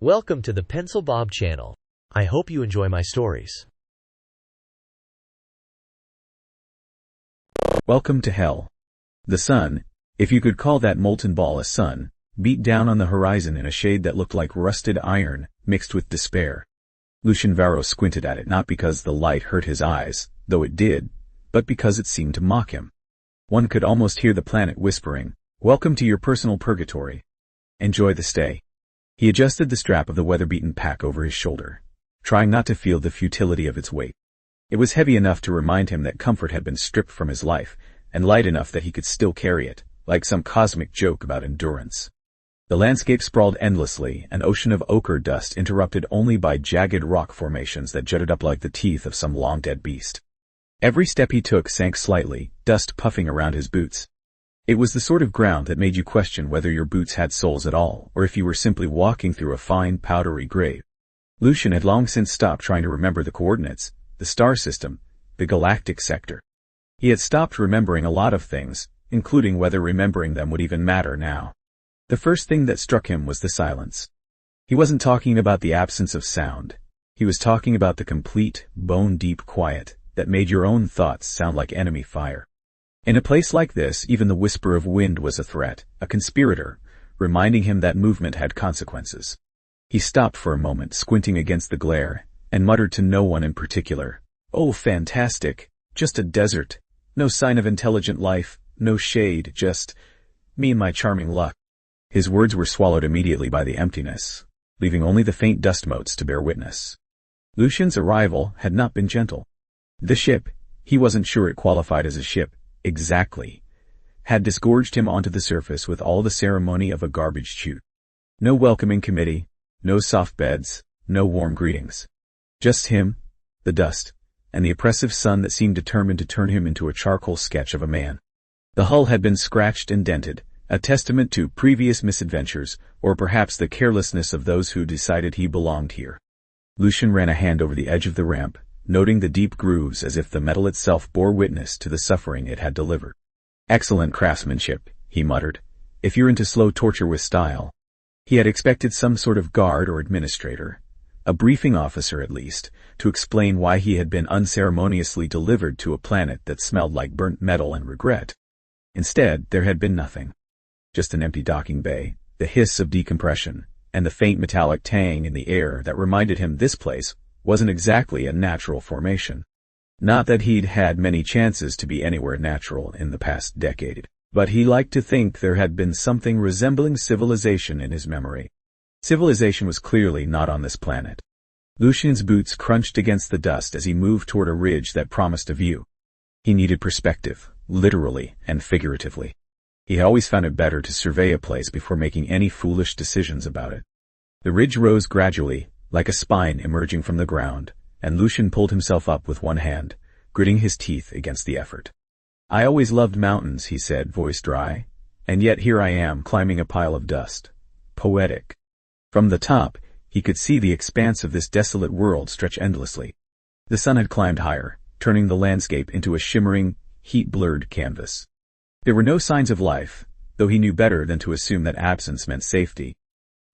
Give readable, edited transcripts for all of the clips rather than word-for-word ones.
Welcome to the Pencil Bob channel. I hope you enjoy my stories. Welcome to hell. The sun, if you could call that molten ball a sun, beat down on the horizon in a shade that looked like rusted iron, mixed with despair. Lucian Varro squinted at it not because the light hurt his eyes, though it did, but because it seemed to mock him. One could almost hear the planet whispering, "Welcome to your personal purgatory. Enjoy the stay." He adjusted the strap of the weather-beaten pack over his shoulder, trying not to feel the futility of its weight. It was heavy enough to remind him that comfort had been stripped from his life, and light enough that he could still carry it, like some cosmic joke about endurance. The landscape sprawled endlessly, an ocean of ochre dust interrupted only by jagged rock formations that jutted up like the teeth of some long-dead beast. Every step he took sank slightly, dust puffing around his boots. It was the sort of ground that made you question whether your boots had soles at all, or if you were simply walking through a fine, powdery grave. Lucian had long since stopped trying to remember the coordinates, the star system, the galactic sector. He had stopped remembering a lot of things, including whether remembering them would even matter now. The first thing that struck him was the silence. He wasn't talking about the absence of sound. He was talking about the complete, bone-deep quiet that made your own thoughts sound like enemy fire. In a place like this, even the whisper of wind was a threat, a conspirator, reminding him that movement had consequences. He stopped for a moment, squinting against the glare, and muttered to no one in particular, "Oh, fantastic. Just a desert. No sign of intelligent life, no shade, just me and my charming luck." His words were swallowed immediately by the emptiness, leaving only the faint dust motes to bear witness. Lucian's arrival had not been gentle. The ship, he wasn't sure it qualified as a ship, exactly, had disgorged him onto the surface with all the ceremony of a garbage chute. No welcoming committee, no soft beds, no warm greetings. Just him, the dust, and the oppressive sun that seemed determined to turn him into a charcoal sketch of a man. The hull had been scratched and dented, a testament to previous misadventures, or perhaps the carelessness of those who decided he belonged here. Lucian ran a hand over the edge of the ramp, noting the deep grooves as if the metal itself bore witness to the suffering it had delivered. "Excellent craftsmanship," he muttered, "if you're into slow torture with style." He had expected some sort of guard or administrator, a briefing officer at least, to explain why he had been unceremoniously delivered to a planet that smelled like burnt metal and regret. Instead, there had been nothing. Just an empty docking bay, the hiss of decompression, and the faint metallic tang in the air that reminded him this place wasn't exactly a natural formation. Not that he'd had many chances to be anywhere natural in the past decade, but he liked to think there had been something resembling civilization in his memory. Civilization was clearly not on this planet. Lucian's boots crunched against the dust as he moved toward a ridge that promised a view. He needed perspective, literally and figuratively. He always found it better to survey a place before making any foolish decisions about it. The ridge rose gradually, like a spine emerging from the ground, and Lucian pulled himself up with one hand, gritting his teeth against the effort. "I always loved mountains," he said, voice dry, "and yet here I am climbing a pile of dust. Poetic." From the top, he could see the expanse of this desolate world stretch endlessly. The sun had climbed higher, turning the landscape into a shimmering, heat-blurred canvas. There were no signs of life, though he knew better than to assume that absence meant safety.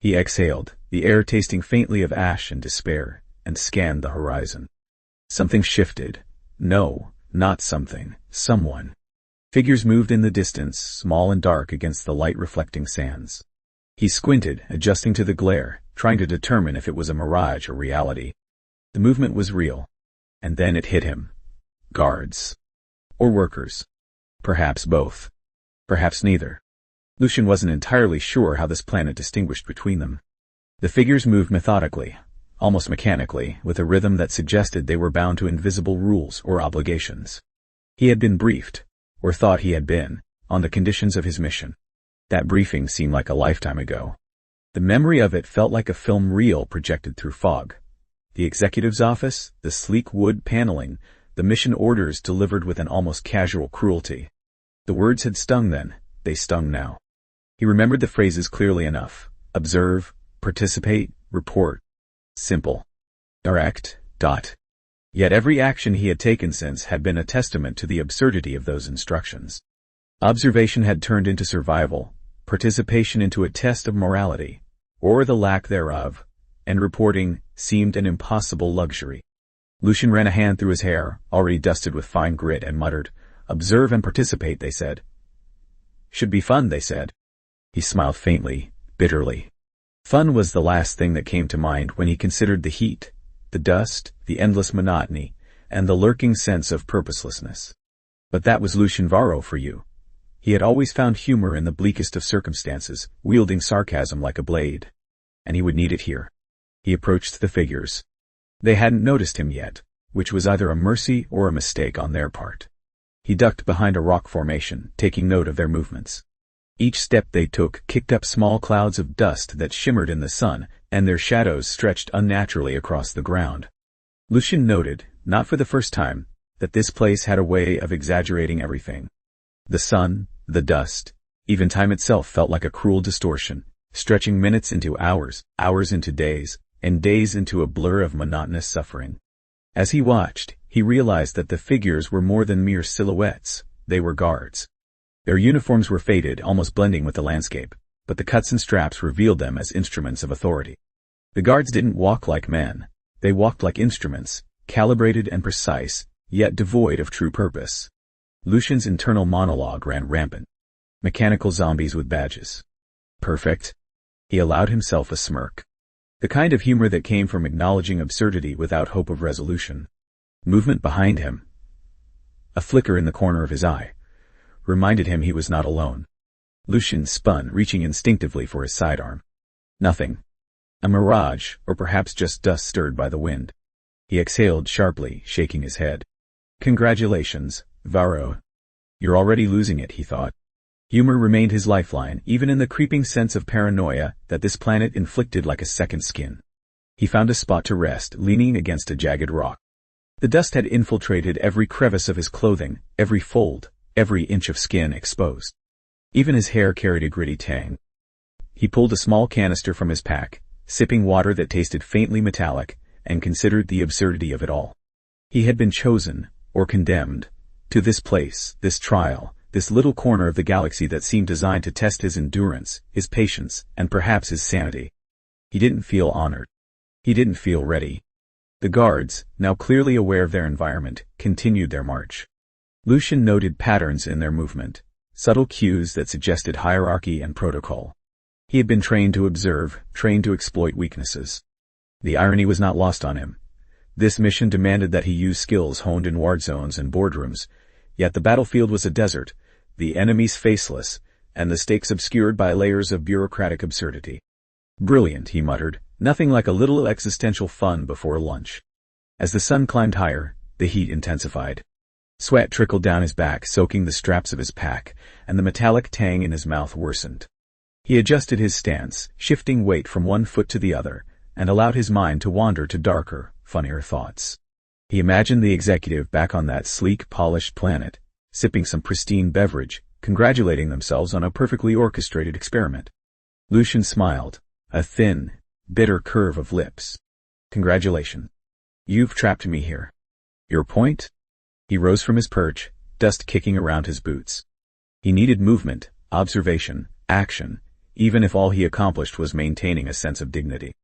He exhaled, the air tasting faintly of ash and despair, and scanned the horizon. Something shifted. No, not something, someone. Figures moved in the distance, small and dark against the light-reflecting sands. He squinted, adjusting to the glare, trying to determine if it was a mirage or reality. The movement was real. And then it hit him. Guards. Or workers. Perhaps both. Perhaps neither. Lucian wasn't entirely sure how this planet distinguished between them. The figures moved methodically, almost mechanically, with a rhythm that suggested they were bound to invisible rules or obligations. He had been briefed, or thought he had been, on the conditions of his mission. That briefing seemed like a lifetime ago. The memory of it felt like a film reel projected through fog. The executive's office, the sleek wood paneling, the mission orders delivered with an almost casual cruelty. The words had stung then, they stung now. He remembered the phrases clearly enough. Observe, participate, report. Simple. Direct. Yet every action he had taken since had been a testament to the absurdity of those instructions. Observation had turned into survival, participation into a test of morality, or the lack thereof, and reporting seemed an impossible luxury. Lucian ran a hand through his hair, already dusted with fine grit, and muttered, "Observe and participate," they said. "Should be fun," they said. He smiled faintly, bitterly. Fun was the last thing that came to mind when he considered the heat, the dust, the endless monotony, and the lurking sense of purposelessness. But that was Lucian Varro for you. He had always found humor in the bleakest of circumstances, wielding sarcasm like a blade. And he would need it here. He approached the figures. They hadn't noticed him yet, which was either a mercy or a mistake on their part. He ducked behind a rock formation, taking note of their movements. Each step they took kicked up small clouds of dust that shimmered in the sun, and their shadows stretched unnaturally across the ground. Lucian noted, not for the first time, that this place had a way of exaggerating everything. The sun, the dust, even time itself felt like a cruel distortion, stretching minutes into hours, hours into days, and days into a blur of monotonous suffering. As he watched, he realized that the figures were more than mere silhouettes, they were guards. Their uniforms were faded, almost blending with the landscape, but the cuts and straps revealed them as instruments of authority. The guards didn't walk like men, they walked like instruments, calibrated and precise, yet devoid of true purpose. Lucian's internal monologue ran rampant. Mechanical zombies with badges. Perfect. He allowed himself a smirk. The kind of humor that came from acknowledging absurdity without hope of resolution. Movement behind him. A flicker in the corner of his eye reminded him he was not alone. Lucian spun, reaching instinctively for his sidearm. Nothing. A mirage, or perhaps just dust stirred by the wind. He exhaled sharply, shaking his head. Congratulations, Varro. You're already losing it, he thought. Humor remained his lifeline, even in the creeping sense of paranoia that this planet inflicted like a second skin. He found a spot to rest, leaning against a jagged rock. The dust had infiltrated every crevice of his clothing, every fold, every inch of skin exposed. Even his hair carried a gritty tang. He pulled a small canister from his pack, sipping water that tasted faintly metallic, and considered the absurdity of it all. He had been chosen, or condemned, to this place, this trial, this little corner of the galaxy that seemed designed to test his endurance, his patience, and perhaps his sanity. He didn't feel honored. He didn't feel ready. The guards, now clearly aware of their environment, continued their march. Lucian noted patterns in their movement, subtle cues that suggested hierarchy and protocol. He had been trained to observe, trained to exploit weaknesses. The irony was not lost on him. This mission demanded that he use skills honed in ward zones and boardrooms, yet the battlefield was a desert, the enemies faceless, and the stakes obscured by layers of bureaucratic absurdity. Brilliant, he muttered, nothing like a little existential fun before lunch. As the sun climbed higher, the heat intensified. Sweat trickled down his back, soaking the straps of his pack, and the metallic tang in his mouth worsened. He adjusted his stance, shifting weight from one foot to the other, and allowed his mind to wander to darker, funnier thoughts. He imagined the executive back on that sleek, polished planet, sipping some pristine beverage, congratulating themselves on a perfectly orchestrated experiment. Lucian smiled, a thin, bitter curve of lips. Congratulations. You've trapped me here. Your point? He rose from his perch, dust kicking around his boots. He needed movement, observation, action, even if all he accomplished was maintaining a sense of dignity.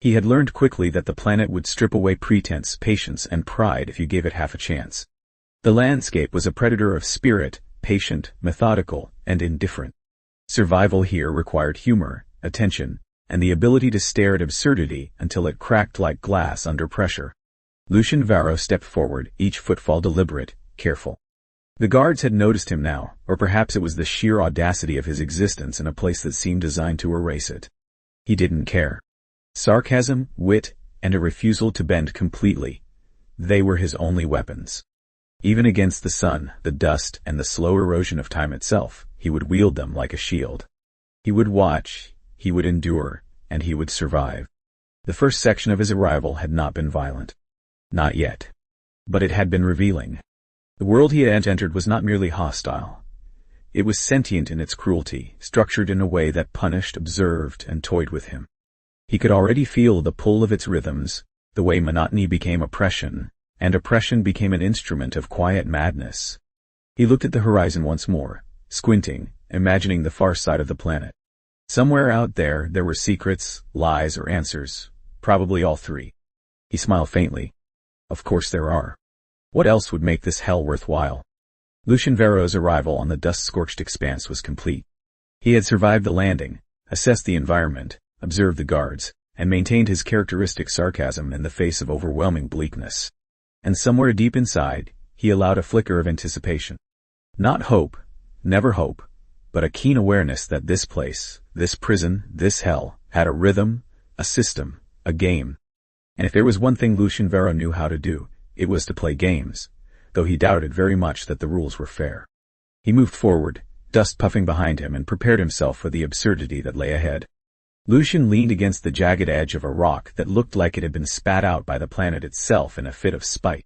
He had learned quickly that the planet would strip away pretense, patience, and pride if you gave it half a chance. The landscape was a predator of spirit, patient, methodical, and indifferent. Survival here required humor, attention, and the ability to stare at absurdity until it cracked like glass under pressure. Lucian Varro stepped forward, each footfall deliberate, careful. The guards had noticed him now, or perhaps it was the sheer audacity of his existence in a place that seemed designed to erase it. He didn't care. Sarcasm, wit, and a refusal to bend completely. They were his only weapons. Even against the sun, the dust, and the slow erosion of time itself, he would wield them like a shield. He would watch, he would endure, and he would survive. The first section of his arrival had not been violent. Not yet. But it had been revealing. The world he had entered was not merely hostile. It was sentient in its cruelty, structured in a way that punished, observed, and toyed with him. He could already feel the pull of its rhythms, the way monotony became oppression, and oppression became an instrument of quiet madness. He looked at the horizon once more, squinting, imagining the far side of the planet. Somewhere out there were secrets, lies, or answers, Probably all three. He smiled faintly. Of course there are. What else would make this hell worthwhile? Lucian Varro's arrival on the dust-scorched expanse was complete. He had survived the landing, assessed the environment, observed the guards, and maintained his characteristic sarcasm in the face of overwhelming bleakness. And somewhere deep inside, he allowed a flicker of anticipation. Not hope, never hope, but a keen awareness that this place, this prison, this hell, had a rhythm, a system, a game. And if there was one thing Lucian Varro knew how to do, it was to play games, though he doubted very much that the rules were fair. He moved forward, dust puffing behind him, and prepared himself for the absurdity that lay ahead. Lucian leaned against the jagged edge of a rock that looked like it had been spat out by the planet itself in a fit of spite.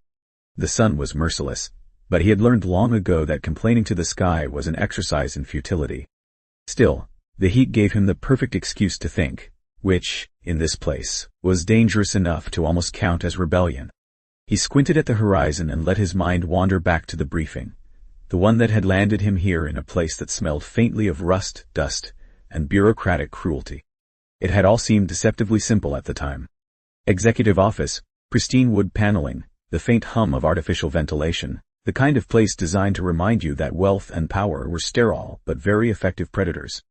The sun was merciless, but he had learned long ago that complaining to the sky was an exercise in futility. Still, the heat gave him the perfect excuse to think, which, in this place, was dangerous enough to almost count as rebellion. He squinted at the horizon and let his mind wander back to the briefing, the one that had landed him here in a place that smelled faintly of rust, dust, and bureaucratic cruelty. It had all seemed deceptively simple at the time. Executive office, pristine wood paneling, the faint hum of artificial ventilation, the kind of place designed to remind you that wealth and power were sterile but very effective predators.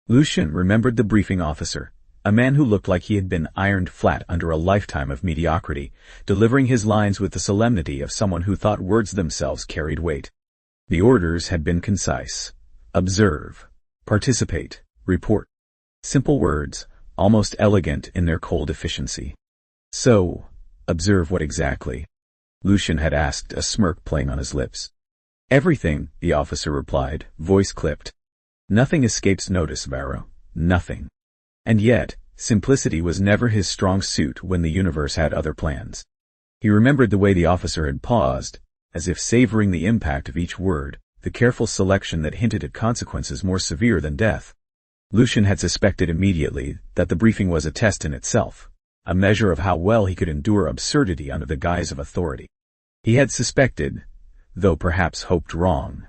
Lucian remembered the briefing officer, a man who looked like he had been ironed flat under a lifetime of mediocrity, delivering his lines with the solemnity of someone who thought words themselves carried weight. The orders had been concise. Observe, participate, report. Simple words, almost elegant in their cold efficiency. So, observe what exactly? Lucian had asked, a smirk playing on his lips. Everything, the officer replied, voice clipped. Nothing escapes notice, Varro. Nothing. And yet, simplicity was never his strong suit when the universe had other plans. He remembered the way the officer had paused, as if savoring the impact of each word, the careful selection that hinted at consequences more severe than death. Lucian had suspected immediately that the briefing was a test in itself, a measure of how well he could endure absurdity under the guise of authority. He had suspected, though perhaps hoped wrong,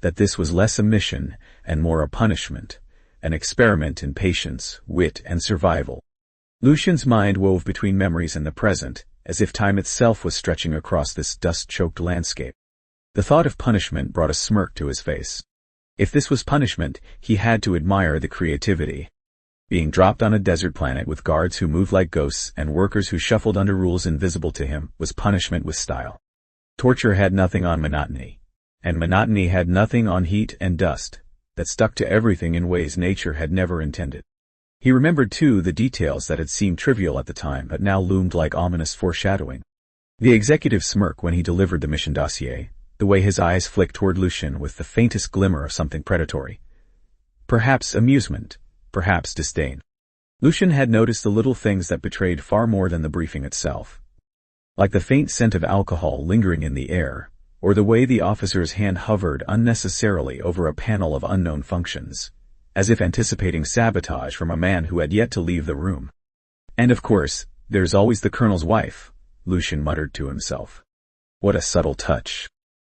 that this was less a mission and more a punishment, an experiment in patience, wit, and survival. Lucian's mind wove between memories and the present, as if time itself was stretching across this dust-choked landscape. The thought of punishment brought a smirk to his face. If this was punishment, he had to admire the creativity. Being dropped on a desert planet with guards who moved like ghosts and workers who shuffled under rules invisible to him was punishment with style. Torture had nothing on monotony, and monotony had nothing on heat and dust, that stuck to everything in ways nature had never intended. He remembered, too, the details that had seemed trivial at the time but now loomed like ominous foreshadowing. The executive smirk when he delivered the mission dossier, the way his eyes flicked toward Lucian with the faintest glimmer of something predatory. Perhaps amusement, perhaps disdain. Lucian had noticed the little things that betrayed far more than the briefing itself. Like the faint scent of alcohol lingering in the air, or the way the officer's hand hovered unnecessarily over a panel of unknown functions, as if anticipating sabotage from a man who had yet to leave the room. And of course, there's always the colonel's wife, Lucian muttered to himself. What a subtle touch.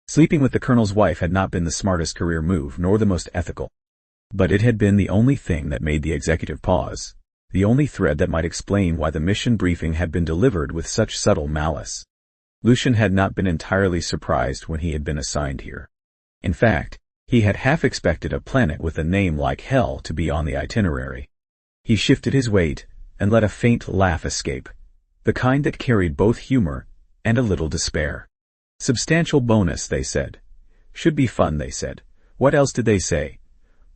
Sleeping with the colonel's wife had not been the smartest career move nor the most ethical. But it had been the only thing that made the executive pause, the only thread that might explain why the mission briefing had been delivered with such subtle malice. Lucian had not been entirely surprised when he had been assigned here. In fact, he had half expected a planet with a name like Hell to be on the itinerary. He shifted his weight and let a faint laugh escape, the kind that carried both humor and a little despair. Substantial bonus, they said. Should be fun, they said. What else did they say?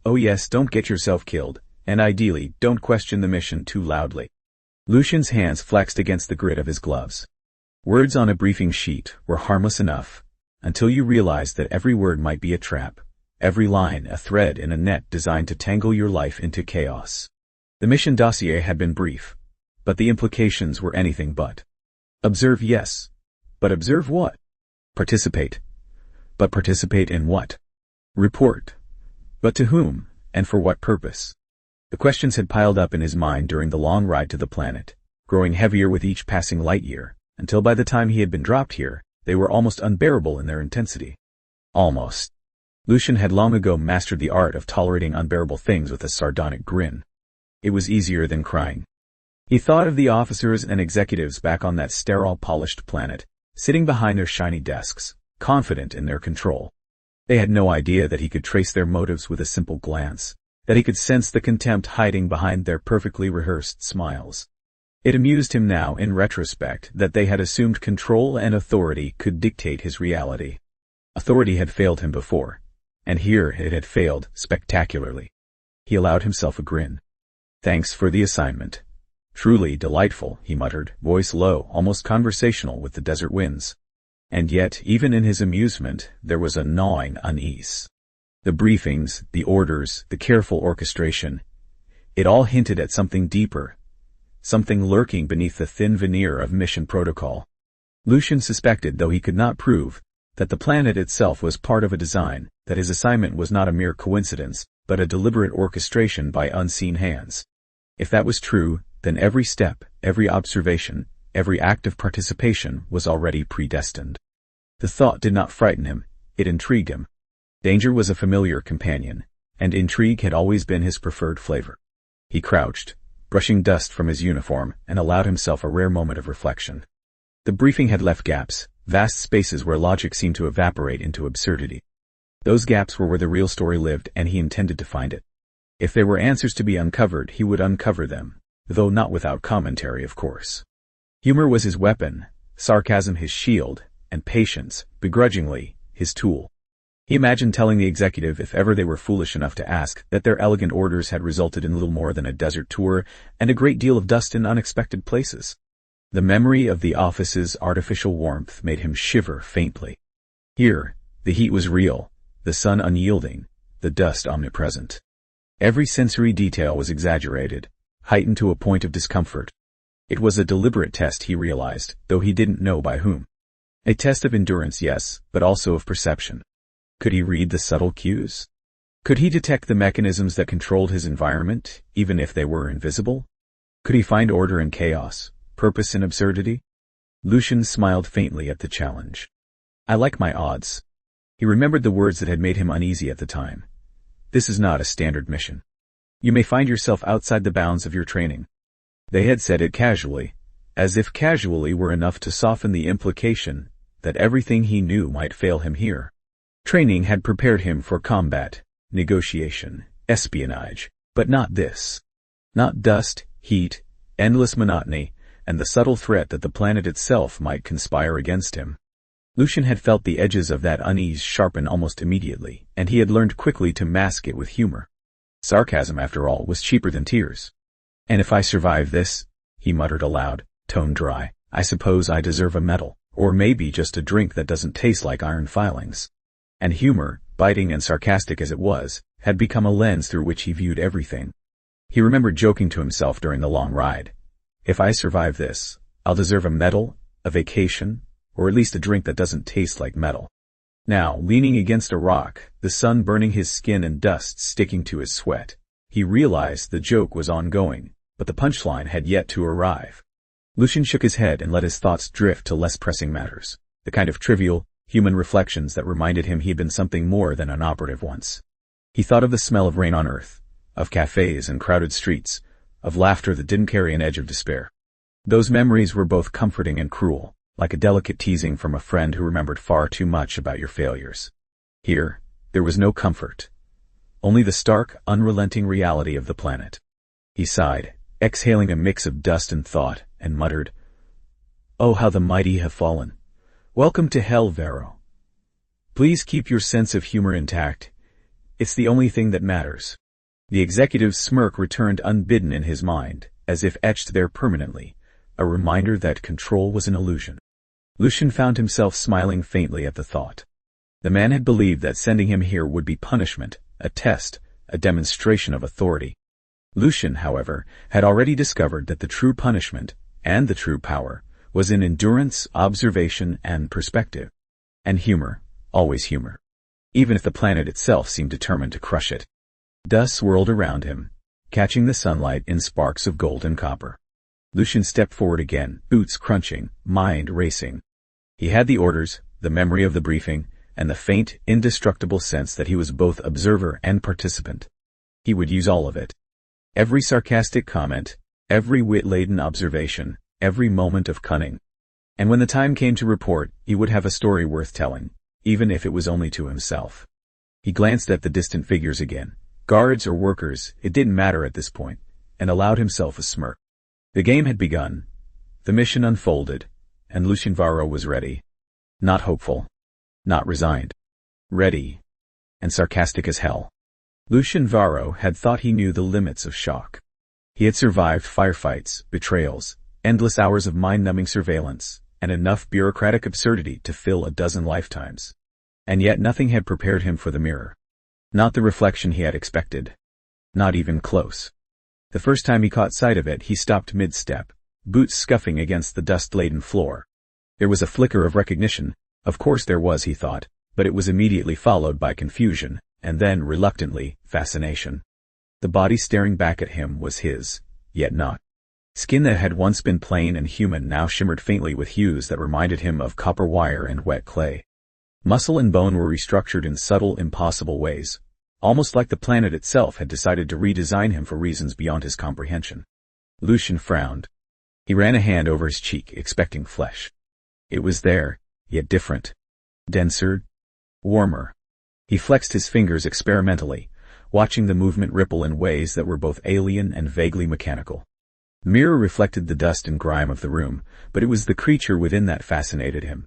Oh yes, don't get yourself killed, and ideally, don't question the mission too loudly. Lucian's hands flexed against the grit of his gloves. Words on a briefing sheet were harmless enough, until you realized that every word might be a trap, every line a thread in a net designed to tangle your life into chaos. The mission dossier had been brief, but the implications were anything but. Observe, yes. But observe what? Participate. But participate in what? Report. But to whom, and for what purpose? The questions had piled up in his mind during the long ride to the planet, growing heavier with each passing light year, until by the time he had been dropped here, they were almost unbearable in their intensity. Almost. Lucian had long ago mastered the art of tolerating unbearable things with a sardonic grin. It was easier than crying. He thought of the officers and executives back on that sterile, polished planet, sitting behind their shiny desks, confident in their control. They had no idea that he could trace their motives with a simple glance, that he could sense the contempt hiding behind their perfectly rehearsed smiles. It amused him now, in retrospect, that they had assumed control and authority could dictate his reality. Authority had failed him before, and here it had failed spectacularly. He allowed himself a grin. "Thanks for the assignment. Truly delightful," he muttered, voice low, almost conversational with the desert winds. And yet, even in his amusement, there was a gnawing unease. The briefings, the orders, the careful orchestration, it all hinted at something deeper, something lurking beneath the thin veneer of mission protocol. Lucian suspected, though he could not prove, that the planet itself was part of a design, that his assignment was not a mere coincidence, but a deliberate orchestration by unseen hands. If that was true, then every step, every observation, every act of participation was already predestined. The thought did not frighten him, it intrigued him. Danger was a familiar companion, and intrigue had always been his preferred flavor. He crouched, brushing dust from his uniform, and allowed himself a rare moment of reflection. The briefing had left gaps, vast spaces where logic seemed to evaporate into absurdity. Those gaps were where the real story lived, and he intended to find it. If there were answers to be uncovered, he would uncover them, though not without commentary, of course. Humor was his weapon, sarcasm his shield, and patience, begrudgingly, his tool. He imagined telling the executive, if ever they were foolish enough to ask, that their elegant orders had resulted in little more than a desert tour and a great deal of dust in unexpected places. The memory of the office's artificial warmth made him shiver faintly. Here, the heat was real, the sun unyielding, the dust omnipresent. Every sensory detail was exaggerated, heightened to a point of discomfort. It was a deliberate test, he realized, though he didn't know by whom. A test of endurance, yes, but also of perception. Could he read the subtle cues? Could he detect the mechanisms that controlled his environment, even if they were invisible? Could he find order in chaos, purpose in absurdity? Lucian smiled faintly at the challenge. "I like my odds." He remembered the words that had made him uneasy at the time. "This is not a standard mission. You may find yourself outside the bounds of your training." They had said it casually, as if casually were enough to soften the implication that everything he knew might fail him here. Training had prepared him for combat, negotiation, espionage, but not this. Not dust, heat, endless monotony, and the subtle threat that the planet itself might conspire against him. Lucian had felt the edges of that unease sharpen almost immediately, and he had learned quickly to mask it with humor. Sarcasm, after all, was cheaper than tears. "And if I survive this," he muttered aloud, tone dry, "I suppose I deserve a medal, or maybe just a drink that doesn't taste like iron filings." And humor, biting and sarcastic as it was, had become a lens through which he viewed everything. He remembered joking to himself during the long ride. "If I survive this, I'll deserve a medal, a vacation, or at least a drink that doesn't taste like metal." Now, leaning against a rock, the sun burning his skin and dust sticking to his sweat, he realized the joke was ongoing, but the punchline had yet to arrive. Lucian shook his head and let his thoughts drift to less pressing matters, the kind of trivial, human reflections that reminded him he had been something more than an operative once. He thought of the smell of rain on earth, of cafes and crowded streets, of laughter that didn't carry an edge of despair. Those memories were both comforting and cruel, like a delicate teasing from a friend who remembered far too much about your failures. Here, there was no comfort, only the stark, unrelenting reality of the planet. He sighed, exhaling a mix of dust and thought, and muttered, "Oh, how the mighty have fallen. Welcome to hell, Varro. Please keep your sense of humor intact. It's the only thing that matters." The executive's smirk returned unbidden in his mind, as if etched there permanently, a reminder that control was an illusion. Lucian found himself smiling faintly at the thought. The man had believed that sending him here would be punishment, a test, a demonstration of authority. Lucian, however, had already discovered that the true punishment, and the true power, was in endurance, observation, and perspective. And humor, always humor. Even if the planet itself seemed determined to crush it. Dust swirled around him, catching the sunlight in sparks of gold and copper. Lucian stepped forward again, boots crunching, mind racing. He had the orders, the memory of the briefing, and the faint, indestructible sense that he was both observer and participant. He would use all of it. Every sarcastic comment, every wit-laden observation, every moment of cunning. And when the time came to report, he would have a story worth telling, even if it was only to himself. He glanced at the distant figures again, guards or workers, it didn't matter at this point, and allowed himself a smirk. The game had begun, the mission unfolded, and Lucian Varro was ready. Not hopeful, not resigned. Ready, and sarcastic as hell. Lucian Varro had thought he knew the limits of shock. He had survived firefights, betrayals, endless hours of mind-numbing surveillance, and enough bureaucratic absurdity to fill a dozen lifetimes. And yet nothing had prepared him for the mirror. Not the reflection he had expected. Not even close. The first time he caught sight of it, he stopped mid-step, boots scuffing against the dust-laden floor. There was a flicker of recognition. Of course there was, he thought, but it was immediately followed by confusion, and then, reluctantly, fascination. The body staring back at him was his, yet not. Skin that had once been plain and human now shimmered faintly with hues that reminded him of copper wire and wet clay. Muscle and bone were restructured in subtle, impossible ways, almost like the planet itself had decided to redesign him for reasons beyond his comprehension. Lucian frowned. He ran a hand over his cheek, expecting flesh. It was there, yet different. Denser, warmer. He flexed his fingers experimentally, watching the movement ripple in ways that were both alien and vaguely mechanical. The mirror reflected the dust and grime of the room, but it was the creature within that fascinated him.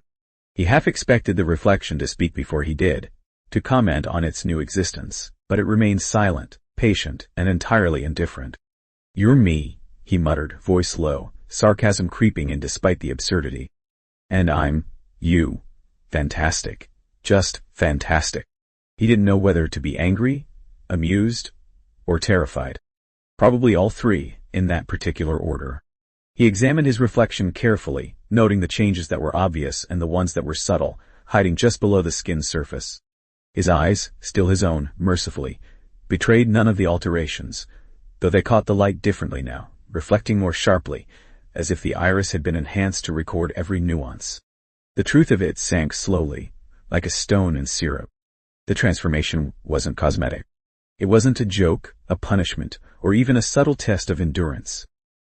He half expected the reflection to speak before he did, to comment on its new existence, but it remained silent, patient, and entirely indifferent. "You're me," he muttered, voice low, sarcasm creeping in despite the absurdity. "And I'm you. Fantastic. Just fantastic." He didn't know whether to be angry, amused, or terrified. Probably all three, in that particular order. He examined his reflection carefully, noting the changes that were obvious and the ones that were subtle, hiding just below the skin's surface. His eyes, still his own, mercifully, betrayed none of the alterations, though they caught the light differently now, reflecting more sharply, as if the iris had been enhanced to record every nuance. The truth of it sank slowly, like a stone in syrup. The transformation wasn't cosmetic. It wasn't a joke, a punishment, or even a subtle test of endurance.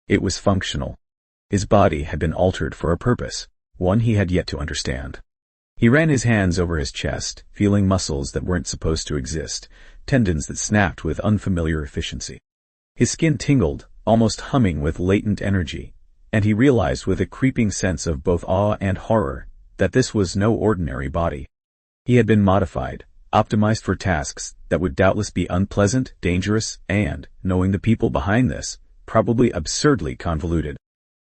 It was functional. His body had been altered for a purpose, one he had yet to understand. He ran his hands over his chest, feeling muscles that weren't supposed to exist, tendons that snapped with unfamiliar efficiency. His skin tingled, almost humming with latent energy, and he realized with a creeping sense of both awe and horror that this was no ordinary body. He had been modified, optimized for tasks that would doubtless be unpleasant, dangerous, and, knowing the people behind this, probably absurdly convoluted.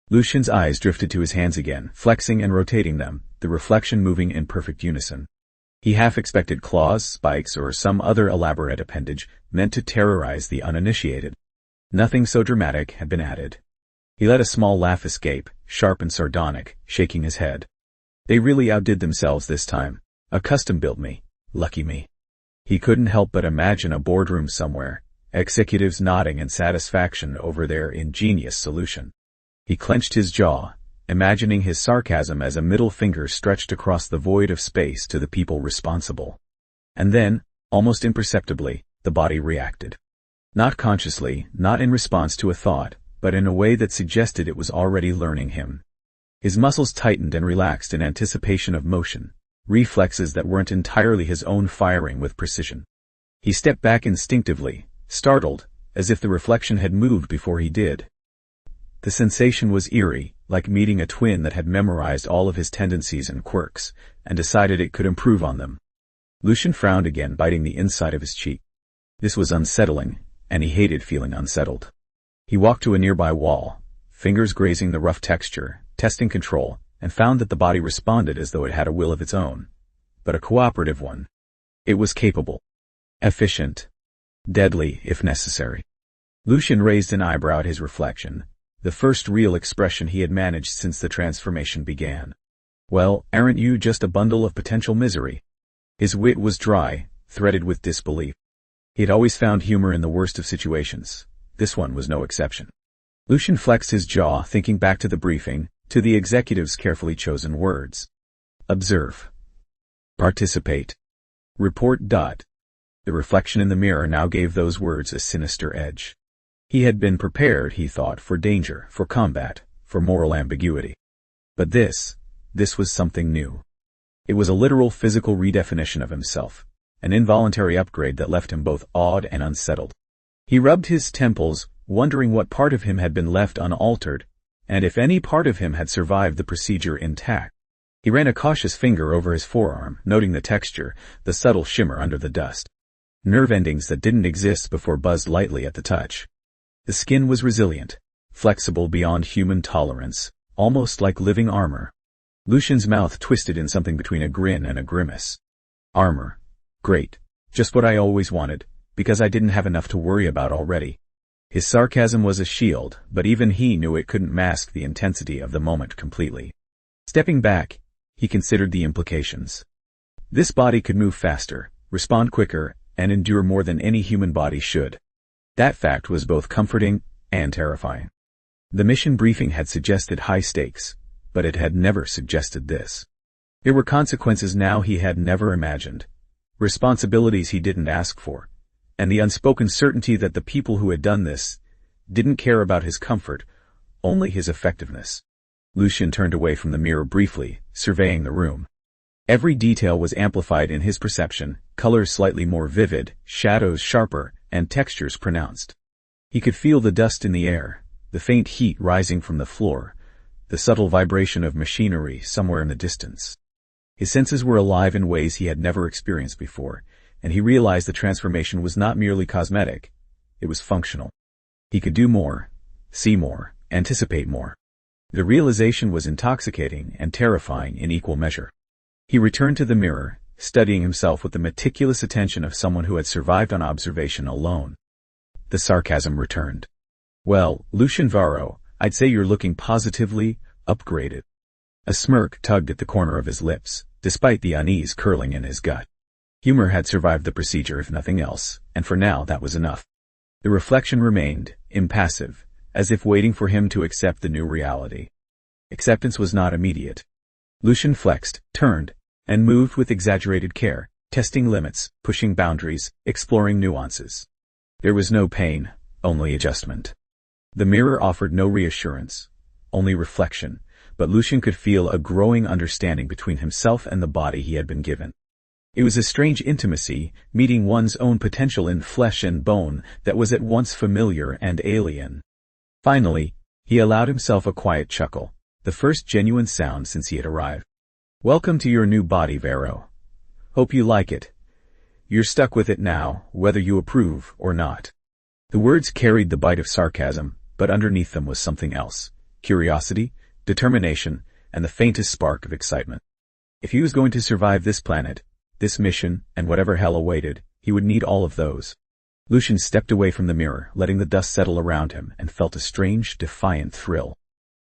Lucian's eyes drifted to his hands again, flexing and rotating them, the reflection moving in perfect unison. He half expected claws, spikes, or some other elaborate appendage meant to terrorize the uninitiated. Nothing so dramatic had been added. He let a small laugh escape, sharp and sardonic, shaking his head. They really outdid themselves this time. A custom-built me. Lucky me. He couldn't help but imagine a boardroom somewhere, executives nodding in satisfaction over their ingenious solution. He clenched his jaw, imagining his sarcasm as a middle finger stretched across the void of space to the people responsible. And then, almost imperceptibly, the body reacted. Not consciously, not in response to a thought, but in a way that suggested it was already learning him. His muscles tightened and relaxed in anticipation of motion, reflexes that weren't entirely his own firing with precision. He stepped back instinctively, startled, as if the reflection had moved before he did. The sensation was eerie, like meeting a twin that had memorized all of his tendencies and quirks, and decided it could improve on them. Lucian frowned again, biting the inside of his cheek. This was unsettling, and he hated feeling unsettled. He walked to a nearby wall, fingers grazing the rough texture, testing control, and found that the body responded as though it had a will of its own, but a cooperative one. It was capable, efficient, deadly if necessary. Lucian raised an eyebrow at his reflection, the first real expression he had managed since the transformation began. "Well, aren't you just a bundle of potential misery?" His wit was dry, threaded with disbelief. He had always found humor in the worst of situations. This one was no exception. Lucian flexed his jaw, thinking back to the briefing, to the executive's carefully chosen words. Observe. Participate. Report. The reflection in the mirror now gave those words a sinister edge. He had been prepared, he thought, for danger, for combat, for moral ambiguity. But this was something new. It was a literal physical redefinition of himself, an involuntary upgrade that left him both awed and unsettled. He rubbed his temples, wondering what part of him had been left unaltered, and if any part of him had survived the procedure intact. He ran a cautious finger over his forearm, noting the texture, the subtle shimmer under the dust. Nerve endings that didn't exist before buzzed lightly at the touch. The skin was resilient, flexible beyond human tolerance, almost like living armor. Lucian's mouth twisted in something between a grin and a grimace. Armor. Great. Just what I always wanted, because I didn't have enough to worry about already. His sarcasm was a shield, but even he knew it couldn't mask the intensity of the moment completely. Stepping back, he considered the implications. This body could move faster, respond quicker, and endure more than any human body should. That fact was both comforting and terrifying. The mission briefing had suggested high stakes, but it had never suggested this. There were consequences now he had never imagined, responsibilities he didn't ask for, and the unspoken certainty that the people who had done this didn't care about his comfort, only his effectiveness. Lucian turned away from the mirror briefly, surveying the room. Every detail was amplified in his perception, colors slightly more vivid, shadows sharper, and textures pronounced. He could feel the dust in the air, the faint heat rising from the floor, the subtle vibration of machinery somewhere in the distance. His senses were alive in ways he had never experienced before, and he realized the transformation was not merely cosmetic, it was functional. He could do more, see more, anticipate more. The realization was intoxicating and terrifying in equal measure. He returned to the mirror, studying himself with the meticulous attention of someone who had survived on observation alone. The sarcasm returned. Well, Lucian Varro, I'd say you're looking positively upgraded. A smirk tugged at the corner of his lips, despite the unease curling in his gut. Humor had survived the procedure if nothing else, and for now that was enough. The reflection remained, impassive, as if waiting for him to accept the new reality. Acceptance was not immediate. Lucian flexed, turned, and moved with exaggerated care, testing limits, pushing boundaries, exploring nuances. There was no pain, only adjustment. The mirror offered no reassurance, only reflection, but Lucian could feel a growing understanding between himself and the body he had been given. It was a strange intimacy, meeting one's own potential in flesh and bone that was at once familiar and alien. Finally, he allowed himself a quiet chuckle, the first genuine sound since he had arrived. Welcome to your new body, Varro. Hope you like it. You're stuck with it now, whether you approve or not. The words carried the bite of sarcasm, but underneath them was something else. Curiosity, determination, and the faintest spark of excitement. If he was going to survive this planet, this mission, and whatever hell awaited, he would need all of those. Lucian stepped away from the mirror, letting the dust settle around him, and felt a strange, defiant thrill.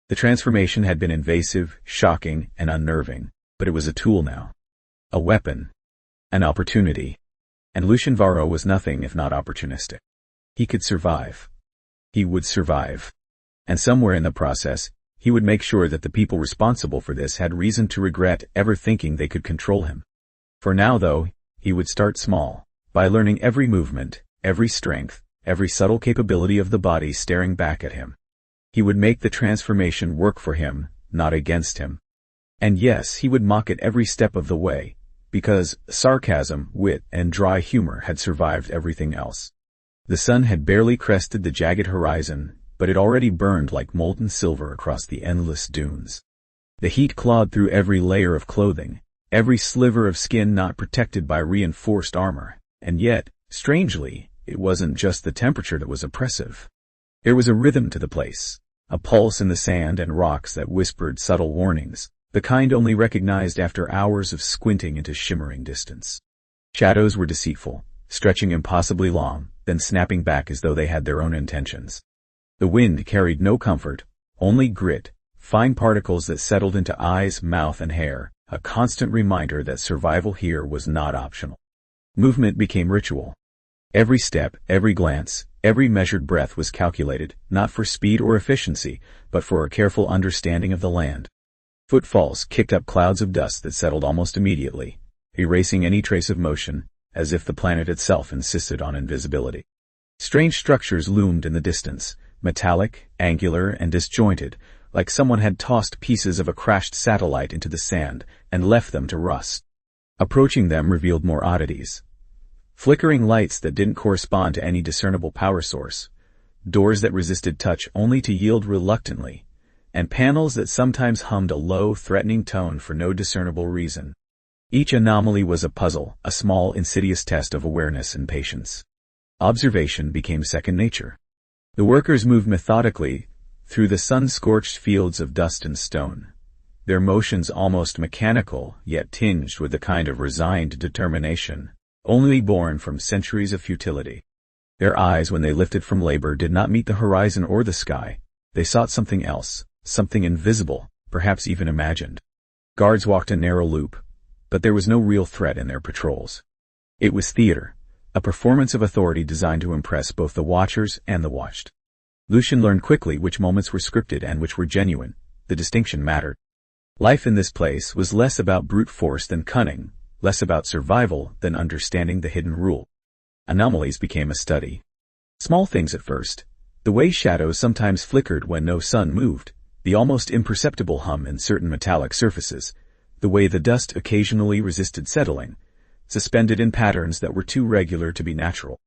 The transformation had been invasive, shocking, and unnerving, but it was a tool now. A weapon. An opportunity. And Lucian Varro was nothing if not opportunistic. He could survive. He would survive. And somewhere in the process, he would make sure that the people responsible for this had reason to regret ever thinking they could control him. For now, though, he would start small, by learning every movement, every strength, every subtle capability of the body staring back at him. He would make the transformation work for him, not against him. And yes, he would mock it every step of the way, because sarcasm, wit, and dry humor had survived everything else. The sun had barely crested the jagged horizon, but it already burned like molten silver across the endless dunes. The heat clawed through every layer of clothing, every sliver of skin not protected by reinforced armor, and yet, strangely, it wasn't just the temperature that was oppressive. There was a rhythm to the place, a pulse in the sand and rocks that whispered subtle warnings, the kind only recognized after hours of squinting into shimmering distance. Shadows were deceitful, stretching impossibly long, then snapping back as though they had their own intentions. The wind carried no comfort, only grit, fine particles that settled into eyes, mouth, and hair, a constant reminder that survival here was not optional. Movement became ritual. Every step, every glance, every measured breath was calculated, not for speed or efficiency, but for a careful understanding of the land. Footfalls kicked up clouds of dust that settled almost immediately, erasing any trace of motion, as if the planet itself insisted on invisibility. Strange structures loomed in the distance, metallic, angular, and disjointed, like someone had tossed pieces of a crashed satellite into the sand and left them to rust. Approaching them revealed more oddities. Flickering lights that didn't correspond to any discernible power source, doors that resisted touch only to yield reluctantly, and panels that sometimes hummed a low, threatening tone for no discernible reason. Each anomaly was a puzzle, a small, insidious test of awareness and patience. Observation became second nature. The workers moved methodically through the sun-scorched fields of dust and stone, their motions almost mechanical, yet tinged with a kind of resigned determination, only born from centuries of futility. Their eyes, when they lifted from labor, did not meet the horizon or the sky. They sought something else, something invisible, perhaps even imagined. Guards walked a narrow loop, but there was no real threat in their patrols. It was theater, a performance of authority designed to impress both the watchers and the watched. Lucian learned quickly which moments were scripted and which were genuine. The distinction mattered. Life in this place was less about brute force than cunning, less about survival than understanding the hidden rule. Anomalies became a study. Small things at first. The way shadows sometimes flickered when no sun moved, the almost imperceptible hum in certain metallic surfaces, the way the dust occasionally resisted settling, suspended in patterns that were too regular to be natural.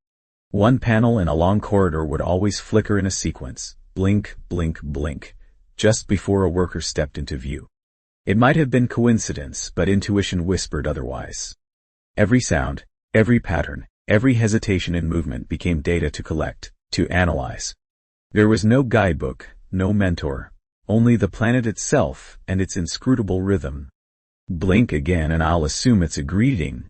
One panel in a long corridor would always flicker in a sequence, blink, blink, blink, just before a worker stepped into view. It might have been coincidence, but intuition whispered otherwise. Every sound, every pattern, every hesitation in movement became data to collect, to analyze. There was no guidebook, no mentor, only the planet itself and its inscrutable rhythm. Blink again and I'll assume it's a greeting,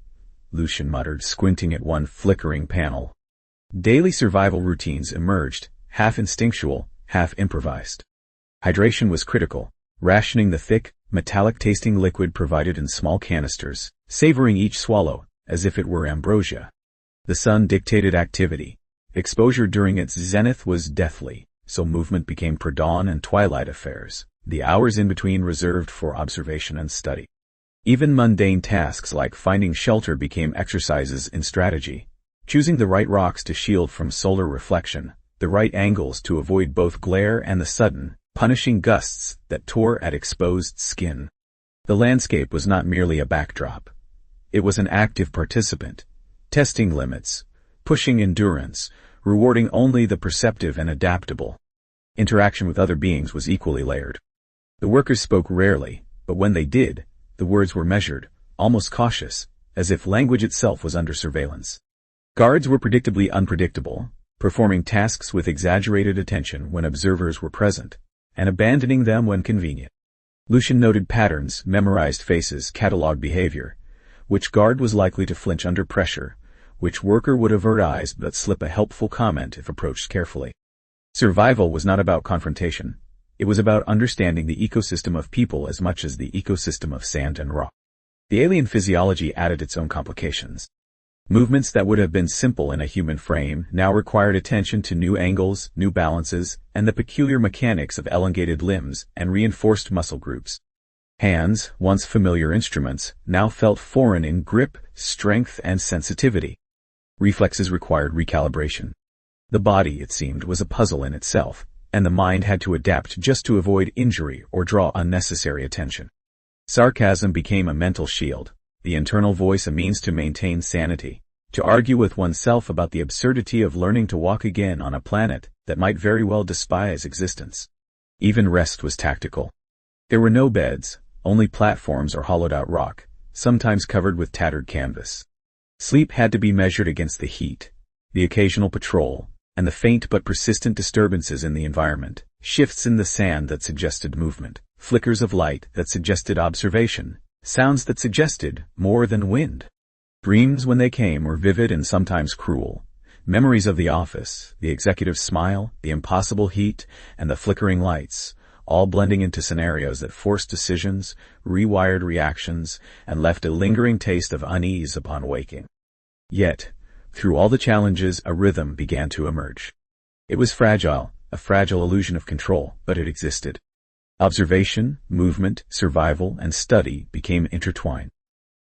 Lucian muttered, squinting at one flickering panel. Daily survival routines emerged, half instinctual, half improvised. Hydration was critical, rationing the thick, metallic-tasting liquid provided in small canisters, savoring each swallow as if it were ambrosia. The sun dictated activity. Exposure during its zenith was deathly, so movement became pre-dawn and twilight affairs, the hours in between reserved for observation and study. Even mundane tasks like finding shelter became exercises in strategy, choosing the right rocks to shield from solar reflection, the right angles to avoid both glare and the sudden, punishing gusts that tore at exposed skin. The landscape was not merely a backdrop. It was an active participant, testing limits, pushing endurance, rewarding only the perceptive and adaptable. Interaction with other beings was equally layered. The workers spoke rarely, but when they did, the words were measured, almost cautious, as if language itself was under surveillance. Guards were predictably unpredictable, performing tasks with exaggerated attention when observers were present, and abandoning them when convenient. Lucian noted patterns, memorized faces, cataloged behavior. Which guard was likely to flinch under pressure, which worker would avert eyes but slip a helpful comment if approached carefully. Survival was not about confrontation. It was about understanding the ecosystem of people as much as the ecosystem of sand and rock. The alien physiology added its own complications. Movements that would have been simple in a human frame now required attention to new angles, new balances, and the peculiar mechanics of elongated limbs and reinforced muscle groups. Hands, once familiar instruments, now felt foreign in grip, strength, and sensitivity. Reflexes required recalibration. The body, it seemed, was a puzzle in itself, and the mind had to adapt just to avoid injury or draw unnecessary attention. Sarcasm became a mental shield, the internal voice a means to maintain sanity, to argue with oneself about the absurdity of learning to walk again on a planet that might very well despise existence. Even rest was tactical. There were no beds, only platforms or hollowed-out rock, sometimes covered with tattered canvas. Sleep had to be measured against the heat, the occasional patrol, and the faint but persistent disturbances in the environment, shifts in the sand that suggested movement, flickers of light that suggested observation, sounds that suggested more than wind. Dreams, when they came, were vivid and sometimes cruel. Memories of the office, the executive's smile, the impossible heat, and the flickering lights, all blending into scenarios that forced decisions, rewired reactions, and left a lingering taste of unease upon waking. Yet, through all the challenges, a rhythm began to emerge. It was fragile, a fragile illusion of control, but it existed. Observation, movement, survival, and study became intertwined.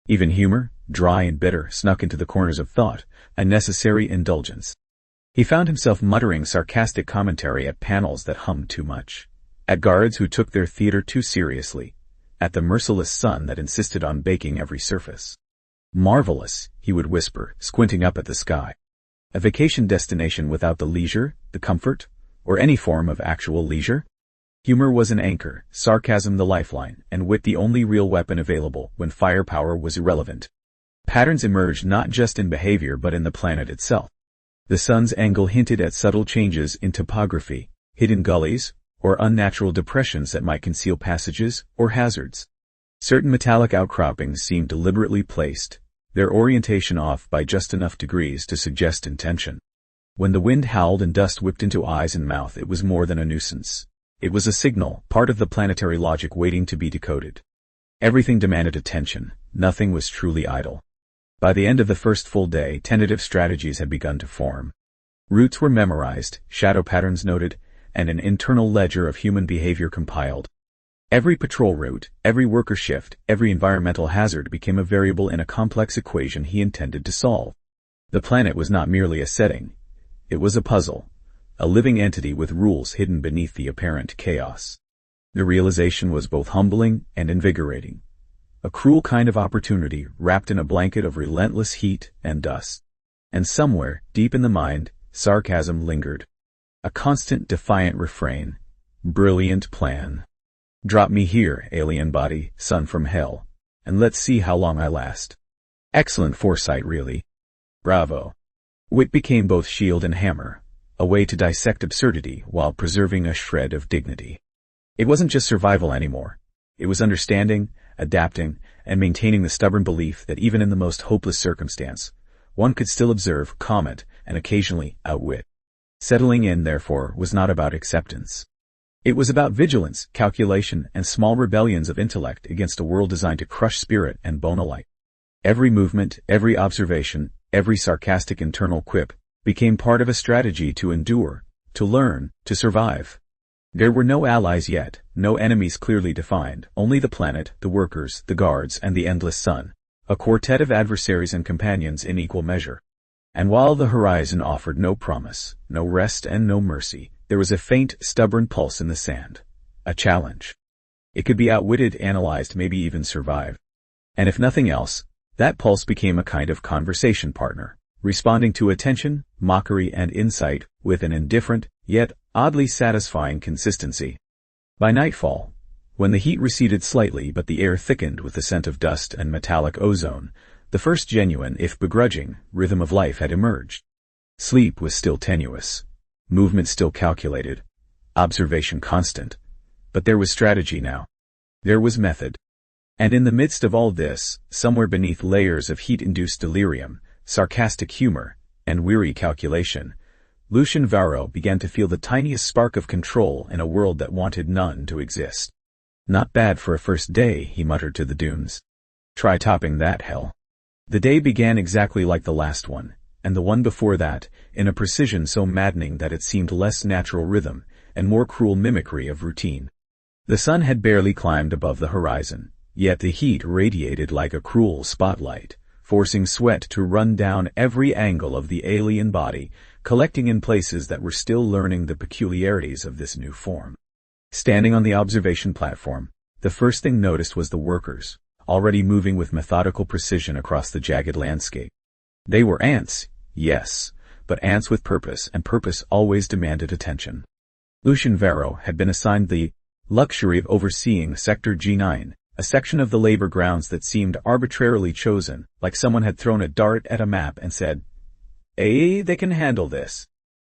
Even humor, dry and bitter, snuck into the corners of thought, a necessary indulgence. He found himself muttering sarcastic commentary at panels that hummed too much, at guards who took their theater too seriously, at the merciless sun that insisted on baking every surface. Marvelous, he would whisper, squinting up at the sky. A vacation destination without the leisure, the comfort, or any form of actual leisure? Humor was an anchor, sarcasm the lifeline, and wit the only real weapon available when firepower was irrelevant. Patterns emerged not just in behavior but in the planet itself. The sun's angle hinted at subtle changes in topography, hidden gullies, or unnatural depressions that might conceal passages or hazards. Certain metallic outcroppings seemed deliberately placed, their orientation off by just enough degrees to suggest intention. When the wind howled and dust whipped into eyes and mouth, it was more than a nuisance. It was a signal, part of the planetary logic waiting to be decoded. Everything demanded attention, nothing was truly idle. By the end of the first full day, tentative strategies had begun to form. Routes were memorized, shadow patterns noted, and an internal ledger of human behavior compiled. Every patrol route, every worker shift, every environmental hazard became a variable in a complex equation he intended to solve. The planet was not merely a setting. It was a puzzle, a living entity with rules hidden beneath the apparent chaos. The realization was both humbling and invigorating. A cruel kind of opportunity wrapped in a blanket of relentless heat and dust. And somewhere, deep in the mind, sarcasm lingered. A constant defiant refrain. Brilliant plan. Drop me here, alien body, son from hell, and let's see how long I last. Excellent foresight, really. Bravo. Wit became both shield and hammer, a way to dissect absurdity while preserving a shred of dignity. It wasn't just survival anymore. It was understanding, adapting, and maintaining the stubborn belief that even in the most hopeless circumstance, one could still observe, comment, and occasionally outwit. Settling in, therefore, was not about acceptance. It was about vigilance, calculation, and small rebellions of intellect against a world designed to crush spirit and bone alike. Every movement, every observation, every sarcastic internal quip became part of a strategy to endure, to learn, to survive. There were no allies yet, no enemies clearly defined, only the planet, the workers, the guards, and the endless sun, a quartet of adversaries and companions in equal measure. And while the horizon offered no promise, no rest and no mercy, there was a faint, stubborn pulse in the sand. A challenge. It could be outwitted, analyzed, maybe even survived. And if nothing else, that pulse became a kind of conversation partner, responding to attention, mockery, and insight with an indifferent, yet oddly satisfying consistency. By nightfall, when the heat receded slightly but the air thickened with the scent of dust and metallic ozone, the first genuine, if begrudging, rhythm of life had emerged. Sleep was still tenuous, movement still calculated, observation constant, but there was strategy now. There was method. And in the midst of all this, somewhere beneath layers of heat-induced delirium, sarcastic humor, and weary calculation, Lucian Varro began to feel the tiniest spark of control in a world that wanted none to exist. Not bad for a first day, he muttered to the dunes. Try topping that, hell. The day began exactly like the last one, and the one before that, in a precision so maddening that it seemed less natural rhythm and more cruel mimicry of routine. The sun had barely climbed above the horizon, yet the heat radiated like a cruel spotlight, forcing sweat to run down every angle of the alien body, collecting in places that were still learning the peculiarities of this new form. Standing on the observation platform, the first thing noticed was the workers, already moving with methodical precision across the jagged landscape. They were ants, yes, but ants with purpose, and purpose always demanded attention. Lucian Varro had been assigned the luxury of overseeing Sector G9, a section of the labor grounds that seemed arbitrarily chosen, like someone had thrown a dart at a map and said, they can handle this.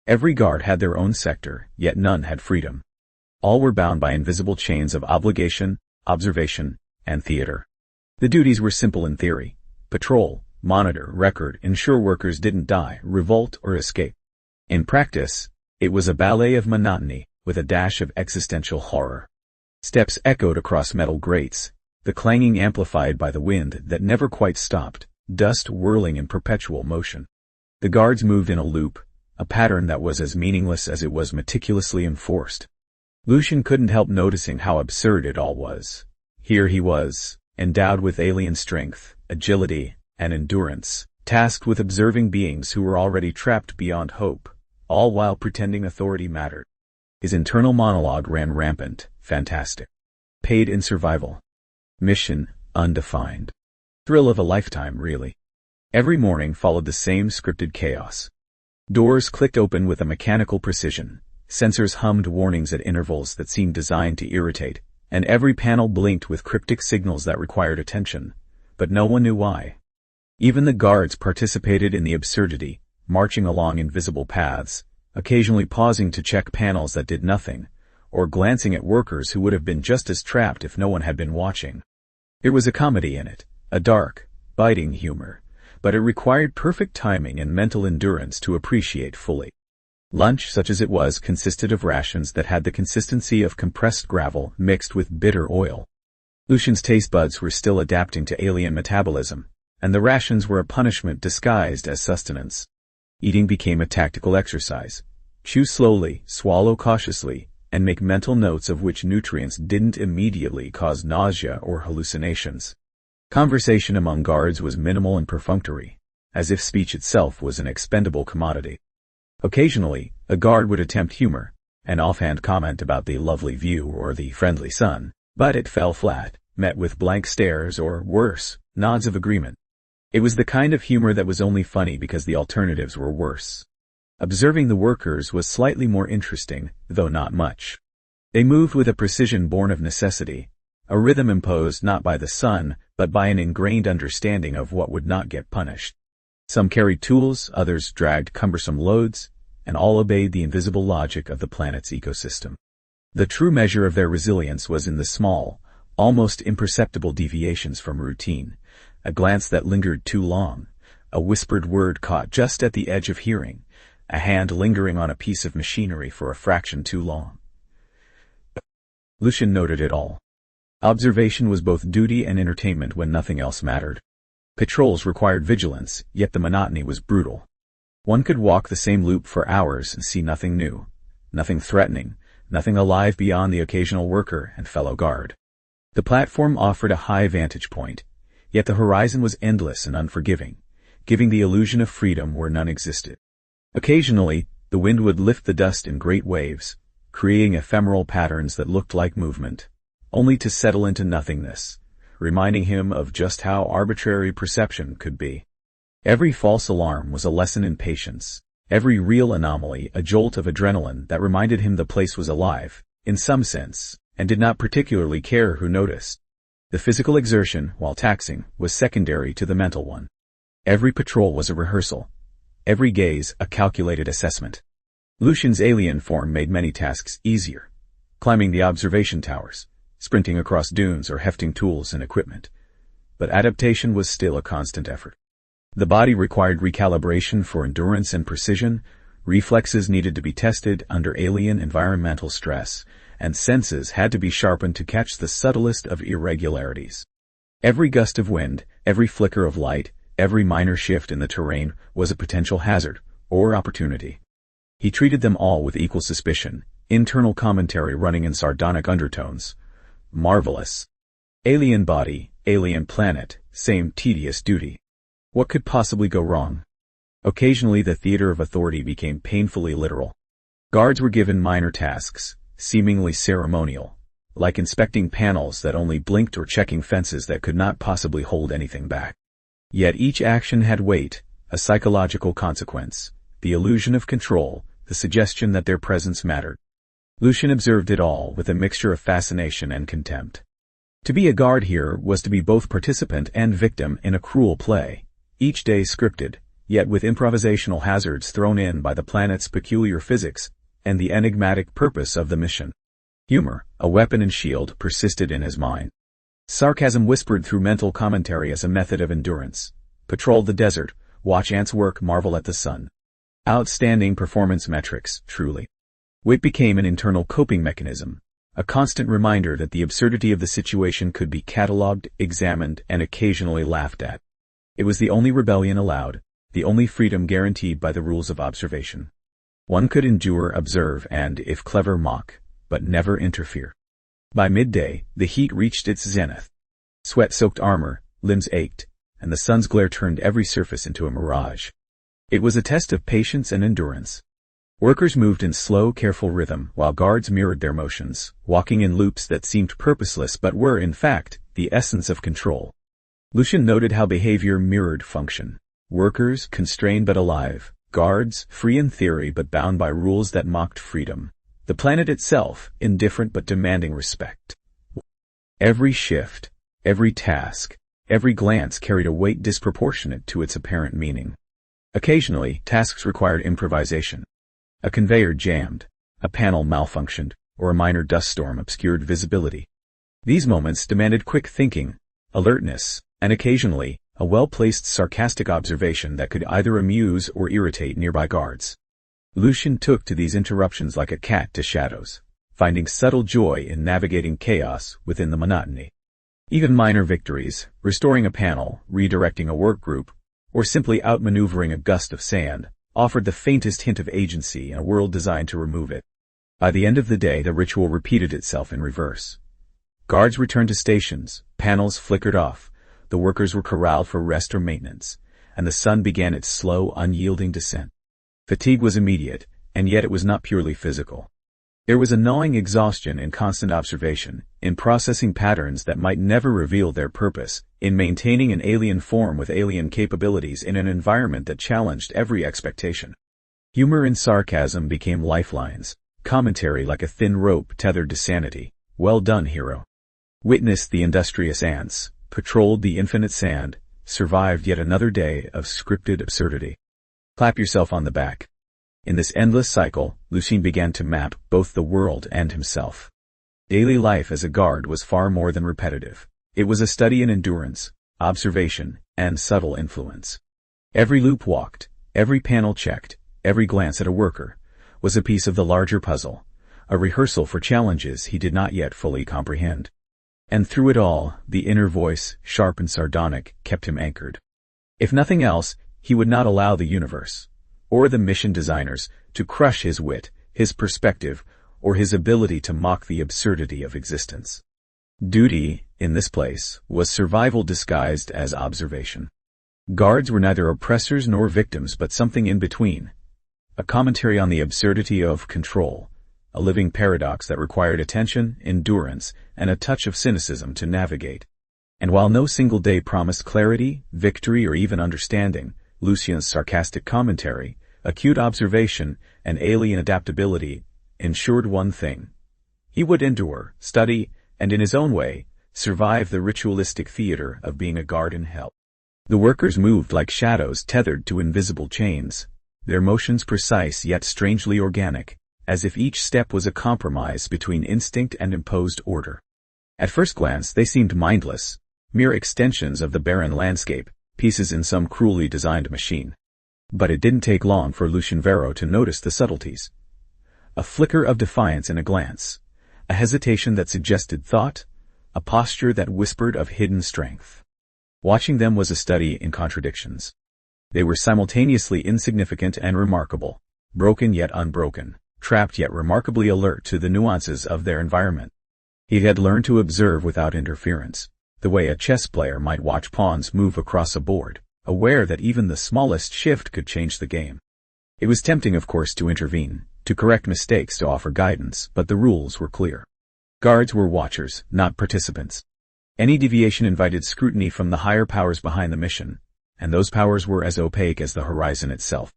Every guard had their own sector, yet none had freedom. All were bound by invisible chains of obligation, observation, and theater. The duties were simple in theory. Patrol, monitor, record, ensure workers didn't die, revolt, or escape. In practice, it was a ballet of monotony, with a dash of existential horror. Steps echoed across metal grates, the clanging amplified by the wind that never quite stopped, dust whirling in perpetual motion. The guards moved in a loop, a pattern that was as meaningless as it was meticulously enforced. Lucian couldn't help noticing how absurd it all was. Here he was, endowed with alien strength, agility, and endurance, tasked with observing beings who were already trapped beyond hope, all while pretending authority mattered. His internal monologue ran rampant, fantastic. Paid in survival. Mission, undefined. Thrill of a lifetime, really. Every morning followed the same scripted chaos. Doors clicked open with a mechanical precision. Sensors hummed warnings at intervals that seemed designed to irritate, and every panel blinked with cryptic signals that required attention. But no one knew why. Even the guards participated in the absurdity, marching along invisible paths, occasionally pausing to check panels that did nothing, or glancing at workers who would have been just as trapped if no one had been watching. There was a comedy in it, a dark, biting humor, but it required perfect timing and mental endurance to appreciate fully. Lunch, such as it was, consisted of rations that had the consistency of compressed gravel mixed with bitter oil. Lucian's taste buds were still adapting to alien metabolism, and the rations were a punishment disguised as sustenance. Eating became a tactical exercise. Chew slowly, swallow cautiously, and make mental notes of which nutrients didn't immediately cause nausea or hallucinations. Conversation among guards was minimal and perfunctory, as if speech itself was an expendable commodity. Occasionally, a guard would attempt humor, an offhand comment about the lovely view or the friendly sun, but it fell flat, met with blank stares or, worse, nods of agreement. It was the kind of humor that was only funny because the alternatives were worse. Observing the workers was slightly more interesting, though not much. They moved with a precision born of necessity, a rhythm imposed not by the sun, but by an ingrained understanding of what would not get punished. Some carried tools, others dragged cumbersome loads, and all obeyed the invisible logic of the planet's ecosystem. The true measure of their resilience was in the small, almost imperceptible deviations from routine, a glance that lingered too long, a whispered word caught just at the edge of hearing, a hand lingering on a piece of machinery for a fraction too long. Lucian noted it all. Observation was both duty and entertainment when nothing else mattered. Patrols required vigilance, yet the monotony was brutal. One could walk the same loop for hours and see nothing new, nothing threatening, nothing alive beyond the occasional worker and fellow guard. The platform offered a high vantage point, yet the horizon was endless and unforgiving, giving the illusion of freedom where none existed. Occasionally, the wind would lift the dust in great waves, creating ephemeral patterns that looked like movement, only to settle into nothingness, reminding him of just how arbitrary perception could be. Every false alarm was a lesson in patience, every real anomaly a jolt of adrenaline that reminded him the place was alive, in some sense, and did not particularly care who noticed. The physical exertion, while taxing, was secondary to the mental one. Every patrol was a rehearsal, every gaze a calculated assessment. Lucian's alien form made many tasks easier, climbing the observation towers, sprinting across dunes or hefting tools and equipment. But adaptation was still a constant effort. The body required recalibration for endurance and precision, reflexes needed to be tested under alien environmental stress, and senses had to be sharpened to catch the subtlest of irregularities. Every gust of wind, every flicker of light, every minor shift in the terrain was a potential hazard, or opportunity. He treated them all with equal suspicion, internal commentary running in sardonic undertones. Marvelous. Alien body, alien planet, same tedious duty. What could possibly go wrong? Occasionally the theater of authority became painfully literal. Guards were given minor tasks, seemingly ceremonial, like inspecting panels that only blinked or checking fences that could not possibly hold anything back. Yet each action had weight, a psychological consequence, the illusion of control, the suggestion that their presence mattered. Lucian observed it all with a mixture of fascination and contempt. To be a guard here was to be both participant and victim in a cruel play, each day scripted, yet with improvisational hazards thrown in by the planet's peculiar physics and the enigmatic purpose of the mission. Humor, a weapon and shield, persisted in his mind. Sarcasm whispered through mental commentary as a method of endurance. Patrol the desert, watch ants work, marvel at the sun. Outstanding performance metrics, truly. Wit became an internal coping mechanism, a constant reminder that the absurdity of the situation could be catalogued, examined, and occasionally laughed at. It was the only rebellion allowed, the only freedom guaranteed by the rules of observation. One could endure, observe, and, if clever, mock, but never interfere. By midday, the heat reached its zenith. Sweat-soaked armor, limbs ached, and the sun's glare turned every surface into a mirage. It was a test of patience and endurance. Workers moved in slow, careful rhythm, while guards mirrored their motions, walking in loops that seemed purposeless but were, in fact, the essence of control. Lucian noted how behavior mirrored function. Workers, constrained but alive. Guards, free in theory but bound by rules that mocked freedom. The planet itself, indifferent but demanding respect. Every shift, every task, every glance carried a weight disproportionate to its apparent meaning. Occasionally, tasks required improvisation. A conveyor jammed, a panel malfunctioned, or a minor dust storm obscured visibility. These moments demanded quick thinking, alertness, and occasionally, a well-placed sarcastic observation that could either amuse or irritate nearby guards. Lucian took to these interruptions like a cat to shadows, finding subtle joy in navigating chaos within the monotony. Even minor victories, restoring a panel, redirecting a work group, or simply outmaneuvering a gust of sand, offered the faintest hint of agency in a world designed to remove it. By the end of the day, the ritual repeated itself in reverse. Guards returned to stations, panels flickered off, the workers were corralled for rest or maintenance, and the sun began its slow, unyielding descent. Fatigue was immediate, and yet it was not purely physical. There was a gnawing exhaustion in constant observation, in processing patterns that might never reveal their purpose, in maintaining an alien form with alien capabilities in an environment that challenged every expectation. Humor and sarcasm became lifelines, commentary like a thin rope tethered to sanity. Well done, hero. Witnessed the industrious ants, patrolled the infinite sand, survived yet another day of scripted absurdity. Clap yourself on the back. In this endless cycle, Lucian began to map both the world and himself. Daily life as a guard was far more than repetitive. It was a study in endurance, observation, and subtle influence. Every loop walked, every panel checked, every glance at a worker, was a piece of the larger puzzle, a rehearsal for challenges he did not yet fully comprehend. And through it all, the inner voice, sharp and sardonic, kept him anchored. If nothing else, he would not allow the universe, or the mission designers, to crush his wit, his perspective, or his ability to mock the absurdity of existence. Duty, in this place, was survival disguised as observation. Guards were neither oppressors nor victims but something in between. A commentary on the absurdity of control, a living paradox that required attention, endurance, and a touch of cynicism to navigate. And while no single day promised clarity, victory, or even understanding, Lucian's sarcastic commentary, acute observation, and alien adaptability ensured one thing. He would endure, study, and in his own way, survive the ritualistic theater of being a guard in hell. The workers moved like shadows tethered to invisible chains, their motions precise yet strangely organic, as if each step was a compromise between instinct and imposed order. At first glance, they seemed mindless, mere extensions of the barren landscape, pieces in some cruelly designed machine. But it didn't take long for Lucian Varro to notice the subtleties. A flicker of defiance in a glance, a hesitation that suggested thought, a posture that whispered of hidden strength. Watching them was a study in contradictions. They were simultaneously insignificant and remarkable, broken yet unbroken, trapped yet remarkably alert to the nuances of their environment. He had learned to observe without interference, the way a chess player might watch pawns move across a board, aware that even the smallest shift could change the game. It was tempting, of course, to intervene, to correct mistakes, to offer guidance, but the rules were clear. Guards were watchers, not participants. Any deviation invited scrutiny from the higher powers behind the mission, and those powers were as opaque as the horizon itself.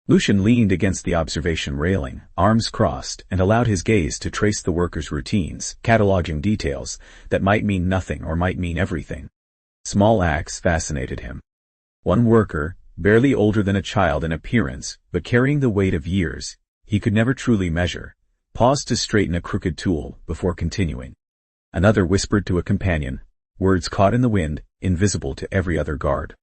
Lucian leaned against the observation railing, arms crossed, and allowed his gaze to trace the workers' routines, cataloging details that might mean nothing or might mean everything. Small acts fascinated him. One worker, barely older than a child in appearance, but carrying the weight of years he could never truly measure, paused to straighten a crooked tool before continuing. Another whispered to a companion, words caught in the wind, invisible to every other guard.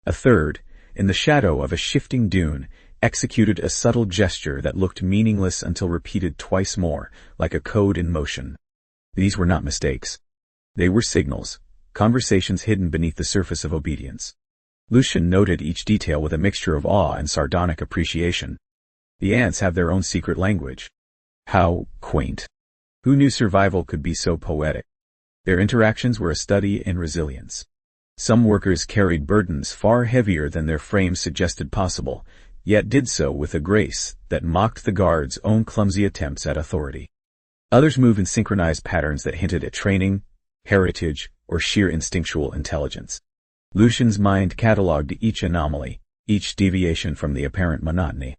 A third, in the shadow of a shifting dune, executed a subtle gesture that looked meaningless until repeated twice more, like a code in motion. These were not mistakes. They were signals, conversations hidden beneath the surface of obedience. Lucian noted each detail with a mixture of awe and sardonic appreciation. The ants have their own secret language. How quaint. Who knew survival could be so poetic? Their interactions were a study in resilience. Some workers carried burdens far heavier than their frames suggested possible, yet did so with a grace that mocked the guard's own clumsy attempts at authority. Others moved in synchronized patterns that hinted at training, heritage, or sheer instinctual intelligence. Lucian's mind catalogued each anomaly, each deviation from the apparent monotony.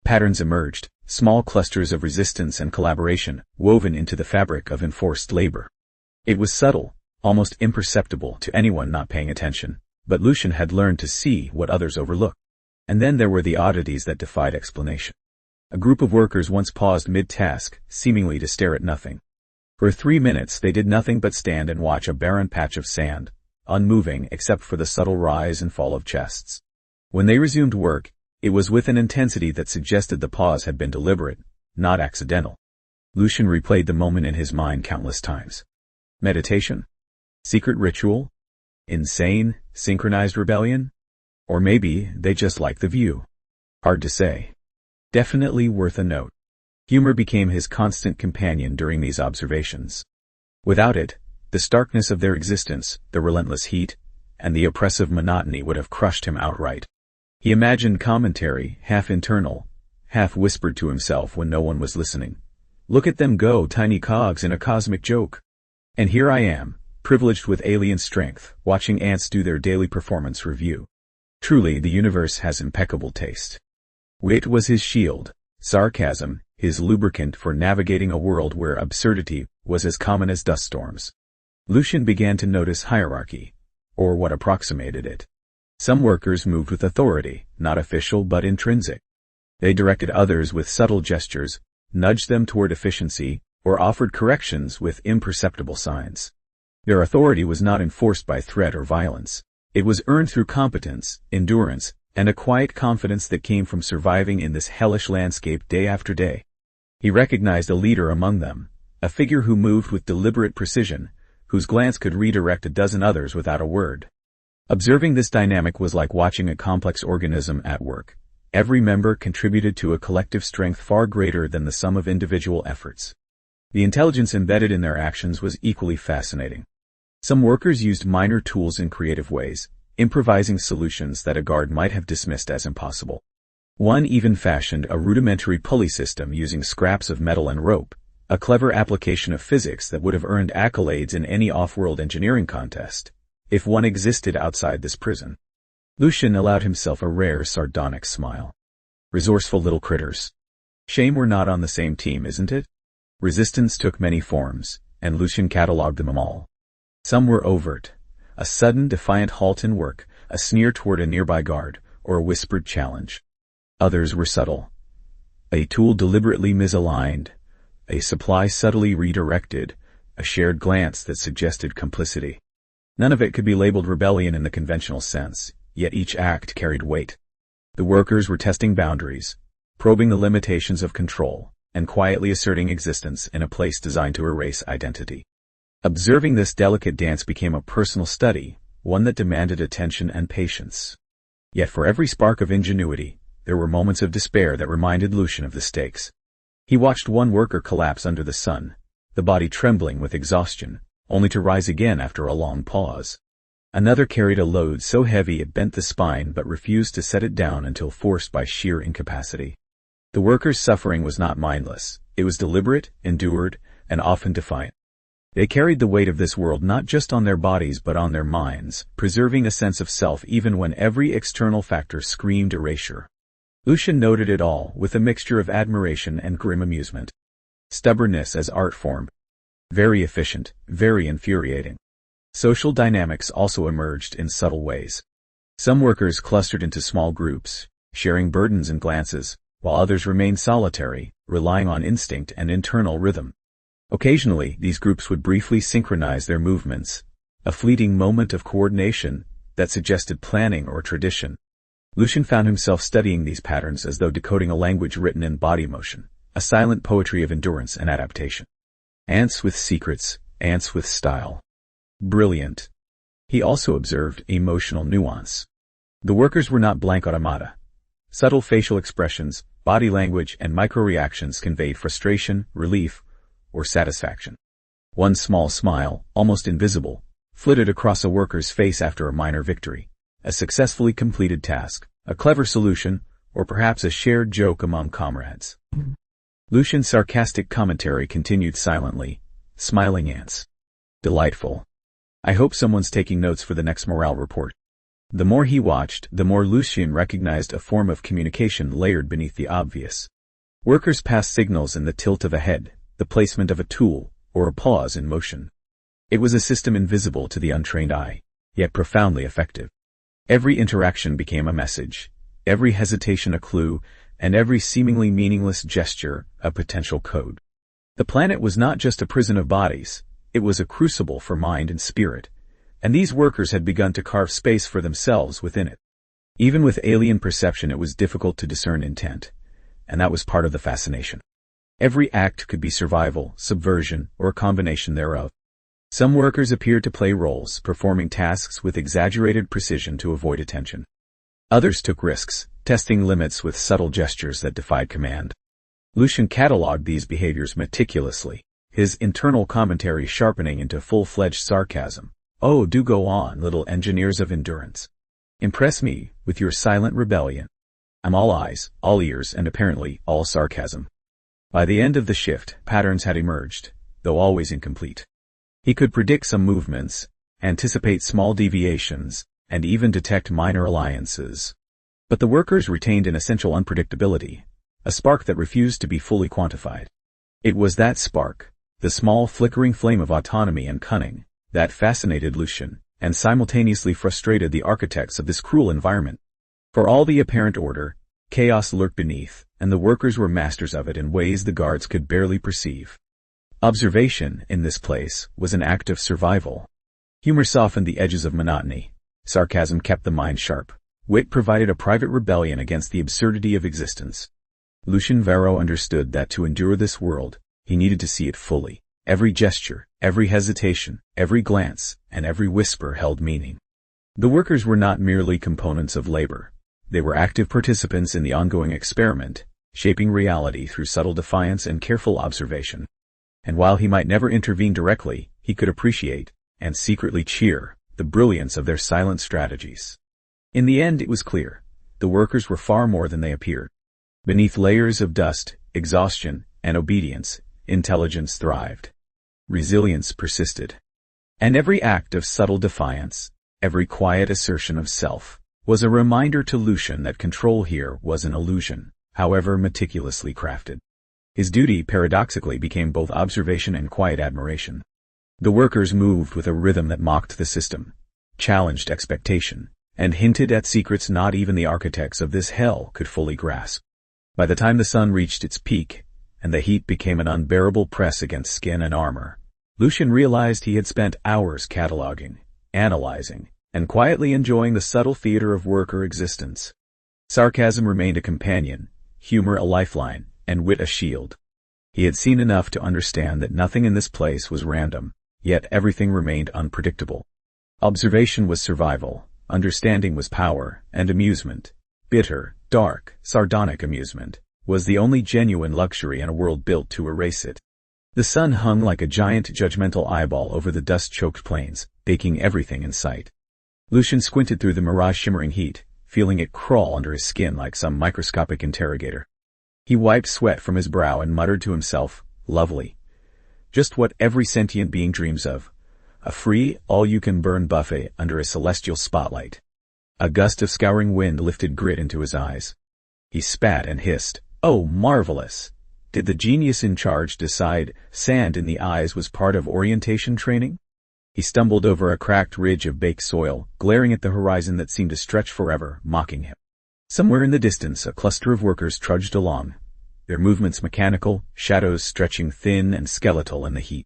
Patterns emerged, small clusters of resistance and collaboration, woven into the fabric of enforced labor. It was subtle, almost imperceptible to anyone not paying attention, but Lucian had learned to see what others overlooked. And then there were the oddities that defied explanation. A group of workers once paused mid-task, seemingly to stare at nothing. For 3 minutes they did nothing but stand and watch a barren patch of sand, unmoving except for the subtle rise and fall of chests. When they resumed work, it was with an intensity that suggested the pause had been deliberate, not accidental. Lucian replayed the moment in his mind countless times. Meditation? Secret ritual? Insane, synchronized rebellion? Or maybe they just liked the view. Hard to say. Definitely worth a note. Humor became his constant companion during these observations. Without it, the starkness of their existence, the relentless heat, and the oppressive monotony would have crushed him outright. He imagined commentary, half internal, half whispered to himself when no one was listening. Look at them go, tiny cogs in a cosmic joke. And here I am, privileged with alien strength, watching ants do their daily performance review. Truly, the universe has impeccable taste. Wit was his shield, sarcasm, his lubricant for navigating a world where absurdity was as common as dust storms. Lucian began to notice hierarchy, or what approximated it. Some workers moved with authority, not official but intrinsic. They directed others with subtle gestures, nudged them toward efficiency, or offered corrections with imperceptible signs. Their authority was not enforced by threat or violence. It was earned through competence, endurance, and a quiet confidence that came from surviving in this hellish landscape day after day. He recognized a leader among them, a figure who moved with deliberate precision, whose glance could redirect a dozen others without a word. Observing this dynamic was like watching a complex organism at work. Every member contributed to a collective strength far greater than the sum of individual efforts. The intelligence embedded in their actions was equally fascinating. Some workers used minor tools in creative ways, improvising solutions that a guard might have dismissed as impossible. One even fashioned a rudimentary pulley system using scraps of metal and rope, a clever application of physics that would have earned accolades in any off-world engineering contest, if one existed outside this prison. Lucian allowed himself a rare sardonic smile. Resourceful little critters. Shame we're not on the same team, isn't it? Resistance took many forms, and Lucian catalogued them all. Some were overt, a sudden defiant halt in work, a sneer toward a nearby guard, or a whispered challenge. Others were subtle. A tool deliberately misaligned, a supply subtly redirected, a shared glance that suggested complicity. None of it could be labeled rebellion in the conventional sense, yet each act carried weight. The workers were testing boundaries, probing the limitations of control, and quietly asserting existence in a place designed to erase identity. Observing this delicate dance became a personal study, one that demanded attention and patience. Yet for every spark of ingenuity, there were moments of despair that reminded Lucian of the stakes. He watched one worker collapse under the sun, the body trembling with exhaustion, only to rise again after a long pause. Another carried a load so heavy it bent the spine but refused to set it down until forced by sheer incapacity. The worker's suffering was not mindless. It was deliberate, endured, and often defiant. They carried the weight of this world not just on their bodies but on their minds, preserving a sense of self even when every external factor screamed erasure. Lucian noted it all with a mixture of admiration and grim amusement. Stubbornness as art form. Very efficient, very infuriating. Social dynamics also emerged in subtle ways. Some workers clustered into small groups, sharing burdens and glances, while others remained solitary, relying on instinct and internal rhythm. Occasionally, these groups would briefly synchronize their movements, a fleeting moment of coordination that suggested planning or tradition. Lucian found himself studying these patterns as though decoding a language written in body motion, a silent poetry of endurance and adaptation. Ants with secrets, ants with style. Brilliant. He also observed emotional nuance. The workers were not blank automata. Subtle facial expressions, body language, and micro-reactions conveyed frustration, relief, or satisfaction. One small smile, almost invisible, flitted across a worker's face after a minor victory, a successfully completed task, a clever solution, or perhaps a shared joke among comrades. Lucian's sarcastic commentary continued silently. Smiling ants. Delightful. I hope someone's taking notes for the next morale report. The more he watched, the more Lucian recognized a form of communication layered beneath the obvious. Workers passed signals in the tilt of a head, the placement of a tool, or a pause in motion. It was a system invisible to the untrained eye, yet profoundly effective. Every interaction became a message, every hesitation a clue, and every seemingly meaningless gesture a potential code. The planet was not just a prison of bodies, it was a crucible for mind and spirit, and these workers had begun to carve space for themselves within it. Even with alien perception, it was difficult to discern intent, and that was part of the fascination. Every act could be survival, subversion, or a combination thereof. Some workers appeared to play roles, performing tasks with exaggerated precision to avoid attention. Others took risks, testing limits with subtle gestures that defied command. Lucian catalogued these behaviors meticulously, his internal commentary sharpening into full-fledged sarcasm. Oh, do go on, little engineers of endurance. Impress me with your silent rebellion. I'm all eyes, all ears, and apparently all sarcasm. By the end of the shift, patterns had emerged, though always incomplete. He could predict some movements, anticipate small deviations, and even detect minor alliances. But the workers retained an essential unpredictability, a spark that refused to be fully quantified. It was that spark, the small flickering flame of autonomy and cunning, that fascinated Lucian, and simultaneously frustrated the architects of this cruel environment. For all the apparent order, chaos lurked beneath, and the workers were masters of it in ways the guards could barely perceive. Observation, in this place, was an act of survival. Humor softened the edges of monotony. Sarcasm kept the mind sharp. Wit provided a private rebellion against the absurdity of existence. Lucian Varro understood that to endure this world, he needed to see it fully. Every gesture, every hesitation, every glance, and every whisper held meaning. The workers were not merely components of labor. They were active participants in the ongoing experiment, shaping reality through subtle defiance and careful observation. And while he might never intervene directly, he could appreciate, and secretly cheer, the brilliance of their silent strategies. In the end, it was clear. The workers were far more than they appeared. Beneath layers of dust, exhaustion, and obedience, intelligence thrived. Resilience persisted. And every act of subtle defiance, every quiet assertion of self, was a reminder to Lucian that control here was an illusion, however meticulously crafted. His duty paradoxically became both observation and quiet admiration. The workers moved with a rhythm that mocked the system, challenged expectation, and hinted at secrets not even the architects of this hell could fully grasp. By the time the sun reached its peak, and the heat became an unbearable press against skin and armor, Lucian realized he had spent hours cataloging, analyzing, and quietly enjoying the subtle theater of worker existence. Sarcasm remained a companion, humor a lifeline, and wit a shield. He had seen enough to understand that nothing in this place was random, yet everything remained unpredictable. Observation was survival, understanding was power, and amusement, bitter, dark, sardonic amusement, was the only genuine luxury in a world built to erase it. The sun hung like a giant judgmental eyeball over the dust-choked plains, baking everything in sight. Lucian squinted through the mirage-shimmering heat, feeling it crawl under his skin like some microscopic interrogator. He wiped sweat from his brow and muttered to himself, lovely. Just what every sentient being dreams of. A free, all-you-can-burn buffet under a celestial spotlight. A gust of scouring wind lifted grit into his eyes. He spat and hissed, oh, marvelous! Did the genius in charge decide sand in the eyes was part of orientation training? He stumbled over a cracked ridge of baked soil, glaring at the horizon that seemed to stretch forever, mocking him. Somewhere in the distance, a cluster of workers trudged along, their movements mechanical, shadows stretching thin and skeletal in the heat.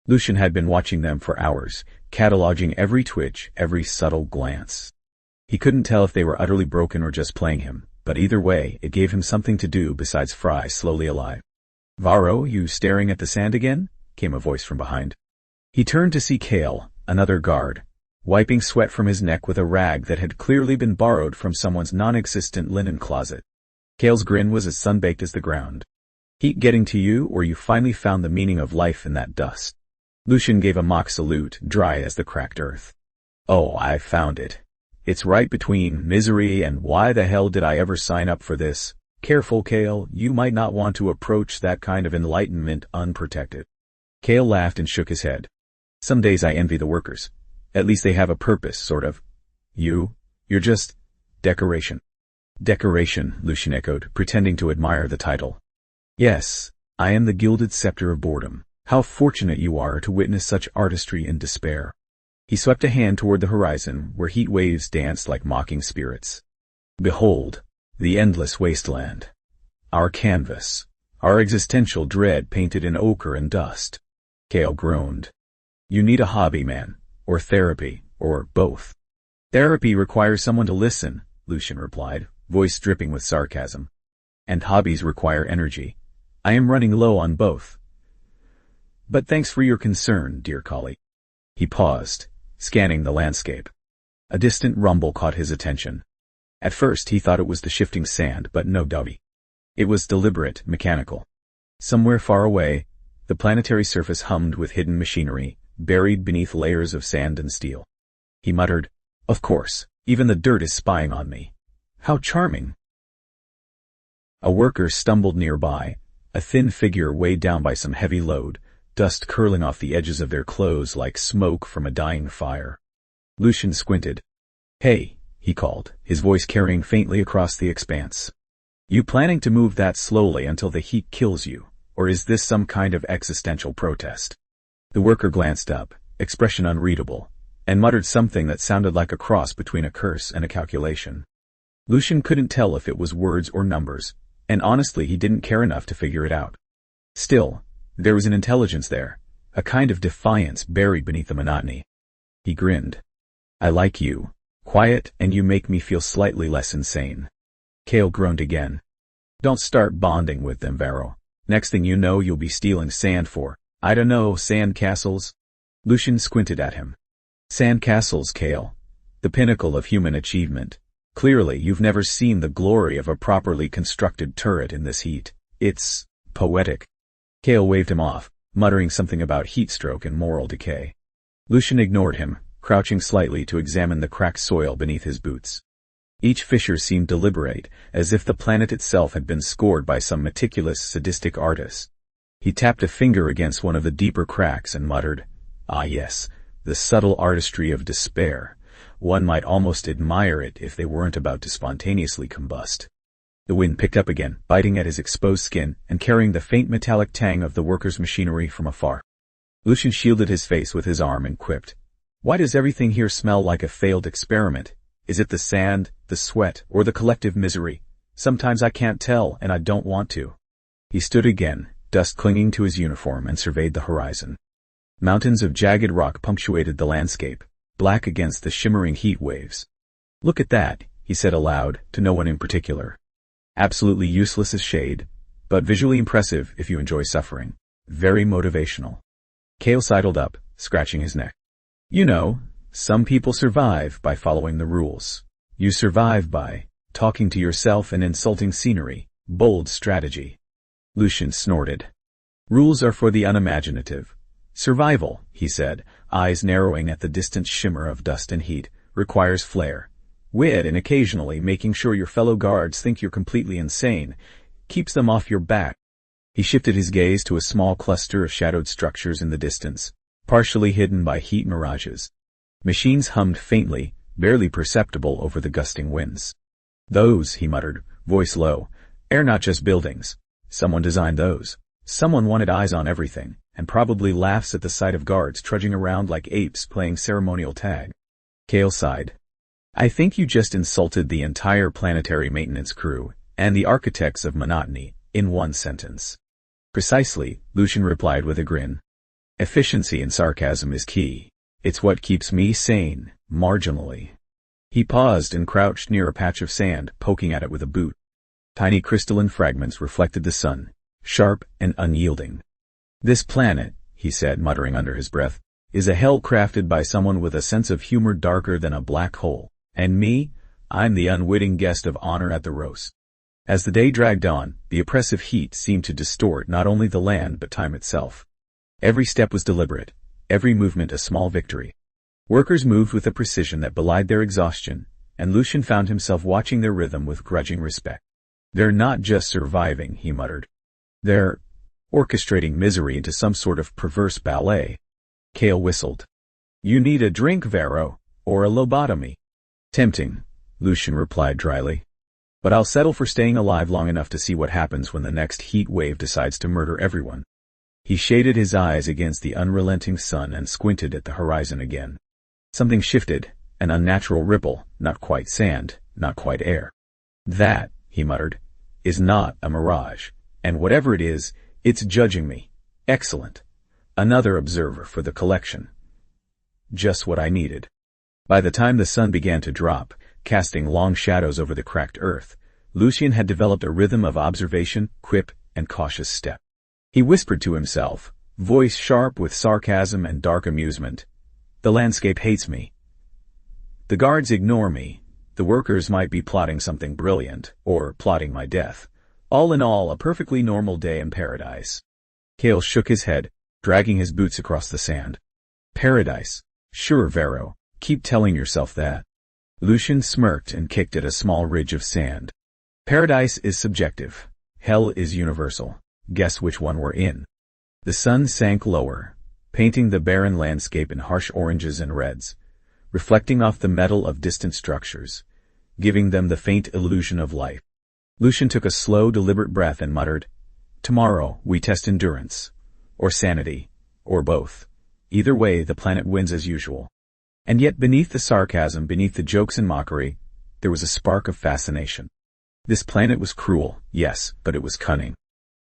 Lucian had been watching them for hours, cataloging every twitch, every subtle glance. He couldn't tell if they were utterly broken or just playing him, but either way, it gave him something to do besides fry slowly alive. Varro, you staring at the sand again? Came a voice from behind. He turned to see Kale, another guard, wiping sweat from his neck with a rag that had clearly been borrowed from someone's non-existent linen closet. Kale's grin was as sun-baked as the ground. Heat getting to you, or you finally found the meaning of life in that dust? Lucian gave a mock salute, dry as the cracked earth. Oh, I found it. It's right between misery and why the hell did I ever sign up for this. Careful, Kale, you might not want to approach that kind of enlightenment unprotected. Kale laughed and shook his head. Some days I envy the workers. At least they have a purpose, sort of. You're just decoration. Decoration, Lucian echoed, pretending to admire the title. Yes, I am the gilded scepter of boredom. How fortunate you are to witness such artistry in despair. He swept a hand toward the horizon, where heat waves danced like mocking spirits. Behold, the endless wasteland. Our canvas. Our existential dread painted in ochre and dust. Kale groaned. You need a hobby, man. Or therapy. Or both. Therapy requires someone to listen, Lucian replied, voice dripping with sarcasm. And hobbies require energy. I am running low on both. But thanks for your concern, dear colleague. He paused, scanning the landscape. A distant rumble caught his attention. At first he thought it was the shifting sand, but no dovey. It was deliberate, mechanical. Somewhere far away, the planetary surface hummed with hidden machinery, buried beneath layers of sand and steel. He muttered, "Of course, even the dirt is spying on me. How charming." A worker stumbled nearby, a thin figure weighed down by some heavy load, dust curling off the edges of their clothes like smoke from a dying fire. Lucian squinted. "Hey," he called, his voice carrying faintly across the expanse. "You planning to move that slowly until the heat kills you, or is this some kind of existential protest?" The worker glanced up, expression unreadable, and muttered something that sounded like a cross between a curse and a calculation. Lucian couldn't tell if it was words or numbers, and honestly he didn't care enough to figure it out. Still, there was an intelligence there, a kind of defiance buried beneath the monotony. He grinned. "I like you. Quiet, and you make me feel slightly less insane." Kale groaned again. "Don't start bonding with them, Varro. Next thing you know you'll be stealing sand for, I don't know, sand castles." Lucian squinted at him. "Sand castles, Kale. The pinnacle of human achievement. Clearly you've never seen the glory of a properly constructed turret in this heat. It's poetic." Kale waved him off, muttering something about heat stroke and moral decay. Lucian ignored him, crouching slightly to examine the cracked soil beneath his boots. Each fissure seemed deliberate, as if the planet itself had been scored by some meticulous, sadistic artist. He tapped a finger against one of the deeper cracks and muttered, "Ah yes, the subtle artistry of despair. One might almost admire it if they weren't about to spontaneously combust." The wind picked up again, biting at his exposed skin and carrying the faint metallic tang of the workers' machinery from afar. Lucian shielded his face with his arm and quipped, "Why does everything here smell like a failed experiment? Is it the sand, the sweat, or the collective misery? Sometimes I can't tell, and I don't want to." He stood again, dust clinging to his uniform, and surveyed the horizon. Mountains of jagged rock punctuated the landscape, black against the shimmering heat waves. "Look at that," he said aloud, to no one in particular. "Absolutely useless as shade, but visually impressive if you enjoy suffering. Very motivational." Kale sidled up, scratching his neck. "You know, some people survive by following the rules. You survive by talking to yourself and insulting scenery. Bold strategy." Lucian snorted. "Rules are for the unimaginative. Survival," he said, eyes narrowing at the distant shimmer of dust and heat, "requires flair. Wit and occasionally making sure your fellow guards think you're completely insane keeps them off your back." He shifted his gaze to a small cluster of shadowed structures in the distance, partially hidden by heat mirages. Machines hummed faintly, barely perceptible over the gusting winds. "Those," he muttered, voice low, "are not just buildings. Someone designed those. Someone wanted eyes on everything, and probably laughs at the sight of guards trudging around like apes playing ceremonial tag." Kale sighed. "I think you just insulted the entire planetary maintenance crew, and the architects of monotony, in one sentence." "Precisely," Lucian replied with a grin. "Efficiency in sarcasm is key. It's what keeps me sane, marginally." He paused and crouched near a patch of sand, poking at it with a boot. Tiny crystalline fragments reflected the sun, sharp and unyielding. "This planet," he said, muttering under his breath, "is a hell crafted by someone with a sense of humor darker than a black hole. And me? I'm the unwitting guest of honor at the roast." As the day dragged on, the oppressive heat seemed to distort not only the land but time itself. Every step was deliberate, every movement a small victory. Workers moved with a precision that belied their exhaustion, and Lucian found himself watching their rhythm with grudging respect. "They're not just surviving," he muttered. "They're orchestrating misery into some sort of perverse ballet." Kale whistled. "You need a drink, Varro, or a lobotomy." "Tempting," Lucian replied dryly. "But I'll settle for staying alive long enough to see what happens when the next heat wave decides to murder everyone." He shaded his eyes against the unrelenting sun and squinted at the horizon again. Something shifted, an unnatural ripple, not quite sand, not quite air. "That," he muttered, "is not a mirage, and whatever it is, it's judging me. Excellent. Another observer for the collection. Just what I needed." By the time the sun began to drop, casting long shadows over the cracked earth, Lucian had developed a rhythm of observation, quip, and cautious step. He whispered to himself, voice sharp with sarcasm and dark amusement, "The landscape hates me. The guards ignore me. The workers might be plotting something brilliant, or plotting my death. All in all, a perfectly normal day in paradise." Kale shook his head, dragging his boots across the sand. "Paradise. Sure, Varro. Keep telling yourself that." Lucian smirked and kicked at a small ridge of sand. "Paradise is subjective. Hell is universal. Guess which one we're in." The sun sank lower, painting the barren landscape in harsh oranges and reds, reflecting off the metal of distant structures, giving them the faint illusion of life. Lucian took a slow, deliberate breath and muttered, "Tomorrow we test endurance. Or sanity. Or both. Either way, the planet wins as usual." And yet beneath the sarcasm, beneath the jokes and mockery, there was a spark of fascination. This planet was cruel, yes, but it was cunning.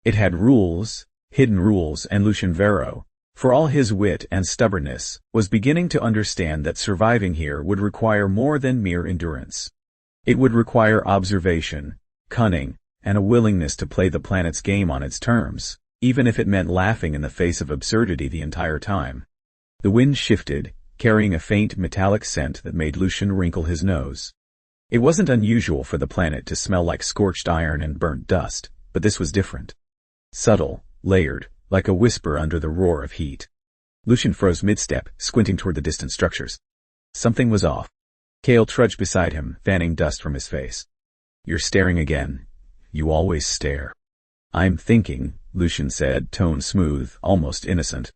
It had rules, hidden rules, and Lucian Varro, for all his wit and stubbornness, was beginning to understand that surviving here would require more than mere endurance. It would require observation, cunning, and a willingness to play the planet's game on its terms, even if it meant laughing in the face of absurdity the entire time. The wind shifted, carrying a faint metallic scent that made Lucian wrinkle his nose. It wasn't unusual for the planet to smell like scorched iron and burnt dust, but this was different. Subtle, layered, like a whisper under the roar of heat. Lucian froze mid-step, squinting toward the distant structures. Something was off. Kale trudged beside him, fanning dust from his face. "You're staring again. You always stare." "I'm thinking," Lucian said, tone smooth, almost innocent.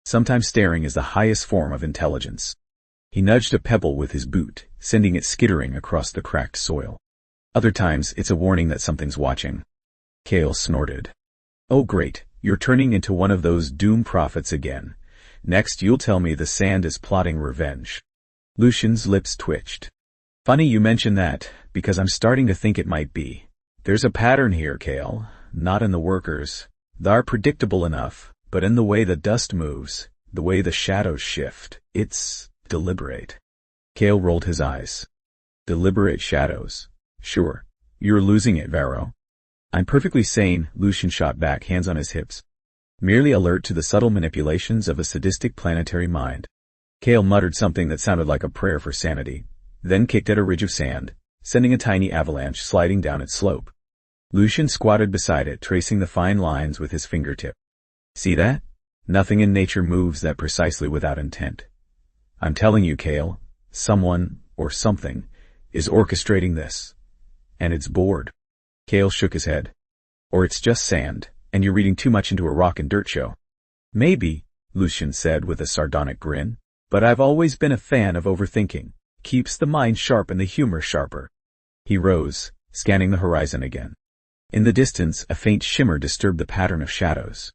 "Sometimes staring is the highest form of intelligence." He nudged a pebble with his boot, sending it skittering across the cracked soil. "Other times, it's a warning that something's watching." Kale snorted. "Oh great, you're turning into one of those doom prophets again. Next you'll tell me the sand is plotting revenge." Lucian's lips twitched. "Funny you mention that, because I'm starting to think it might be. There's a pattern here, Kale. Not in the workers. They're predictable enough, but in the way the dust moves, the way the shadows shift, it's deliberate." Kale rolled his eyes. "Deliberate shadows. Sure. You're losing it, Varro." "I'm perfectly sane," Lucian shot back, hands on his hips. "Merely alert to the subtle manipulations of a sadistic planetary mind." Kale muttered something that sounded like a prayer for sanity, then kicked at a ridge of sand, sending a tiny avalanche sliding down its slope. Lucian squatted beside it, tracing the fine lines with his fingertip. "See that? Nothing in nature moves that precisely without intent. I'm telling you, Kale, someone, or something, is orchestrating this. And it's bored." Kale shook his head. "Or it's just sand, and you're reading too much into a rock and dirt show." "Maybe," Lucian said with a sardonic grin, "but I've always been a fan of overthinking. Keeps the mind sharp and the humor sharper." He rose, scanning the horizon again. In the distance, a faint shimmer disturbed the pattern of shadows.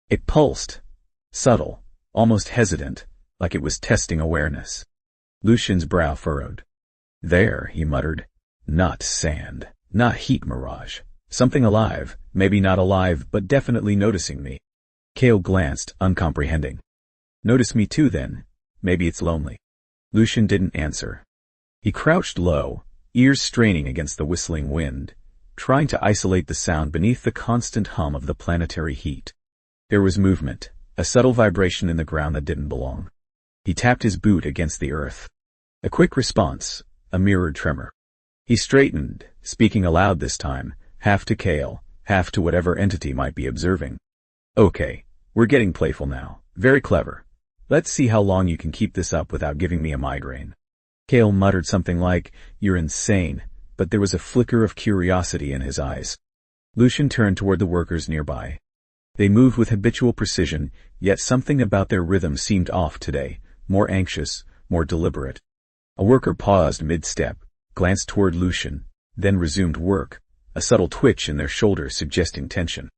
It pulsed, subtle, almost hesitant, like it was testing awareness. Lucian's brow furrowed. "There," he muttered. "Not sand, not heat mirage. Something alive, maybe not alive, but definitely noticing me." Kale glanced, uncomprehending. "Notice me too, then. Maybe it's lonely." Lucian didn't answer. He crouched low, ears straining against the whistling wind, trying to isolate the sound beneath the constant hum of the planetary heat. There was movement, a subtle vibration in the ground that didn't belong. He tapped his boot against the earth. A quick response, a mirrored tremor. He straightened, speaking aloud this time, half to Kale, half to whatever entity might be observing. "Okay, we're getting playful now. Very clever. Let's see how long you can keep this up without giving me a migraine." Cale muttered something like, "You're insane," but there was a flicker of curiosity in his eyes. Lucian turned toward the workers nearby. They moved with habitual precision, yet something about their rhythm seemed off today, more anxious, more deliberate. A worker paused mid-step, glanced toward Lucian, then resumed work, a subtle twitch in their shoulders suggesting tension.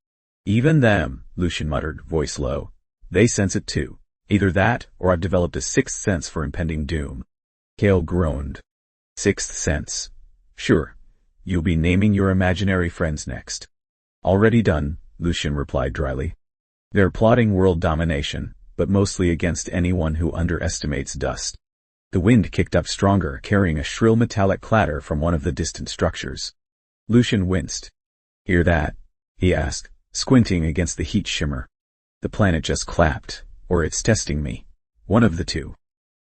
"Even them," Lucian muttered, voice low. "They sense it too. Either that, or I've developed a sixth sense for impending doom." Cale groaned. "Sixth sense. Sure. You'll be naming your imaginary friends next." "Already done," Lucian replied dryly. "They're plotting world domination, but mostly against anyone who underestimates dust." The wind kicked up stronger, carrying a shrill metallic clatter from one of the distant structures. Lucian winced. "Hear that?" he asked, squinting against the heat shimmer. "The planet just clapped, or it's testing me. One of the two."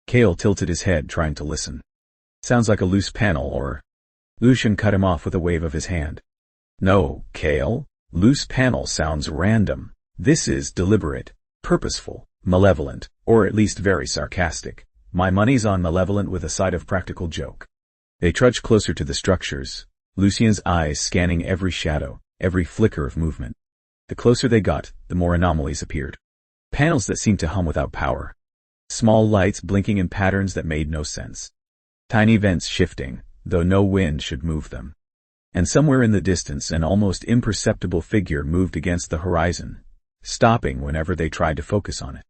Cale tilted his head, trying to listen. "Sounds like a loose panel, or—" Lucian cut him off with a wave of his hand. "No, Cale. Loose panel sounds random. This is deliberate, purposeful, malevolent, or at least very sarcastic. My money's on malevolent with a side of practical joke." They trudged closer to the structures, Lucian's eyes scanning every shadow, every flicker of movement. The closer they got, the more anomalies appeared. Panels that seemed to hum without power. Small lights blinking in patterns that made no sense. Tiny vents shifting, though no wind should move them. And somewhere in the distance an almost imperceptible figure moved against the horizon, stopping whenever they tried to focus on it.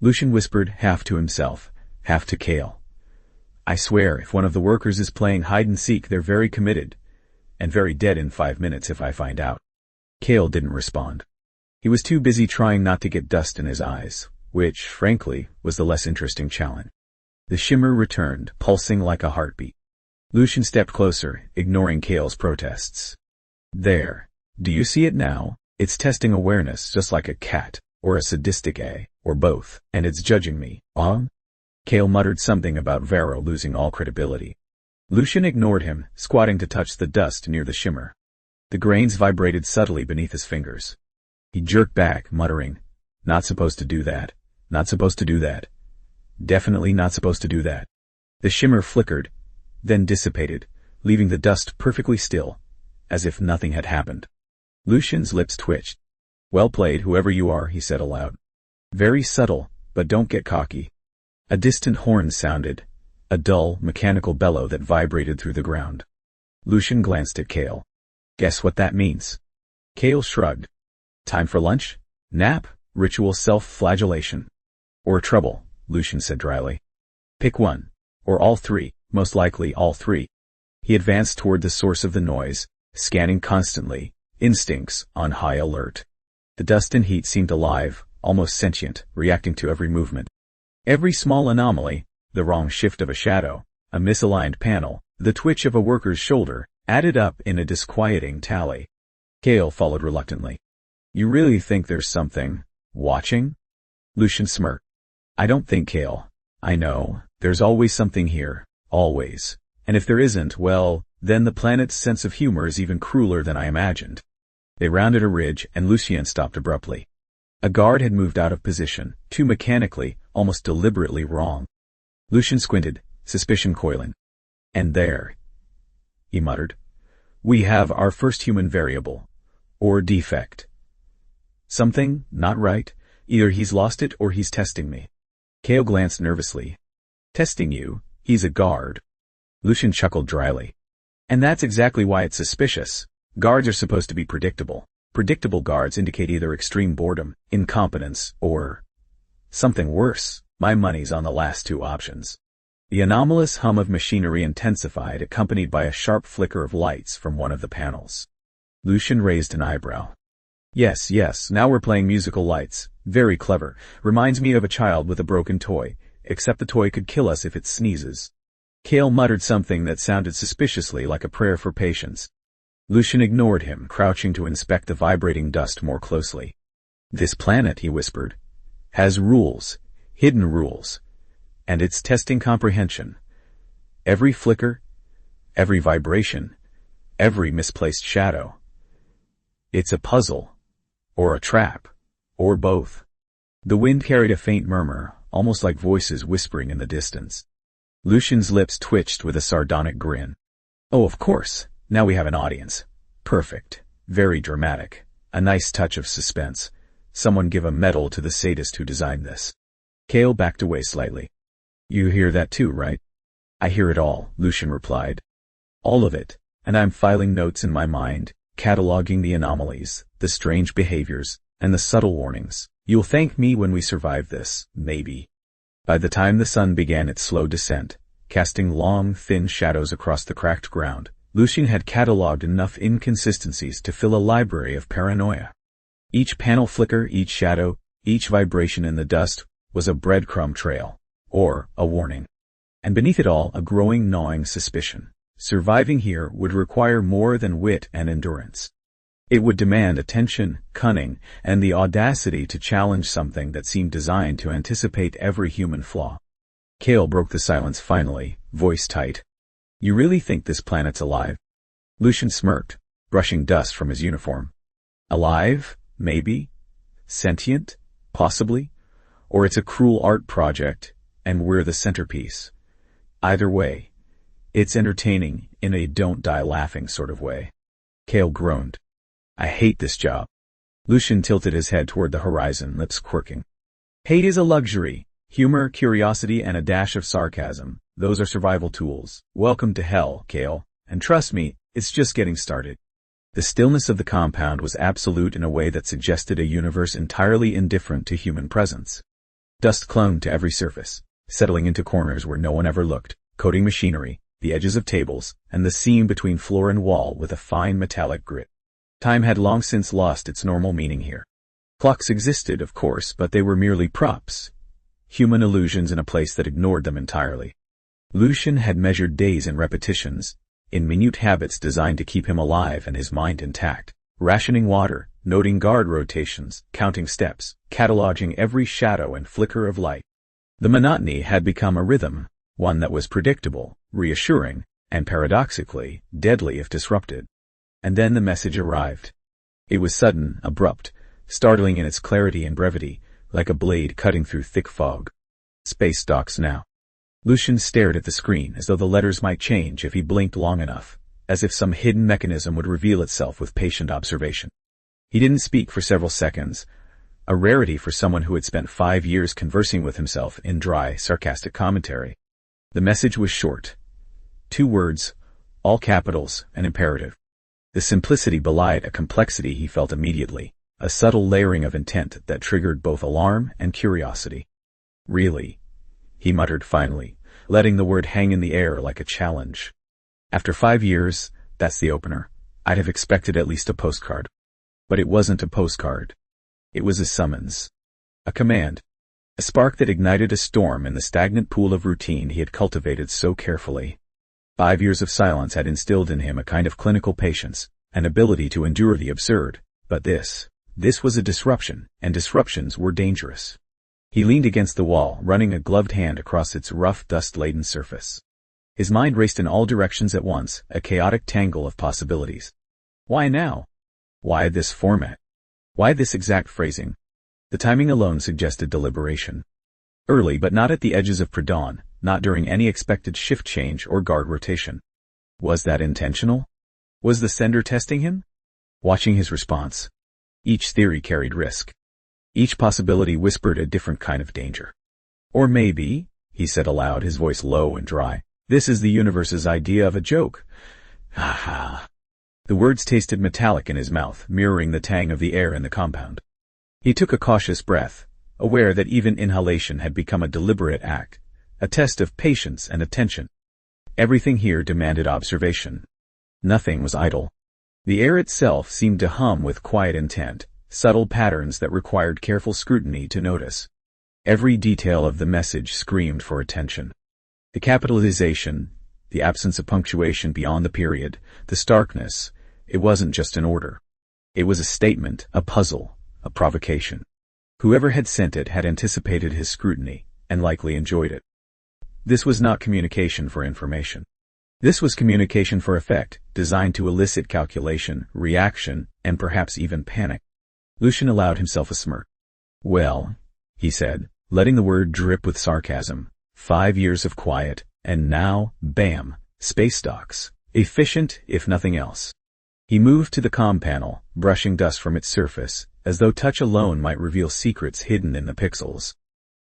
Lucian whispered, half to himself, half to Cale. "I swear, if one of the workers is playing hide-and-seek, they're very committed, and very dead in 5 minutes if I find out." Cale didn't respond. He was too busy trying not to get dust in his eyes, which, frankly, was the less interesting challenge. The shimmer returned, pulsing like a heartbeat. Lucian stepped closer, ignoring Cale's protests. "There. Do you see it now? It's testing awareness just like a cat, or a sadistic A, or both, and it's judging me, Cale muttered something about Varro losing all credibility. Lucian ignored him, squatting to touch the dust near the shimmer. The grains vibrated subtly beneath his fingers. He jerked back, muttering, "Not supposed to do that. Not supposed to do that. Definitely not supposed to do that." The shimmer flickered, then dissipated, leaving the dust perfectly still, as if nothing had happened. Lucian's lips twitched. "Well played, whoever you are," he said aloud. "Very subtle, but don't get cocky." A distant horn sounded, a dull, mechanical bellow that vibrated through the ground. Lucian glanced at Cale. "Guess what that means?" Cale shrugged. "Time for lunch? Nap? Ritual self-flagellation? Or trouble?" Lucian said dryly. "Pick one. Or all three, most likely all three." He advanced toward the source of the noise, scanning constantly, instincts on high alert. The dust and heat seemed alive, almost sentient, reacting to every movement. Every small anomaly, the wrong shift of a shadow, a misaligned panel, the twitch of a worker's shoulder, added up in a disquieting tally. Cale followed reluctantly. "You really think there's something watching?" Lucian smirked. "I don't think, Cale. I know, there's always something here, always. And if there isn't, well, then the planet's sense of humor is even crueler than I imagined." They rounded a ridge, and Lucian stopped abruptly. A guard had moved out of position, too mechanically, almost deliberately wrong. Lucian squinted, suspicion coiling. "And there," he muttered, "we have our first human variable, or defect. Something not right. Either he's lost it or he's testing me." Cale glanced nervously. "Testing you? He's a guard." Lucian chuckled dryly. "And that's exactly why it's suspicious. Guards are supposed to be predictable. Predictable guards indicate either extreme boredom, incompetence, or something worse. My money's on the last two options." The anomalous hum of machinery intensified, accompanied by a sharp flicker of lights from one of the panels. Lucian raised an eyebrow. Yes, now we're playing musical lights. Very clever. Reminds me of a child with a broken toy, except the toy could kill us if it sneezes." Cale muttered something that sounded suspiciously like a prayer for patience. Lucian ignored him, crouching to inspect the vibrating dust more closely. "This planet," he whispered, "has rules, hidden rules, and it's testing comprehension. Every flicker, every vibration, every misplaced shadow. It's a puzzle, or a trap, or both." The wind carried a faint murmur, almost like voices whispering in the distance. Lucian's lips twitched with a sardonic grin. Oh, of course. Now we have an audience. Perfect. Very dramatic. A nice touch of suspense. Someone give a medal to the sadist who designed this. Cale backed away slightly. You hear that too, right? I hear it all, Lucian replied. All of it, and I'm filing notes in my mind, cataloging the anomalies, the strange behaviors, and the subtle warnings. You'll thank me when we survive this, maybe. By the time the sun began its slow descent, casting long, thin shadows across the cracked ground, Lucian had cataloged enough inconsistencies to fill a library of paranoia. Each panel flicker, each shadow, each vibration in the dust was a breadcrumb trail, or a warning. And beneath it all, a growing, gnawing suspicion. Surviving here would require more than wit and endurance. It would demand attention, cunning, and the audacity to challenge something that seemed designed to anticipate every human flaw. Cale broke the silence finally, voice tight. You really think this planet's alive? Lucian smirked, brushing dust from his uniform. Alive? Maybe. Sentient? Possibly. Or it's a cruel art project, and we're the centerpiece. Either way, it's entertaining in a don't die laughing sort of way. Cale groaned. I hate this job. Lucian tilted his head toward the horizon, lips quirking. Hate is a luxury. Humor, curiosity, and a dash of sarcasm. Those are survival tools. Welcome to hell, Cale. And trust me, it's just getting started. The stillness of the compound was absolute in a way that suggested a universe entirely indifferent to human presence. Dust clung to every surface, settling into corners where no one ever looked, coating machinery, the edges of tables, and the seam between floor and wall with a fine metallic grit. Time had long since lost its normal meaning here. Clocks existed, of course, but they were merely props. Human illusions in a place that ignored them entirely. Lucian had measured days in repetitions, in minute habits designed to keep him alive and his mind intact, rationing water, noting guard rotations, counting steps, cataloging every shadow and flicker of light. The monotony had become a rhythm, one that was predictable, reassuring, and paradoxically, deadly if disrupted. And then the message arrived. It was sudden, abrupt, startling in its clarity and brevity, like a blade cutting through thick fog. Space docks now. Lucian stared at the screen as though the letters might change if he blinked long enough, as if some hidden mechanism would reveal itself with patient observation. He didn't speak for several seconds, a rarity for someone who had spent 5 years conversing with himself in dry, sarcastic commentary. The message was short. 2 words, all capitals, and imperative. The simplicity belied a complexity he felt immediately, a subtle layering of intent that triggered both alarm and curiosity. Really? He muttered finally, letting the word hang in the air like a challenge. After 5 years, that's the opener. I'd have expected at least a postcard. But it wasn't a postcard. It was a summons. A command. A spark that ignited a storm in the stagnant pool of routine he had cultivated so carefully. 5 years of silence had instilled in him a kind of clinical patience, an ability to endure the absurd. But this was a disruption, and disruptions were dangerous. He leaned against the wall, running a gloved hand across its rough, dust-laden surface. His mind raced in all directions at once, a chaotic tangle of possibilities. Why now? Why this format? Why this exact phrasing? The timing alone suggested deliberation. Early, but not at the edges of pre-dawn, not during any expected shift change or guard rotation. Was that intentional? Was the sender testing him? Watching his response. Each theory carried risk. Each possibility whispered a different kind of danger. Or maybe, he said aloud, his voice low and dry, this is the universe's idea of a joke. Ha ha. The words tasted metallic in his mouth, mirroring the tang of the air in the compound. He took a cautious breath, aware that even inhalation had become a deliberate act, a test of patience and attention. Everything here demanded observation. Nothing was idle. The air itself seemed to hum with quiet intent, subtle patterns that required careful scrutiny to notice. Every detail of the message screamed for attention. The capitalization, the absence of punctuation beyond the period, the starkness, it wasn't just an order. It was a statement, a puzzle, a provocation. Whoever had sent it had anticipated his scrutiny, and likely enjoyed it. This was not communication for information. This was communication for effect, designed to elicit calculation, reaction, and perhaps even panic. Lucian allowed himself a smirk. Well, he said, letting the word drip with sarcasm, 5 years of quiet, And now, bam, space docks. Efficient, if nothing else. He moved to the comm panel, brushing dust from its surface, as though touch alone might reveal secrets hidden in the pixels.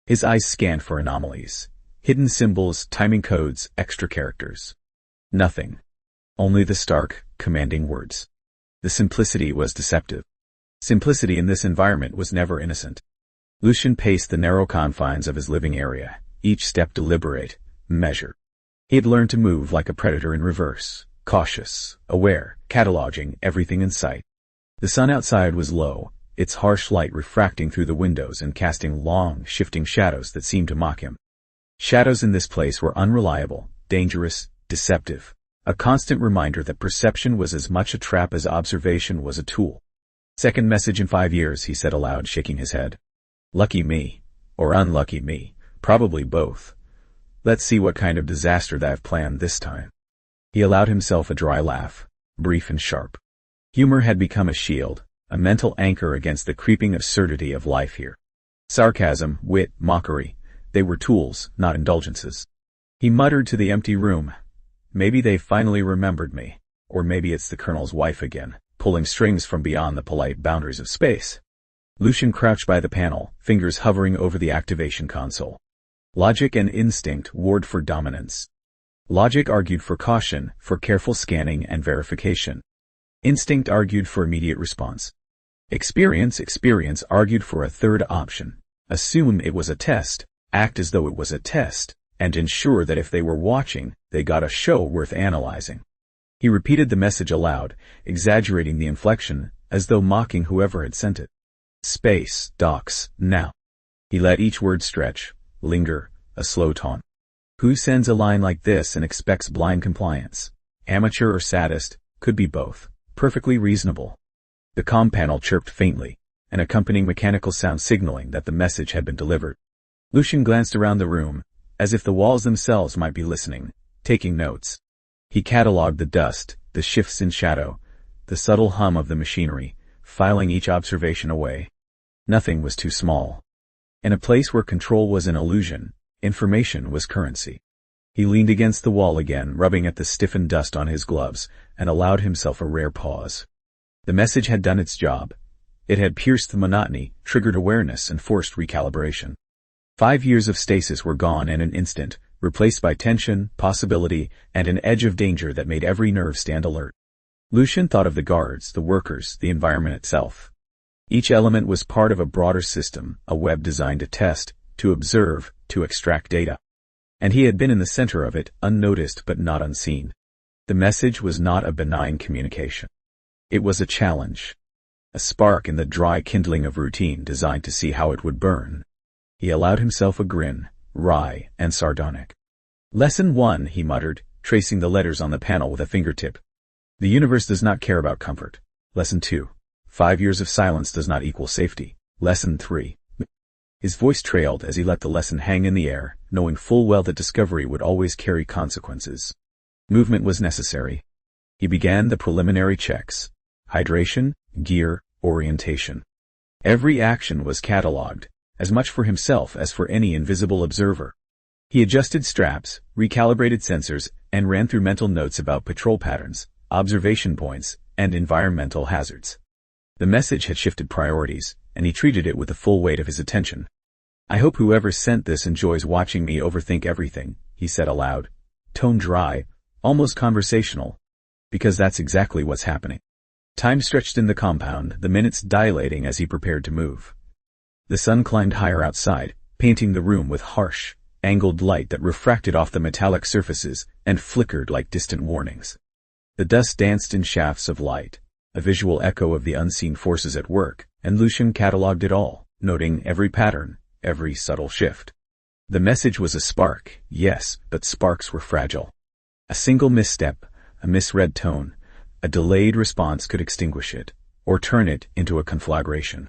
His eyes scanned for anomalies. Hidden symbols, timing codes, extra characters. Nothing. Only the stark, commanding words. The simplicity was deceptive. Simplicity in this environment was never innocent. Lucian paced the narrow confines of his living area, each step deliberate, measured. He had learned to move like a predator in reverse, cautious, aware, cataloging everything in sight. The sun outside was low, its harsh light refracting through the windows and casting long, shifting shadows that seemed to mock him. Shadows in this place were unreliable, dangerous, deceptive, a constant reminder that perception was as much a trap as observation was a tool. Second message in 5 years, he said aloud, shaking his head. Lucky me. Or unlucky me. Probably both. Let's see what kind of disaster that I've planned this time. He allowed himself a dry laugh, brief and sharp. Humor had become a shield, a mental anchor against the creeping absurdity of life here. Sarcasm, wit, mockery, they were tools, not indulgences. He muttered to the empty room. Maybe they finally remembered me. Or maybe it's the Colonel's wife again, pulling strings from beyond the polite boundaries of space. Lucian crouched by the panel, fingers hovering over the activation console. Logic and instinct warred for dominance. Logic argued for caution, for careful scanning and verification. Instinct argued for immediate response. Experience argued for a third option. Assume it was a test, act as though it was a test, and ensure that if they were watching, they got a show worth analyzing. He repeated the message aloud, exaggerating the inflection, as though mocking whoever had sent it. Space, docks, now. He let each word stretch, linger, a slow taunt. Who sends a line like this and expects blind compliance? Amateur or sadist, could be both. Perfectly reasonable. The comm panel chirped faintly, an accompanying mechanical sound signaling that the message had been delivered. Lucian glanced around the room, as if the walls themselves might be listening, taking notes. He catalogued the dust, the shifts in shadow, the subtle hum of the machinery, filing each observation away. Nothing was too small. In a place where control was an illusion, information was currency. He leaned against the wall again, rubbing at the stiffened dust on his gloves, and allowed himself a rare pause. The message had done its job. It had pierced the monotony, triggered awareness, and forced recalibration. 5 years of stasis were gone in an instant, replaced by tension, possibility, and an edge of danger that made every nerve stand alert. Lucian thought of the guards, the workers, the environment itself. Each element was part of a broader system, a web designed to test, to observe, to extract data. And he had been in the center of it, unnoticed but not unseen. The message was not a benign communication. It was a challenge. A spark in the dry kindling of routine designed to see how it would burn. He allowed himself a grin, wry and sardonic. Lesson 1, he muttered, tracing the letters on the panel with a fingertip. The universe does not care about comfort. Lesson 2. 5 years of silence does not equal safety. Lesson 3. His voice trailed as he let the lesson hang in the air, knowing full well that discovery would always carry consequences. Movement was necessary. He began the preliminary checks. Hydration, gear, orientation. Every action was catalogued, as much for himself as for any invisible observer. He adjusted straps, recalibrated sensors, and ran through mental notes about patrol patterns, observation points, and environmental hazards. The message had shifted priorities, and he treated it with the full weight of his attention. I hope whoever sent this enjoys watching me overthink everything, he said aloud, tone dry, almost conversational, because that's exactly what's happening. Time stretched in the compound, the minutes dilating as he prepared to move. The sun climbed higher outside, painting the room with harsh, angled light that refracted off the metallic surfaces and flickered like distant warnings. The dust danced in shafts of light, a visual echo of the unseen forces at work, and Lucian catalogued it all, noting every pattern, every subtle shift. The message was a spark, yes, but sparks were fragile. A single misstep, a misread tone, a delayed response could extinguish it, or turn it into a conflagration.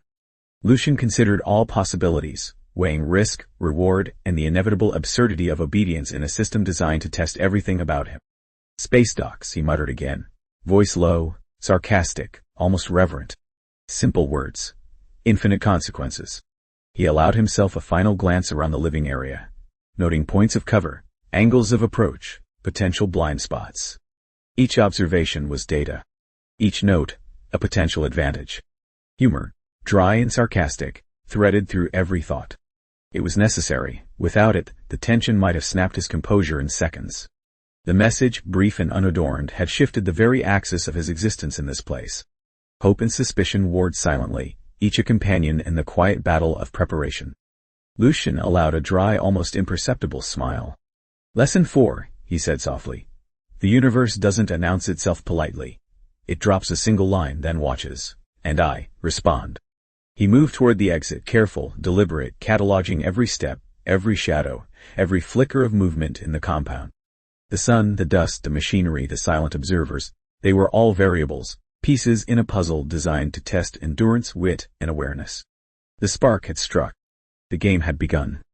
Lucian considered all possibilities, weighing risk, reward, and the inevitable absurdity of obedience in a system designed to test everything about him. Space docks, he muttered again, voice low, sarcastic, almost reverent. Simple words. Infinite consequences. He allowed himself a final glance around the living area, noting points of cover, Angles of approach, potential blind spots. Each observation was data. Each note, a potential advantage. Humor, dry and sarcastic, threaded through every thought. It was necessary. Without it, the tension might have snapped his composure in seconds. The message, brief and unadorned, had shifted the very axis of his existence in this place. Hope and suspicion warred silently, each a companion in the quiet battle of preparation. Lucian allowed a dry, almost imperceptible smile. Lesson 4, he said softly. The universe doesn't announce itself politely. It drops a single line, then watches. And I respond. He moved toward the exit, careful, deliberate, cataloging every step, every shadow, every flicker of movement in the compound. The sun, the dust, the machinery, the silent observers, they were all variables, pieces in a puzzle designed to test endurance, wit, and awareness. The spark had struck. The game had begun.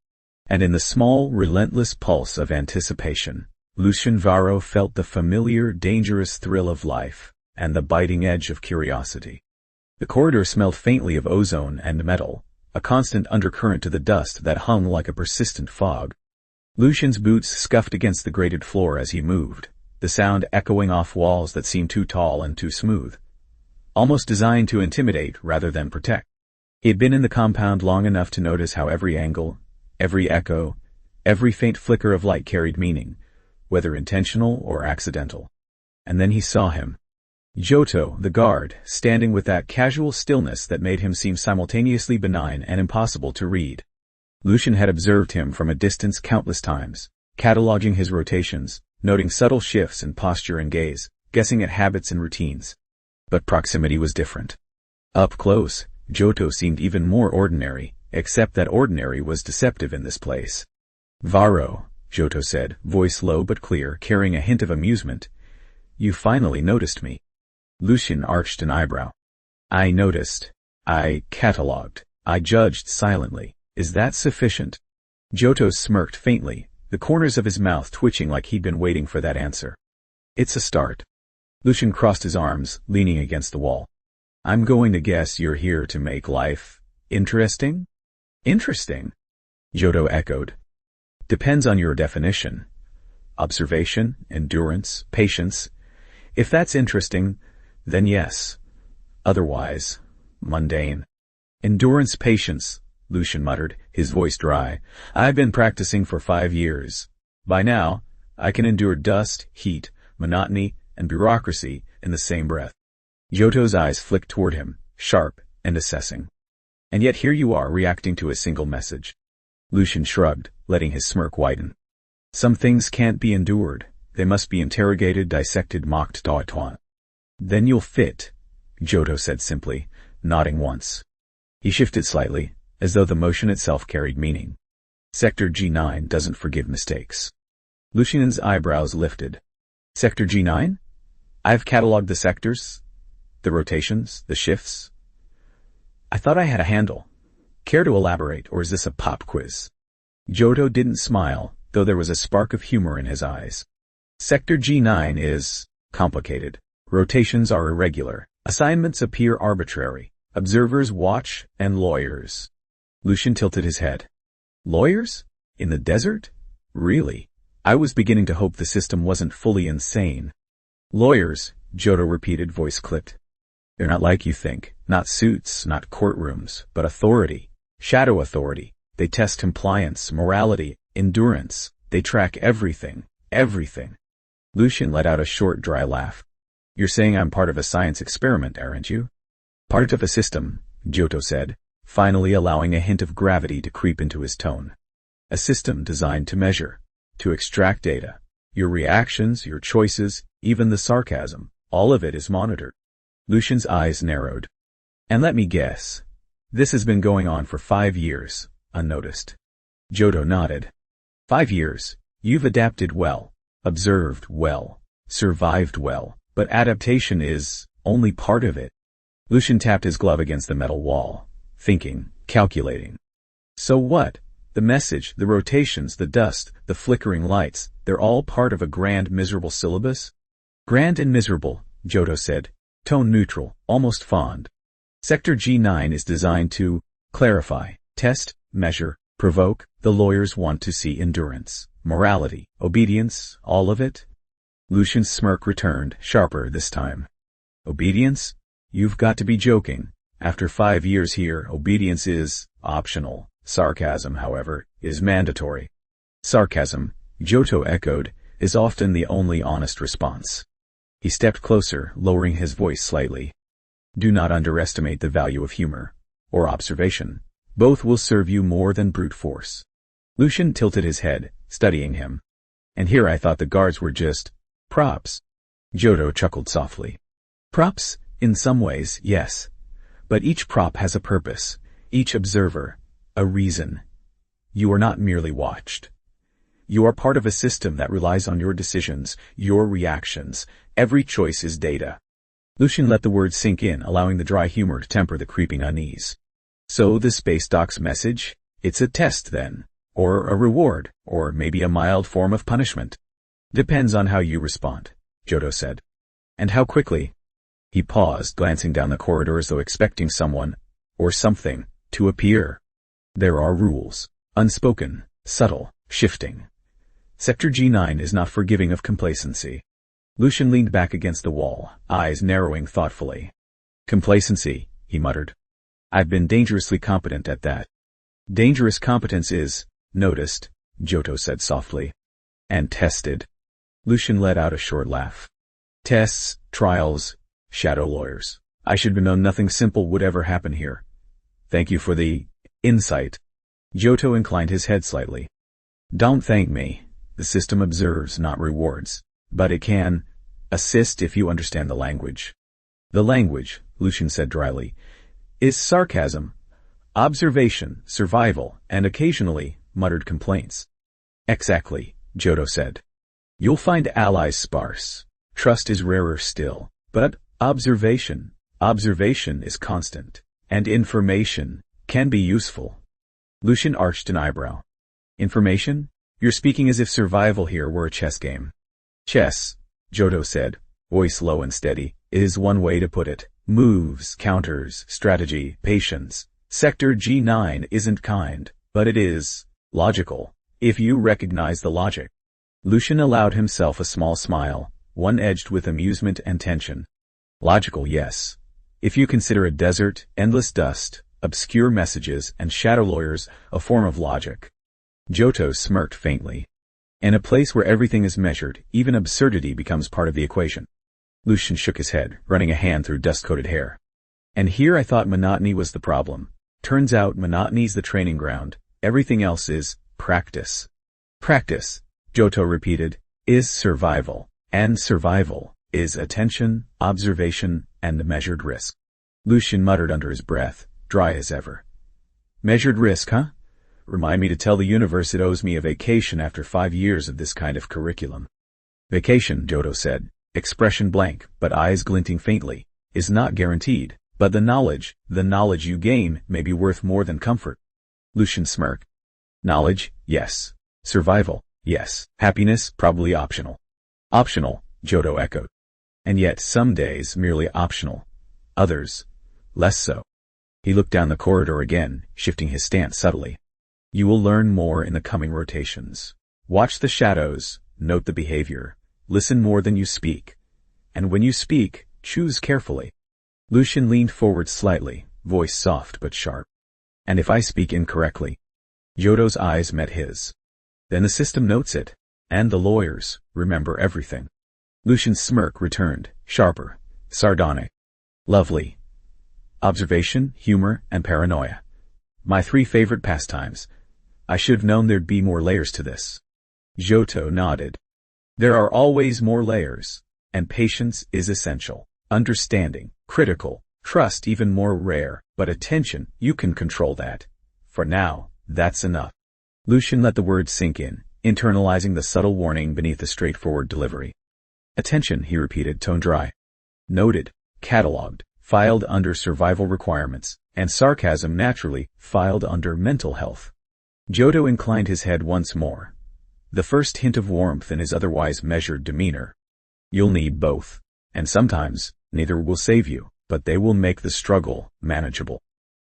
And in the small, relentless pulse of anticipation, Lucian Varro felt the familiar, dangerous thrill of life, and the biting edge of curiosity. The corridor smelled faintly of ozone and metal, a constant undercurrent to the dust that hung like a persistent fog. Lucian's boots scuffed against the grated floor as he moved, the sound echoing off walls that seemed too tall and too smooth, almost designed to intimidate rather than protect. He had been in the compound long enough to notice how every angle, every echo, every faint flicker of light carried meaning, whether intentional or accidental. And then he saw him. Giotto, the guard, standing with that casual stillness that made him seem simultaneously benign and impossible to read. Lucian had observed him from a distance countless times, cataloging his rotations, noting subtle shifts in posture and gaze, guessing at habits and routines. But proximity was different. Up close, Giotto seemed even more ordinary, except that ordinary was deceptive in this place. Varro, Giotto said, voice low but clear, carrying a hint of amusement. You finally noticed me. Lucian arched an eyebrow. I noticed. I catalogued. I judged silently. Is that sufficient? Giotto smirked faintly, the corners of his mouth twitching like he'd been waiting for that answer. It's a start. Lucian crossed his arms, leaning against the wall. I'm going to guess you're here to make life interesting? Interesting? Giotto echoed. Depends on your definition. Observation, endurance, patience. If that's interesting, then yes. Otherwise, mundane. Endurance, patience, Lucian muttered, his voice dry. I've been practicing for 5 years. By now, I can endure dust, heat, monotony, and bureaucracy in the same breath. Giotto's eyes flicked toward him, sharp and assessing. And yet here you are reacting to a single message. Lucian shrugged, letting his smirk widen. Some things can't be endured. They must be interrogated, dissected, mocked, taught. Then you'll fit, Giotto said simply, nodding once. He shifted slightly, as though the motion itself carried meaning. Sector G9 doesn't forgive mistakes. Lucian's eyebrows lifted. Sector G9? I've catalogued the sectors, the rotations, the shifts. I thought I had a handle. Care to elaborate, or is this a pop quiz? Giotto didn't smile, though there was a spark of humor in his eyes. Sector G9 is complicated. Rotations are irregular. Assignments appear arbitrary. Observers watch, and lawyers. Lucian tilted his head. Lawyers? In the desert? Really? I was beginning to hope the system wasn't fully insane. Lawyers, Giotto repeated, voice clipped. They're not like you think. Not suits, not courtrooms, but authority. Shadow authority. They test compliance, morality, endurance. They track everything. Everything. Lucian let out a short, dry laugh. You're saying I'm part of a science experiment, aren't you? Part of a system, Giotto said, finally allowing a hint of gravity to creep into his tone. A system designed to measure, to extract data. Your reactions, your choices, even the sarcasm, all of it is monitored. Lucian's eyes narrowed. And let me guess. This has been going on for 5 years, unnoticed. Giotto nodded. 5 years. You've adapted well, observed well, survived well. But adaptation is only part of it. Lucian tapped his glove against the metal wall, thinking, calculating. So what? The message, the rotations, the dust, the flickering lights, they're all part of a grand miserable syllabus? Grand and miserable, Giotto said, tone neutral, almost fond. Sector G9 is designed to clarify, test, measure, provoke. The lawyers want to see endurance, Morality, obedience, all of it? Lucian's smirk returned, sharper this time. Obedience? You've got to be joking. After 5 years here, obedience is optional. Sarcasm, however, is mandatory. Sarcasm, Johto echoed, is often the only honest response. He stepped closer, lowering his voice slightly. Do not underestimate the value of humor, or observation. Both will serve you more than brute force. Lucian tilted his head, studying him. And here I thought the guards were just props. Johto chuckled softly. Props, in some ways, yes. But each prop has a purpose, each observer, a reason. You are not merely watched. You are part of a system that relies on your decisions, your reactions. Every choice is data. Lucian let the words sink in, allowing the dry humor to temper the creeping unease. So the space dock's message? It's a test then. Or a reward, or maybe a mild form of punishment. Depends on how you respond, Johto said. And how quickly? He paused, glancing down the corridor as though expecting someone, or something, to appear. There are rules. Unspoken, subtle, shifting. Sector G9 is not forgiving of complacency. Lucian leaned back against the wall, eyes narrowing thoughtfully. Complacency, he muttered. I've been dangerously competent at that. Dangerous competence is noticed, Johto said softly. And tested. Lucian let out a short laugh. Tests, trials, shadow lawyers. I should have known nothing simple would ever happen here. Thank you for the insight. Johto inclined his head slightly. Don't thank me. The system observes, not rewards. But it can assist if you understand the language. The language, Lucian said dryly, is sarcasm, observation, survival, and occasionally muttered complaints. Exactly, Johto said. You'll find allies sparse. Trust is rarer still. But observation is constant. And information can be useful. Lucian arched an eyebrow. Information? You're speaking as if survival here were a chess game. Chess, Johto said, voice low and steady, is one way to put it. Moves, counters, strategy, patience. Sector G9 isn't kind, but it is logical, if you recognize the logic. Lucian allowed himself a small smile, one edged with amusement and tension. Logical, yes. If you consider a desert, endless dust, obscure messages, and shadow lawyers a form of logic. Johto smirked faintly. In a place where everything is measured, even absurdity becomes part of the equation. Lucian shook his head, running a hand through dust-coated hair. And here I thought monotony was the problem. Turns out monotony's the training ground. Everything else is practice. Practice, Johto repeated, is survival. And survival is attention, observation, and measured risk. Lucian muttered under his breath, dry as ever. Measured risk, huh? Remind me to tell the universe it owes me a vacation after 5 years of this kind of curriculum. Vacation, Johto said, expression blank, but eyes glinting faintly, is not guaranteed, but the knowledge you gain may be worth more than comfort. Lucian smirked. Knowledge, yes. Survival, yes. Happiness, probably optional. Optional, Johto echoed. And yet some days merely optional. Others, less so. He looked down the corridor again, shifting his stance subtly. You will learn more in the coming rotations. Watch the shadows, note the behavior, listen more than you speak. And when you speak, choose carefully. Lucian leaned forward slightly, voice soft but sharp. And if I speak incorrectly? Johto's eyes met his. Then the system notes it, and the lawyers remember everything. Lucian's smirk returned, sharper, sardonic. Lovely. Observation, humor, and paranoia. My 3 favorite pastimes. I should have known there'd be more layers to this. Johto nodded. There are always more layers, and patience is essential. Understanding, critical, trust even more rare, but attention, you can control that. For now, that's enough. Lucian let the words sink in, internalizing the subtle warning beneath the straightforward delivery. Attention, he repeated, tone dry. Noted, catalogued, filed under survival requirements, and sarcasm naturally filed under mental health. Johto inclined his head once more. The first hint of warmth in his otherwise measured demeanor. You'll need both, and sometimes neither will save you, but they will make the struggle manageable.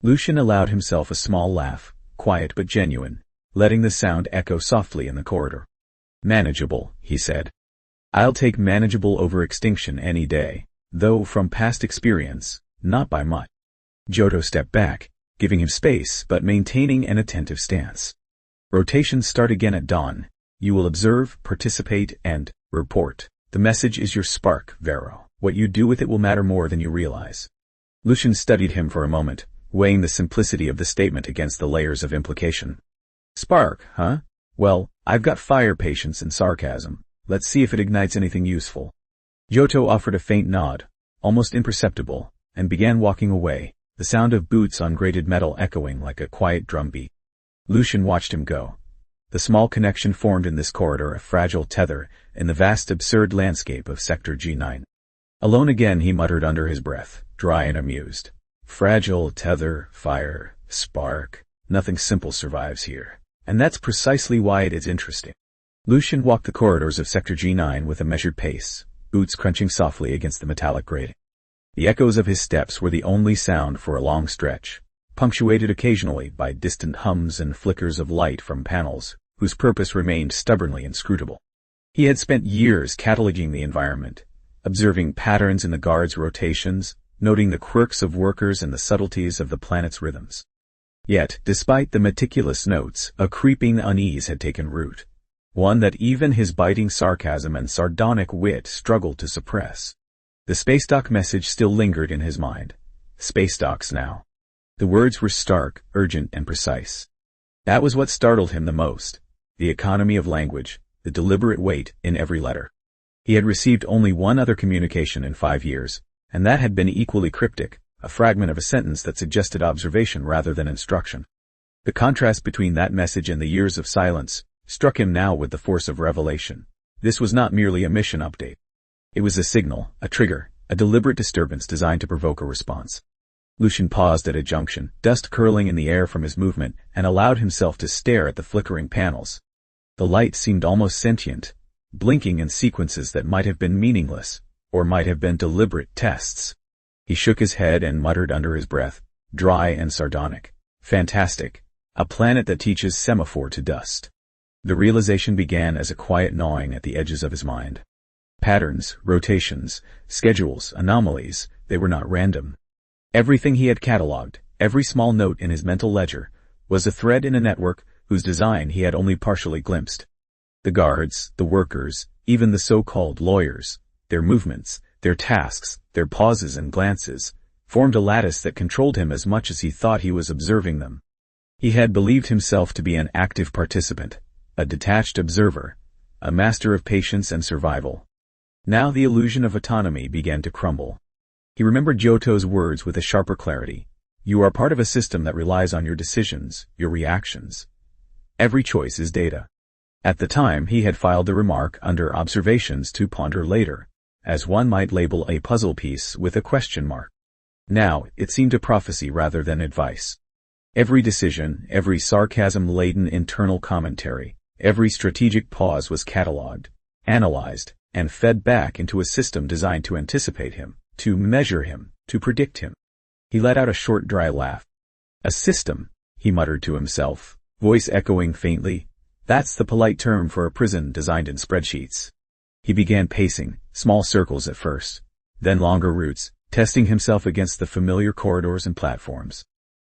Lucian allowed himself a small laugh, quiet but genuine, letting the sound echo softly in the corridor. Manageable, he said. I'll take manageable over extinction any day, though from past experience, not by much. Johto stepped back, giving him space but maintaining an attentive stance. Rotations start again at dawn. You will observe, participate, and report. The message is your spark, Varro. What you do with it will matter more than you realize. Lucian studied him for a moment, weighing the simplicity of the statement against the layers of implication. Spark, huh? Well, I've got fire patience and sarcasm. Let's see if it ignites anything useful. Johto offered a faint nod, almost imperceptible, and began walking away, the sound of boots on grated metal echoing like a quiet drumbeat. Lucian watched him go. The small connection formed in this corridor a fragile tether in the vast absurd landscape of Sector G9. Alone again, he muttered under his breath, dry and amused. Fragile tether, fire, spark. Nothing simple survives here. And that's precisely why it is interesting. Lucian walked the corridors of Sector G9 with a measured pace, boots crunching softly against the metallic grating. The echoes of his steps were the only sound for a long stretch, punctuated occasionally by distant hums and flickers of light from panels, whose purpose remained stubbornly inscrutable. He had spent years cataloging the environment, observing patterns in the guards' rotations, noting the quirks of workers and the subtleties of the planet's rhythms. Yet, despite the meticulous notes, a creeping unease had taken root, one that even his biting sarcasm and sardonic wit struggled to suppress. The space dock message still lingered in his mind. Space docks now. The words were stark, urgent, and precise. That was what startled him the most, the economy of language, the deliberate weight in every letter. He had received only one other communication in 5 years, and that had been equally cryptic, a fragment of a sentence that suggested observation rather than instruction. The contrast between that message and the years of silence struck him now with the force of revelation. This was not merely a mission update. It was a signal, a trigger, a deliberate disturbance designed to provoke a response. Lucian paused at a junction, dust curling in the air from his movement, and allowed himself to stare at the flickering panels. The light seemed almost sentient, blinking in sequences that might have been meaningless, or might have been deliberate tests. He shook his head and muttered under his breath, dry and sardonic. Fantastic. A planet that teaches semaphore to dust. The realization began as a quiet gnawing at the edges of his mind. Patterns, rotations, schedules, anomalies, they were not random. Everything he had catalogued, every small note in his mental ledger, was a thread in a network whose design he had only partially glimpsed. The guards, the workers, even the so-called lawyers, their movements, their tasks, their pauses and glances, formed a lattice that controlled him as much as he thought he was observing them. He had believed himself to be an active participant, a detached observer, a master of patience and survival. Now the illusion of autonomy began to crumble. He remembered Johto's words with a sharper clarity. You are part of a system that relies on your decisions, your reactions. Every choice is data. At the time, he had filed the remark under observations to ponder later, as one might label a puzzle piece with a question mark. Now, it seemed a prophecy rather than advice. Every decision, every sarcasm-laden internal commentary, every strategic pause was catalogued, analyzed, and fed back into a system designed to anticipate him, to measure him, to predict him. He let out a short dry laugh. A system, he muttered to himself, voice echoing faintly. That's the polite term for a prison designed in spreadsheets. He began pacing, small circles at first, then longer routes, testing himself against the familiar corridors and platforms.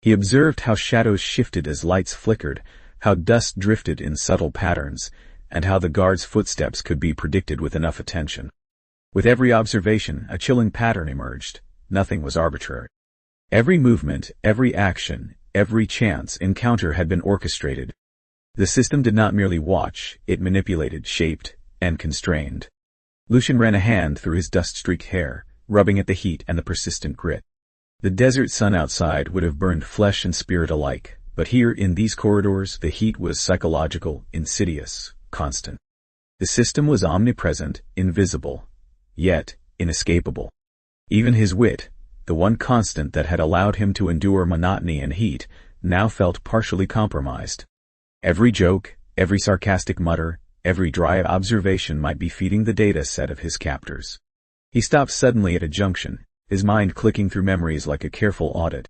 He observed how shadows shifted as lights flickered, how dust drifted in subtle patterns, and how the guards' footsteps could be predicted with enough attention. With every observation, a chilling pattern emerged. Nothing was arbitrary. Every movement, every action, every chance encounter had been orchestrated. The system did not merely watch, it manipulated, shaped, and constrained. Lucian ran a hand through his dust-streaked hair, rubbing at the heat and the persistent grit. The desert sun outside would have burned flesh and spirit alike, but here in these corridors the heat was psychological, insidious, constant. The system was omnipresent, invisible, yet inescapable. Even his wit, the one constant that had allowed him to endure monotony and heat, now felt partially compromised. Every joke, every sarcastic mutter, every dry observation might be feeding the data set of his captors. He stopped suddenly at a junction, his mind clicking through memories like a careful audit.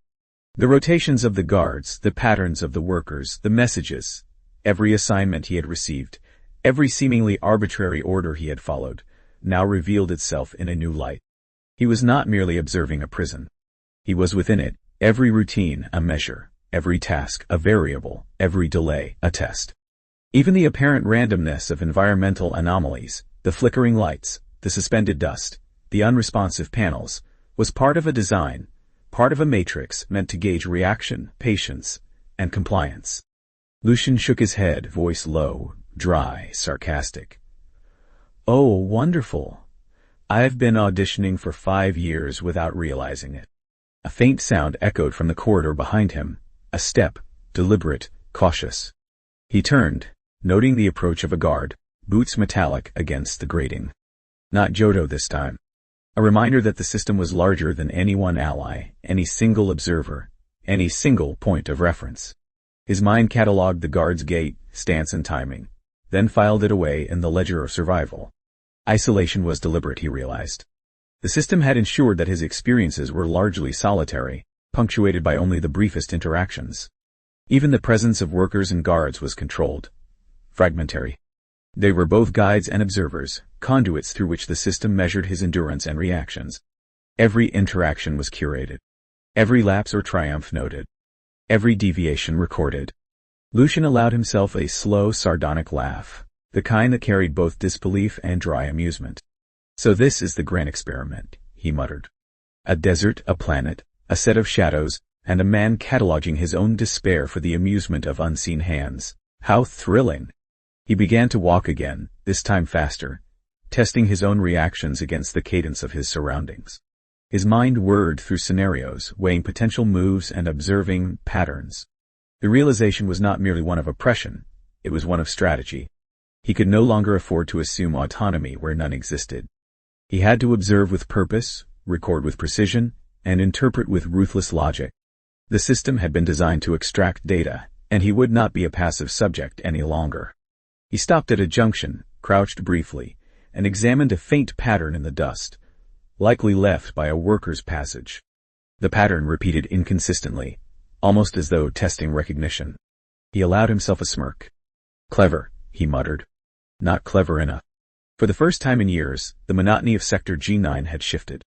The rotations of the guards, the patterns of the workers, the messages, every assignment he had received, Every seemingly arbitrary order he had followed now revealed itself in a new light. He was not merely observing a prison. He was within it, every routine a measure, every task a variable, every delay a test. Even the apparent randomness of environmental anomalies, the flickering lights, the suspended dust, the unresponsive panels, was part of a design, part of a matrix meant to gauge reaction, patience, and compliance. Lucian shook his head, voice low, dry, sarcastic. "Oh, wonderful. I've been auditioning for 5 years without realizing it." A faint sound echoed from the corridor behind him, a step, deliberate, cautious. He turned, noting the approach of a guard, boots metallic against the grating. Not Jodo this time. A reminder that the system was larger than any one ally, any single observer, any single point of reference. His mind catalogued the guard's gait, stance and timing, then filed it away in the ledger of survival. Isolation was deliberate, he realized. The system had ensured that his experiences were largely solitary, punctuated by only the briefest interactions. Even the presence of workers and guards was controlled, fragmentary. They were both guides and observers, conduits through which the system measured his endurance and reactions. Every interaction was curated. Every lapse or triumph noted. Every deviation recorded. Lucian allowed himself a slow, sardonic laugh, the kind that carried both disbelief and dry amusement. "So this is the grand experiment," he muttered. "A desert, a planet, a set of shadows, and a man cataloging his own despair for the amusement of unseen hands. How thrilling!" He began to walk again, this time faster, testing his own reactions against the cadence of his surroundings. His mind whirred through scenarios, weighing potential moves and observing patterns. The realization was not merely one of oppression, it was one of strategy. He could no longer afford to assume autonomy where none existed. He had to observe with purpose, record with precision, and interpret with ruthless logic. The system had been designed to extract data, and he would not be a passive subject any longer. He stopped at a junction, crouched briefly, and examined a faint pattern in the dust, likely left by a worker's passage. The pattern repeated inconsistently, almost as though testing recognition. He allowed himself a smirk. "Clever," he muttered. "Not clever enough." For the first time in years, the monotony of Sector G9 had shifted.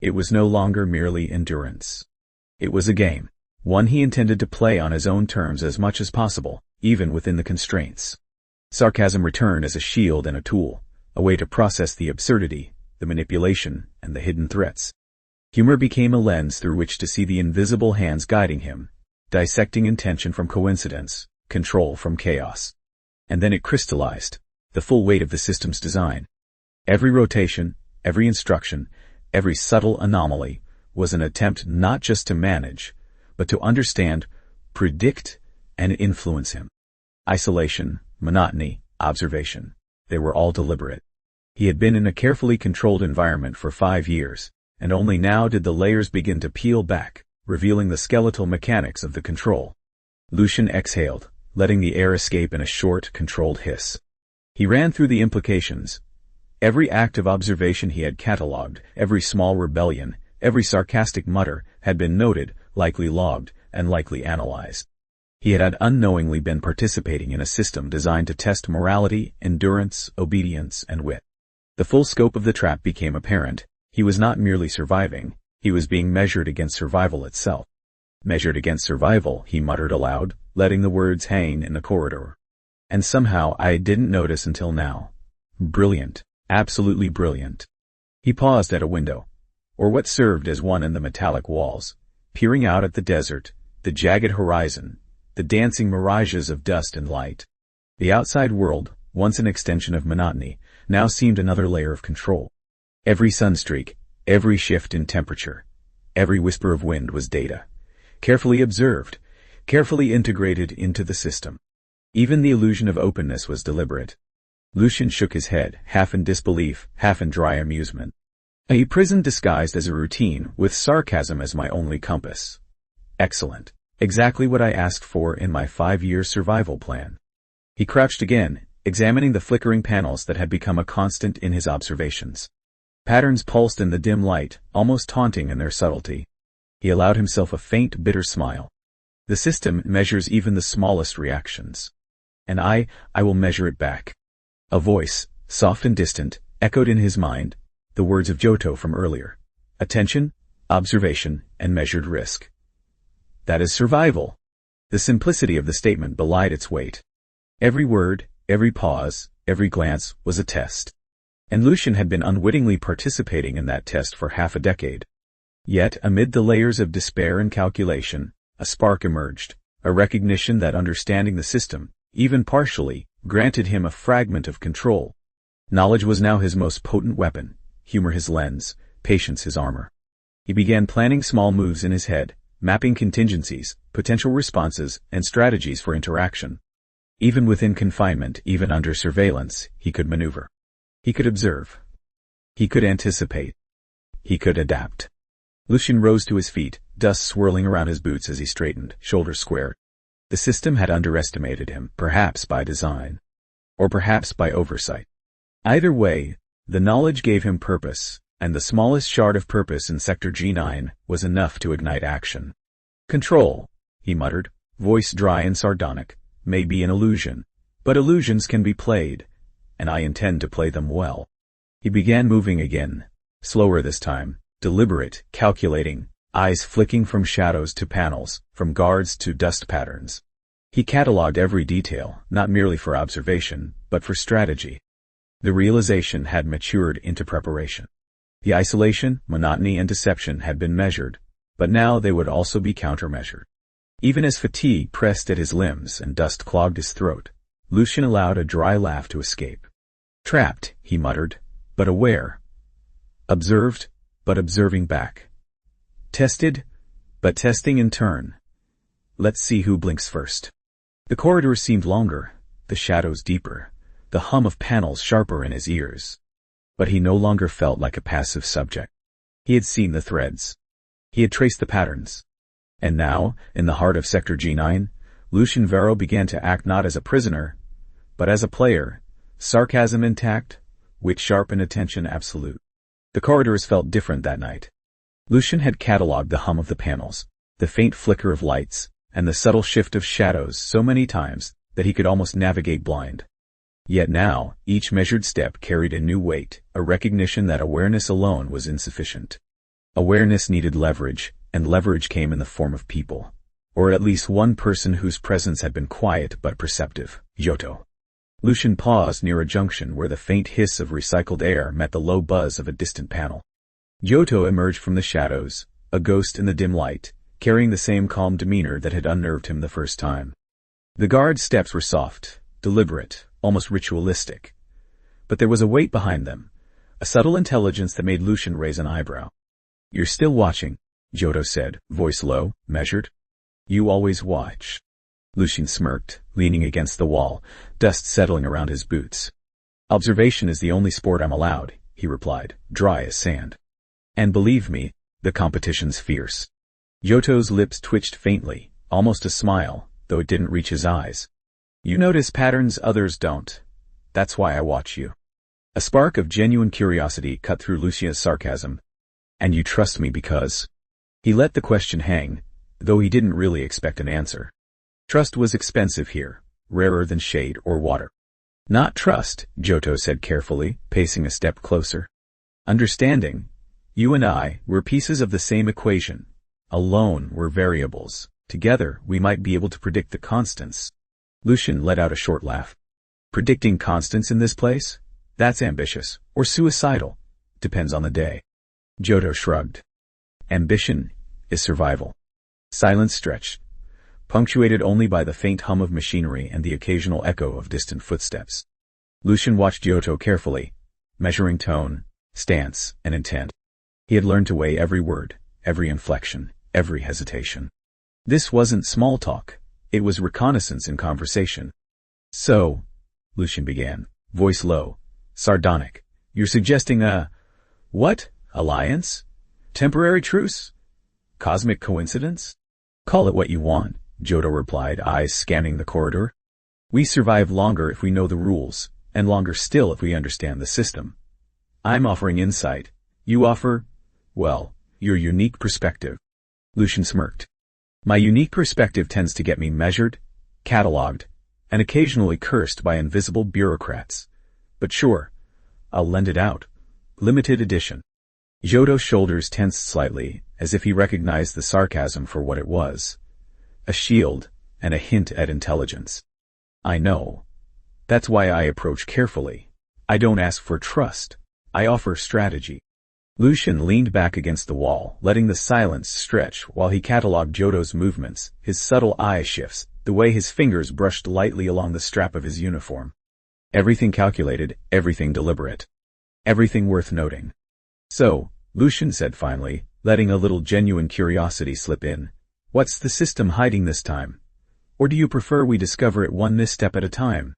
It was no longer merely endurance. It was a game, one he intended to play on his own terms as much as possible, even within the constraints. Sarcasm returned as a shield and a tool, a way to process the absurdity, the manipulation, and the hidden threats. Humor became a lens through which to see the invisible hands guiding him, dissecting intention from coincidence, control from chaos. And then it crystallized, the full weight of the system's design. Every rotation, every instruction, every subtle anomaly was an attempt not just to manage, but to understand, predict, and influence him. Isolation, monotony, observation, they were all deliberate. He had been in a carefully controlled environment for 5 years, and only now did the layers begin to peel back, revealing the skeletal mechanics of the control. Lucian exhaled, letting the air escape in a short, controlled hiss. He ran through the implications. Every act of observation he had catalogued, every small rebellion, every sarcastic mutter had been noted, likely logged, and likely analyzed. He had unknowingly been participating in a system designed to test morality, endurance, obedience, and wit. The full scope of the trap became apparent. He was not merely surviving, he was being measured against survival itself. "Measured against survival," he muttered aloud, letting the words hang in the corridor. "And somehow I didn't notice until now. Brilliant, absolutely brilliant." He paused at a window, or what served as one in the metallic walls, peering out at the desert, the jagged horizon, the dancing mirages of dust and light. The outside world, once an extension of monotony, now seemed another layer of control. Every sunstreak, every shift in temperature, every whisper of wind was data, carefully observed, carefully integrated into the system. Even the illusion of openness was deliberate. Lucian shook his head, half in disbelief, half in dry amusement. A prison disguised as a routine, with sarcasm as my only compass. Excellent. Exactly what I asked for in my 5-year survival plan. He crouched again, examining the flickering panels that had become a constant in his observations. Patterns pulsed in the dim light, almost taunting in their subtlety. He allowed himself a faint, bitter smile. The system measures even the smallest reactions. And I will measure it back. A voice, soft and distant, echoed in his mind, the words of Johto from earlier. Attention, observation, and measured risk. That is survival. The simplicity of the statement belied its weight. Every word, every pause, every glance was a test. And Lucian had been unwittingly participating in that test for half a decade. Yet, amid the layers of despair and calculation, a spark emerged, a recognition that understanding the system, even partially, granted him a fragment of control. Knowledge was now his most potent weapon, humor his lens, patience his armor. He began planning small moves in his head, mapping contingencies, potential responses, and strategies for interaction. Even within confinement, even under surveillance, he could maneuver. He could observe. He could anticipate. He could adapt. Lucian rose to his feet, dust swirling around his boots as he straightened, shoulders squared. The system had underestimated him, perhaps by design. Or perhaps by oversight. Either way, the knowledge gave him purpose, and the smallest shard of purpose in Sector G9 was enough to ignite action. Control, he muttered, voice dry and sardonic, may be an illusion, but illusions can be played, and I intend to play them well. He began moving again, slower this time, deliberate, calculating, eyes flicking from shadows to panels, from guards to dust patterns. He catalogued every detail, not merely for observation, but for strategy. The realization had matured into preparation. The isolation, monotony, and deception had been measured, but now they would also be countermeasured. Even as fatigue pressed at his limbs and dust clogged his throat, Lucian allowed a dry laugh to escape. Trapped, he muttered, but aware. Observed, but observing back. Tested, but testing in turn. Let's see who blinks first. The corridor seemed longer, the shadows deeper, the hum of panels sharper in his ears. But he no longer felt like a passive subject. He had seen the threads. He had traced the patterns. And now, in the heart of Sector G9, Lucian Varro began to act not as a prisoner, but as a player, sarcasm intact, wit sharp and attention absolute. The corridors felt different that night. Lucian had catalogued the hum of the panels, the faint flicker of lights, and the subtle shift of shadows so many times that he could almost navigate blind. Yet now, each measured step carried a new weight, a recognition that awareness alone was insufficient. Awareness needed leverage, and leverage came in the form of people. Or at least one person whose presence had been quiet but perceptive, Johto. Lucian paused near a junction where the faint hiss of recycled air met the low buzz of a distant panel. Johto emerged from the shadows, a ghost in the dim light, carrying the same calm demeanor that had unnerved him the first time. The guard's steps were soft, deliberate, almost ritualistic. But there was a weight behind them, a subtle intelligence that made Lucian raise an eyebrow. You're still watching, Johto said, voice low, measured. You always watch. Lucian smirked, leaning against the wall, dust settling around his boots. Observation is the only sport I'm allowed, he replied, dry as sand. And believe me, the competition's fierce. Johto's lips twitched faintly, almost a smile, though it didn't reach his eyes. You notice patterns others don't. That's why I watch you. A spark of genuine curiosity cut through Lucian's sarcasm. And you trust me because... He let the question hang, though he didn't really expect an answer. Trust was expensive here, rarer than shade or water. Not trust, Johto said carefully, pacing a step closer. Understanding. You and I were pieces of the same equation. Alone we're variables. Together we might be able to predict the constants. Lucian let out a short laugh. Predicting constants in this place? That's ambitious, or suicidal. Depends on the day. Johto shrugged. Ambition is survival. Silence stretched, punctuated only by the faint hum of machinery and the occasional echo of distant footsteps. Lucian watched Johto carefully, measuring tone, stance, and intent. He had learned to weigh every word, every inflection, every hesitation. This wasn't small talk. It was reconnaissance in conversation. So, Lucian began, voice low, sardonic, you're suggesting what? Alliance? Temporary truce? Cosmic coincidence? Call it what you want, Johto replied, eyes scanning the corridor. We survive longer if we know the rules, and longer still if we understand the system. I'm offering insight. You offer, well, your unique perspective. Lucian smirked. My unique perspective tends to get me measured, catalogued, and occasionally cursed by invisible bureaucrats. But sure, I'll lend it out. Limited edition. Johto's shoulders tensed slightly, as if he recognized the sarcasm for what it was. A shield, and a hint at intelligence. I know. That's why I approach carefully. I don't ask for trust. I offer strategy. Lucian leaned back against the wall, letting the silence stretch while he catalogued Johto's movements, his subtle eye shifts, the way his fingers brushed lightly along the strap of his uniform. Everything calculated, everything deliberate. Everything worth noting. So, Lucian said finally, letting a little genuine curiosity slip in, what's the system hiding this time? Or do you prefer we discover it one misstep at a time?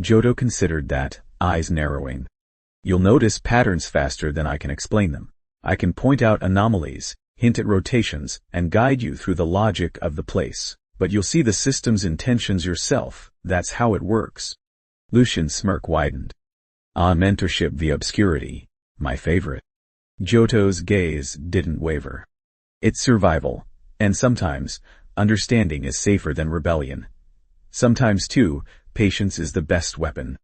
Johto considered that, eyes narrowing. You'll notice patterns faster than I can explain them. I can point out anomalies, hint at rotations, and guide you through the logic of the place. But you'll see the system's intentions yourself. That's how it works. Lucian's smirk widened. Ah, mentorship via obscurity. My favorite. Johto's gaze didn't waver. It's survival. And sometimes, understanding is safer than rebellion. Sometimes, too, patience is the best weapon.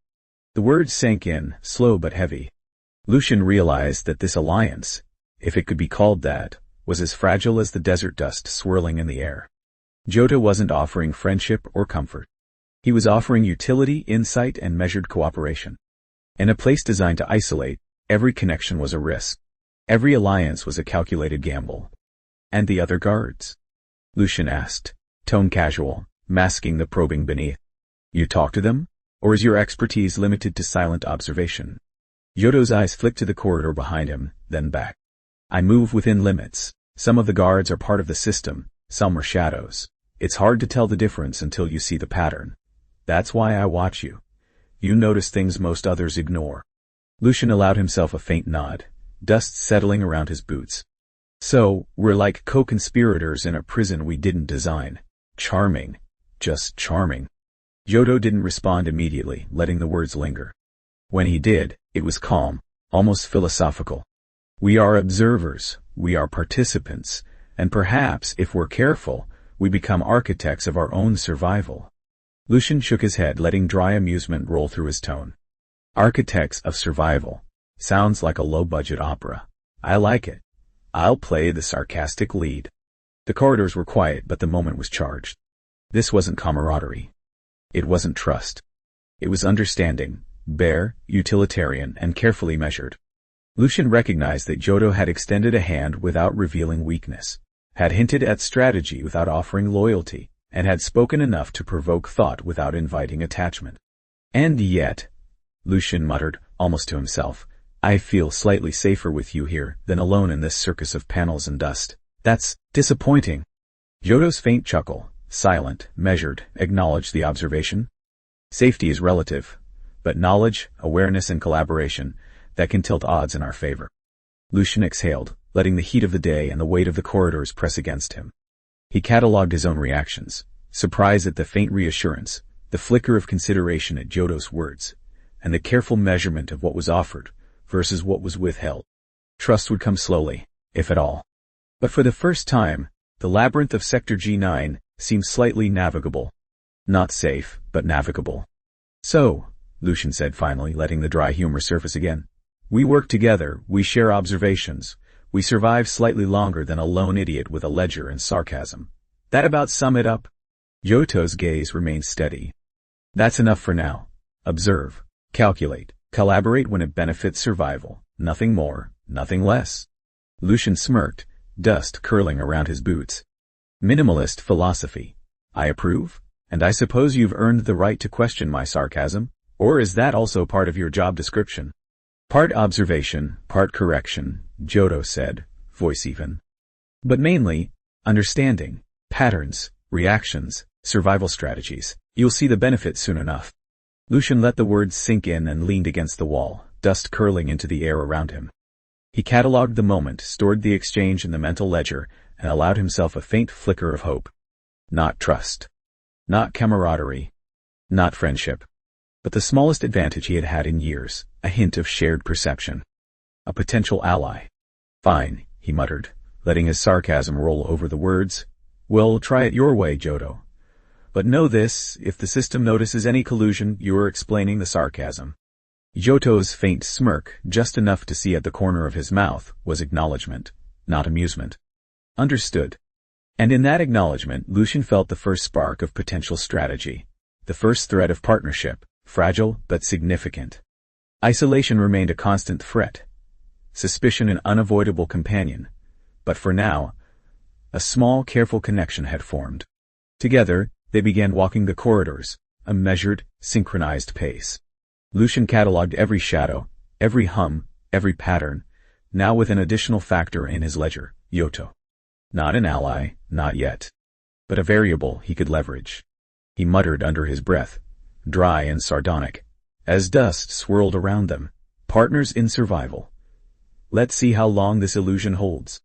The words sank in, slow but heavy. Lucian realized that this alliance, if it could be called that, was as fragile as the desert dust swirling in the air. Johto wasn't offering friendship or comfort. He was offering utility, insight, and measured cooperation. In a place designed to isolate, every connection was a risk. Every alliance was a calculated gamble. And the other guards? Lucian asked, tone casual, masking the probing beneath. You talk to them? Or is your expertise limited to silent observation? Johto's eyes flicked to the corridor behind him, then back. I move within limits. Some of the guards are part of the system, some are shadows. It's hard to tell the difference until you see the pattern. That's why I watch you. You notice things most others ignore. Lucian allowed himself a faint nod, dust settling around his boots. So, we're like co-conspirators in a prison we didn't design. Charming. Just charming. Johto didn't respond immediately, letting the words linger. When he did, it was calm, almost philosophical. We are observers, we are participants, and perhaps, if we're careful, we become architects of our own survival. Lucian shook his head, letting dry amusement roll through his tone. Architects of survival. Sounds like a low-budget opera. I like it. I'll play the sarcastic lead. The corridors were quiet, but the moment was charged. This wasn't camaraderie. It wasn't trust. It was understanding, bare, utilitarian, and carefully measured. Lucian recognized that Johto had extended a hand without revealing weakness, had hinted at strategy without offering loyalty, and had spoken enough to provoke thought without inviting attachment. And yet, Lucian muttered, almost to himself, I feel slightly safer with you here than alone in this circus of panels and dust. That's disappointing. Johto's faint chuckle, silent, measured, acknowledged the observation. Safety is relative, but knowledge, awareness, and collaboration, that can tilt odds in our favor. Lucian exhaled, letting the heat of the day and the weight of the corridors press against him. He catalogued his own reactions, surprise at the faint reassurance, the flicker of consideration at Johto's words, and the careful measurement of what was offered versus what was withheld. Trust would come slowly, if at all. But for the first time, the labyrinth of Sector G9 seemed slightly navigable. Not safe, but navigable. So, Lucian said finally, letting the dry humor surface again. We work together, we share observations, we survive slightly longer than a lone idiot with a ledger and sarcasm. That about sum it up? Johto's gaze remained steady. That's enough for now. Observe, calculate, collaborate when it benefits survival. Nothing more, nothing less. Lucian smirked, dust curling around his boots. Minimalist philosophy. I approve, and I suppose you've earned the right to question my sarcasm, or is that also part of your job description? Part observation, part correction, Johto said, voice even. But mainly, understanding, patterns, reactions, survival strategies. You'll see the benefit soon enough. Lucian let the words sink in and leaned against the wall, dust curling into the air around him. He catalogued the moment, stored the exchange in the mental ledger, and allowed himself a faint flicker of hope. Not trust. Not camaraderie. Not friendship. But the smallest advantage he had had in years, a hint of shared perception. A potential ally. Fine, he muttered, letting his sarcasm roll over the words. Well, try it your way, Johto. But know this, if the system notices any collusion, you are explaining the sarcasm. Yoto's faint smirk, just enough to see at the corner of his mouth, was acknowledgement, not amusement. Understood. And in that acknowledgement, Lucian felt the first spark of potential strategy, the first thread of partnership, fragile but significant. Isolation remained a constant threat, suspicion an unavoidable companion, but for now, a small, careful connection had formed. Together, they began walking the corridors, a measured, synchronized pace. Lucian catalogued every shadow, every hum, every pattern, now with an additional factor in his ledger, Yoto. Not an ally, not yet, but a variable he could leverage. He muttered under his breath, dry and sardonic, as dust swirled around them. Partners in survival. Let's see how long this illusion holds.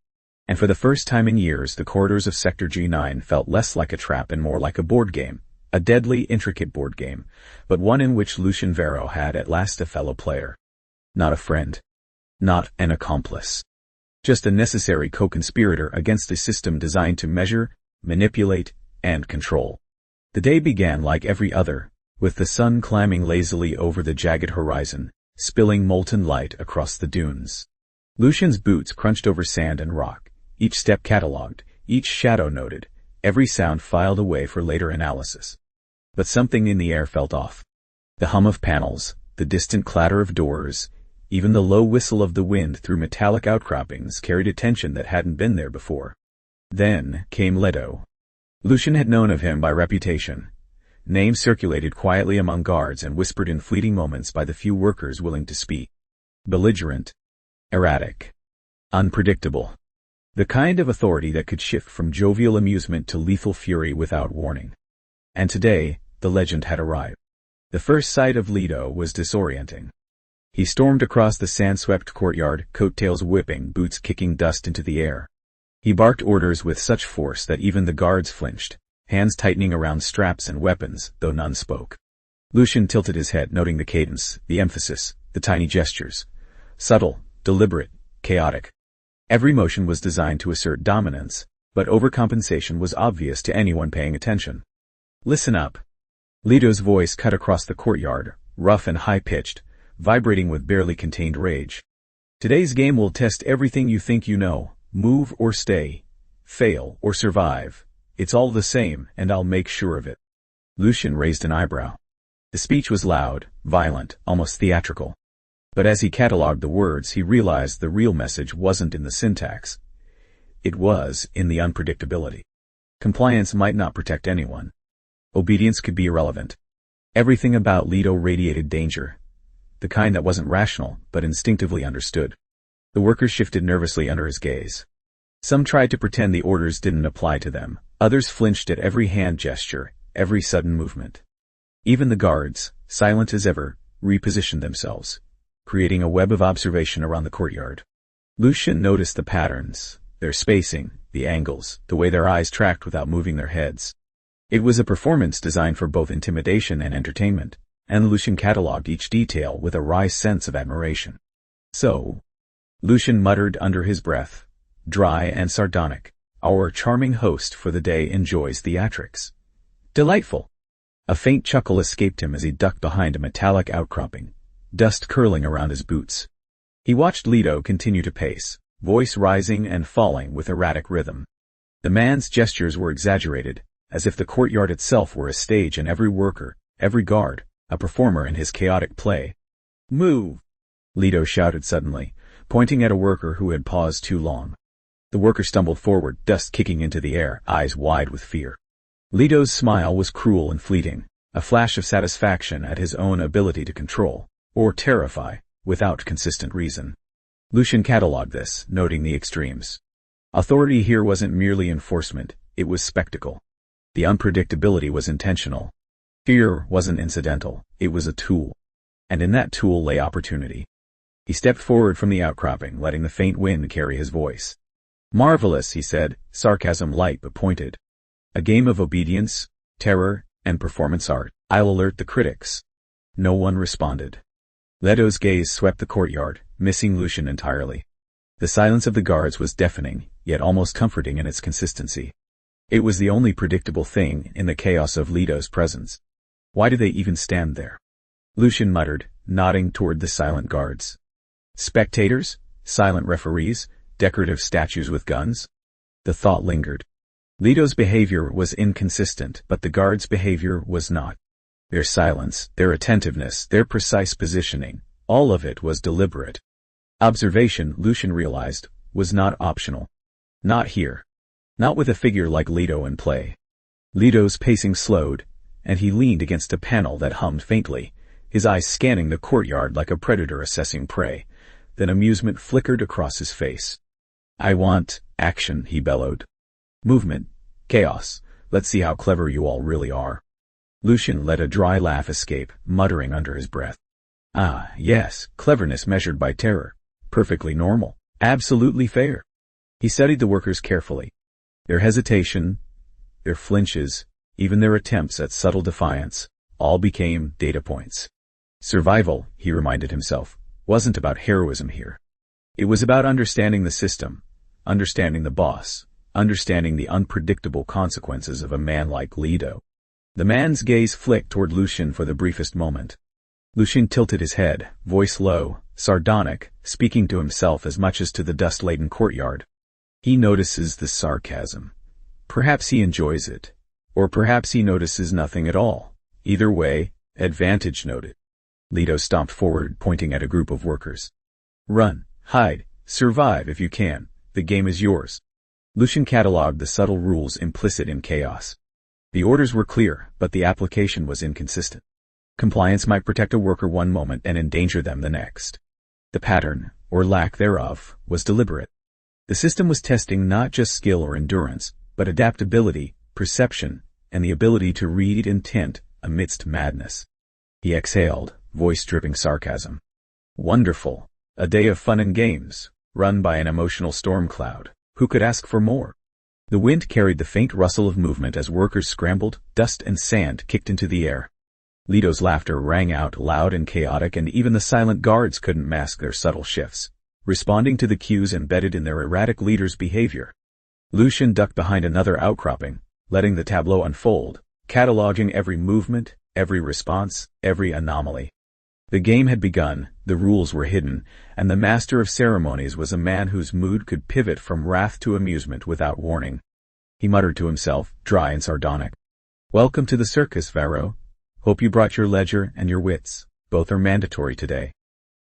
And for the first time in years, the corridors of Sector G9 felt less like a trap and more like a board game, a deadly, intricate board game, but one in which Lucian Varro had at last a fellow player. Not a friend. Not an accomplice. Just a necessary co-conspirator against a system designed to measure, manipulate, and control. The day began like every other, with the sun climbing lazily over the jagged horizon, spilling molten light across the dunes. Lucian's boots crunched over sand and rock, each step catalogued, each shadow noted, every sound filed away for later analysis. But something in the air felt off. The hum of panels, the distant clatter of doors, even the low whistle of the wind through metallic outcroppings carried a tension that hadn't been there before. Then came Leto. Lucian had known of him by reputation. Names circulated quietly among guards and whispered in fleeting moments by the few workers willing to speak. Belligerent. Erratic. Unpredictable. The kind of authority that could shift from jovial amusement to lethal fury without warning. And today, the legend had arrived. The first sight of Leto was disorienting. He stormed across the sand-swept courtyard, coattails whipping, boots kicking dust into the air. He barked orders with such force that even the guards flinched, hands tightening around straps and weapons, though none spoke. Lucian tilted his head, noting the cadence, the emphasis, the tiny gestures. Subtle, deliberate, chaotic. Every motion was designed to assert dominance, but overcompensation was obvious to anyone paying attention. Listen up. Leto's voice cut across the courtyard, rough and high-pitched, vibrating with barely contained rage. Today's game will test everything you think you know. Move or stay. Fail or survive. It's all the same, and I'll make sure of it. Lucian raised an eyebrow. The speech was loud, violent, almost theatrical. But as he catalogued the words, he realized the real message wasn't in the syntax. It was in the unpredictability. Compliance might not protect anyone. Obedience could be irrelevant. Everything about Leto radiated danger. The kind that wasn't rational, but instinctively understood. The workers shifted nervously under his gaze. Some tried to pretend the orders didn't apply to them. Others flinched at every hand gesture, every sudden movement. Even the guards, silent as ever, repositioned themselves, creating a web of observation around the courtyard. Lucian noticed the patterns, their spacing, the angles, the way their eyes tracked without moving their heads. It was a performance designed for both intimidation and entertainment, and Lucian catalogued each detail with a wry sense of admiration. So, Lucian muttered under his breath, dry and sardonic, our charming host for the day enjoys theatrics. Delightful. A faint chuckle escaped him as he ducked behind a metallic outcropping, dust curling around his boots. He watched Leto continue to pace, voice rising and falling with erratic rhythm. The man's gestures were exaggerated, as if the courtyard itself were a stage and every worker, every guard, a performer in his chaotic play. Move! Leto shouted suddenly, pointing at a worker who had paused too long. The worker stumbled forward, dust kicking into the air, eyes wide with fear. Leto's smile was cruel and fleeting, a flash of satisfaction at his own ability to control, or terrify, without consistent reason. Lucian catalogued this, noting the extremes. Authority here wasn't merely enforcement, it was spectacle. The unpredictability was intentional. Fear wasn't incidental, it was a tool. And in that tool lay opportunity. He stepped forward from the outcropping, letting the faint wind carry his voice. Marvelous, he said, sarcasm light but pointed. A game of obedience, terror, and performance art. I'll alert the critics. No one responded. Leto's gaze swept the courtyard, missing Lucian entirely. The silence of the guards was deafening, yet almost comforting in its consistency. It was the only predictable thing in the chaos of Leto's presence. Why did they even stand there? Lucian muttered, nodding toward the silent guards. Spectators? Silent referees? Decorative statues with guns? The thought lingered. Leto's behavior was inconsistent, but the guards' behavior was not. Their silence, their attentiveness, their precise positioning, all of it was deliberate. Observation, Lucian realized, was not optional. Not here. Not with a figure like Leto in play. Leto's pacing slowed, and he leaned against a panel that hummed faintly, his eyes scanning the courtyard like a predator assessing prey. Then amusement flickered across his face. "I want action," he bellowed. "Movement. Chaos. Let's see how clever you all really are." Lucian let a dry laugh escape, muttering under his breath. "Ah, yes, cleverness measured by terror. Perfectly normal. Absolutely fair." He studied the workers carefully. Their hesitation, their flinches, even their attempts at subtle defiance, all became data points. Survival, he reminded himself, wasn't about heroism here. It was about understanding the system, understanding the boss, understanding the unpredictable consequences of a man like Leto. The man's gaze flicked toward Lucian for the briefest moment. Lucian tilted his head, voice low, sardonic, speaking to himself as much as to the dust-laden courtyard. He notices the sarcasm. Perhaps he enjoys it. Or perhaps he notices nothing at all. Either way, advantage noted. Leto stomped forward, pointing at a group of workers. "Run, hide, survive if you can. The game is yours." Lucian catalogued the subtle rules implicit in chaos. The orders were clear, but the application was inconsistent. Compliance might protect a worker one moment and endanger them the next. The pattern, or lack thereof, was deliberate. The system was testing not just skill or endurance, but adaptability, perception, and the ability to read intent amidst madness. He exhaled, voice dripping sarcasm. Wonderful. A day of fun and games, run by an emotional storm cloud. Who could ask for more? The wind carried the faint rustle of movement as workers scrambled, dust and sand kicked into the air. Leto's laughter rang out loud and chaotic, and even the silent guards couldn't mask their subtle shifts, responding to the cues embedded in their erratic leader's behavior. Lucian ducked behind another outcropping, letting the tableau unfold, cataloging every movement, every response, every anomaly. The game had begun, the rules were hidden, and the master of ceremonies was a man whose mood could pivot from wrath to amusement without warning. He muttered to himself, dry and sardonic. "Welcome to the circus, Varro. Hope you brought your ledger and your wits. Both are mandatory today."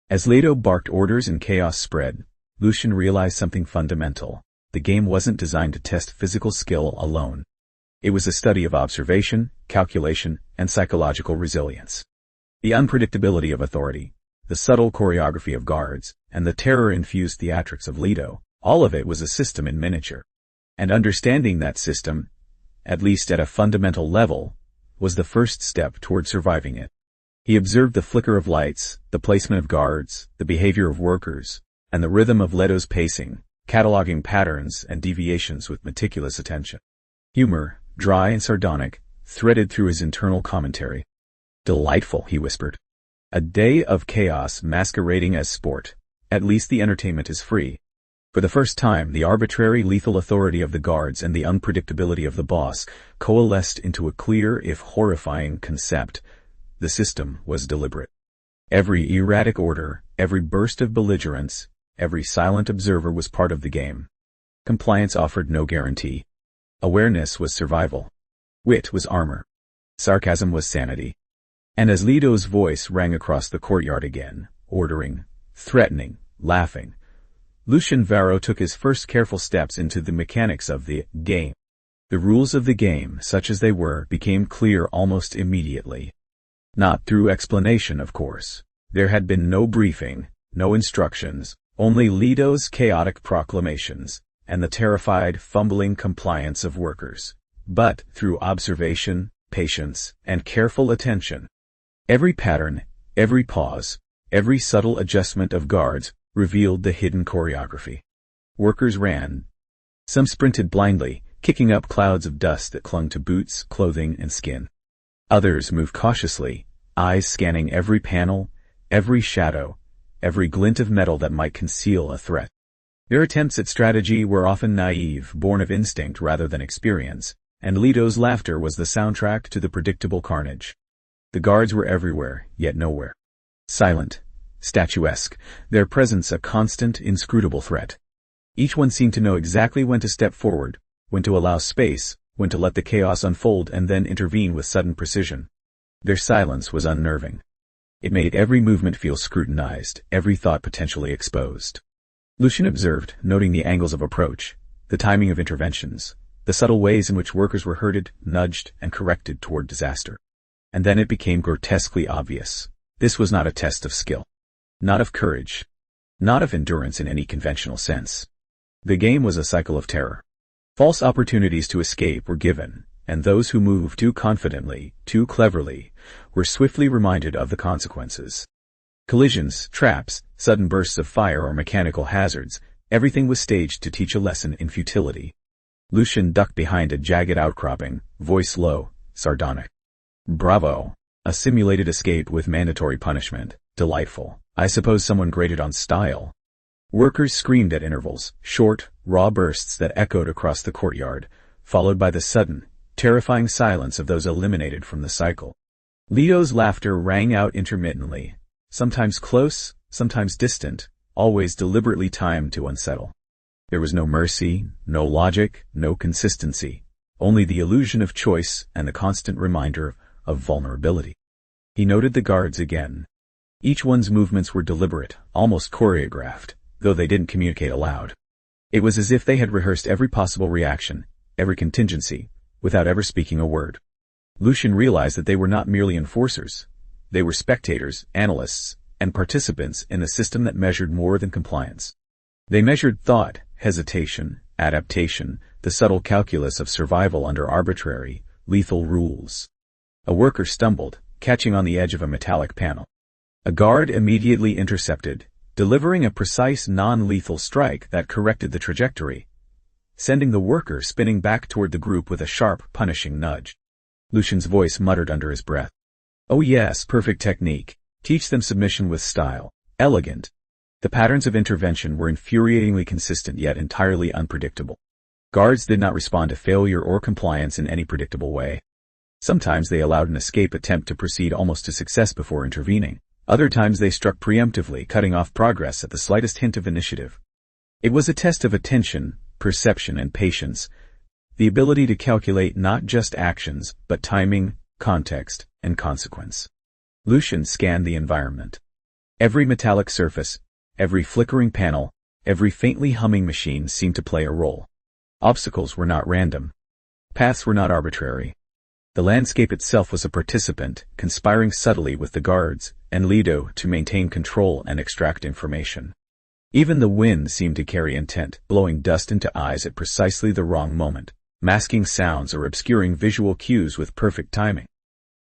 As Leto barked orders and chaos spread, Lucian realized something fundamental. The game wasn't designed to test physical skill alone. It was a study of observation, calculation, and psychological resilience. The unpredictability of authority, the subtle choreography of guards, and the terror-infused theatrics of Leto, all of it was a system in miniature. And understanding that system, at least at a fundamental level, was the first step toward surviving it. He observed the flicker of lights, the placement of guards, the behavior of workers, and the rhythm of Leto's pacing, cataloging patterns and deviations with meticulous attention. Humor, dry and sardonic, threaded through his internal commentary. "Delightful," he whispered. "A day of chaos masquerading as sport. At least the entertainment is free." For the first time, the arbitrary lethal authority of the guards and the unpredictability of the boss coalesced into a clear, if horrifying, concept. The system was deliberate. Every erratic order, every burst of belligerence, every silent observer was part of the game. Compliance offered no guarantee. Awareness was survival. Wit was armor. Sarcasm was sanity. And as Leto's voice rang across the courtyard again, ordering, threatening, laughing, Lucian Varro took his first careful steps into the mechanics of the game. The rules of the game, such as they were, became clear almost immediately. Not through explanation, of course. There had been no briefing, no instructions, only Leto's chaotic proclamations, and the terrified, fumbling compliance of workers. But through observation, patience, and careful attention. Every pattern, every pause, every subtle adjustment of guards revealed the hidden choreography. Workers ran. Some sprinted blindly, kicking up clouds of dust that clung to boots, clothing, and skin. Others moved cautiously, eyes scanning every panel, every shadow, every glint of metal that might conceal a threat. Their attempts at strategy were often naive, born of instinct rather than experience, and Leto's laughter was the soundtrack to the predictable carnage. The guards were everywhere, yet nowhere. silent, statuesque, their presence a constant, inscrutable threat. Each one seemed to know exactly when to step forward, when to allow space, when to let the chaos unfold and then intervene with sudden precision. Their silence was unnerving. It made every movement feel scrutinized, every thought potentially exposed. Lucian observed, noting the angles of approach, the timing of interventions, the subtle ways in which workers were herded, nudged, and corrected toward disaster. And then it became grotesquely obvious. This was not a test of skill. Not of courage. Not of endurance in any conventional sense. The game was a cycle of terror. False opportunities to escape were given, and those who moved too confidently, too cleverly, were swiftly reminded of the consequences. Collisions, traps, sudden bursts of fire or mechanical hazards, everything was staged to teach a lesson in futility. Lucian ducked behind a jagged outcropping, voice low, sardonic. Bravo. A simulated escape with mandatory punishment. Delightful. I suppose someone graded on style. Workers screamed at intervals, short, raw bursts that echoed across the courtyard, followed by the sudden, terrifying silence of those eliminated from the cycle. Leo's laughter rang out intermittently, sometimes close, sometimes distant, always deliberately timed to unsettle. There was no mercy, no logic, no consistency, only the illusion of choice and the constant reminder of vulnerability. He noted the guards again. Each one's movements were deliberate, almost choreographed, though they didn't communicate aloud. It was as if they had rehearsed every possible reaction, every contingency, without ever speaking a word. Lucian realized that they were not merely enforcers. They were spectators, analysts, and participants in a system that measured more than compliance. They measured thought, hesitation, adaptation, the subtle calculus of survival under arbitrary, lethal rules. A worker stumbled, catching on the edge of a metallic panel. A guard immediately intercepted, delivering a precise non-lethal strike that corrected the trajectory, sending the worker spinning back toward the group with a sharp, punishing nudge. Lucian's voice muttered under his breath. Oh yes, perfect technique. Teach them submission with style. Elegant. The patterns of intervention were infuriatingly consistent yet entirely unpredictable. Guards did not respond to failure or compliance in any predictable way. Sometimes they allowed an escape attempt to proceed almost to success before intervening. Other times they struck preemptively, cutting off progress at the slightest hint of initiative. It was a test of attention, perception, and patience, the ability to calculate not just actions, but timing, context, and consequence. Lucian scanned the environment. Every metallic surface, every flickering panel, every faintly humming machine seemed to play a role. Obstacles were not random. Paths were not arbitrary. The landscape itself was a participant, conspiring subtly with the guards and Lido to maintain control and extract information. Even the wind seemed to carry intent, blowing dust into eyes at precisely the wrong moment, masking sounds or obscuring visual cues with perfect timing.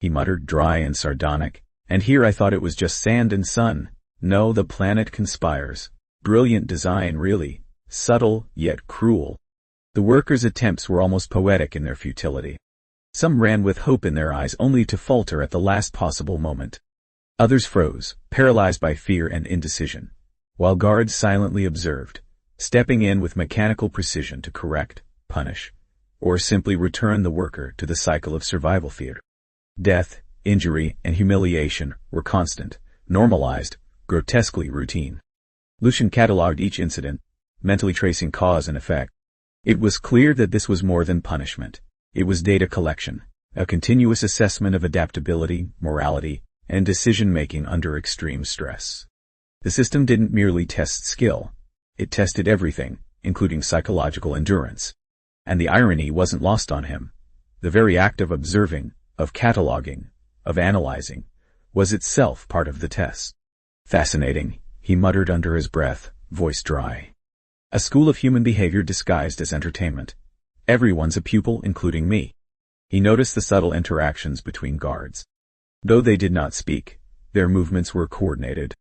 He muttered, dry and sardonic, and here I thought it was just sand and sun. No, the planet conspires. Brilliant design, really. Subtle, yet cruel. The workers' attempts were almost poetic in their futility. Some ran with hope in their eyes only to falter at the last possible moment. Others froze, paralyzed by fear and indecision, while guards silently observed, stepping in with mechanical precision to correct, punish, or simply return the worker to the cycle of survival theater. Death, injury, and humiliation were constant, normalized, grotesquely routine. Lucian catalogued each incident, mentally tracing cause and effect. It was clear that this was more than punishment. It was data collection, a continuous assessment of adaptability, morality, and decision-making under extreme stress. The system didn't merely test skill. It tested everything, including psychological endurance. And the irony wasn't lost on him. The very act of observing, of cataloging, of analyzing, was itself part of the test. Fascinating, he muttered under his breath, voice dry. A school of human behavior disguised as entertainment. Everyone's a pupil, including me. He noticed the subtle interactions between guards. Though they did not speak, their movements were coordinated.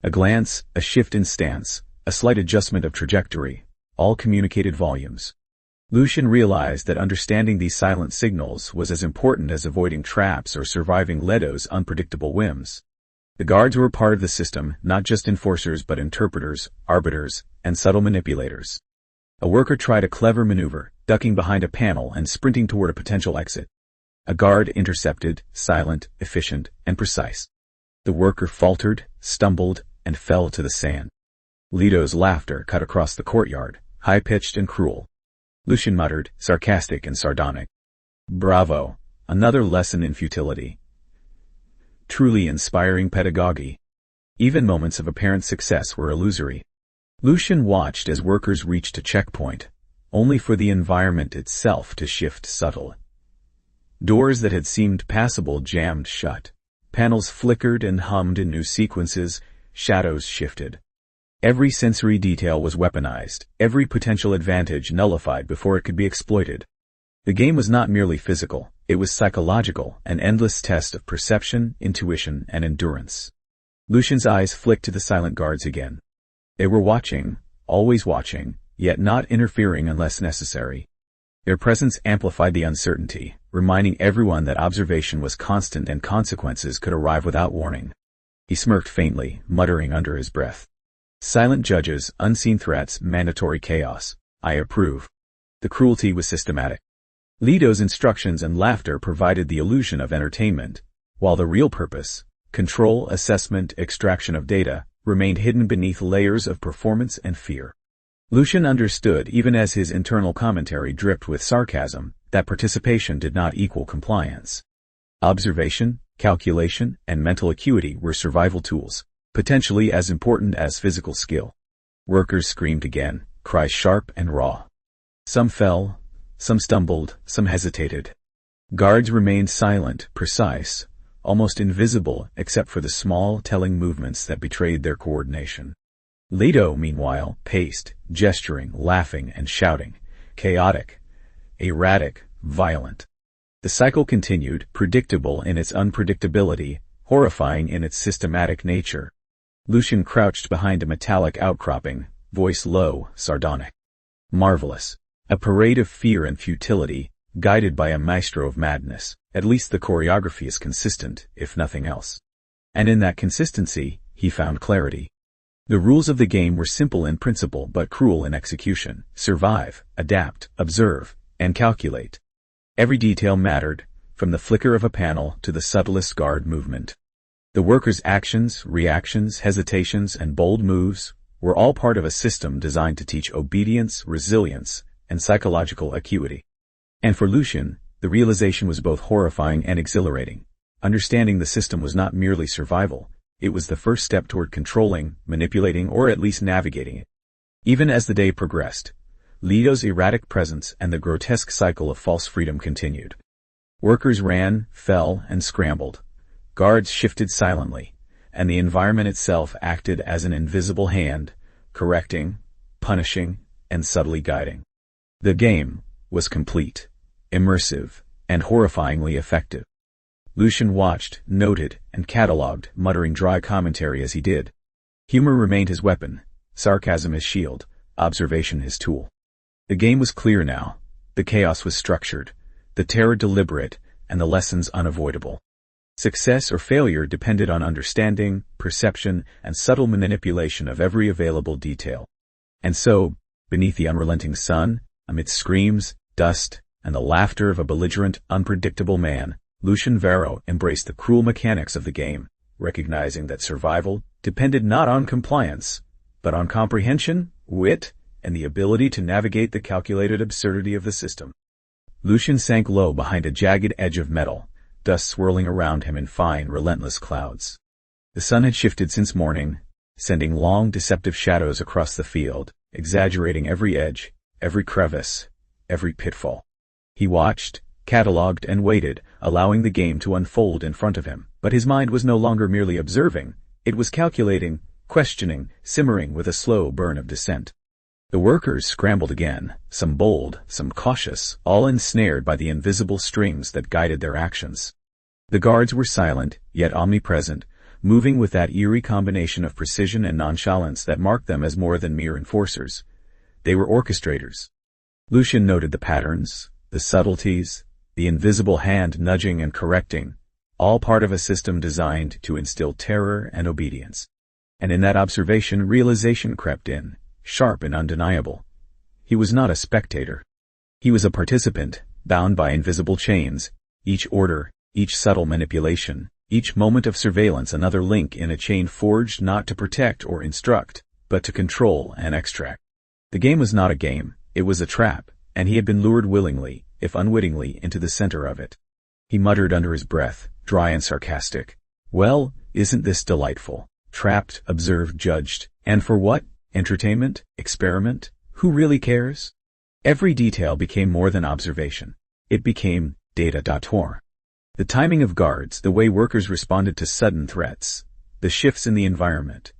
A glance, a shift in stance, a slight adjustment of trajectory, all communicated volumes. Lucian realized that understanding these silent signals was as important as avoiding traps or surviving Ledo's unpredictable whims. The guards were part of the system, not just enforcers but interpreters, arbiters, and subtle manipulators. A worker tried a clever maneuver, ducking behind a panel and sprinting toward a potential exit. A guard intercepted, silent, efficient, and precise. The worker faltered, stumbled, and fell to the sand. Leto's laughter cut across the courtyard, high-pitched and cruel. Lucian muttered, sarcastic and sardonic. Bravo, another lesson in futility. Truly inspiring pedagogy. Even moments of apparent success were illusory. Lucian watched as workers reached a checkpoint, only for the environment itself to shift subtle. Doors that had seemed passable jammed shut. Panels flickered and hummed in new sequences, shadows shifted. Every sensory detail was weaponized, every potential advantage nullified before it could be exploited. The game was not merely physical, it was psychological, an endless test of perception, intuition, and endurance. Lucian's eyes flicked to the silent guards again. They were watching, always watching, yet not interfering unless necessary. Their presence amplified the uncertainty, reminding everyone that observation was constant and consequences could arrive without warning. He smirked faintly, muttering under his breath. Silent judges, unseen threats, mandatory chaos. I approve. The cruelty was systematic. Leto's instructions and laughter provided the illusion of entertainment, while the real purpose, control, assessment, extraction of data, remained hidden beneath layers of performance and fear. Lucian understood, even as his internal commentary dripped with sarcasm, that participation did not equal compliance. Observation, calculation, and mental acuity were survival tools, potentially as important as physical skill. Workers screamed again, cries sharp and raw. Some fell, some stumbled, some hesitated. Guards remained silent, precise, almost invisible except for the small, telling movements that betrayed their coordination. Leto, meanwhile, paced, gesturing, laughing, and shouting, chaotic, erratic, violent. The cycle continued, predictable in its unpredictability, horrifying in its systematic nature. Lucian crouched behind a metallic outcropping, voice low, sardonic. Marvelous. A parade of fear and futility, guided by a maestro of madness. At least the choreography is consistent, if nothing else. And in that consistency, he found clarity. The rules of the game were simple in principle but cruel in execution. Survive, adapt, observe, and calculate. Every detail mattered, from the flicker of a panel to the subtlest guard movement. The workers' actions, reactions, hesitations, and bold moves were all part of a system designed to teach obedience, resilience, and psychological acuity. And for Lucian, the realization was both horrifying and exhilarating. Understanding the system was not merely survival, it was the first step toward controlling, manipulating, or at least navigating it. Even as the day progressed, Leto's erratic presence and the grotesque cycle of false freedom continued. Workers ran, fell, and scrambled. Guards shifted silently, and the environment itself acted as an invisible hand, correcting, punishing, and subtly guiding. The game was complete, immersive, and horrifyingly effective. Lucian watched, noted, and catalogued, muttering dry commentary as he did. Humor remained his weapon, sarcasm his shield, observation his tool. The game was clear now, the chaos was structured, the terror deliberate, and the lessons unavoidable. Success or failure depended on understanding, perception, and subtle manipulation of every available detail. And so, beneath the unrelenting sun, amidst screams, dust, and the laughter of a belligerent, unpredictable man, Lucian Varro embraced the cruel mechanics of the game, recognizing that survival depended not on compliance, but on comprehension, wit, and the ability to navigate the calculated absurdity of the system. Lucian sank low behind a jagged edge of metal, dust swirling around him in fine, relentless clouds. The sun had shifted since morning, sending long, deceptive shadows across the field, exaggerating every edge, every crevice, every pitfall. He watched, catalogued, and waited, allowing the game to unfold in front of him. But his mind was no longer merely observing, it was calculating, questioning, simmering with a slow burn of dissent. The workers scrambled again, some bold, some cautious, all ensnared by the invisible strings that guided their actions. The guards were silent, yet omnipresent, moving with that eerie combination of precision and nonchalance that marked them as more than mere enforcers. They were orchestrators. Lucian noted the patterns, the subtleties, the invisible hand nudging and correcting, all part of a system designed to instill terror and obedience. And in that observation, realization crept in, sharp and undeniable. He was not a spectator. He was a participant, bound by invisible chains, each order, each subtle manipulation, Each moment of surveillance another link in a chain forged not to protect or instruct, but to control and extract. The game was not a game, it was a trap, and he had been lured willingly, if unwittingly, into the center of it. He muttered under his breath, dry and sarcastic. Well, isn't this delightful? Trapped, observed, judged. And for what? Entertainment? Experiment? Who really cares? Every detail became more than observation. It became data. The timing of guards, the way workers responded to sudden threats, the shifts in the environment,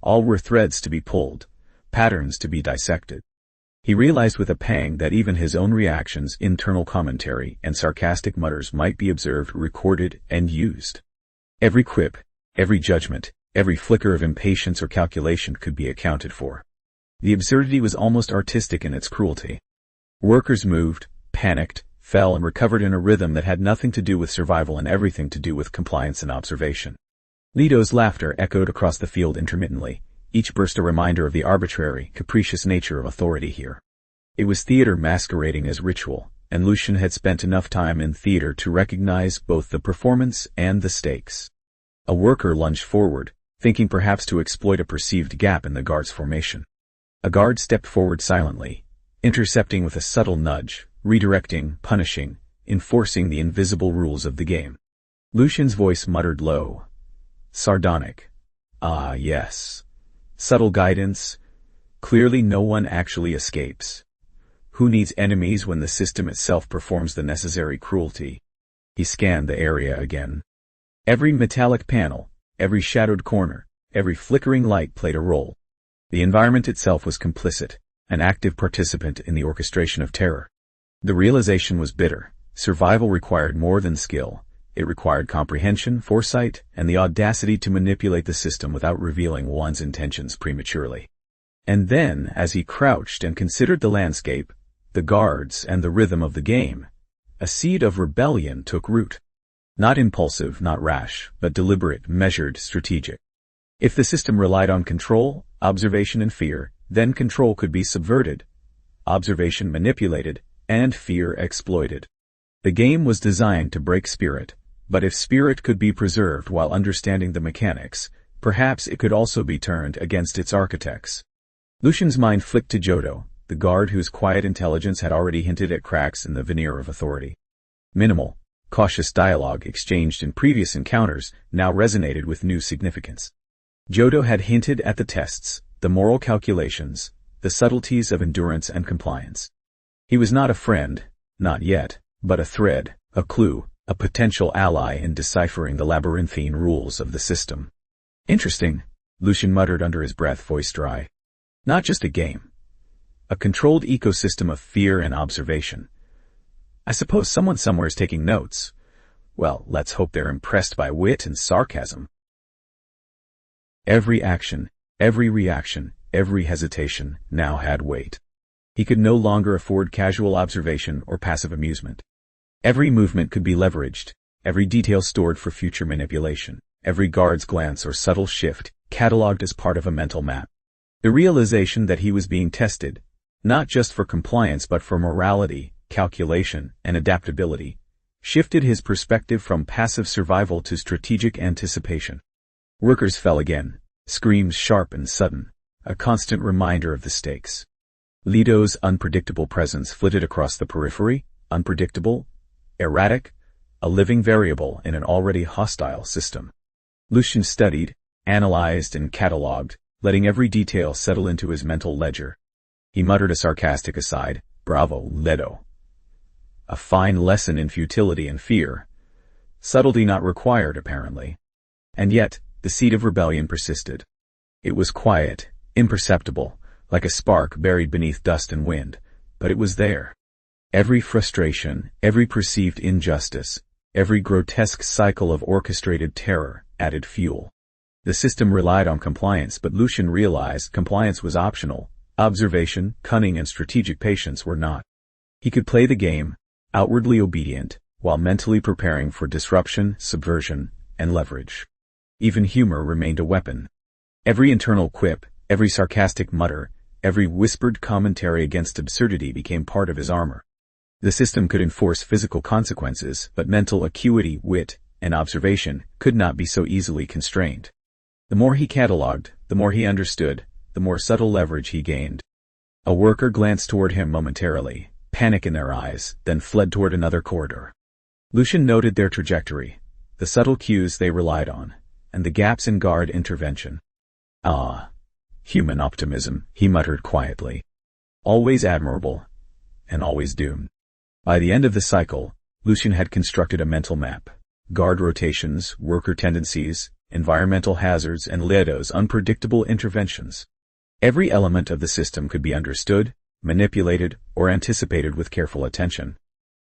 all were threads to be pulled, patterns to be dissected. He realized with a pang that even his own reactions, internal commentary, and sarcastic mutters might be observed, recorded, and used. Every quip, every judgment, every flicker of impatience or calculation could be accounted for. The absurdity was almost artistic in its cruelty. Workers moved, panicked, fell, and recovered in a rhythm that had nothing to do with survival and everything to do with compliance and observation. Leto's laughter echoed across the field intermittently, each burst a reminder of the arbitrary, capricious nature of authority here. It was theater masquerading as ritual, and Lucian had spent enough time in theater to recognize both the performance and the stakes. A worker lunged forward, thinking perhaps to exploit a perceived gap in the guard's formation. A guard stepped forward silently, intercepting with a subtle nudge, redirecting, punishing, enforcing the invisible rules of the game. Lucian's voice muttered low, sardonic. Ah, yes. Subtle guidance. Clearly no one actually escapes. Who needs enemies when the system itself performs the necessary cruelty? He scanned the area again. Every metallic panel, every shadowed corner, every flickering light played a role. The environment itself was complicit, an active participant in the orchestration of terror. The realization was bitter. Survival required more than skill. It required comprehension, foresight, and the audacity to manipulate the system without revealing one's intentions prematurely. And then, as he crouched and considered the landscape, the guards, and the rhythm of the game, a seed of rebellion took root. Not impulsive, not rash, but deliberate, measured, strategic. If the system relied on control, observation, and fear, then control could be subverted, observation manipulated, and fear exploited. The game was designed to break spirit, but if spirit could be preserved while understanding the mechanics, perhaps it could also be turned against its architects. Lucian's mind flicked to Jodo, the guard whose quiet intelligence had already hinted at cracks in the veneer of authority. Minimal, cautious dialogue exchanged in previous encounters now resonated with new significance. Jodo had hinted at the tests, the moral calculations, the subtleties of endurance and compliance. He was not a friend, not yet, but a thread, a clue, a potential ally in deciphering the labyrinthine rules of the system. Interesting, Lucian muttered under his breath, voice dry. Not just a game. A controlled ecosystem of fear and observation. I suppose someone somewhere is taking notes. Well, let's hope they're impressed by wit and sarcasm. Every action, every reaction, every hesitation now had weight. He could no longer afford casual observation or passive amusement. Every movement could be leveraged, every detail stored for future manipulation, every guard's glance or subtle shift catalogued as part of a mental map. The realization that he was being tested, not just for compliance but for morality, calculation, and adaptability, shifted his perspective from passive survival to strategic anticipation. Workers fell again, screams sharp and sudden, a constant reminder of the stakes. Leto's unpredictable presence flitted across the periphery, unpredictable, erratic, a living variable in an already hostile system. Lucian studied, analyzed, and catalogued, letting every detail settle into his mental ledger. He muttered a sarcastic aside, "Bravo, Leto." A fine lesson in futility and fear. Subtlety not required, apparently. And yet, the seed of rebellion persisted. It was quiet, imperceptible, like a spark buried beneath dust and wind, but it was there. Every frustration, every perceived injustice, every grotesque cycle of orchestrated terror added fuel. The system relied on compliance, but Lucian realized compliance was optional. Observation, cunning, and strategic patience were not. He could play the game, outwardly obedient, while mentally preparing for disruption, subversion, and leverage. Even humor remained a weapon. Every internal quip, every sarcastic mutter, every whispered commentary against absurdity became part of his armor. The system could enforce physical consequences, but mental acuity, wit, and observation could not be so easily constrained. The more he catalogued, the more he understood, the more subtle leverage he gained. A worker glanced toward him momentarily, panic in their eyes, then fled toward another corridor. Lucian noted their trajectory, the subtle cues they relied on, and the gaps in guard intervention. Ah, human optimism, he muttered quietly. Always admirable, and always doomed. By the end of the cycle, Lucian had constructed a mental map. Guard rotations, worker tendencies, environmental hazards, and Ledo's unpredictable interventions. Every element of the system could be understood, manipulated, or anticipated with careful attention.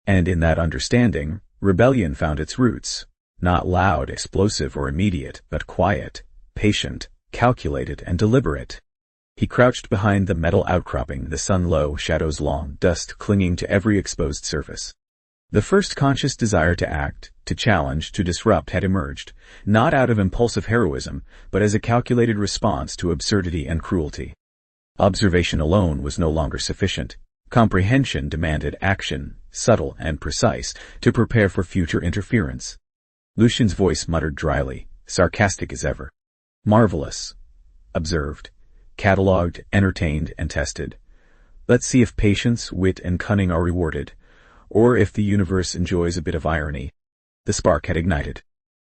And in that understanding, rebellion found its roots. Not loud, explosive, or immediate, but quiet, patient, calculated, and deliberate. He crouched behind the metal outcropping, the sun low, shadows long, dust clinging to every exposed surface. The first conscious desire to act, to challenge, to disrupt had emerged, not out of impulsive heroism, but as a calculated response to absurdity and cruelty. Observation alone was no longer sufficient. Comprehension demanded action, subtle and precise, to prepare for future interference. Lucian's voice muttered dryly, sarcastic as ever. Marvelous. Observed, catalogued, entertained, and tested. Let's see if patience, wit, and cunning are rewarded, or if the universe enjoys a bit of irony. The spark had ignited.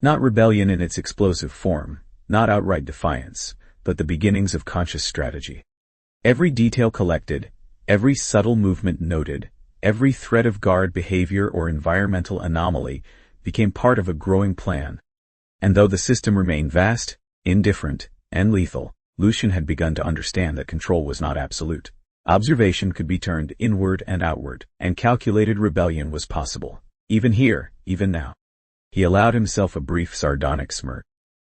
Not rebellion in its explosive form, not outright defiance, but the beginnings of conscious strategy. Every detail collected, every subtle movement noted, every thread of guard behavior or environmental anomaly became part of a growing plan. And though the system remained vast, indifferent, and lethal, Lucian had begun to understand that control was not absolute. Observation could be turned inward and outward, and calculated rebellion was possible. Even here, even now. He allowed himself a brief sardonic smirk.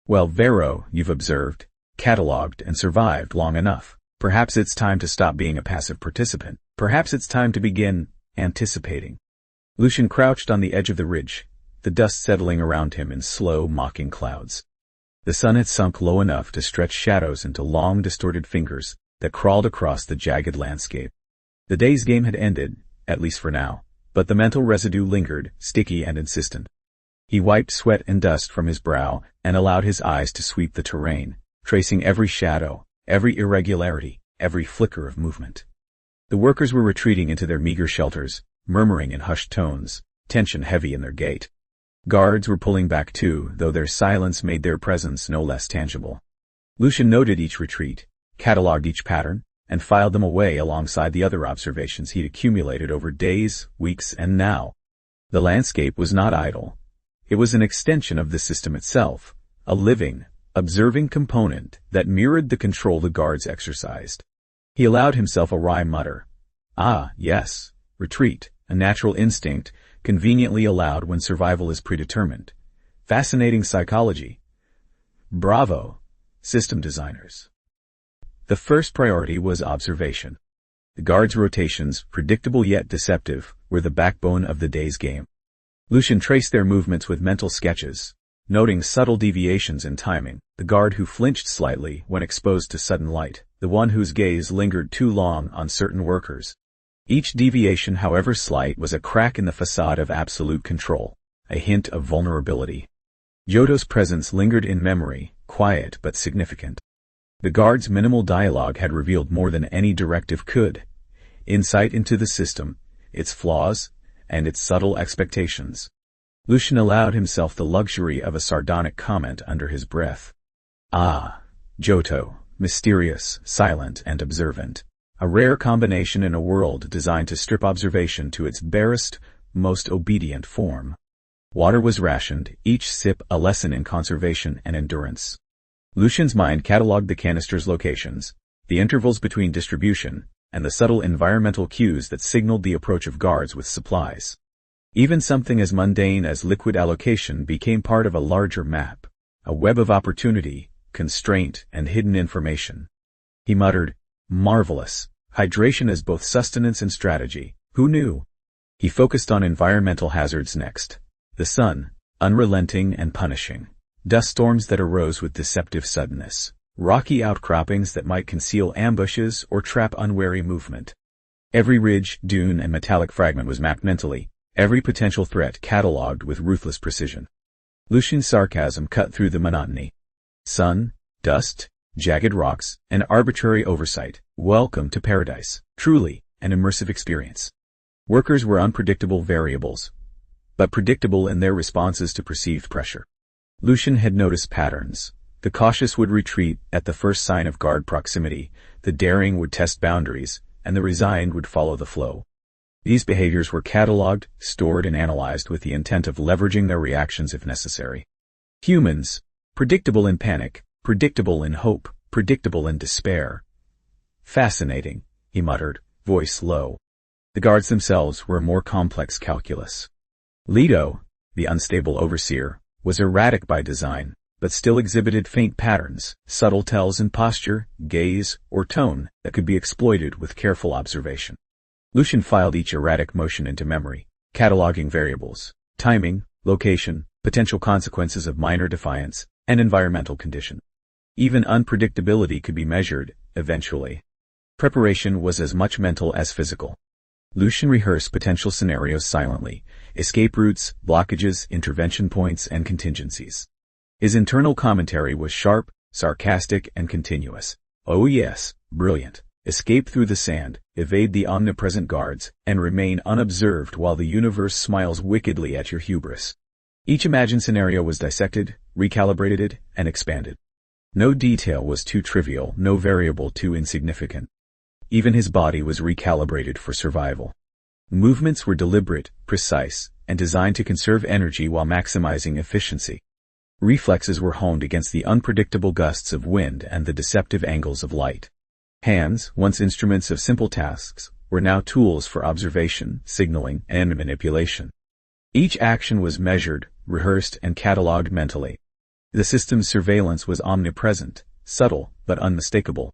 Well, Varro, you've observed, catalogued, and survived long enough. Perhaps it's time to stop being a passive participant. Perhaps it's time to begin anticipating. Lucian crouched on the edge of the ridge, the dust settling around him in slow, mocking clouds. The sun had sunk low enough to stretch shadows into long, distorted fingers that crawled across the jagged landscape. The day's game had ended, at least for now, but the mental residue lingered, sticky and insistent. He wiped sweat and dust from his brow and allowed his eyes to sweep the terrain, tracing every shadow, every irregularity, every flicker of movement. The workers were retreating into their meager shelters, murmuring in hushed tones, tension heavy in their gait. Guards were pulling back too, though their silence made their presence no less tangible. Lucian noted each retreat, catalogued each pattern, and filed them away alongside the other observations he'd accumulated over days, weeks, and now. The landscape was not idle. It was an extension of the system itself, a living, observing component that mirrored the control the guards exercised. He allowed himself a wry mutter. Ah, yes, retreat, a natural instinct, conveniently allowed when survival is predetermined. Fascinating psychology. Bravo, system designers. The first priority was observation. The guards' rotations, predictable yet deceptive, were the backbone of the day's game. Lucian traced their movements with mental sketches, noting subtle deviations in timing, the guard who flinched slightly when exposed to sudden light, the one whose gaze lingered too long on certain workers. Each deviation, however slight, was a crack in the facade of absolute control, a hint of vulnerability. Giotto's presence lingered in memory, quiet but significant. The guard's minimal dialogue had revealed more than any directive could. Insight into the system, its flaws, and its subtle expectations. Lucian allowed himself the luxury of a sardonic comment under his breath. Ah, Giotto, mysterious, silent, and observant. A rare combination in a world designed to strip observation to its barest, most obedient form. Water was rationed, each sip a lesson in conservation and endurance. Lucian's mind catalogued the canister's locations, the intervals between distribution, and the subtle environmental cues that signaled the approach of guards with supplies. Even something as mundane as liquid allocation became part of a larger map, a web of opportunity, constraint, and hidden information. He muttered, marvelous, hydration as both sustenance and strategy, who knew? He focused on environmental hazards next. The sun, unrelenting and punishing. Dust storms that arose with deceptive suddenness. Rocky outcroppings that might conceal ambushes or trap unwary movement. Every ridge, dune, and metallic fragment was mapped mentally, every potential threat catalogued with ruthless precision. Lucian's sarcasm cut through the monotony. Sun, dust, jagged rocks, and arbitrary oversight. Welcome to paradise. Truly, an immersive experience. Workers were unpredictable variables, but predictable in their responses to perceived pressure. Lucian had noticed patterns. The cautious would retreat at the first sign of guard proximity, the daring would test boundaries, and the resigned would follow the flow. These behaviors were catalogued, stored, and analyzed with the intent of leveraging their reactions if necessary. Humans, predictable in panic, predictable in hope, predictable in despair. Fascinating, he muttered, voice low. The guards themselves were a more complex calculus. Leto, the unstable overseer, was erratic by design, but still exhibited faint patterns, subtle tells in posture, gaze, or tone that could be exploited with careful observation. Lucian filed each erratic motion into memory, cataloging variables, timing, location, potential consequences of minor defiance, and environmental condition. Even unpredictability could be measured, eventually. Preparation was as much mental as physical. Lucian rehearsed potential scenarios silently, escape routes, blockages, intervention points, and contingencies. His internal commentary was sharp, sarcastic, and continuous. Oh yes, brilliant. Escape through the sand, evade the omnipresent guards, and remain unobserved while the universe smiles wickedly at your hubris. Each imagined scenario was dissected, recalibrated, and expanded. No detail was too trivial, no variable too insignificant. Even his body was recalibrated for survival. Movements were deliberate, precise, and designed to conserve energy while maximizing efficiency. Reflexes were honed against the unpredictable gusts of wind and the deceptive angles of light. Hands, once instruments of simple tasks, were now tools for observation, signaling, and manipulation. Each action was measured, rehearsed, and catalogued mentally. The system's surveillance was omnipresent, subtle, but unmistakable.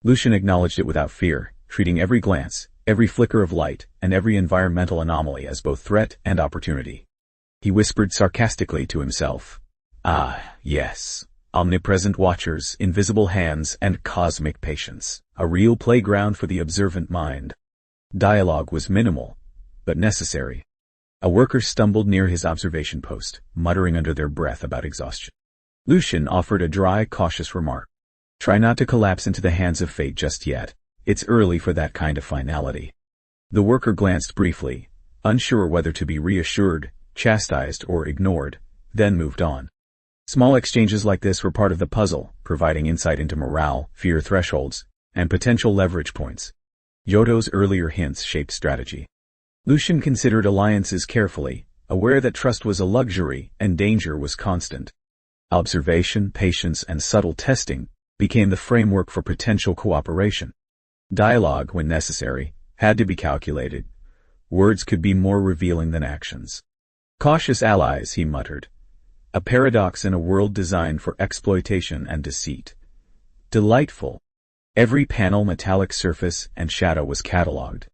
Lucian acknowledged it without fear, treating every glance, every flicker of light, and every environmental anomaly as both threat and opportunity. He whispered sarcastically to himself, "Ah, yes. Omnipresent watchers, invisible hands, and cosmic patience. A real playground for the observant mind." Dialogue was minimal, but necessary. A worker stumbled near his observation post, muttering under their breath about exhaustion. Lucian offered a dry, cautious remark. "Try not to collapse into the hands of fate just yet. It's early for that kind of finality." The worker glanced briefly, unsure whether to be reassured, chastised, or ignored, then moved on. Small exchanges like this were part of the puzzle, providing insight into morale, fear thresholds, and potential leverage points. Yodo's earlier hints shaped strategy. Lucian considered alliances carefully, aware that trust was a luxury and danger was constant. Observation, patience, and subtle testing became the framework for potential cooperation. Dialogue, when necessary, had to be calculated. Words could be more revealing than actions. "Cautious allies," he muttered. "A paradox in a world designed for exploitation and deceit." Delightful. Every panel, metallic surface, and shadow was catalogued.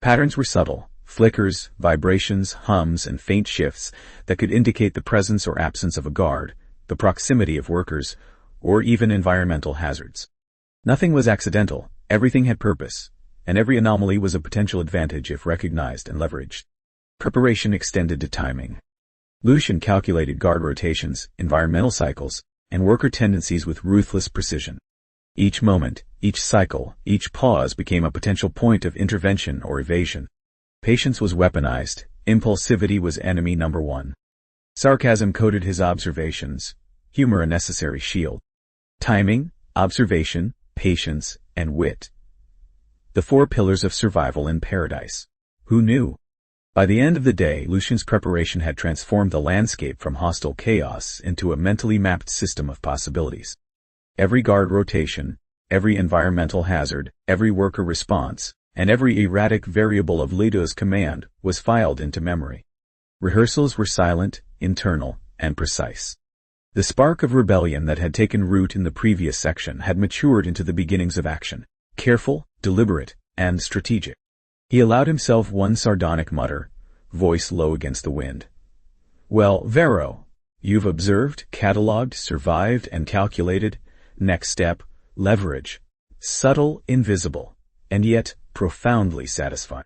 Patterns were subtle, flickers, vibrations, hums, and faint shifts that could indicate the presence or absence of a guard, the proximity of workers, or even environmental hazards. Nothing was accidental, everything had purpose, and every anomaly was a potential advantage if recognized and leveraged. Preparation extended to timing. Lucian calculated guard rotations, environmental cycles, and worker tendencies with ruthless precision. Each moment, each cycle, each pause became a potential point of intervention or evasion. Patience was weaponized, impulsivity was enemy number one. Sarcasm coated his observations, humor a necessary shield. Timing, observation, patience, and wit. The four pillars of survival in paradise. Who knew? By the end of the day, Lucian's preparation had transformed the landscape from hostile chaos into a mentally mapped system of possibilities. Every guard rotation, every environmental hazard, every worker response, and every erratic variable of Leto's command was filed into memory. Rehearsals were silent, internal, and precise. The spark of rebellion that had taken root in the previous section had matured into the beginnings of action, careful, deliberate, and strategic. He allowed himself one sardonic mutter, voice low against the wind. "Well, Varro, you've observed, catalogued, survived, and calculated. Next step, leverage. Subtle, invisible, and yet profoundly satisfying."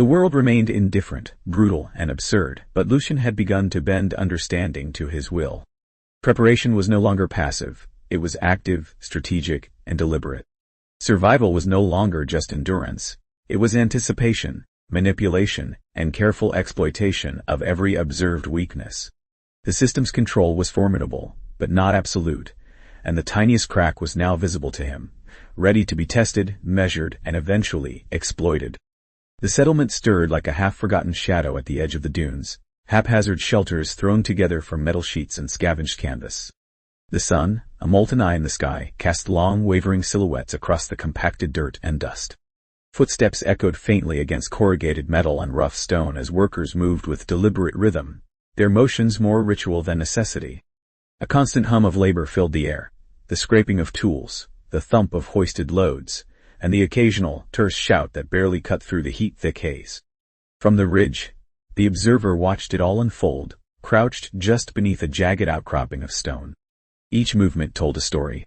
The world remained indifferent, brutal, and absurd, but Lucian had begun to bend understanding to his will. Preparation was no longer passive, it was active, strategic, and deliberate. Survival was no longer just endurance, it was anticipation, manipulation, and careful exploitation of every observed weakness. The system's control was formidable, but not absolute, and the tiniest crack was now visible to him, ready to be tested, measured, and eventually exploited. The settlement stirred like a half-forgotten shadow at the edge of the dunes, haphazard shelters thrown together from metal sheets and scavenged canvas. The sun, a molten eye in the sky, cast long, wavering silhouettes across the compacted dirt and dust. Footsteps echoed faintly against corrugated metal and rough stone as workers moved with deliberate rhythm, their motions more ritual than necessity. A constant hum of labor filled the air, the scraping of tools, the thump of hoisted loads, and the occasional, terse shout that barely cut through the heat-thick haze. From the ridge, the observer watched it all unfold, crouched just beneath a jagged outcropping of stone. Each movement told a story.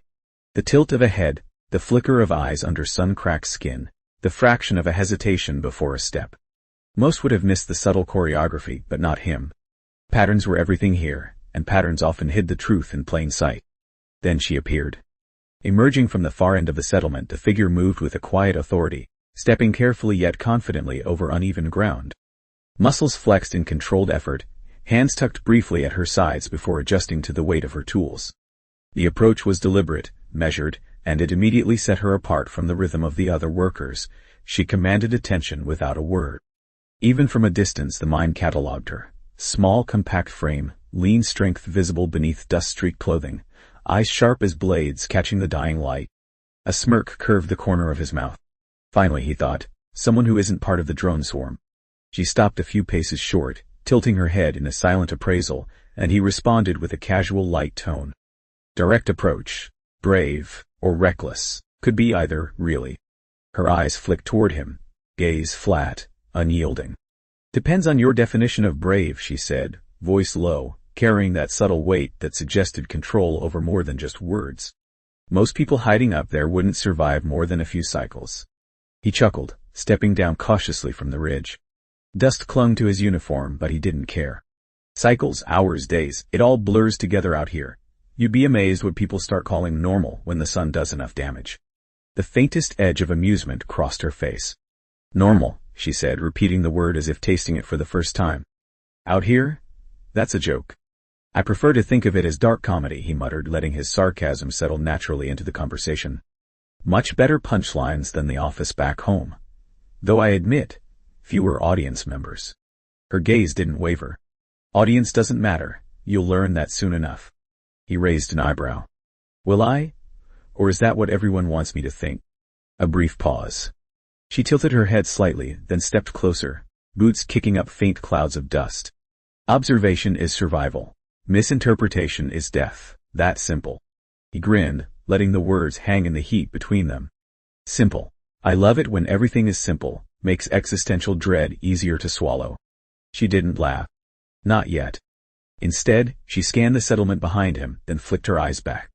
The tilt of a head, the flicker of eyes under sun-cracked skin, the fraction of a hesitation before a step. Most would have missed the subtle choreography, but not him. Patterns were everything here, and patterns often hid the truth in plain sight. Then she appeared. Emerging from the far end of the settlement, the figure moved with a quiet authority, stepping carefully yet confidently over uneven ground. Muscles flexed in controlled effort, hands tucked briefly at her sides before adjusting to the weight of her tools. The approach was deliberate, measured, and it immediately set her apart from the rhythm of the other workers. She commanded attention without a word. Even from a distance the mind catalogued her. Small, compact frame, lean strength visible beneath dust-streaked clothing, eyes sharp as blades catching the dying light. A smirk curved the corner of his mouth. Finally, he thought, someone who isn't part of the drone swarm. She stopped a few paces short, tilting her head in a silent appraisal, and he responded with a casual light tone. Direct approach, brave, or reckless, could be either, really. Her eyes flicked toward him, gaze flat, unyielding. Depends on your definition of brave, she said, voice low, carrying that subtle weight that suggested control over more than just words. Most people hiding up there wouldn't survive more than a few cycles. He chuckled, stepping down cautiously from the ridge. Dust clung to his uniform, but he didn't care. Cycles, hours, days, it all blurs together out here. You'd be amazed what people start calling normal when the sun does enough damage. The faintest edge of amusement crossed her face. Normal, she said, repeating the word as if tasting it for the first time. Out here? That's a joke. I prefer to think of it as dark comedy, he muttered, letting his sarcasm settle naturally into the conversation. Much better punchlines than the office back home. Though I admit, fewer audience members. Her gaze didn't waver. Audience doesn't matter, you'll learn that soon enough. He raised an eyebrow. Will I? Or is that what everyone wants me to think? A brief pause. She tilted her head slightly, then stepped closer, boots kicking up faint clouds of dust. Observation is survival. Misinterpretation is death. That simple. He grinned, letting the words hang in the heat between them. Simple. I love it when everything is simple, makes existential dread easier to swallow. She didn't laugh. Not yet. Instead, she scanned the settlement behind him, then flicked her eyes back.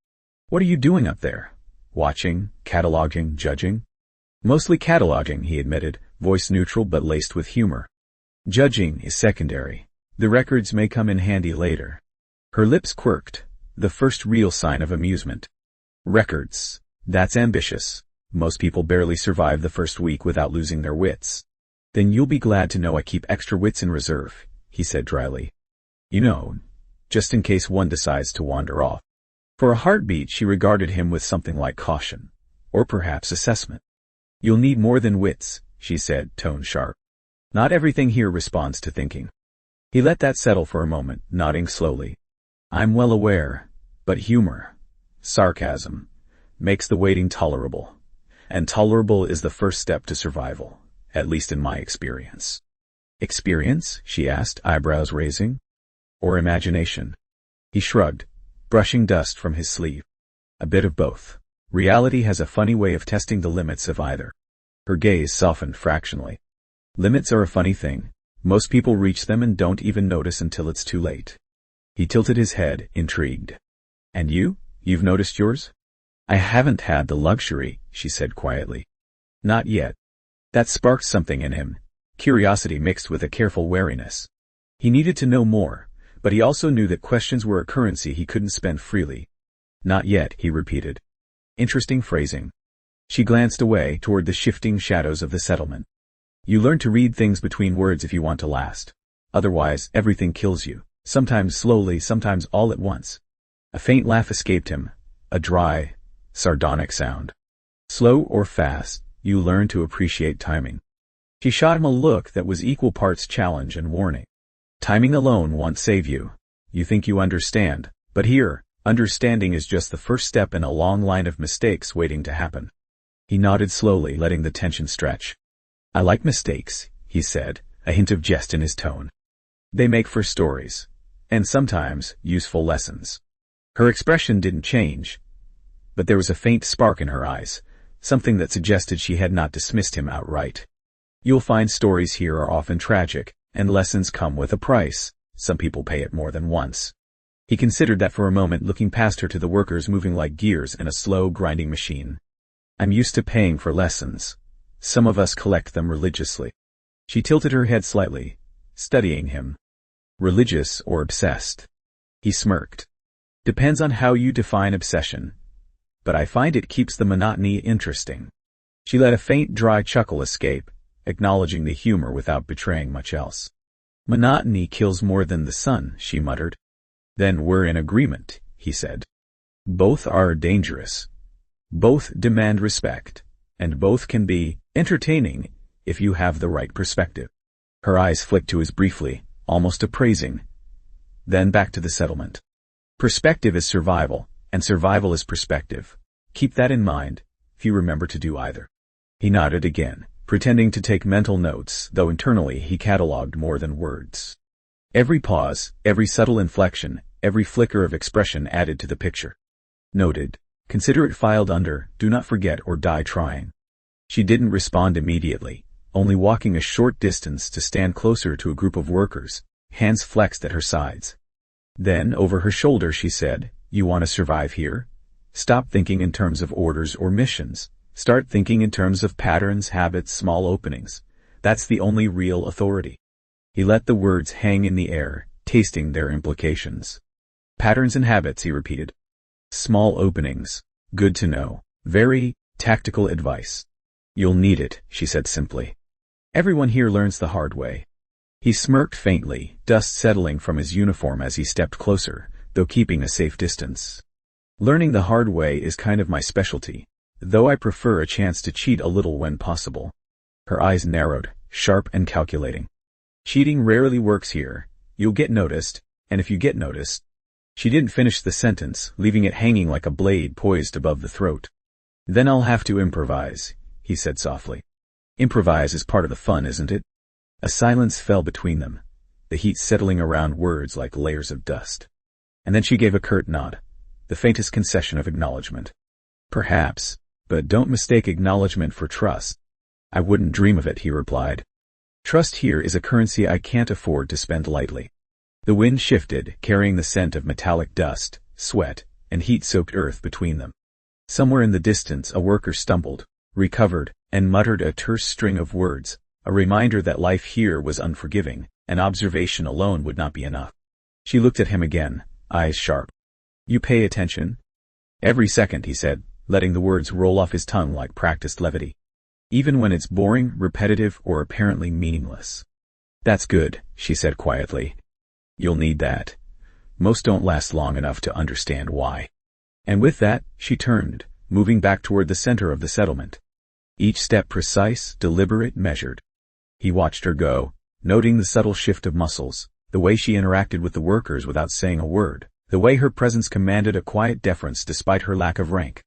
What are you doing up there? Watching, cataloging, judging? Mostly cataloging, he admitted, voice neutral but laced with humor. Judging is secondary. The records may come in handy later. Her lips quirked, the first real sign of amusement. Records. That's ambitious. Most people barely survive the first week without losing their wits. Then you'll be glad to know I keep extra wits in reserve, he said dryly. You know, just in case one decides to wander off. For a heartbeat she regarded him with something like caution, or perhaps assessment. You'll need more than wits, she said, tone sharp. Not everything here responds to thinking. He let that settle for a moment, nodding slowly. I'm well aware, but humor, sarcasm, makes the waiting tolerable. And tolerable is the first step to survival, at least in my experience. Experience? She asked, eyebrows raising. Or imagination? He shrugged, brushing dust from his sleeve. A bit of both. Reality has a funny way of testing the limits of either. Her gaze softened fractionally. Limits are a funny thing. Most people reach them and don't even notice until it's too late. He tilted his head, intrigued. And you? You've noticed yours? I haven't had the luxury, she said quietly. Not yet. That sparked something in him. curiosity mixed with a careful wariness. He needed to know more, but he also knew that questions were a currency he couldn't spend freely. Not yet, he repeated. Interesting phrasing. She glanced away toward the shifting shadows of the settlement. You learn to read things between words if you want to last. Otherwise, everything kills you, sometimes slowly, sometimes all at once. A faint laugh escaped him, a dry, sardonic sound. Slow or fast, you learn to appreciate timing. She shot him a look that was equal parts challenge and warning. Timing alone won't save you. You think you understand, but here, understanding is just the first step in a long line of mistakes waiting to happen. He nodded slowly, letting the tension stretch. I like mistakes, he said, a hint of jest in his tone. They make for stories, and sometimes useful lessons. Her expression didn't change, but there was a faint spark in her eyes, something that suggested she had not dismissed him outright. You'll find stories here are often tragic, and lessons come with a price. Some people pay it more than once. He considered that for a moment, looking past her to the workers moving like gears in a slow, grinding machine. I'm used to paying for lessons. Some of us collect them religiously. She tilted her head slightly, studying him. Religious or obsessed? He smirked. Depends on how you define obsession. But I find it keeps the monotony interesting. She let a faint, dry chuckle escape, acknowledging the humor without betraying much else. Monotony kills more than the sun, she muttered. Then we're in agreement, he said. Both are dangerous. Both demand respect, and both can be entertaining if you have the right perspective. Her eyes flicked to his briefly, almost appraising. Then back to the settlement. Perspective is survival, and survival is perspective. Keep that in mind, if you remember to do either. He nodded again, pretending to take mental notes, though internally he catalogued more than words. Every pause, every subtle inflection, every flicker of expression added to the picture. Noted. Consider it filed under, do not forget or die trying. She didn't respond immediately, only walking a short distance to stand closer to a group of workers, hands flexed at her sides. Then, over her shoulder, she said, You want to survive here? Stop thinking in terms of orders or missions. Start thinking in terms of patterns, habits, small openings. That's the only real authority. He let the words hang in the air, tasting their implications. Patterns and habits, he repeated. Small openings. Good to know. Very tactical advice. You'll need it, she said simply. Everyone here learns the hard way. He smirked faintly, dust settling from his uniform as he stepped closer, though keeping a safe distance. Learning the hard way is kind of my specialty, though I prefer a chance to cheat a little when possible. Her eyes narrowed, sharp and calculating. Cheating rarely works here. You'll get noticed, and if you get noticed... She didn't finish the sentence, leaving it hanging like a blade poised above the throat. Then I'll have to improvise, he said softly. Improvise is part of the fun, isn't it? A silence fell between them, the heat settling around words like layers of dust. And then she gave a curt nod, the faintest concession of acknowledgement. Perhaps, but don't mistake acknowledgement for trust. I wouldn't dream of it, he replied. Trust here is a currency I can't afford to spend lightly. The wind shifted, carrying the scent of metallic dust, sweat, and heat-soaked earth between them. Somewhere in the distance a worker stumbled, recovered, and muttered a terse string of words, a reminder that life here was unforgiving, and observation alone would not be enough. She looked at him again, eyes sharp. You pay attention? Every second, he said, letting the words roll off his tongue like practiced levity. Even when it's boring, repetitive, or apparently meaningless. That's good, she said quietly. You'll need that. Most don't last long enough to understand why. And with that, she turned, moving back toward the center of the settlement. Each step precise, deliberate, measured. He watched her go, noting the subtle shift of muscles, the way she interacted with the workers without saying a word, the way her presence commanded a quiet deference despite her lack of rank.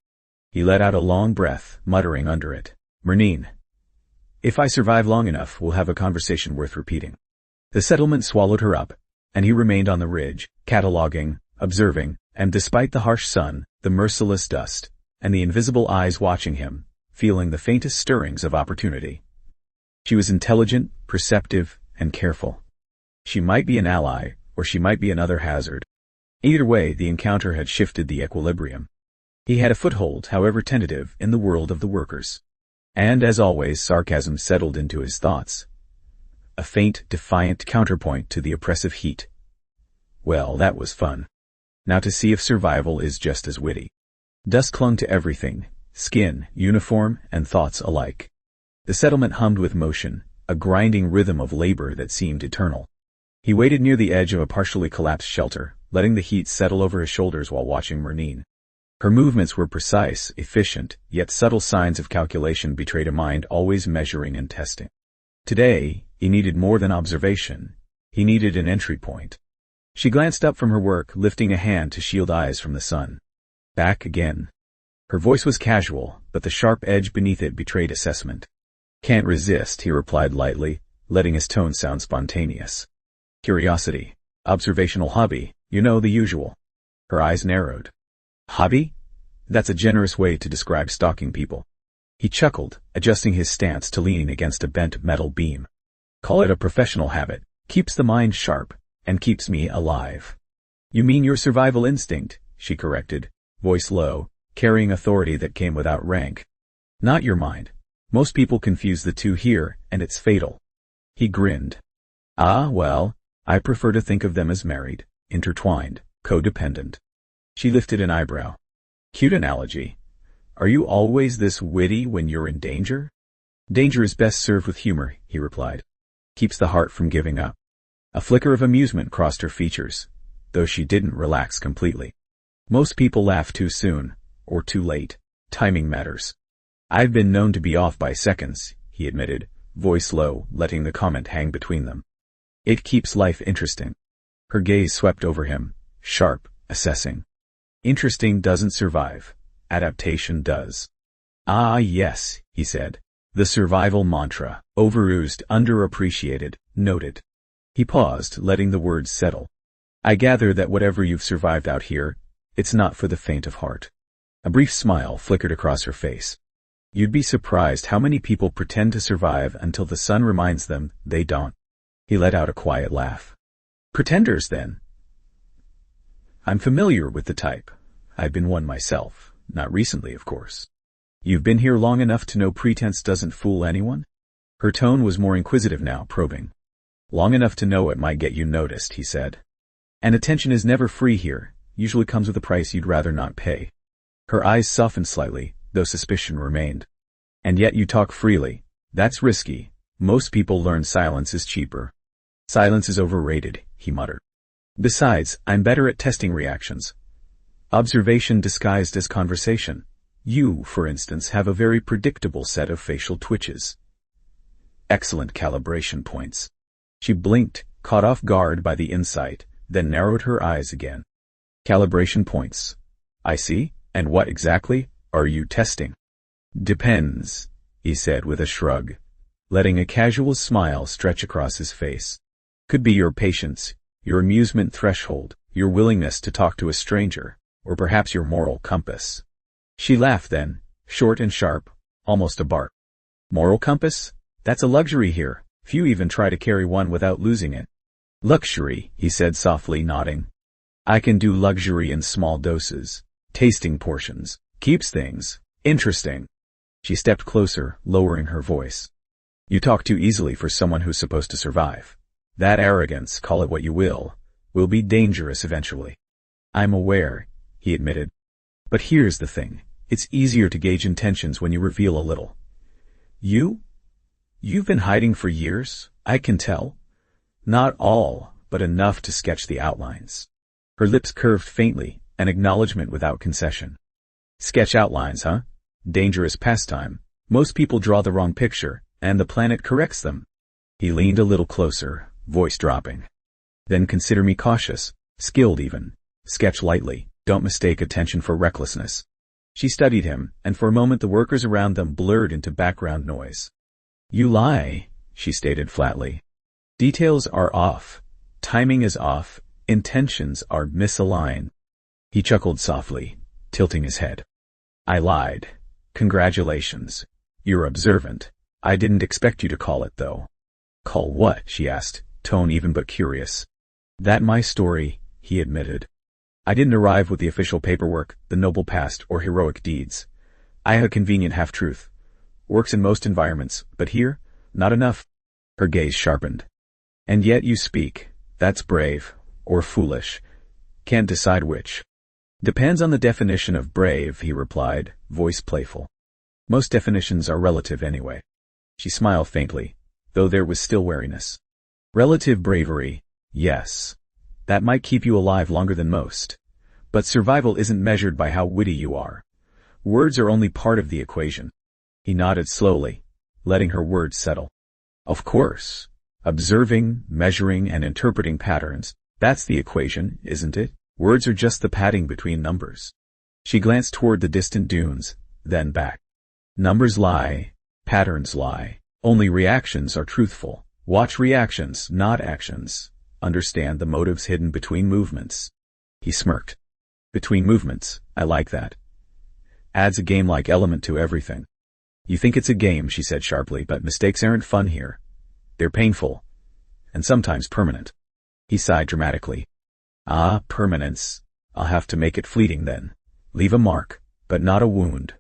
He let out a long breath, muttering under it, Merneen. If I survive long enough, we'll have a conversation worth repeating. The settlement swallowed her up, and he remained on the ridge, cataloging, observing, and despite the harsh sun, the merciless dust, and the invisible eyes watching him, feeling the faintest stirrings of opportunity. She was intelligent, perceptive, and careful. She might be an ally, or she might be another hazard. Either way, the encounter had shifted the equilibrium. He had a foothold, however tentative, in the world of the workers. And as always, sarcasm settled into his thoughts. a faint, defiant counterpoint to the oppressive heat. Well, that was fun. Now to see if survival is just as witty. Dust clung to everything, skin, uniform, and thoughts alike. The settlement hummed with motion, a grinding rhythm of labor that seemed eternal. He waited near the edge of a partially collapsed shelter, letting the heat settle over his shoulders while watching Merneen. Her movements were precise, efficient, yet subtle signs of calculation betrayed a mind always measuring and testing. Today, he needed more than observation. He needed an entry point. She glanced up from her work, lifting a hand to shield eyes from the sun. Back again. Her voice was casual, but the sharp edge beneath it betrayed assessment. Can't resist, he replied lightly, letting his tone sound spontaneous. Curiosity. Observational hobby, you know, the usual. Her eyes narrowed. Hobby? That's a generous way to describe stalking people. He chuckled, adjusting his stance to leaning against a bent metal beam. Call it a professional habit. Keeps the mind sharp, and keeps me alive. You mean your survival instinct, she corrected, voice low, carrying authority that came without rank. Not your mind. Most people confuse the two here, and it's fatal. He grinned. Ah, well, I prefer to think of them as married, intertwined, codependent. She lifted an eyebrow. Cute analogy. Are you always this witty when you're in danger? Danger is best served with humor, he replied. Keeps the heart from giving up. A flicker of amusement crossed her features, though she didn't relax completely. Most people laugh too soon, or too late. Timing matters. I've been known to be off by seconds, he admitted, voice low, letting the comment hang between them. It keeps life interesting. Her gaze swept over him, sharp, assessing. Interesting doesn't survive. Adaptation does. Ah yes, he said. The survival mantra, overused, underappreciated, noted. He paused, letting the words settle. I gather that whatever you've survived out here, it's not for the faint of heart. A brief smile flickered across her face. You'd be surprised how many people pretend to survive until the sun reminds them they don't. He let out a quiet laugh. Pretenders, then? I'm familiar with the type. I've been one myself. Not recently, of course. You've been here long enough to know pretense doesn't fool anyone? Her tone was more inquisitive now, probing. Long enough to know it might get you noticed, he said. And attention is never free here, usually comes with a price you'd rather not pay. Her eyes softened slightly, though suspicion remained. And yet you talk freely. That's risky. Most people learn silence is cheaper. Silence is overrated, he muttered. Besides, I'm better at testing reactions. Observation disguised as conversation. You, for instance, have a very predictable set of facial twitches. Excellent calibration points. She blinked, caught off guard by the insight, then narrowed her eyes again. Calibration points. I see. And what exactly are you testing? Depends, he said with a shrug, letting a casual smile stretch across his face. Could be your patience, your amusement threshold, your willingness to talk to a stranger, or perhaps your moral compass. She laughed then, short and sharp, almost a bark. Moral compass? That's a luxury here. Few even try to carry one without losing it. Luxury, he said softly, nodding. I can do luxury in small doses. Tasting portions. Keeps things interesting. She stepped closer, lowering her voice. You talk too easily for someone who's supposed to survive. That arrogance, call it what you will be dangerous eventually. I'm aware, he admitted. But here's the thing. It's easier to gauge intentions when you reveal a little. You've been hiding for years, I can tell. Not all, but enough to sketch the outlines. Her lips curved faintly, an acknowledgement without concession. Sketch outlines, huh? Dangerous pastime. Most people draw the wrong picture, and the planet corrects them. He leaned a little closer, voice dropping. Then consider me cautious, skilled even. Sketch lightly, don't mistake attention for recklessness. She studied him, and for a moment the workers around them blurred into background noise. You lie, she stated flatly. Details are off. Timing is off. Intentions are misaligned. He chuckled softly, tilting his head. I lied. Congratulations. You're observant. I didn't expect you to call it, though. Call what? She asked, tone even but curious. That my story, he admitted. I didn't arrive with the official paperwork, the noble past, or heroic deeds. I had a convenient half-truth. Works in most environments, but here, not enough. Her gaze sharpened. And yet you speak. That's brave. Or foolish. Can't decide which. Depends on the definition of brave, he replied, voice playful. Most definitions are relative anyway. She smiled faintly, though there was still wariness. Relative bravery, yes. That might keep you alive longer than most. But survival isn't measured by how witty you are. Words are only part of the equation. He nodded slowly, letting her words settle. Of course. Observing, measuring, and interpreting patterns, that's the equation, isn't it? Words are just the padding between numbers. She glanced toward the distant dunes, then back. Numbers lie, patterns lie. Only reactions are truthful. Watch reactions, not actions. Understand the motives hidden between movements. He smirked. Between movements, I like that. Adds a game-like element to everything. You think it's a game, she said sharply, but mistakes aren't fun here. They're painful. And sometimes permanent. He sighed dramatically. Ah, permanence. I'll have to make it fleeting then. Leave a mark, but not a wound.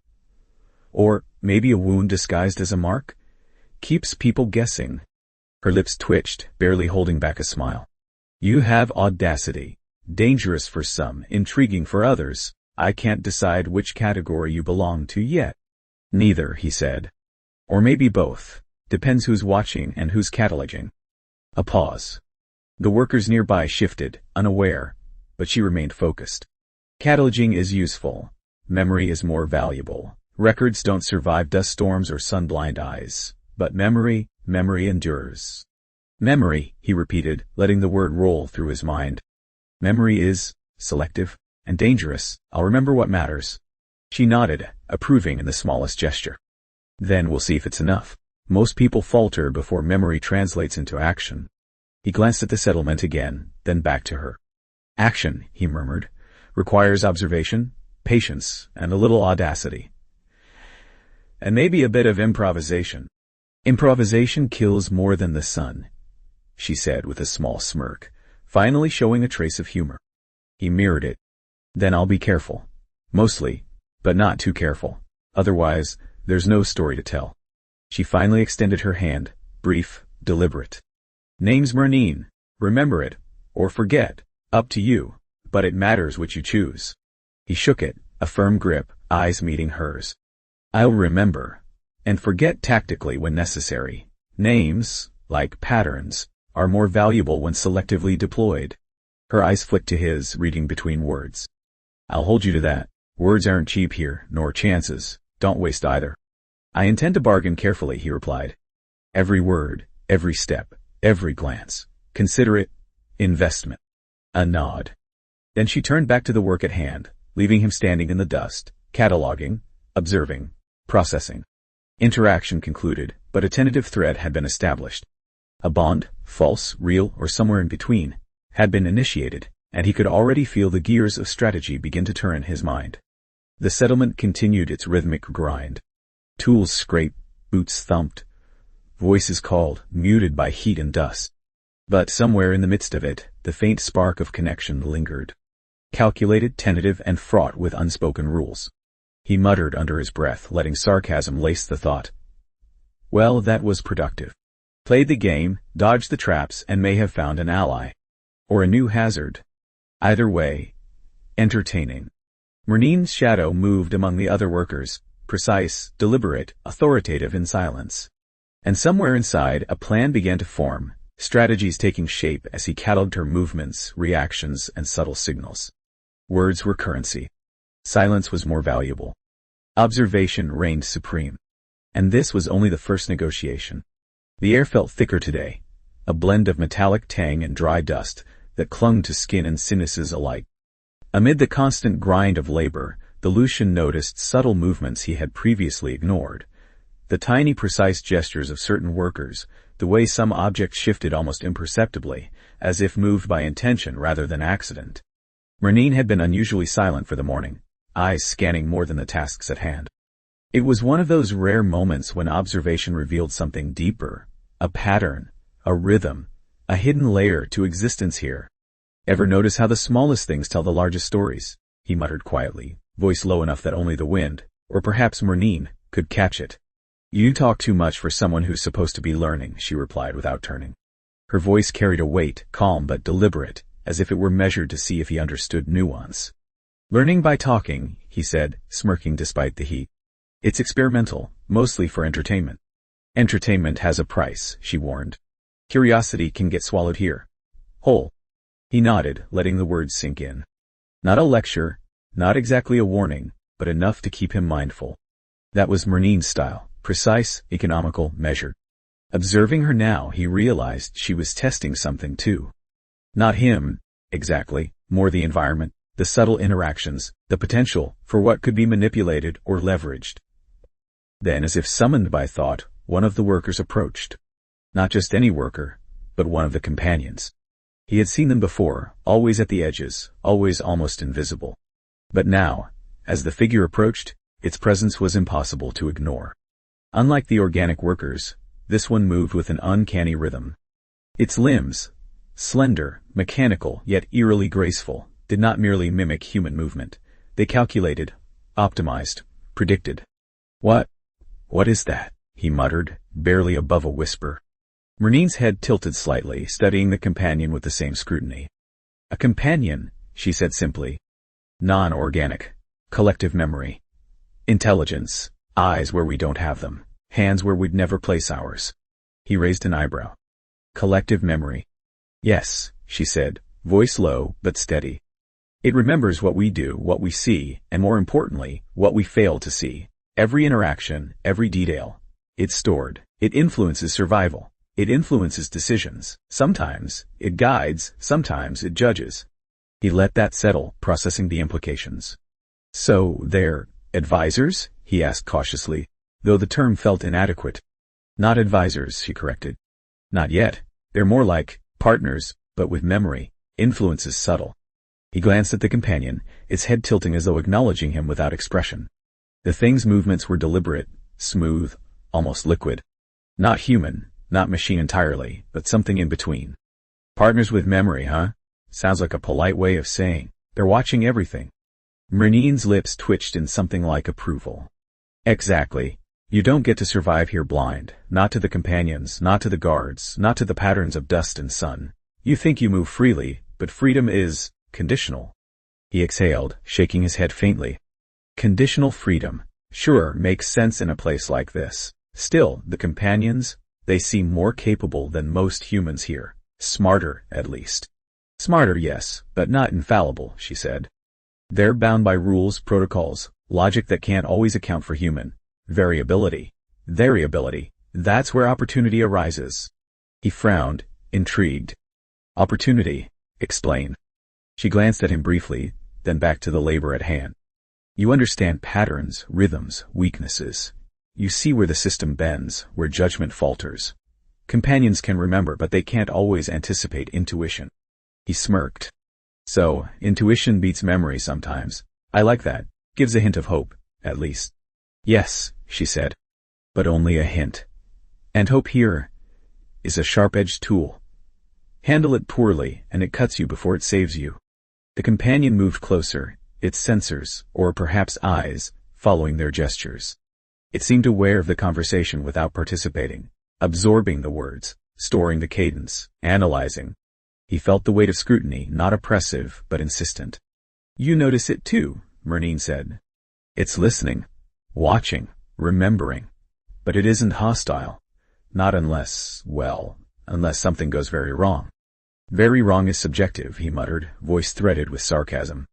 Or maybe a wound disguised as a mark? Keeps people guessing. Her lips twitched, barely holding back a smile. You have audacity. Dangerous for some, intriguing for others. I can't decide which category you belong to yet. Neither, he said. Or maybe both. Depends who's watching and who's cataloging. A pause. The workers nearby shifted, unaware, but she remained focused. Cataloging is useful. Memory is more valuable. Records don't survive dust storms or sun-blind eyes. But memory endures. Memory, he repeated, letting the word roll through his mind. Memory is selective and dangerous. I'll remember what matters. She nodded, approving in the smallest gesture. Then we'll see if it's enough. Most people falter before memory translates into action. He glanced at the settlement again, then back to her. Action, he murmured, requires observation, patience, and a little audacity. And maybe a bit of improvisation. Improvisation kills more than the sun, she said with a small smirk, finally showing a trace of humor. He mirrored it. Then I'll be careful. Mostly, but not too careful. Otherwise, there's no story to tell. She finally extended her hand, brief, deliberate. Name's Merneen. Remember it, or forget, up to you, but it matters which you choose. He shook it, a firm grip, eyes meeting hers. I'll remember, and forget tactically when necessary. Names, like patterns, are more valuable when selectively deployed. Her eyes flicked to his, reading between words. I'll hold you to that. Words aren't cheap here, nor chances. Don't waste either. I intend to bargain carefully, he replied. Every word, every step, every glance. Consider it investment. A nod. Then she turned back to the work at hand, leaving him standing in the dust, cataloging, observing, processing. Interaction concluded, but a tentative thread had been established. A bond, false, real, or somewhere in between, had been initiated, and he could already feel the gears of strategy begin to turn in his mind. The settlement continued its rhythmic grind. Tools scraped, boots thumped, voices called, muted by heat and dust. But somewhere in the midst of it, the faint spark of connection lingered. Calculated, tentative, and fraught with unspoken rules. He muttered under his breath, letting sarcasm lace the thought. Well, that was productive. Played the game, dodged the traps, and may have found an ally. Or a new hazard. Either way, entertaining. Merneen's shadow moved among the other workers, precise, deliberate, authoritative in silence. And somewhere inside, a plan began to form, strategies taking shape as he cataloged her movements, reactions, and subtle signals. Words were currency. Silence was more valuable. Observation reigned supreme. And this was only the first negotiation. The air felt thicker today, a blend of metallic tang and dry dust that clung to skin and sinuses alike. Amid the constant grind of labor, the Lucian noticed subtle movements he had previously ignored. The tiny precise gestures of certain workers, the way some objects shifted almost imperceptibly, as if moved by intention rather than accident. Merneen had been unusually silent for the morning, eyes scanning more than the tasks at hand. It was one of those rare moments when observation revealed something deeper, a pattern, a rhythm, a hidden layer to existence here. Ever notice how the smallest things tell the largest stories? He muttered quietly, voice low enough that only the wind, or perhaps Merneen, could catch it. You talk too much for someone who's supposed to be learning, she replied without turning. Her voice carried a weight, calm but deliberate, as if it were measured to see if he understood nuance. Learning by talking, he said, smirking despite the heat. It's experimental, mostly for entertainment. Entertainment has a price, she warned. Curiosity can get swallowed here. Whole. He nodded, letting the words sink in. Not a lecture, not exactly a warning, but enough to keep him mindful. That was Merneen's style, precise, economical, measured. Observing her now, he realized she was testing something too. Not him, exactly, more the environment, the subtle interactions, the potential for what could be manipulated or leveraged. Then, as if summoned by thought, one of the workers approached. Not just any worker, but one of the companions. He had seen them before, always at the edges, always almost invisible. But now, as the figure approached, its presence was impossible to ignore. Unlike the organic workers, this one moved with an uncanny rhythm. Its limbs, slender, mechanical, yet eerily graceful, did not merely mimic human movement. They calculated, optimized, predicted. What is that? He muttered, barely above a whisper. Merneen's head tilted slightly, studying the companion with the same scrutiny. A companion, she said simply. Non-organic. Collective memory. Intelligence. Eyes where we don't have them. Hands where we'd never place ours. He raised an eyebrow. Collective memory. Yes, she said, voice low but steady. It remembers what we do, what we see, and more importantly, what we fail to see. Every interaction, every detail. It's stored. It influences survival. It influences decisions. Sometimes it guides, sometimes it judges. He let that settle, processing the implications. So, they're advisors? He asked cautiously, though the term felt inadequate. Not advisors, she corrected. Not yet. They're more like partners, but with memory. Influences subtle. He glanced at the companion, its head tilting as though acknowledging him without expression. The thing's movements were deliberate, smooth, almost liquid. Not human, not machine entirely, but something in between. Partners with memory, huh? Sounds like a polite way of saying, they're watching everything. Merneen's lips twitched in something like approval. Exactly. You don't get to survive here blind, not to the companions, not to the guards, not to the patterns of dust and sun. You think you move freely, but freedom is conditional. He exhaled, shaking his head faintly. Conditional freedom. Sure, makes sense in a place like this. Still, the companions, they seem more capable than most humans here. Smarter, at least. Smarter, yes, but not infallible, she said. They're bound by rules, protocols, logic that can't always account for human variability. Variability. That's where opportunity arises. He frowned, intrigued. Opportunity. Explain. She glanced at him briefly, then back to the labor at hand. You understand patterns, rhythms, weaknesses. You see where the system bends, where judgment falters. Companions can remember, but they can't always anticipate intuition. He smirked. So, intuition beats memory sometimes. I like that. Gives a hint of hope, at least. Yes, she said. But only a hint. And hope here is a sharp-edged tool. Handle it poorly, and it cuts you before it saves you. The companion moved closer, its sensors, or perhaps eyes, following their gestures. It seemed aware of the conversation without participating, absorbing the words, storing the cadence, analyzing. He felt the weight of scrutiny, not oppressive, but insistent. You notice it too, Merneen said. It's listening, watching, remembering. But it isn't hostile. Not unless something goes very wrong. Very wrong is subjective, he muttered, voice threaded with sarcasm.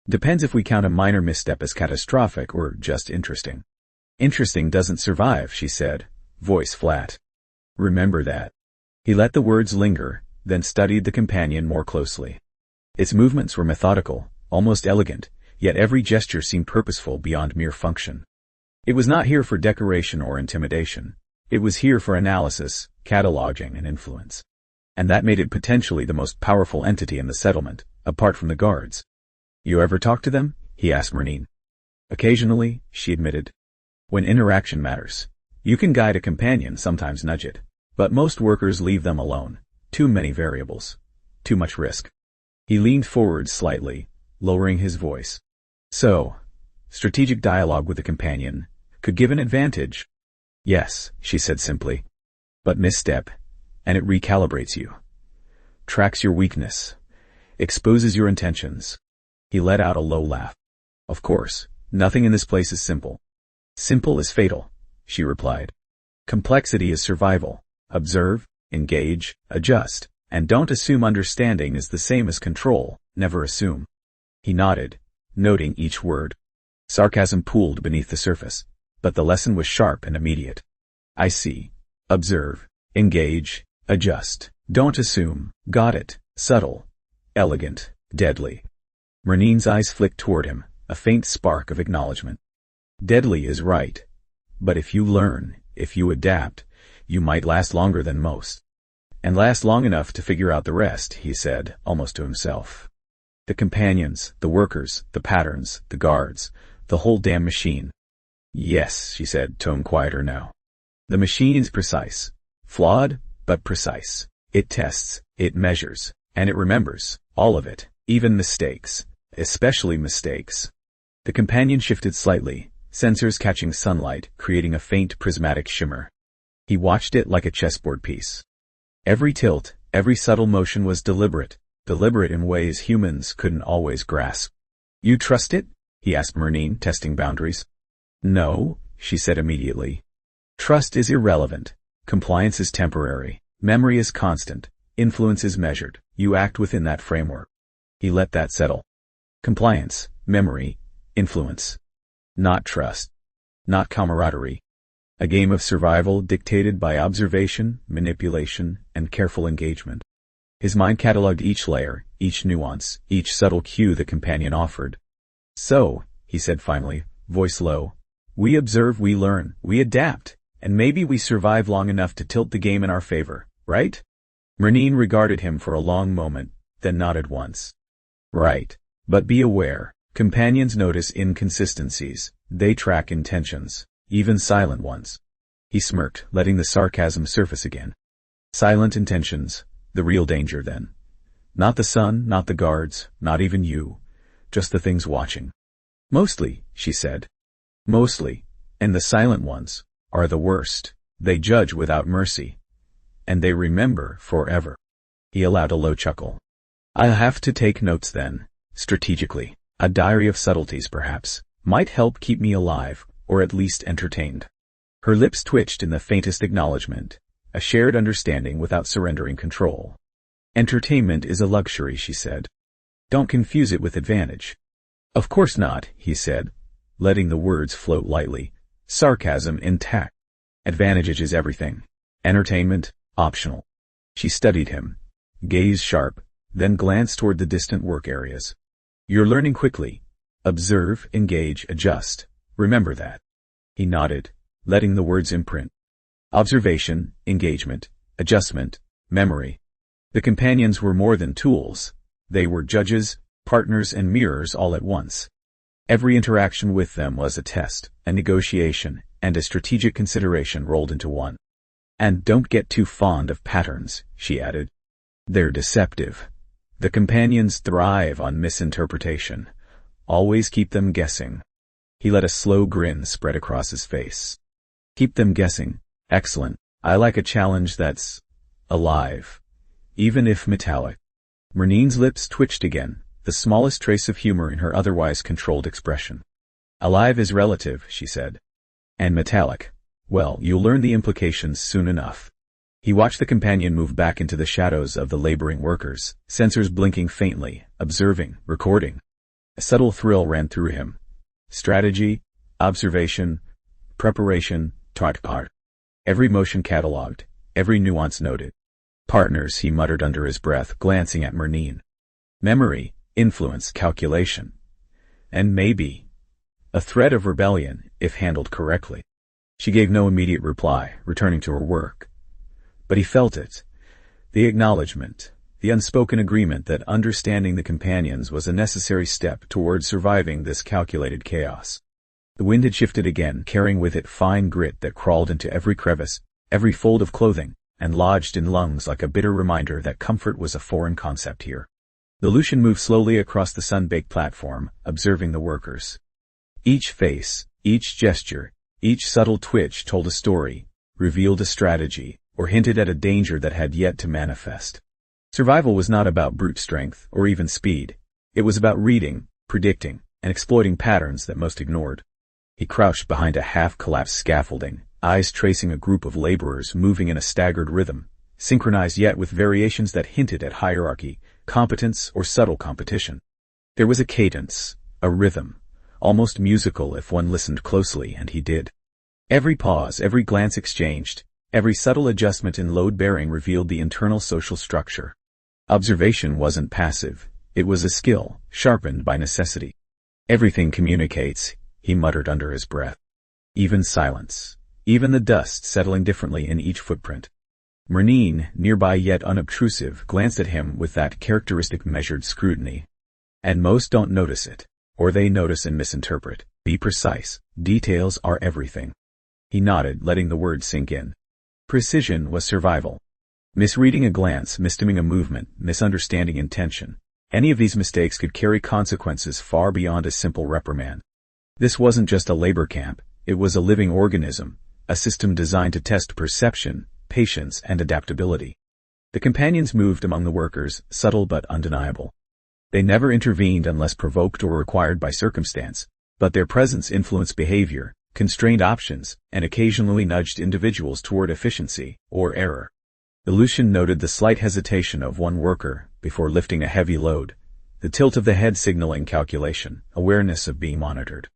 Depends if we count a minor misstep as catastrophic or just interesting. Interesting doesn't survive, she said, voice flat. Remember that. He let the words linger, then studied the companion more closely. Its movements were methodical, almost elegant, yet every gesture seemed purposeful beyond mere function. It was not here for decoration or intimidation. It was here for analysis, cataloging, and influence. And that made it potentially the most powerful entity in the settlement, apart from the guards. You ever talk to them? He asked Merneen. Occasionally, she admitted. When interaction matters. You can guide a companion, sometimes nudge it. But most workers leave them alone. Too many variables. Too much risk. He leaned forward slightly, lowering his voice. So, strategic dialogue with a companion could give an advantage. Yes, she said simply. But misstep, and it recalibrates you. Tracks your weakness. Exposes your intentions. He let out a low laugh. Of course, nothing in this place is simple. Simple is fatal, she replied. Complexity is survival. Observe, engage, adjust, and don't assume understanding is the same as control, never assume. He nodded, noting each word. Sarcasm pooled beneath the surface, but the lesson was sharp and immediate. I see. Observe, engage, adjust, don't assume, got it, subtle, elegant, deadly. Merneen's eyes flicked toward him, a faint spark of acknowledgement. Deadly is right. But if you learn, if you adapt, you might last longer than most. And last long enough to figure out the rest, he said, almost to himself. The companions, the workers, the patterns, the guards, the whole damn machine. Yes, she said, tone quieter now. The machine is precise. Flawed, but precise. It tests, it measures, and it remembers, all of it, even mistakes, especially mistakes. The companion shifted slightly, sensors catching sunlight, creating a faint prismatic shimmer. He watched it like a chessboard piece. Every tilt, every subtle motion was deliberate in ways humans couldn't always grasp. You trust it? He asked Merneen, testing boundaries. No, she said immediately. Trust is irrelevant. Compliance is temporary. Memory is constant. Influence is measured. You act within that framework. He let that settle. Compliance, memory, influence. Not trust. Not camaraderie. A game of survival dictated by observation, manipulation, and careful engagement. His mind catalogued each layer, each nuance, each subtle cue the companion offered. So, he said finally, voice low, we observe, we learn, we adapt, and maybe we survive long enough to tilt the game in our favor, right? Merneen regarded him for a long moment, then nodded once. Right. But be aware, companions notice inconsistencies, they track intentions, even silent ones. He smirked, letting the sarcasm surface again. Silent intentions, the real danger then. Not the sun, not the guards, not even you, just the things watching. Mostly, she said. Mostly, and the silent ones, are the worst. They judge without mercy. And they remember forever. He allowed a low chuckle. I'll have to take notes then, strategically. A diary of subtleties perhaps, might help keep me alive, or at least entertained. Her lips twitched in the faintest acknowledgement, a shared understanding without surrendering control. Entertainment is a luxury, she said. Don't confuse it with advantage. Of course not, he said, letting the words float lightly, sarcasm intact. Advantage is everything. Entertainment, optional. She studied him, gaze sharp, then glanced toward the distant work areas. You're learning quickly. Observe, engage, adjust. Remember that. He nodded, letting the words imprint. Observation, engagement, adjustment, memory. The companions were more than tools. They were judges, partners, and mirrors all at once. Every interaction with them was a test, a negotiation, and a strategic consideration rolled into one. And don't get too fond of patterns, she added. They're deceptive. The companions thrive on misinterpretation. Always keep them guessing. He let a slow grin spread across his face. Keep them guessing. Excellent. I like a challenge that's alive, even if metallic. Merneen's lips twitched again, the smallest trace of humor in her otherwise controlled expression. Alive is relative, she said. And metallic. Well, you'll learn the implications soon enough. He watched the companion move back into the shadows of the laboring workers, sensors blinking faintly, observing, recording. A subtle thrill ran through him. Strategy, observation, preparation, taught part. Every motion catalogued, every nuance noted. Partners, he muttered under his breath, glancing at Merneen. Memory, influence, calculation. And maybe a threat of rebellion, if handled correctly. She gave no immediate reply, returning to her work. But he felt it. The acknowledgement, the unspoken agreement that understanding the companions was a necessary step toward surviving this calculated chaos. The wind had shifted again, carrying with it fine grit that crawled into every crevice, every fold of clothing, and lodged in lungs like a bitter reminder that comfort was a foreign concept here. The Lucian moved slowly across the sun-baked platform, observing the workers. Each face, each gesture, Each subtle twitch told a story, revealed a strategy, or hinted at a danger that had yet to manifest. Survival was not about brute strength or even speed. It was about reading, predicting, and exploiting patterns that most ignored. He crouched behind a half-collapsed scaffolding, eyes tracing a group of laborers moving in a staggered rhythm, synchronized yet with variations that hinted at hierarchy, competence, or subtle competition. There was a cadence, a rhythm, almost musical if one listened closely, and he did. Every pause, every glance exchanged, every subtle adjustment in load-bearing revealed the internal social structure. Observation wasn't passive. It was a skill, sharpened by necessity. Everything communicates, he muttered under his breath. Even silence. Even the dust settling differently in each footprint. Merneen, nearby yet unobtrusive, glanced at him with that characteristic measured scrutiny. And most don't notice it. Or they notice and misinterpret. Be precise. Details are everything. He nodded, letting the words sink in. Precision was survival. Misreading a glance, mistiming a movement, misunderstanding intention. Any of these mistakes could carry consequences far beyond a simple reprimand. This wasn't just a labor camp. It was a living organism, a system designed to test perception, patience, and adaptability. The companions moved among the workers, subtle but undeniable. They never intervened unless provoked or required by circumstance, but their presence influenced behavior, constrained options, and occasionally nudged individuals toward efficiency or error. The Lucian noted the slight hesitation of one worker before lifting a heavy load, the tilt of the head signaling calculation, awareness of being monitored.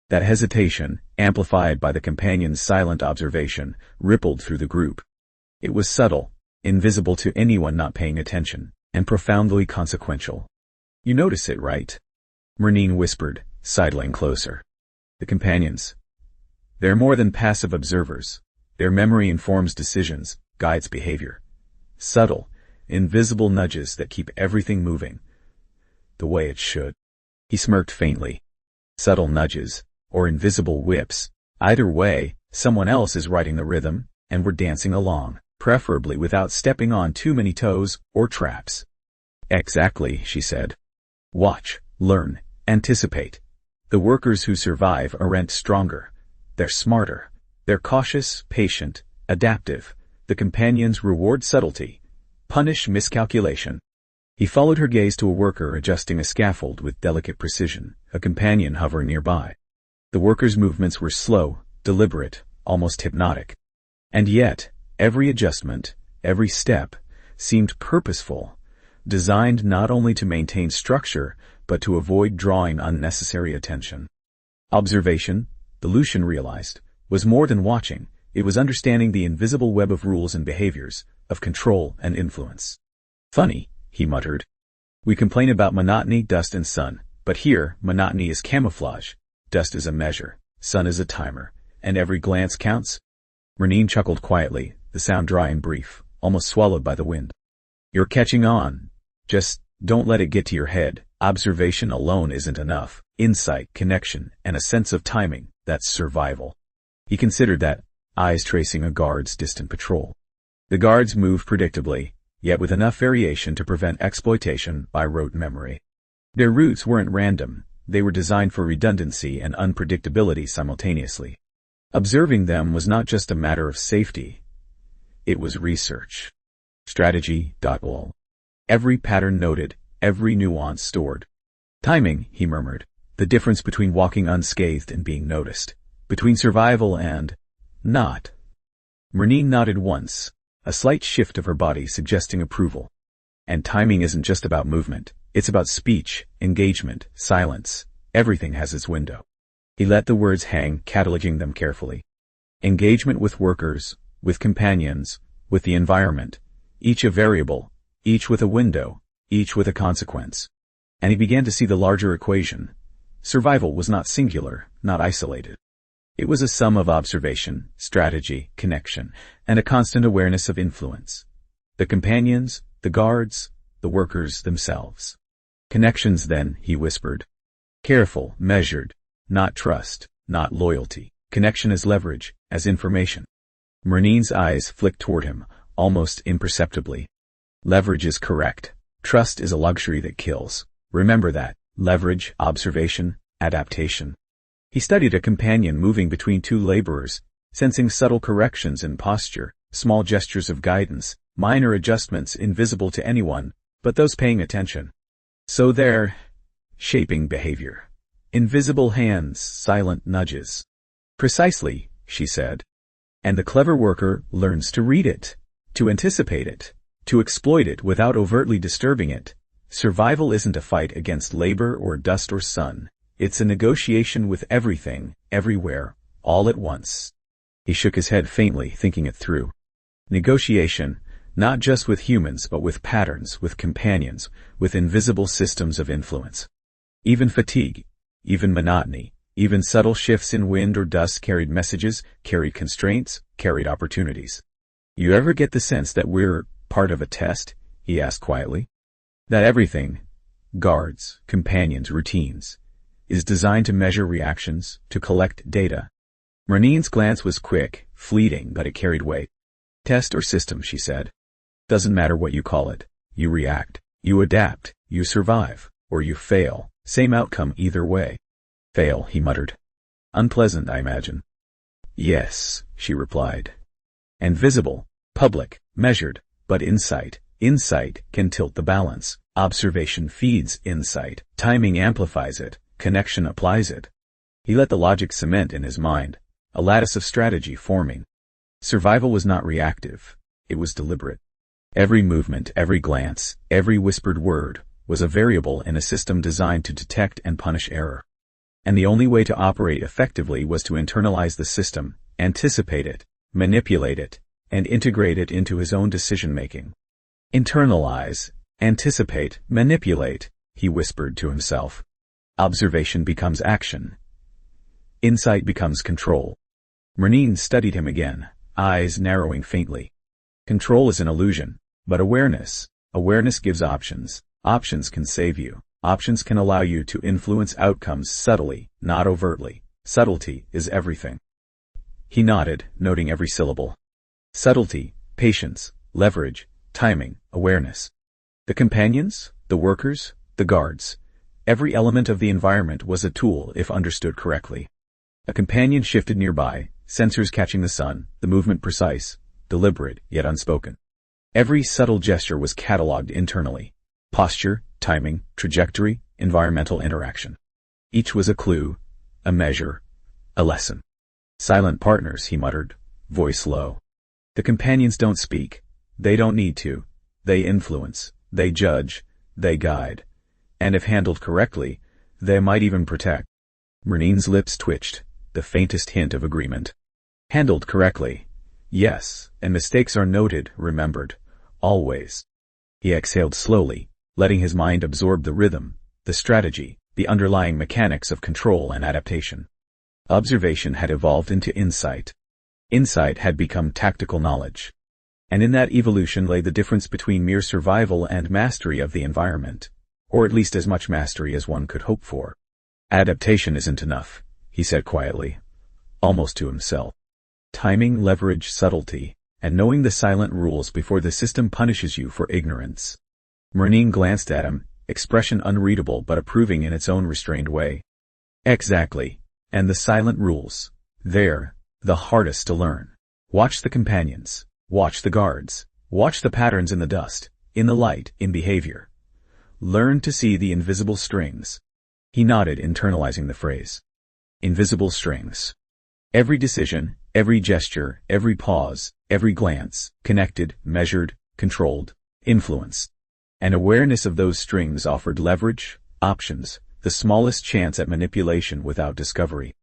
That hesitation, amplified by the companion's silent observation, rippled through the group. It was subtle, invisible to anyone not paying attention, and profoundly consequential. You notice it, right? Merneen whispered, sidling closer. The companions. They're more than passive observers. Their memory informs decisions, guides behavior. Subtle, invisible nudges that keep everything moving. The way it should. He smirked faintly. Subtle nudges, or invisible whips. Either way, someone else is writing the rhythm, and we're dancing along, preferably without stepping on too many toes or traps. Exactly, she said. Watch, learn, anticipate. The workers who survive aren't stronger. They're smarter. They're cautious, patient, adaptive. The companions reward subtlety, punish miscalculation. He followed her gaze to a worker adjusting a scaffold with delicate precision, a companion hovering nearby. The worker's movements were slow, deliberate, almost hypnotic. And yet, every adjustment, every step, seemed purposeful, designed not only to maintain structure, but to avoid drawing unnecessary attention. Observation, the Lucian realized, was more than watching. It was understanding the invisible web of rules and behaviors, of control and influence. Funny, he muttered. We complain about monotony, dust, and sun, but here, monotony is camouflage. Dust is a measure, sun is a timer, and every glance counts. Merneen chuckled quietly, the sound dry and brief, almost swallowed by the wind. You're catching on. Just don't let it get to your head. Observation alone isn't enough. Insight, connection, and a sense of timing, that's survival. He considered that, eyes tracing a guard's distant patrol. The guards moved predictably, yet with enough variation to prevent exploitation by rote memory. Their routes weren't random. They were designed for redundancy and unpredictability simultaneously. Observing them was not just a matter of safety. It was research. Strategy. All. Every pattern noted, every nuance stored. Timing, he murmured. The difference between walking unscathed and being noticed. Between survival and not. Merneen nodded once, a slight shift of her body suggesting approval. And timing isn't just about movement. It's about speech, engagement, silence. Everything has its window. He let the words hang, cataloging them carefully. Engagement with workers, with companions, with the environment. Each a variable, each with a window, each with a consequence. And he began to see the larger equation. Survival was not singular, not isolated. It was a sum of observation, strategy, connection, and a constant awareness of influence. The companions, the guards, the workers themselves. Connections then, he whispered. Careful, measured, not trust, not loyalty. Connection as leverage, as information. Merneen's eyes flicked toward him, almost imperceptibly. Leverage is correct. Trust is a luxury that kills. Remember that. Leverage, observation, adaptation. He studied a companion moving between two laborers, sensing subtle corrections in posture, small gestures of guidance, minor adjustments invisible to anyone but those paying attention. So they're shaping behavior. Invisible hands, silent nudges. Precisely, she said. And the clever worker learns to read it, to anticipate it, to exploit it without overtly disturbing it. Survival isn't a fight against labor or dust or sun. It's a negotiation with everything, everywhere, all at once. He shook his head faintly, thinking it through. Negotiation, not just with humans but with patterns, with companions, with invisible systems of influence. Even fatigue, even monotony, even subtle shifts in wind or dust carried messages, carried constraints, carried opportunities. You ever get the sense that we're part of a test? He asked quietly. That everything, guards, companions, routines, is designed to measure reactions, to collect data. Merneen's glance was quick, fleeting, but it carried weight. Test or system, she said. Doesn't matter what you call it. You react, you adapt, you survive, or you fail. Same outcome either way. Fail, he muttered. Unpleasant, I imagine. Yes, she replied. And visible, public, measured, but insight can tilt the balance. Observation feeds insight. Timing amplifies it. Connection applies it. He let the logic cement in his mind, a lattice of strategy forming. Survival was not reactive. It was deliberate. Every movement, every glance, every whispered word was a variable in a system designed to detect and punish error. And the only way to operate effectively was to internalize the system, anticipate it, manipulate it, and integrate it into his own decision-making. Internalize, anticipate, manipulate, he whispered to himself. Observation becomes action. Insight becomes control. Merneen studied him again, eyes narrowing faintly. Control is an illusion, but awareness gives options. Options can save you. Options can allow you to influence outcomes subtly, not overtly. Subtlety is everything. He nodded, noting every syllable. Subtlety, patience, leverage, timing, awareness. The companions, the workers, the guards. Every element of the environment was a tool if understood correctly. A companion shifted nearby, sensors catching the sun, the movement precise, deliberate, yet unspoken. Every subtle gesture was catalogued internally. Posture, timing, trajectory, environmental interaction. Each was a clue, a measure, a lesson. Silent partners, he muttered, voice low. The companions don't speak. They don't need to. They influence. They judge. They guide. And if handled correctly, they might even protect. Merneen's lips twitched, the faintest hint of agreement. Handled correctly. Yes, and mistakes are noted, remembered. Always. He exhaled slowly, letting his mind absorb the rhythm, the strategy, the underlying mechanics of control and adaptation. Observation had evolved into insight. Insight had become tactical knowledge. And in that evolution lay the difference between mere survival and mastery of the environment, or at least as much mastery as one could hope for. Adaptation isn't enough, he said quietly, almost to himself. Timing, leverage, subtlety, and knowing the silent rules before the system punishes you for ignorance. Merneen glanced at him, expression unreadable but approving in its own restrained way. Exactly. And the silent rules. They're the hardest to learn. Watch the companions. Watch the guards. Watch the patterns in the dust, in the light, in behavior. Learn to see the invisible strings. He nodded, internalizing the phrase. Invisible strings. Every decision, every gesture, every pause, every glance, connected, measured, controlled, influenced. And awareness of those strings offered leverage, options, the smallest chance at manipulation without discovery.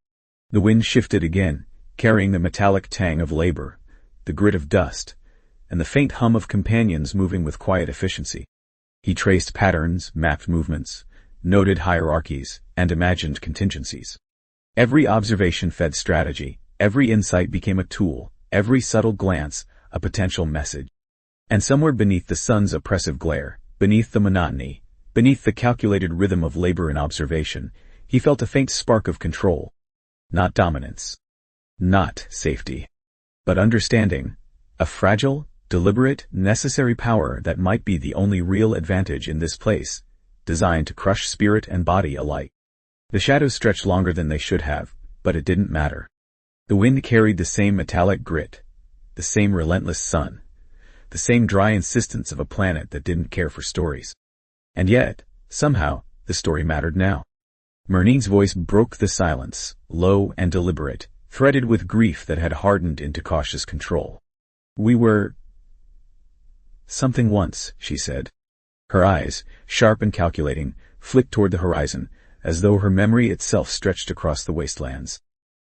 The wind shifted again, carrying the metallic tang of labor, the grit of dust, and the faint hum of companions moving with quiet efficiency. He traced patterns, mapped movements, noted hierarchies, and imagined contingencies. Every observation fed strategy, every insight became a tool, every subtle glance, a potential message. And somewhere beneath the sun's oppressive glare, beneath the monotony, beneath the calculated rhythm of labor and observation, he felt a faint spark of control. Not dominance. Not safety. But understanding. A fragile, deliberate, necessary power that might be the only real advantage in this place, designed to crush spirit and body alike. The shadows stretched longer than they should have, But it didn't matter. The wind carried the same metallic grit, the same relentless sun, the same dry insistence of a planet that didn't care for stories. And yet, somehow, the story mattered now. Merneen's voice broke the silence, low and deliberate, threaded with grief that had hardened into cautious control. We were something once, she said. Her eyes, sharp and calculating, flicked toward the horizon, as though her memory itself stretched across the wastelands.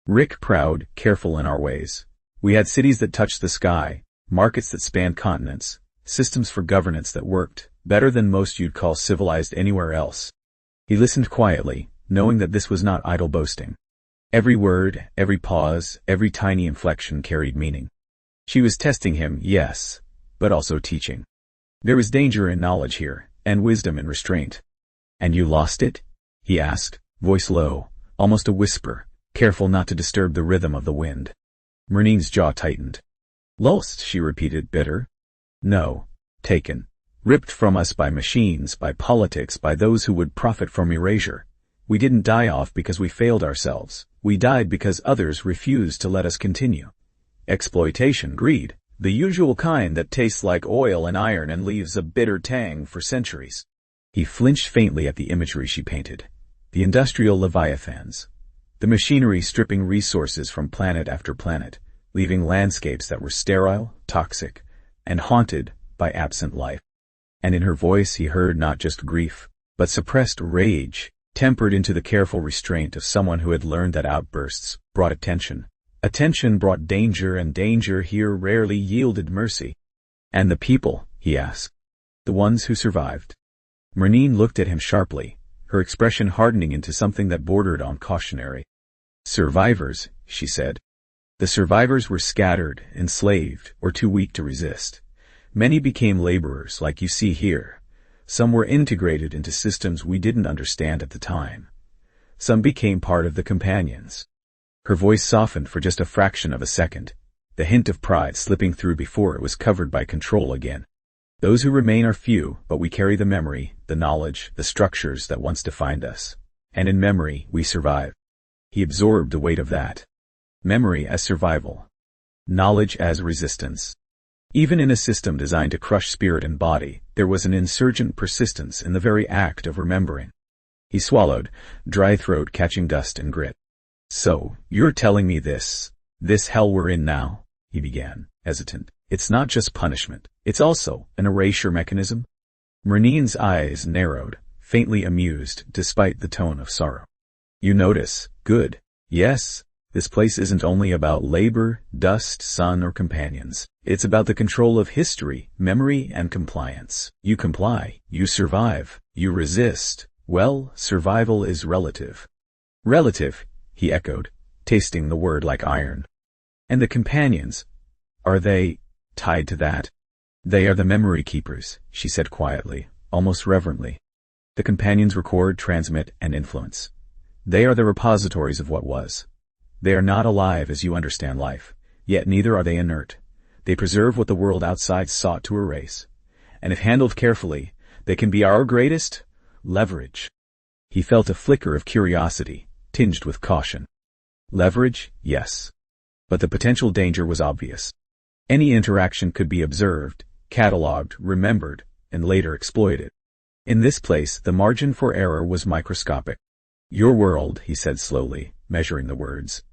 Rick, proud, careful in our ways. We had cities that touched the sky, markets that spanned continents, systems for governance that worked, better than most you'd call civilized anywhere else. He listened quietly, knowing that this was not idle boasting. Every word, every pause, every tiny inflection carried meaning. She was testing him, yes, but also teaching. There was danger in knowledge here, and wisdom in restraint. And you lost it? He asked, voice low, almost a whisper, careful not to disturb the rhythm of the wind. Merneen's jaw tightened. Lost, she repeated, bitter. No, taken. Ripped from us by machines, by politics, by those who would profit from erasure. We didn't die off because we failed ourselves. We died because others refused to let us continue. Exploitation, greed, the usual kind that tastes like oil and iron and leaves a bitter tang for centuries. He flinched faintly at the imagery she painted. The industrial leviathans. The machinery stripping resources from planet after planet, leaving landscapes that were sterile, toxic, and haunted by absent life. And in her voice he heard not just grief, but suppressed rage, tempered into the careful restraint of someone who had learned that outbursts brought attention. Attention brought danger, and danger here rarely yielded mercy. And the people, he asked. The ones who survived. Merneen looked at him sharply, her expression hardening into something that bordered on cautionary. Survivors, she said. The survivors were scattered, enslaved, or too weak to resist. Many became laborers, like you see here. Some were integrated into systems we didn't understand at the time. Some became part of the companions. Her voice softened for just a fraction of a second, the hint of pride slipping through before it was covered by control again. Those who remain are few, but we carry the memory, the knowledge, the structures that once defined us. And in memory, we survive. He absorbed the weight of that. Memory as survival. Knowledge as resistance. Even in a system designed to crush spirit and body, there was an insurgent persistence in the very act of remembering. He swallowed, dry throat catching dust and grit. So, you're telling me this hell we're in now? He began, hesitant. It's not just punishment. It's also an erasure mechanism. Merneen's eyes narrowed, faintly amused despite the tone of sorrow. You notice, good. Yes. This place isn't only about labor, dust, sun, or companions. It's about the control of history, memory, and compliance. You comply, you survive, you resist. Well, survival is relative. Relative, he echoed, tasting the word like iron. And the companions, are they tied to that? They are the memory keepers, she said quietly, almost reverently. The companions record, transmit, and influence. They are the repositories of what was. They are not alive as you understand life, yet neither are they inert. They preserve what the world outside sought to erase. And if handled carefully, they can be our greatest leverage. He felt a flicker of curiosity, tinged with caution. Leverage, yes. But the potential danger was obvious. Any interaction could be observed, catalogued, remembered, and later exploited. In this place, the margin for error was microscopic. Your world, he said slowly, measuring the words.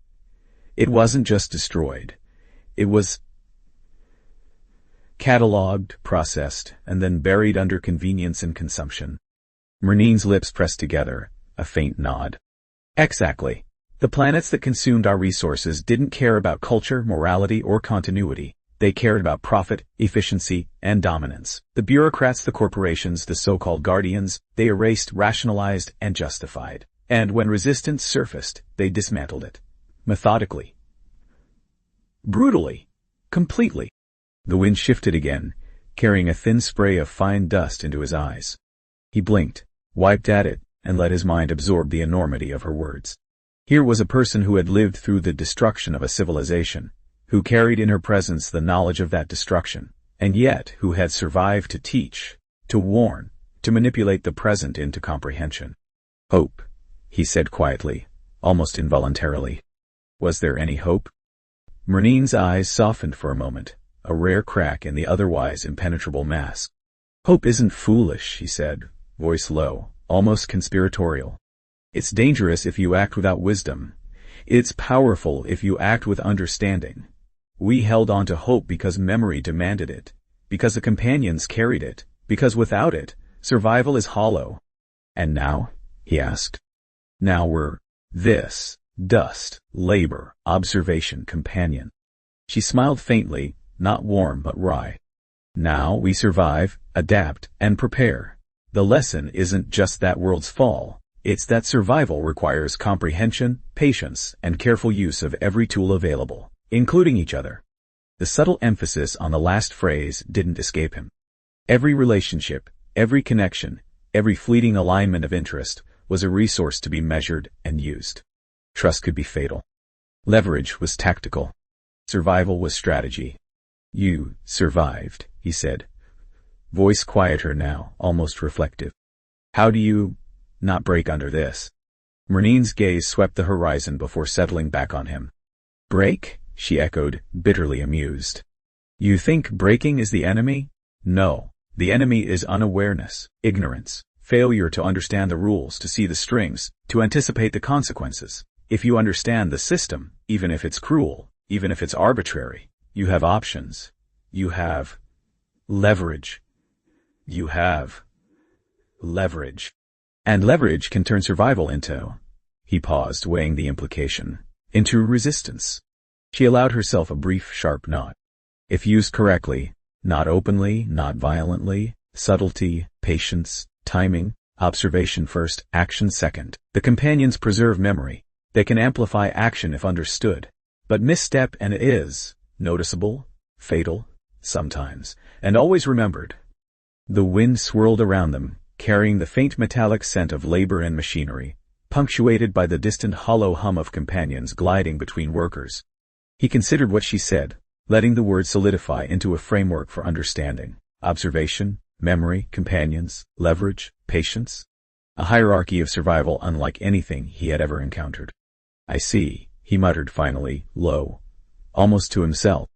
It wasn't just destroyed. It was catalogued, processed, and then buried under convenience and consumption. Merneen's lips pressed together, a faint nod. Exactly. The planets that consumed our resources didn't care about culture, morality, or continuity. They cared about profit, efficiency, and dominance. The bureaucrats, the corporations, the so-called guardians, they erased, rationalized, and justified. And when resistance surfaced, they dismantled it. Methodically. Brutally. Completely. The wind shifted again, carrying a thin spray of fine dust into his eyes. He blinked, wiped at it, and let his mind absorb the enormity of her words. Here was a person who had lived through the destruction of a civilization, who carried in her presence the knowledge of that destruction, and yet who had survived to teach, to warn, to manipulate the present into comprehension. Hope, he said quietly, almost involuntarily. Was there any hope? Merneen's eyes softened for a moment, a rare crack in the otherwise impenetrable mask. Hope isn't foolish, he said, voice low, almost conspiratorial. It's dangerous if you act without wisdom. It's powerful if you act with understanding. We held on to hope because memory demanded it, because the companions carried it, because without it, survival is hollow. And now? He asked. Now we're this. Dust, labor, observation, companion. She smiled faintly, not warm but wry. Now we survive, adapt, and prepare. The lesson isn't just that worlds fall. It's that survival requires comprehension, patience, and careful use of every tool available, including each other. The subtle emphasis on the last phrase didn't escape him. Every relationship, every connection, every fleeting alignment of interest was a resource to be measured and used. Trust could be fatal. Leverage was tactical. Survival was strategy. You survived, he said. Voice quieter now, almost reflective. How do you not break under this? Merneen's gaze swept the horizon before settling back on him. Break? She echoed, bitterly amused. You think breaking is the enemy? No. The enemy is unawareness, ignorance, failure to understand the rules, to see the strings, to anticipate the consequences. If you understand the system, even if it's cruel, even if it's arbitrary, you have options. You have leverage. You have leverage. And leverage can turn survival into, he paused, weighing the implication, into resistance. She allowed herself a brief, sharp nod. If used correctly, not openly, not violently, subtlety, patience, timing, observation first, action second. The companions preserve memory. They can amplify action if understood. But misstep and it is noticeable, fatal, sometimes, and always remembered. The wind swirled around them, carrying the faint metallic scent of labor and machinery, punctuated by the distant hollow hum of companions gliding between workers. He considered what she said, letting the words solidify into a framework for understanding. Observation, memory, companions, leverage, patience. A hierarchy of survival unlike anything he had ever encountered. I see, he muttered finally, low, almost to himself.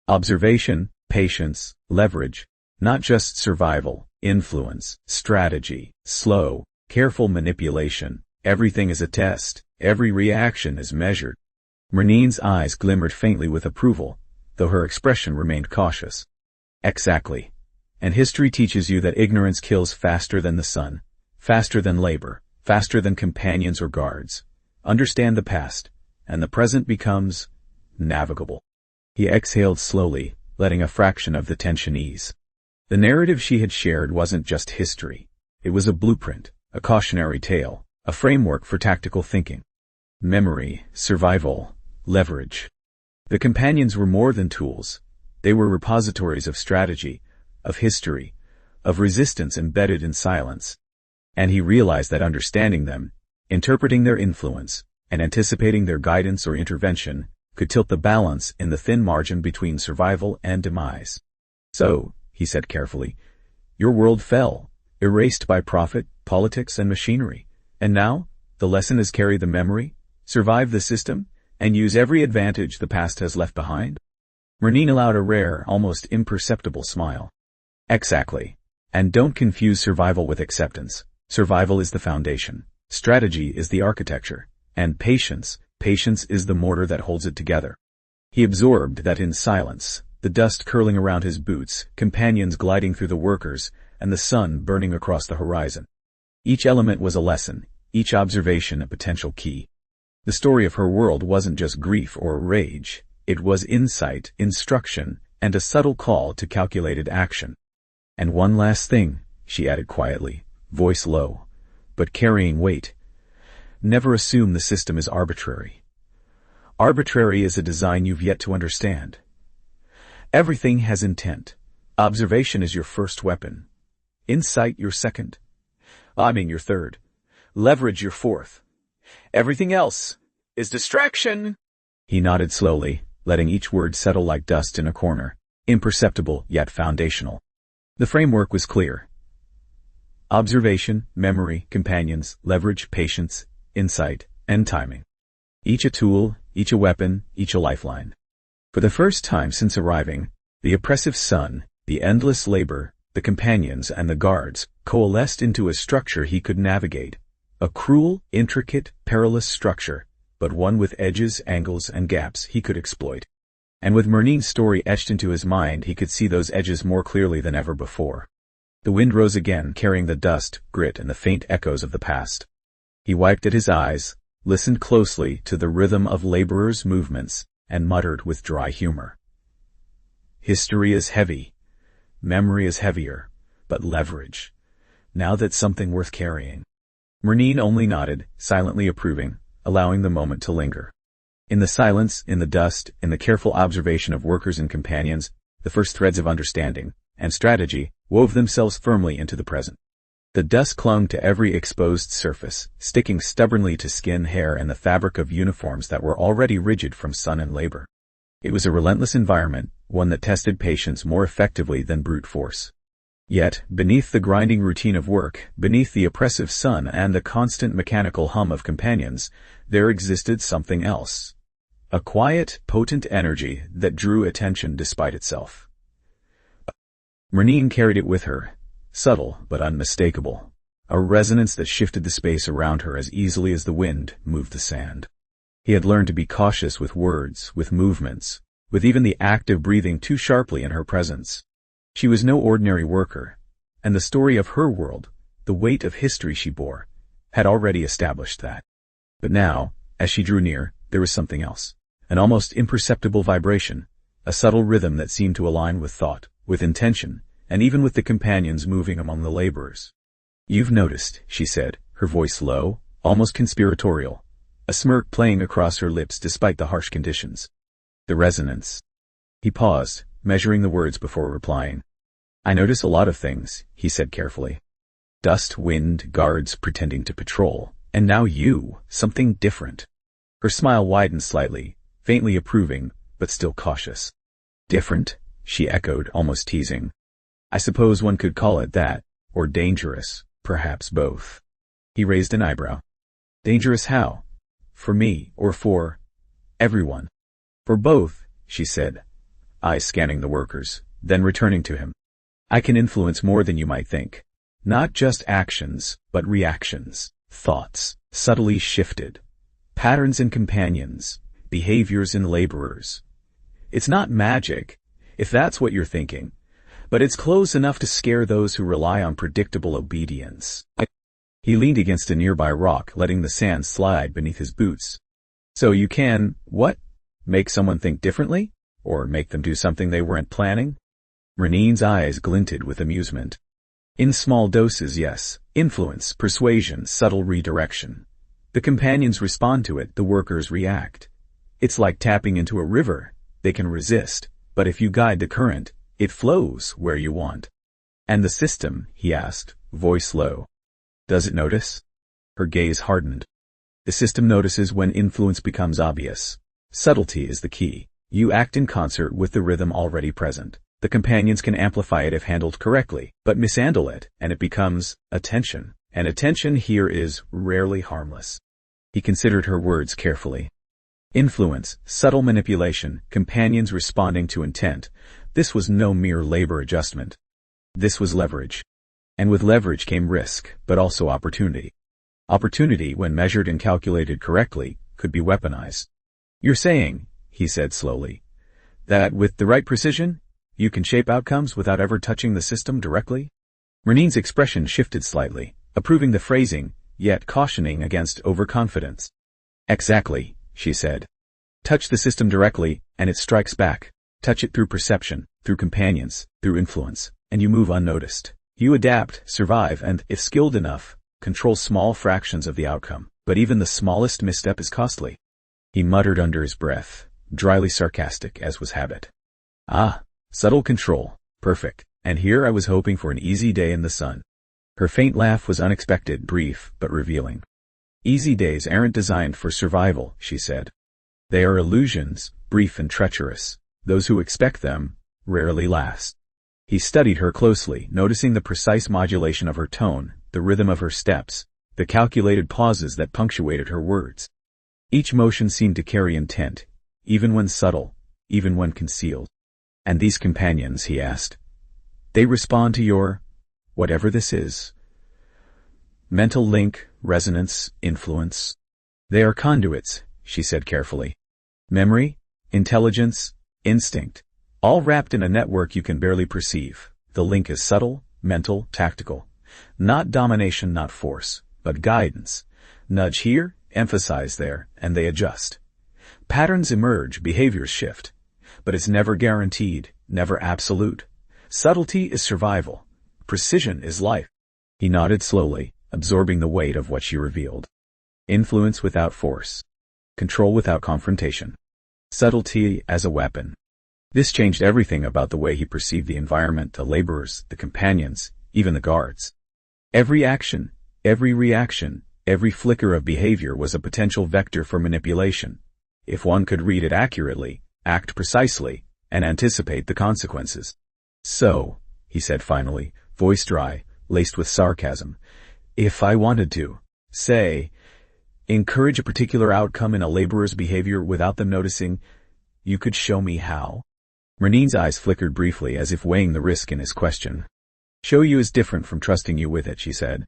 Observation, patience, leverage, not just survival, influence, strategy, slow, careful manipulation. Everything is a test, every reaction is measured. Merneen's eyes glimmered faintly with approval, though her expression remained cautious. Exactly. And history teaches you that ignorance kills faster than the sun, faster than labor, faster than companions or guards. Understand the past, and the present becomes navigable. He exhaled slowly, letting a fraction of the tension ease. The narrative she had shared wasn't just history. It was a blueprint, a cautionary tale, a framework for tactical thinking. Memory, survival, leverage. The companions were more than tools. They were repositories of strategy, of history, of resistance embedded in silence. And he realized that understanding them, interpreting their influence, and anticipating their guidance or intervention, could tilt the balance in the thin margin between survival and demise. So, he said carefully, your world fell, erased by profit, politics, and machinery. And now, the lesson is carry the memory, survive the system, and use every advantage the past has left behind? Merneen allowed a rare, almost imperceptible smile. Exactly. And don't confuse survival with acceptance. Survival is the foundation. Strategy is the architecture. And patience is the mortar that holds it together. He absorbed that in silence, the dust curling around his boots, companions gliding through the workers, and the sun burning across the horizon. Each element was a lesson, each observation a potential key. The story of her world wasn't just grief or rage. It was insight, instruction, and a subtle call to calculated action. And one last thing, she added quietly, voice low, but carrying weight. Never assume the system is arbitrary. Arbitrary is a design you've yet to understand. Everything has intent. Observation is your first weapon. Insight your second. Your third. Leverage your fourth. Everything else is distraction. He nodded slowly, letting each word settle like dust in a corner, imperceptible yet foundational. The framework was clear. Observation, memory, companions, leverage, patience, insight, and timing. Each a tool, each a weapon, each a lifeline. For the first time since arriving, the oppressive sun, the endless labor, the companions and the guards coalesced into a structure he could navigate. A cruel, intricate, perilous structure, but one with edges, angles, and gaps he could exploit. And with Merneen's story etched into his mind, he could see those edges more clearly than ever before. The wind rose again, carrying the dust, grit, and the faint echoes of the past. He wiped at his eyes, listened closely to the rhythm of laborers' movements, and muttered with dry humor. History is heavy. Memory is heavier. But leverage. Now that's something worth carrying. Merneen only nodded, silently approving, allowing the moment to linger. In the silence, in the dust, in the careful observation of workers and companions, the first threads of understanding and strategy wove themselves firmly into the present. The dust clung to every exposed surface, sticking stubbornly to skin, hair, and the fabric of uniforms that were already rigid from sun and labor. It was a relentless environment, one that tested patience more effectively than brute force. Yet, beneath the grinding routine of work, beneath the oppressive sun and the constant mechanical hum of companions, there existed something else. A quiet, potent energy that drew attention despite itself. Merneen carried it with her, subtle but unmistakable, a resonance that shifted the space around her as easily as the wind moved the sand. He had learned to be cautious with words, with movements, with even the act of breathing too sharply in her presence. She was no ordinary worker, and the story of her world, the weight of history she bore, had already established that. But now, as she drew near, there was something else, an almost imperceptible vibration, a subtle rhythm that seemed to align with thought, with intention, and even with the companions moving among the laborers. "You've noticed," she said, her voice low, almost conspiratorial, a smirk playing across her lips despite the harsh conditions. "The resonance." He paused, measuring the words before replying. "I notice a lot of things," he said carefully. "Dust, wind, guards pretending to patrol, and now you, something different." Her smile widened slightly, faintly approving, but still cautious. "Different?" she echoed, almost teasing. "I suppose one could call it that, or dangerous, perhaps both." He raised an eyebrow. "Dangerous how? For me, or for everyone?" "For both," she said, eyes scanning the workers, then returning to him. "I can influence more than you might think. Not just actions, but reactions, thoughts, subtly shifted, patterns in companions, behaviors in laborers. It's not magic, if that's what you're thinking, but it's close enough to scare those who rely on predictable obedience." He leaned against a nearby rock, letting the sand slide beneath his boots. "So you can, what? Make someone think differently? Or make them do something they weren't planning?" Merneen's eyes glinted with amusement. "In small doses, yes. Influence, persuasion, subtle redirection. The companions respond to it, the workers react. It's like tapping into a river. They can resist, but if you guide the current, it flows where you want." "And the system?" he asked, voice low. "Does it notice?" Her gaze hardened. "The system notices when influence becomes obvious. Subtlety is the key. You act in concert with the rhythm already present. The companions can amplify it if handled correctly, but mishandle it, and it becomes attention. And attention here is rarely harmless." He considered her words carefully. Influence, subtle manipulation, companions responding to intent. This was no mere labor adjustment. This was leverage. And with leverage came risk, but also opportunity. Opportunity, when measured and calculated correctly, could be weaponized. "You're saying," he said slowly, "that with the right precision, you can shape outcomes without ever touching the system directly?" Merneen's expression shifted slightly, approving the phrasing, yet cautioning against overconfidence. "Exactly," she said. "Touch the system directly, and it strikes back. Touch it through perception, through companions, through influence, and you move unnoticed. You adapt, survive, and, if skilled enough, control small fractions of the outcome. But even the smallest misstep is costly." He muttered under his breath, dryly sarcastic as was habit. "Ah, subtle control. Perfect. And here I was hoping for an easy day in the sun." Her faint laugh was unexpected, brief, but revealing. "Easy days aren't designed for survival," she said. "They are illusions, brief and treacherous. Those who expect them rarely last." He studied her closely, noticing the precise modulation of her tone, the rhythm of her steps, the calculated pauses that punctuated her words. Each motion seemed to carry intent, even when subtle, even when concealed. And these companions, he asked, they respond to your, whatever this is. Mental link, resonance, influence. They are conduits, she said carefully. Memory, intelligence, instinct, all wrapped in a network you can barely perceive. The link is subtle, mental, tactical. Not domination, not force, but guidance. Nudge here, emphasize there, and they adjust. Patterns emerge, behaviors shift. But it's never guaranteed, never absolute. Subtlety is survival. Precision is life. He nodded slowly, absorbing the weight of what she revealed. Influence without force. Control without confrontation. Subtlety as a weapon. This changed everything about the way he perceived the environment, the laborers, the companions, even the guards. Every action, every reaction, every flicker of behavior was a potential vector for manipulation. If one could read it accurately, act precisely, and anticipate the consequences. So, he said finally, voice dry, laced with sarcasm, if I wanted to, say, encourage a particular outcome in a laborer's behavior without them noticing, you could show me how? Merneen's eyes flickered briefly as if weighing the risk in his question. Show you is different from trusting you with it, she said.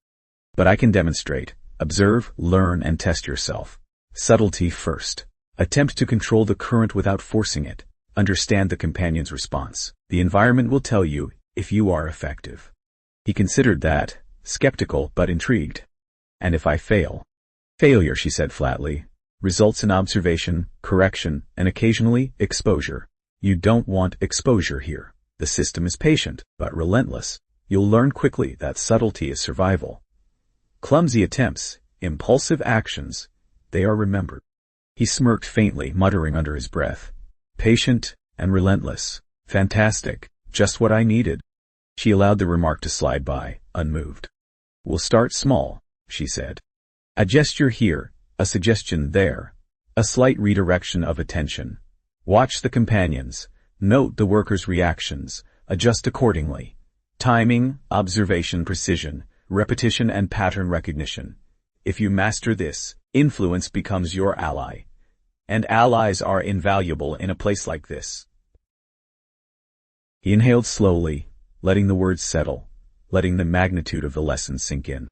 But I can demonstrate, observe, learn, and test yourself. Subtlety first. Attempt to control the current without forcing it. Understand the companion's response. The environment will tell you if you are effective. He considered that, skeptical but intrigued. And if I fail? Failure, she said flatly, results in observation, correction, and occasionally, exposure. You don't want exposure here. The system is patient, but relentless. You'll learn quickly that subtlety is survival. Clumsy attempts, impulsive actions, they are remembered. He smirked faintly, muttering under his breath. Patient and relentless. Fantastic. Just what I needed. She allowed the remark to slide by, unmoved. We'll start small, she said. A gesture here, a suggestion there, a slight redirection of attention. Watch the companions. Note the workers' reactions. Adjust accordingly. Timing, observation, precision, repetition, and pattern recognition. If you master this, influence becomes your ally. And allies are invaluable in a place like this. He inhaled slowly, letting the words settle, letting the magnitude of the lesson sink in.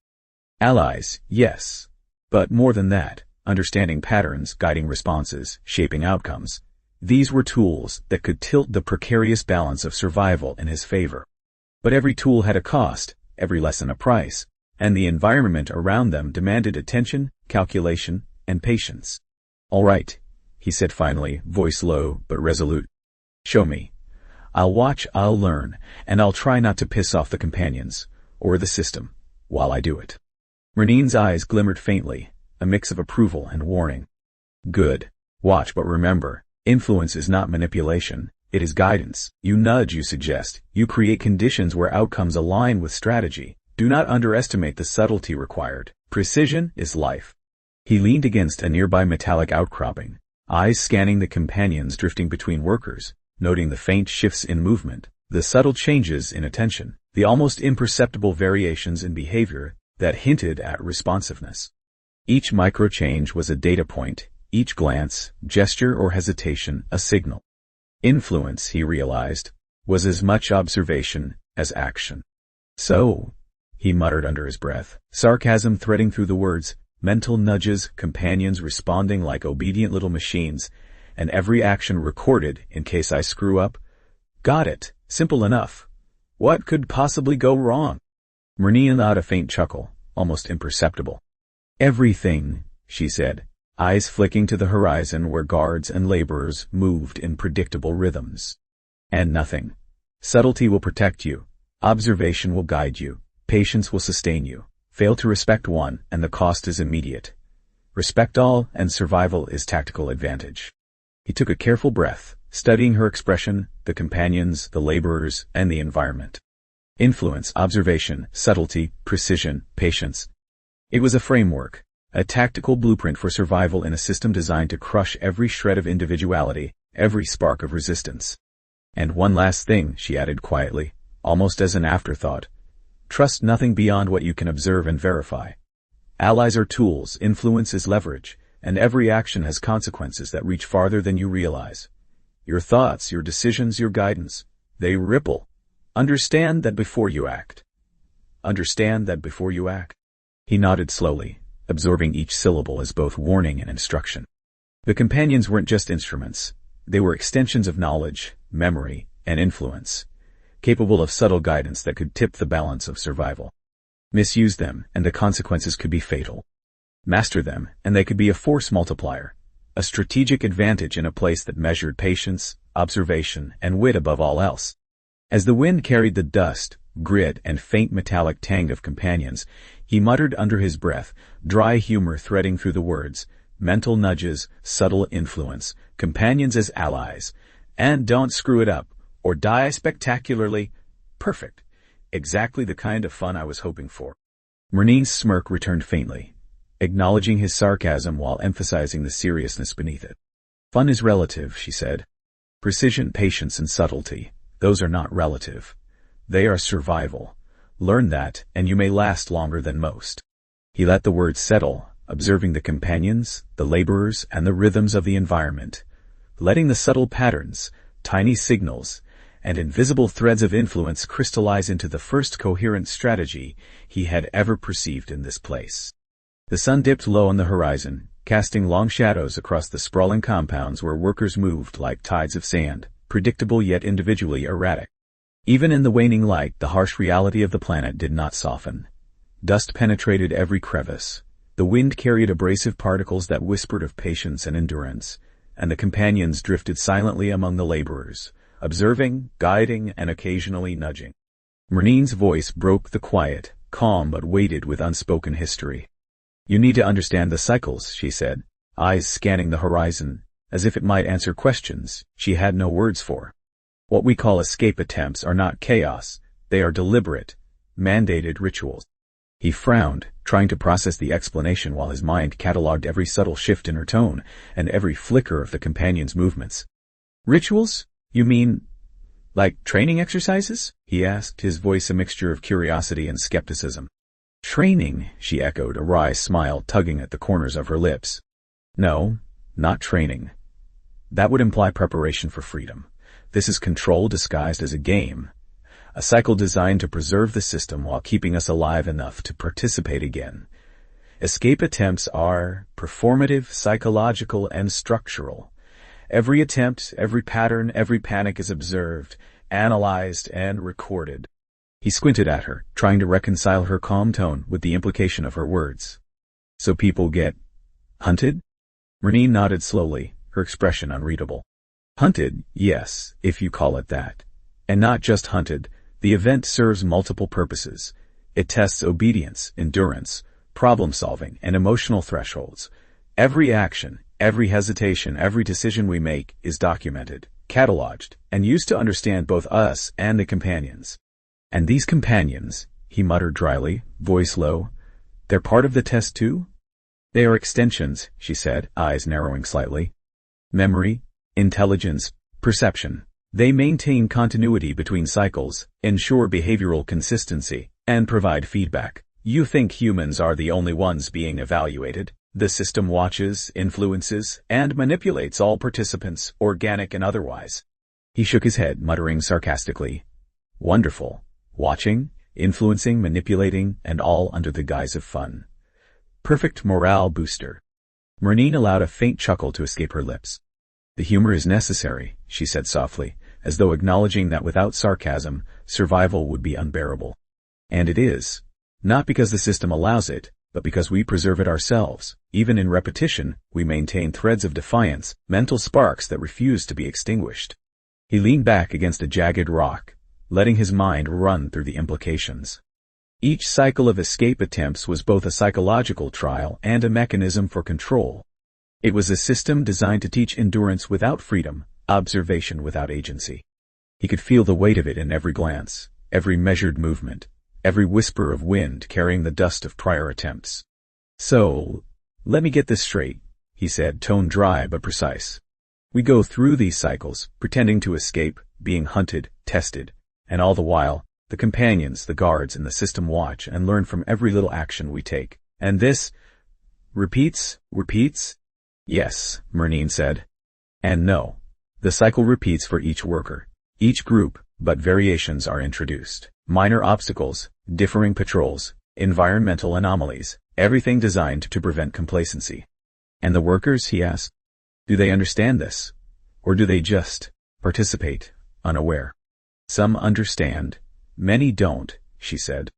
Allies, yes. But more than that, understanding patterns, guiding responses, shaping outcomes. These were tools that could tilt the precarious balance of survival in his favor. But every tool had a cost, every lesson a price, and the environment around them demanded attention, calculation, and patience. All right, he said finally, voice low but resolute. Show me. I'll watch, I'll learn, and I'll try not to piss off the companions, or the system, while I do it. Merneen's eyes glimmered faintly, a mix of approval and warning. Good. Watch, but remember, influence is not manipulation, it is guidance. You nudge, you suggest, you create conditions where outcomes align with strategy. Do not underestimate the subtlety required. Precision is life. He leaned against a nearby metallic outcropping, eyes scanning the companions drifting between workers, noting the faint shifts in movement, the subtle changes in attention, the almost imperceptible variations in behavior that hinted at responsiveness. Each micro-change was a data point, each glance, gesture, or hesitation a signal. Influence, he realized, was as much observation as action. So, he muttered under his breath, sarcasm threading through the words, mental nudges, companions responding like obedient little machines, and every action recorded in case I screw up. Got it. Simple enough. What could possibly go wrong? Merneen allowed a faint chuckle, almost imperceptible. Everything, she said, eyes flicking to the horizon where guards and laborers moved in predictable rhythms. And nothing. Subtlety will protect you. Observation will guide you. Patience will sustain you. Fail to respect one, and the cost is immediate. Respect all, and survival is tactical advantage. He took a careful breath, studying her expression, the companions, the laborers, and the environment. Influence, observation, subtlety, precision, patience. It was a framework, a tactical blueprint for survival in a system designed to crush every shred of individuality, every spark of resistance. And one last thing, she added quietly, almost as an afterthought. Trust nothing beyond what you can observe and verify. Allies are tools, influence is leverage. and every action has consequences that reach farther than you realize. Your thoughts, your decisions, your guidance, they ripple. Understand that before you act. Understand that before you act. He nodded slowly, absorbing each syllable as both warning and instruction. The companions weren't just instruments. They were extensions of knowledge, memory, and influence, capable of subtle guidance that could tip the balance of survival. Misuse them, and the consequences could be fatal. Master them, and they could be a force multiplier, a strategic advantage in a place that measured patience, observation, and wit above all else. As the wind carried the dust, grit, and faint metallic tang of companions, he muttered under his breath, dry humor threading through the words, mental nudges, subtle influence, companions as allies, and don't screw it up, or die spectacularly. Perfect. Exactly the kind of fun I was hoping for. Merneen's smirk returned faintly, acknowledging his sarcasm while emphasizing the seriousness beneath it. Fun is relative, she said. Precision, patience, and subtlety, those are not relative. They are survival. Learn that, and you may last longer than most. He let the words settle, observing the companions, the laborers, and the rhythms of the environment, letting the subtle patterns, tiny signals, and invisible threads of influence crystallize into the first coherent strategy he had ever perceived in this place. The sun dipped low on the horizon, casting long shadows across the sprawling compounds where workers moved like tides of sand, predictable yet individually erratic. Even in the waning light, the harsh reality of the planet did not soften. Dust penetrated every crevice. The wind carried abrasive particles that whispered of patience and endurance, and the companions drifted silently among the laborers, observing, guiding, and occasionally nudging. Merneen's voice broke the quiet, calm but weighted with unspoken history. You need to understand the cycles, she said, eyes scanning the horizon, as if it might answer questions she had no words for. What we call escape attempts are not chaos, they are deliberate, mandated rituals. He frowned, trying to process the explanation while his mind catalogued every subtle shift in her tone and every flicker of the companion's movements. Rituals? You mean, like training exercises? He asked, his voice a mixture of curiosity and skepticism. Training, she echoed, a wry smile tugging at the corners of her lips. No, not training. That would imply preparation for freedom. This is control disguised as a game. A cycle designed to preserve the system while keeping us alive enough to participate again. Escape attempts are performative, psychological, and structural. Every attempt, every pattern, every panic is observed, analyzed, and recorded. He squinted at her, trying to reconcile her calm tone with the implication of her words. So people get hunted? Merneen nodded slowly, her expression unreadable. Hunted, yes, if you call it that. And not just hunted, the event serves multiple purposes. It tests obedience, endurance, problem-solving, and emotional thresholds. Every action, every hesitation, every decision we make is documented, cataloged, and used to understand both us and the companions. And these companions, he muttered dryly, voice low, they're part of the test too? They are extensions, she said, eyes narrowing slightly. Memory, intelligence, perception. They maintain continuity between cycles, ensure behavioral consistency, and provide feedback. You think humans are the only ones being evaluated? The system watches, influences, and manipulates all participants, organic and otherwise. He shook his head, muttering sarcastically. Wonderful. Watching, influencing, manipulating, and all under the guise of fun. Perfect morale booster. Merneen allowed a faint chuckle to escape her lips. The humor is necessary, she said softly, as though acknowledging that without sarcasm, survival would be unbearable. And it is. Not because the system allows it, but because we preserve it ourselves. Even in repetition, we maintain threads of defiance, mental sparks that refuse to be extinguished. He leaned back against a jagged rock, letting his mind run through the implications. Each cycle of escape attempts was both a psychological trial and a mechanism for control. It was a system designed to teach endurance without freedom, observation without agency. He could feel the weight of it in every glance, every measured movement, every whisper of wind carrying the dust of prior attempts. So, let me get this straight, he said, tone dry but precise. We go through these cycles, pretending to escape, being hunted, tested, and all the while, the companions, the guards, and the system watch and learn from every little action we take. And this repeats, Yes, Merneen said. And no. The cycle repeats for each worker, each group, but variations are introduced. Minor obstacles, differing patrols, environmental anomalies, everything designed to prevent complacency. And the workers, he asked, do they understand this? Or do they just participate, unaware? Some understand, many don't, she said.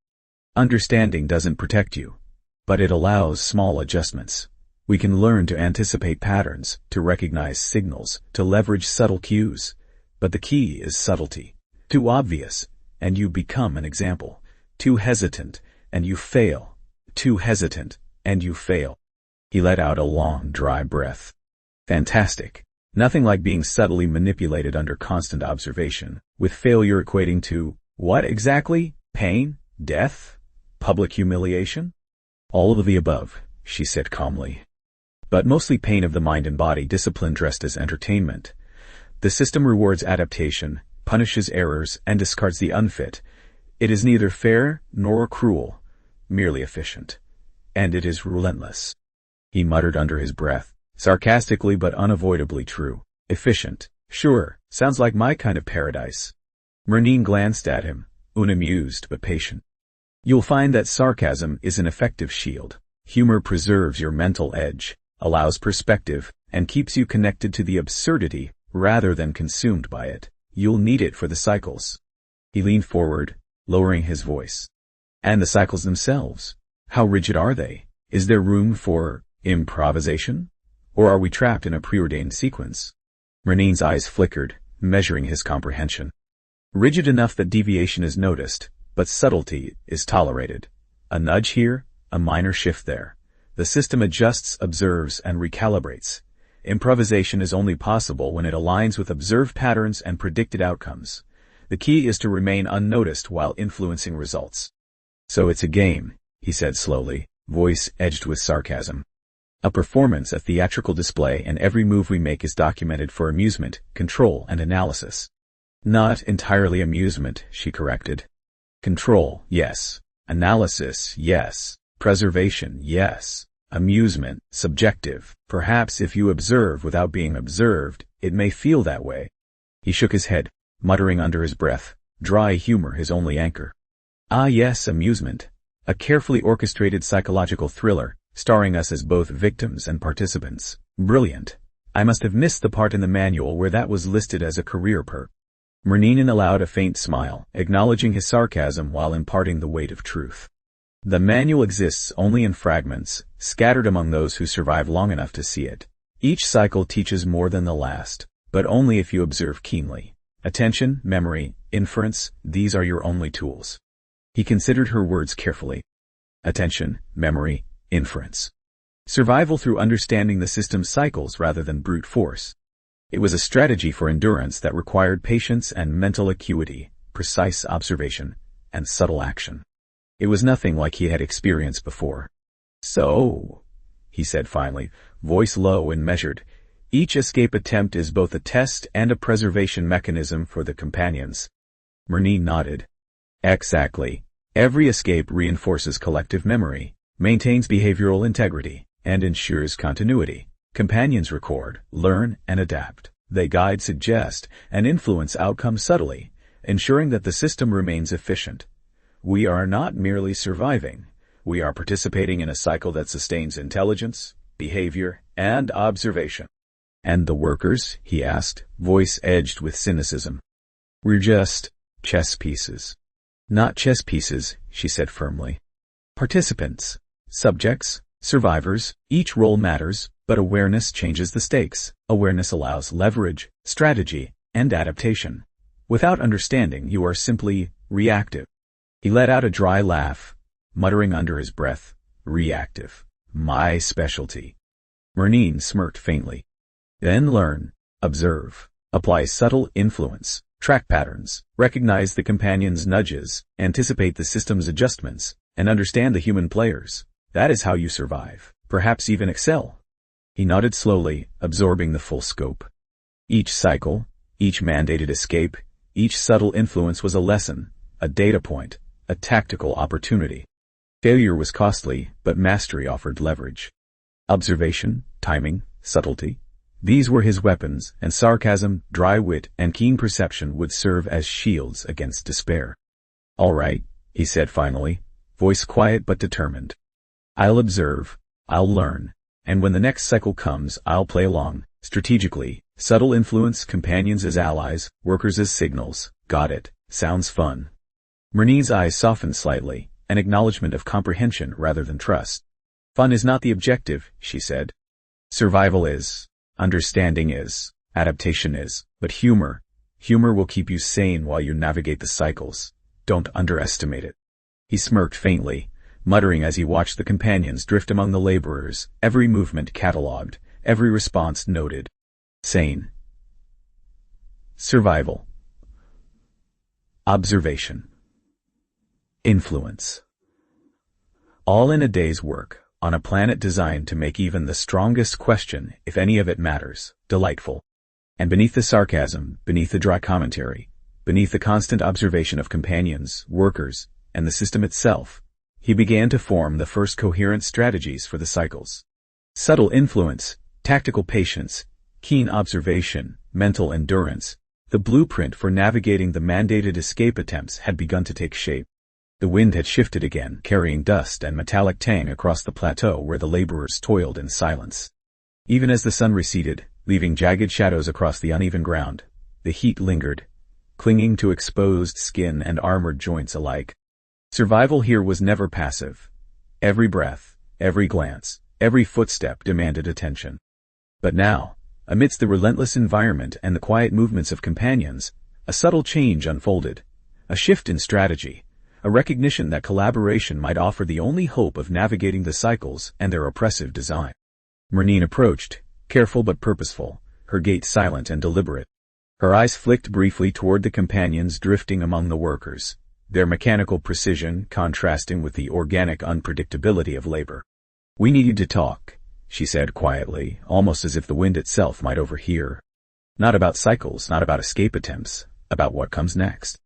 Understanding doesn't protect you, but it allows small adjustments. We can learn to anticipate patterns, to recognize signals, to leverage subtle cues. But the key is subtlety. Too obvious, and you become an example. Too hesitant, and you fail. Too hesitant, and you fail. He let out a long, dry breath. Fantastic. Nothing like being subtly manipulated under constant observation, with failure equating to, what exactly? Pain? Death? Public humiliation? All of the above, she said calmly. But mostly pain of the mind and body, discipline dressed as entertainment. The system rewards adaptation, punishes errors, and discards the unfit. It is neither fair nor cruel, merely efficient. And it is relentless. He muttered under his breath, sarcastically but unavoidably true. Efficient. Sure, sounds like my kind of paradise. Merneen glanced at him, unamused but patient. You'll find that sarcasm is an effective shield. Humor preserves your mental edge, allows perspective, and keeps you connected to the absurdity rather than consumed by it. You'll need it for the cycles. He leaned forward, lowering his voice. And the cycles themselves? How rigid are they? Is there room for improvisation? Or are we trapped in a preordained sequence? Merneen's eyes flickered, measuring his comprehension. Rigid enough that deviation is noticed, but subtlety is tolerated. A nudge here, a minor shift there. The system adjusts, observes, and recalibrates. Improvisation is only possible when it aligns with observed patterns and predicted outcomes. The key is to remain unnoticed while influencing results. So it's a game, he said slowly, voice edged with sarcasm. A performance, a theatrical display, and every move we make is documented for amusement, control, and analysis. Not entirely amusement, she corrected. Control, yes. Analysis, yes. Preservation, yes. Amusement, subjective. Perhaps if you observe without being observed, it may feel that way. He shook his head, muttering under his breath, dry humor his only anchor. Ah yes, amusement. A carefully orchestrated psychological thriller, starring us as both victims and participants. Brilliant. I must have missed the part in the manual where that was listed as a career perk. Merneen allowed a faint smile, acknowledging his sarcasm while imparting the weight of truth. The manual exists only in fragments, scattered among those who survive long enough to see it. Each cycle teaches more than the last, but only if you observe keenly. Attention, memory, inference, these are your only tools. He considered her words carefully. Attention, memory, inference. Survival through understanding the system's cycles rather than brute force. It was a strategy for endurance that required patience and mental acuity, precise observation, and subtle action. It was nothing like he had experienced before. So, he said finally, voice low and measured, each escape attempt is both a test and a preservation mechanism for the companions. Merneen nodded. Exactly. Every escape reinforces collective memory, maintains behavioral integrity, and ensures continuity. Companions record, learn, and adapt. They guide, suggest, and influence outcomes subtly, ensuring that the system remains efficient. We are not merely surviving. We are participating in a cycle that sustains intelligence, behavior, and observation. And the workers? He asked, voice edged with cynicism. We're just chess pieces. Not chess pieces, she said firmly. Participants. Subjects. Survivors. Each role matters, but awareness changes the stakes. Awareness allows leverage, strategy, and adaptation. Without understanding, you are simply reactive. He let out a dry laugh, muttering under his breath, reactive. My specialty. Merneen smirked faintly. Then learn, observe, apply subtle influence, track patterns, recognize the companion's nudges, anticipate the system's adjustments, and understand the human players. That is how you survive, perhaps even excel. He nodded slowly, absorbing the full scope. Each cycle, each mandated escape, each subtle influence was a lesson, a data point, a tactical opportunity. Failure was costly, but mastery offered leverage. Observation, timing, subtlety. These were his weapons, and sarcasm, dry wit, and keen perception would serve as shields against despair. "All right," he said finally, voice quiet but determined. "I'll observe, I'll learn, and when the next cycle comes, I'll play along, strategically, subtle influence, companions as allies, workers as signals. Got it, sounds fun." Merneen's eyes softened slightly, an acknowledgement of comprehension rather than trust. "Fun is not the objective," she said. "Survival is. Understanding is. Adaptation is. But humor will keep you sane while you navigate the cycles. Don't underestimate it." He smirked faintly, muttering as he watched the companions drift among the laborers, every movement catalogued, every response noted. Sane. Survival. Observation. Influence. All in a day's work, on a planet designed to make even the strongest question, if any of it matters, delightful. And beneath the sarcasm, beneath the dry commentary, beneath the constant observation of companions, workers, and the system itself, he began to form the first coherent strategies for the cycles. Subtle influence, tactical patience, keen observation, mental endurance, the blueprint for navigating the mandated escape attempts had begun to take shape. The wind had shifted again, carrying dust and metallic tang across the plateau where the laborers toiled in silence. Even as the sun receded, leaving jagged shadows across the uneven ground, the heat lingered, clinging to exposed skin and armored joints alike. Survival here was never passive. Every breath, every glance, every footstep demanded attention. But now, amidst the relentless environment and the quiet movements of companions, a subtle change unfolded. A shift in strategy. A recognition that collaboration might offer the only hope of navigating the cycles and their oppressive design. Merneen approached, careful but purposeful, her gait silent and deliberate. Her eyes flicked briefly toward the companions drifting among the workers, their mechanical precision contrasting with the organic unpredictability of labor. "We need to talk," she said quietly, almost as if the wind itself might overhear. "Not about cycles, not about escape attempts, about what comes next."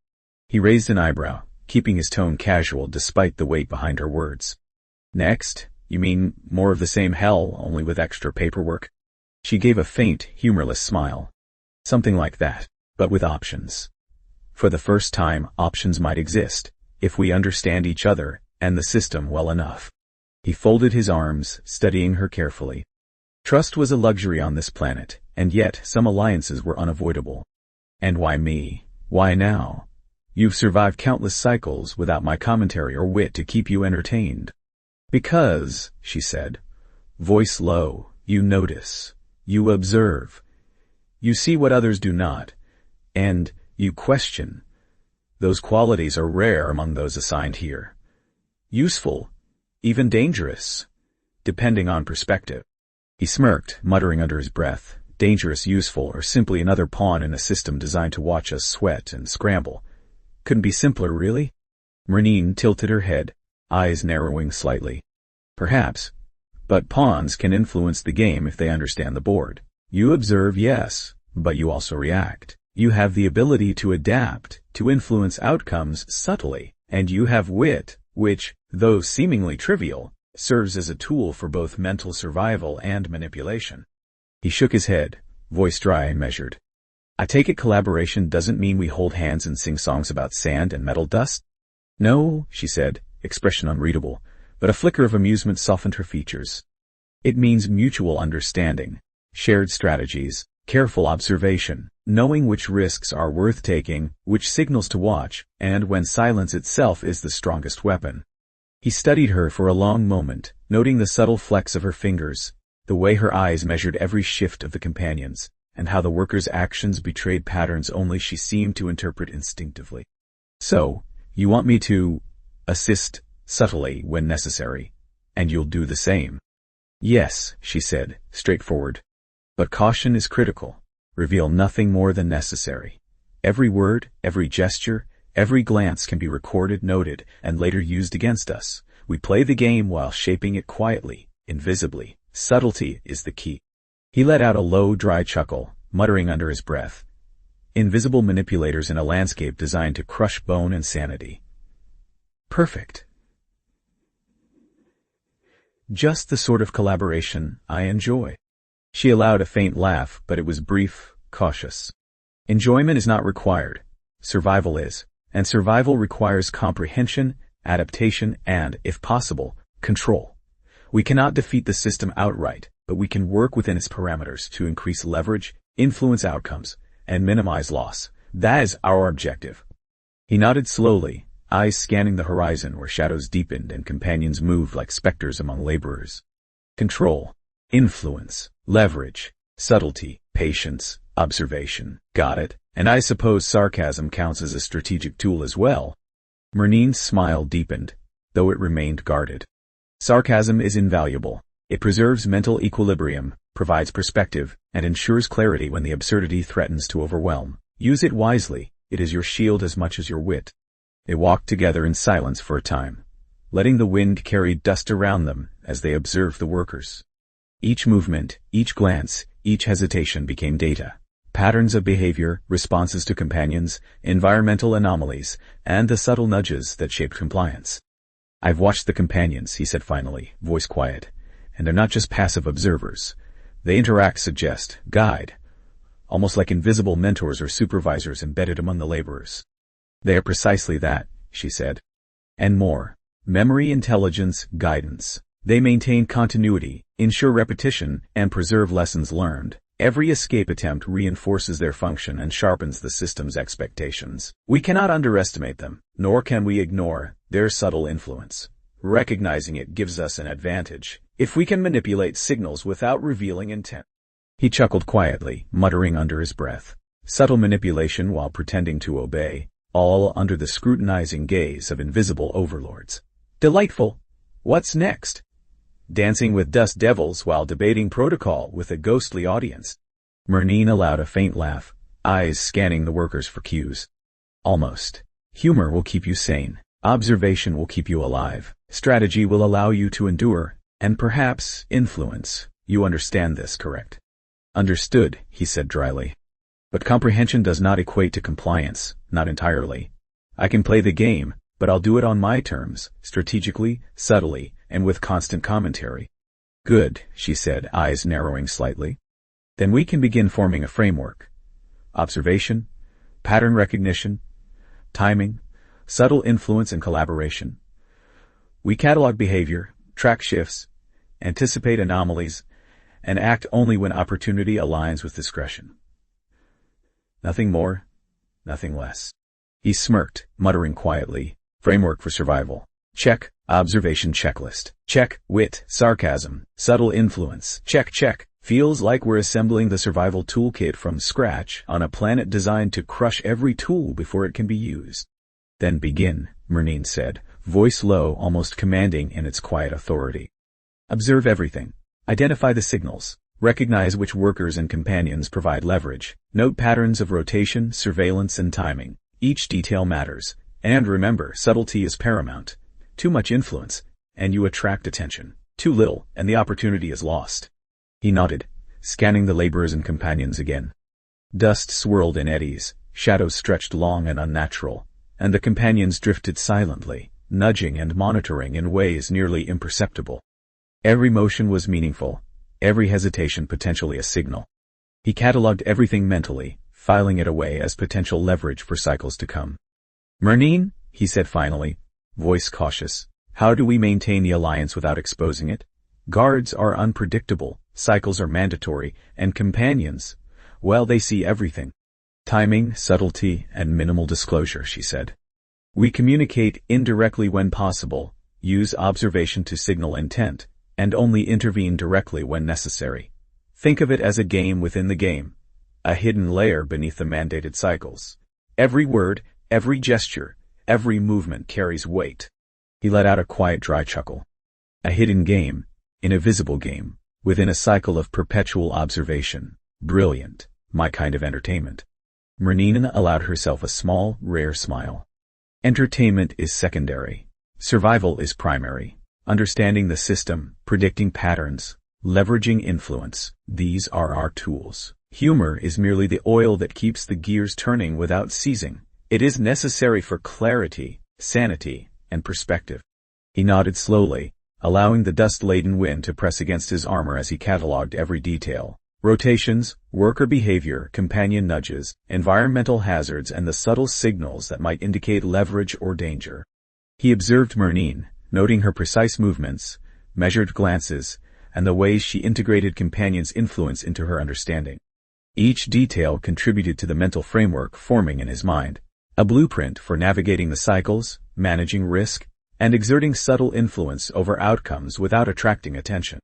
He raised an eyebrow, keeping his tone casual despite the weight behind her words. "Next? You mean more of the same hell, only with extra paperwork?" She gave a faint, humorless smile. "Something like that, but with options. For the first time, options might exist, if we understand each other and the system well enough." He folded his arms, studying her carefully. Trust was a luxury on this planet, and yet some alliances were unavoidable. "And why me? Why now? You've survived countless cycles without my commentary or wit to keep you entertained." "Because," she said, voice low, "you notice, you observe, you see what others do not, and you question. Those qualities are rare among those assigned here. Useful, even dangerous, depending on perspective." He smirked, muttering under his breath, dangerous, useful, or simply another pawn in a system designed to watch us sweat and scramble. Couldn't be simpler, really? Merneen tilted her head, eyes narrowing slightly. "Perhaps. But pawns can influence the game if they understand the board. You observe, yes, but you also react. You have the ability to adapt, to influence outcomes subtly, and you have wit, which, though seemingly trivial, serves as a tool for both mental survival and manipulation." He shook his head, voice dry and measured. "I take it collaboration doesn't mean we hold hands and sing songs about sand and metal dust?" "No," she said, expression unreadable, but a flicker of amusement softened her features. "It means mutual understanding, shared strategies, careful observation, knowing which risks are worth taking, which signals to watch, and when silence itself is the strongest weapon." He studied her for a long moment, noting the subtle flex of her fingers, the way her eyes measured every shift of the companions, and how the workers' actions betrayed patterns only she seemed to interpret instinctively. "So, you want me to assist subtly when necessary, and you'll do the same?" "Yes," she said, straightforward. "But caution is critical. Reveal nothing more than necessary. Every word, every gesture, every glance can be recorded, noted, and later used against us. We play the game while shaping it quietly, invisibly. Subtlety is the key." He let out a low, dry chuckle, muttering under his breath. "Invisible manipulators in a landscape designed to crush bone and sanity. Perfect. Just the sort of collaboration I enjoy." She allowed a faint laugh, but it was brief, cautious. Enjoyment is not required. Survival is. And survival requires comprehension, adaptation, and, if possible, control. We cannot defeat the system outright, but we can work within its parameters to increase leverage, influence outcomes, and minimize loss. That is our objective. He nodded slowly, eyes scanning the horizon where shadows deepened and companions moved like specters among laborers. Control, influence, leverage, subtlety, patience, observation. Got it. And I suppose sarcasm counts as a strategic tool as well. Merneen's smile deepened, though it remained guarded. Sarcasm is invaluable. It preserves mental equilibrium, provides perspective, and ensures clarity when the absurdity threatens to overwhelm. Use it wisely. It is your shield as much as your wit. They walked together in silence for a time, letting the wind carry dust around them as they observed the workers. Each movement, each glance, each hesitation became data. Patterns of behavior, responses to companions, environmental anomalies, and the subtle nudges that shaped compliance. I've watched the companions, he said finally, voice quiet, and they're not just passive observers. They interact, suggest, guide, almost like invisible mentors or supervisors embedded among the laborers. They are precisely that, she said. And more. Memory, intelligence, guidance. They maintain continuity, ensure repetition, and preserve lessons learned. Every escape attempt reinforces their function and sharpens the system's expectations. We cannot underestimate them, nor can we ignore their subtle influence. Recognizing it gives us an advantage, if we can manipulate signals without revealing intent. He chuckled quietly, muttering under his breath. Subtle manipulation while pretending to obey, all under the scrutinizing gaze of invisible overlords. Delightful. What's next? Dancing with dust devils while debating protocol with a ghostly audience. Merneen allowed a faint laugh, eyes scanning the workers for cues. Almost. Humor will keep you sane. Observation will keep you alive. Strategy will allow you to endure, and perhaps influence. You understand this, correct? Understood, he said dryly. But comprehension does not equate to compliance, not entirely. I can play the game, but I'll do it on my terms, strategically, subtly, and with constant commentary. Good, she said, eyes narrowing slightly. Then we can begin forming a framework. Observation, pattern recognition, timing, subtle influence and collaboration. We catalog behavior, track shifts, anticipate anomalies, and act only when opportunity aligns with discretion. Nothing more, nothing less. He smirked, muttering quietly, framework for survival. Check. Observation checklist. Check. Wit, sarcasm, subtle influence. Check, check. Feels like we're assembling the survival toolkit from scratch on a planet designed to crush every tool before it can be used. Then begin, Merneen said, voice low, almost commanding in its quiet authority. Observe everything. Identify the signals. Recognize which workers and companions provide leverage. Note patterns of rotation, surveillance, and timing. Each detail matters. And remember, subtlety is paramount. Too much influence, and you attract attention. Too little, and the opportunity is lost. He nodded, scanning the laborers and companions again. Dust swirled in eddies, shadows stretched long and unnatural, and the companions drifted silently, nudging and monitoring in ways nearly imperceptible. Every motion was meaningful, every hesitation potentially a signal. He catalogued everything mentally, filing it away as potential leverage for cycles to come. Merneen, he said finally, voice cautious, how do we maintain the alliance without exposing it? Guards are unpredictable, cycles are mandatory, and companions, well, they see everything. Timing, subtlety, and minimal disclosure, she said. We communicate indirectly when possible, use observation to signal intent, and only intervene directly when necessary. Think of it as a game within the game, a hidden layer beneath the mandated cycles. Every word, every gesture, every movement carries weight. He let out a quiet, dry chuckle. A hidden game, in a visible game, within a cycle of perpetual observation. Brilliant, my kind of entertainment. Merneen allowed herself a small, rare smile. Entertainment is secondary. Survival is primary. Understanding the system, predicting patterns, leveraging influence, these are our tools. Humor is merely the oil that keeps the gears turning without seizing. It is necessary for clarity, sanity, and perspective. He nodded slowly, allowing the dust-laden wind to press against his armor as he catalogued every detail. Rotations, worker behavior, companion nudges, environmental hazards, and the subtle signals that might indicate leverage or danger. He observed Merneen, noting her precise movements, measured glances, and the ways she integrated companions' influence into her understanding. Each detail contributed to the mental framework forming in his mind, a blueprint for navigating the cycles, managing risk, and exerting subtle influence over outcomes without attracting attention.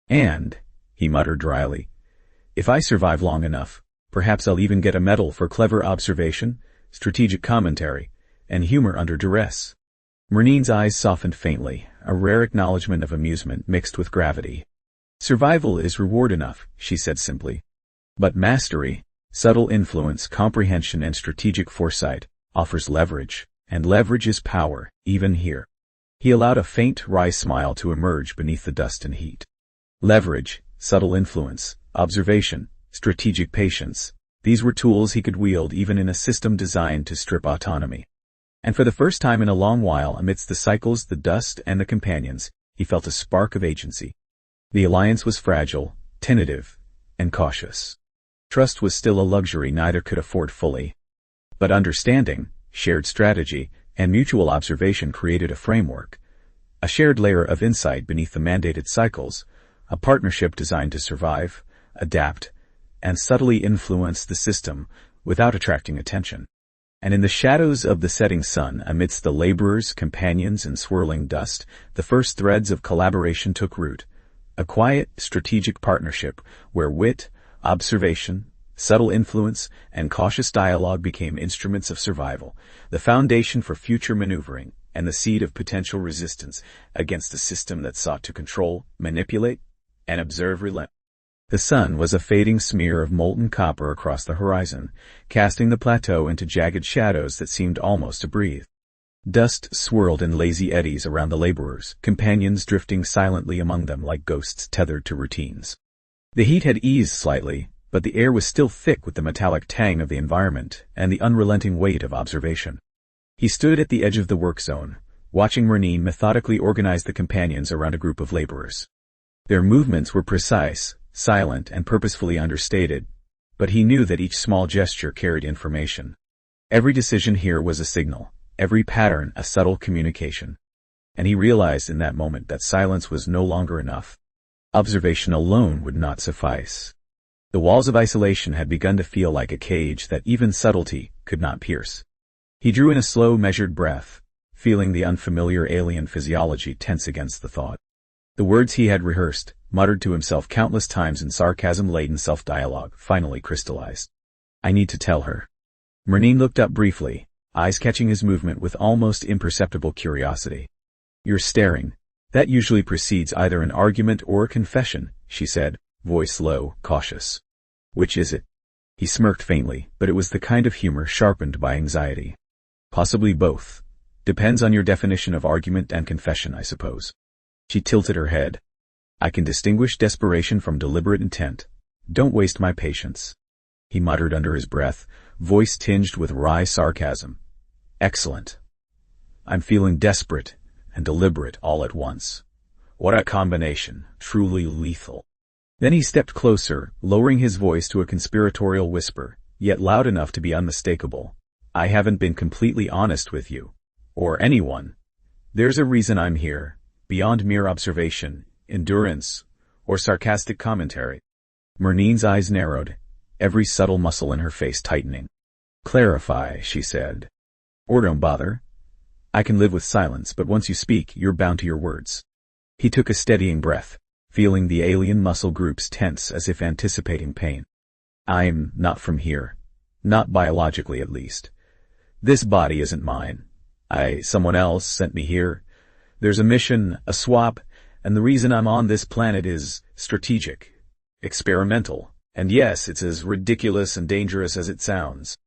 And, he muttered dryly, if I survive long enough, perhaps I'll even get a medal for clever observation, strategic commentary, and humor under duress. Merneen's eyes softened faintly, a rare acknowledgement of amusement mixed with gravity. Survival is reward enough, she said simply. But mastery, subtle influence, comprehension, and strategic foresight offers leverage, and leverage is power, even here. He allowed a faint, wry smile to emerge beneath the dust and heat. Leverage, subtle influence, observation, strategic patience, these were tools he could wield even in a system designed to strip autonomy. And for the first time in a long while, amidst the cycles, the dust, and the companions, he felt a spark of agency. The alliance was fragile, tentative, and cautious. Trust was still a luxury neither could afford fully. But understanding, shared strategy, and mutual observation created a framework, a shared layer of insight beneath the mandated cycles, a partnership designed to survive, adapt, and subtly influence the system without attracting attention. And in the shadows of the setting sun, amidst the laborers, companions, and swirling dust, the first threads of collaboration took root, a quiet, strategic partnership where wit, observation, subtle influence, and cautious dialogue became instruments of survival, the foundation for future maneuvering, and the seed of potential resistance against a system that sought to control, manipulate, and observe relentlessly. The sun was a fading smear of molten copper across the horizon, casting the plateau into jagged shadows that seemed almost to breathe. Dust swirled in lazy eddies around the laborers, companions drifting silently among them like ghosts tethered to routines. The heat had eased slightly, but the air was still thick with the metallic tang of the environment and the unrelenting weight of observation. He stood at the edge of the work zone, watching Merneen methodically organize the companions around a group of laborers. Their movements were precise, silent, and purposefully understated, but he knew that each small gesture carried information. Every decision here was a signal, every pattern a subtle communication. And he realized in that moment that silence was no longer enough. Observation alone would not suffice. The walls of isolation had begun to feel like a cage that even subtlety could not pierce. He drew in a slow, measured breath, feeling the unfamiliar alien physiology tense against the thought. The words he had rehearsed, muttered to himself countless times in sarcasm-laden self-dialogue, finally crystallized. I need to tell her. Merneen looked up briefly, eyes catching his movement with almost imperceptible curiosity. You're staring. That usually precedes either an argument or a confession, she said, voice low, cautious. Which is it? He smirked faintly, but it was the kind of humor sharpened by anxiety. Possibly both. Depends on your definition of argument and confession, I suppose. She tilted her head. I can distinguish desperation from deliberate intent. Don't waste my patience. He muttered under his breath, voice tinged with wry sarcasm. Excellent. I'm feeling desperate and deliberate all at once. What a combination, truly lethal. Then he stepped closer, lowering his voice to a conspiratorial whisper, yet loud enough to be unmistakable. I haven't been completely honest with you. Or anyone. There's a reason I'm here, beyond mere observation, endurance, or sarcastic commentary. Merneen's eyes narrowed, every subtle muscle in her face tightening. Clarify, she said. Or don't bother. I can live with silence, but once you speak, you're bound to your words. He took a steadying breath, feeling the alien muscle groups tense as if anticipating pain. I'm not from here. Not biologically, at least. This body isn't mine. Someone else sent me here. There's a mission, a swap, and the reason I'm on this planet is strategic, experimental, and yes, it's as ridiculous and dangerous as it sounds.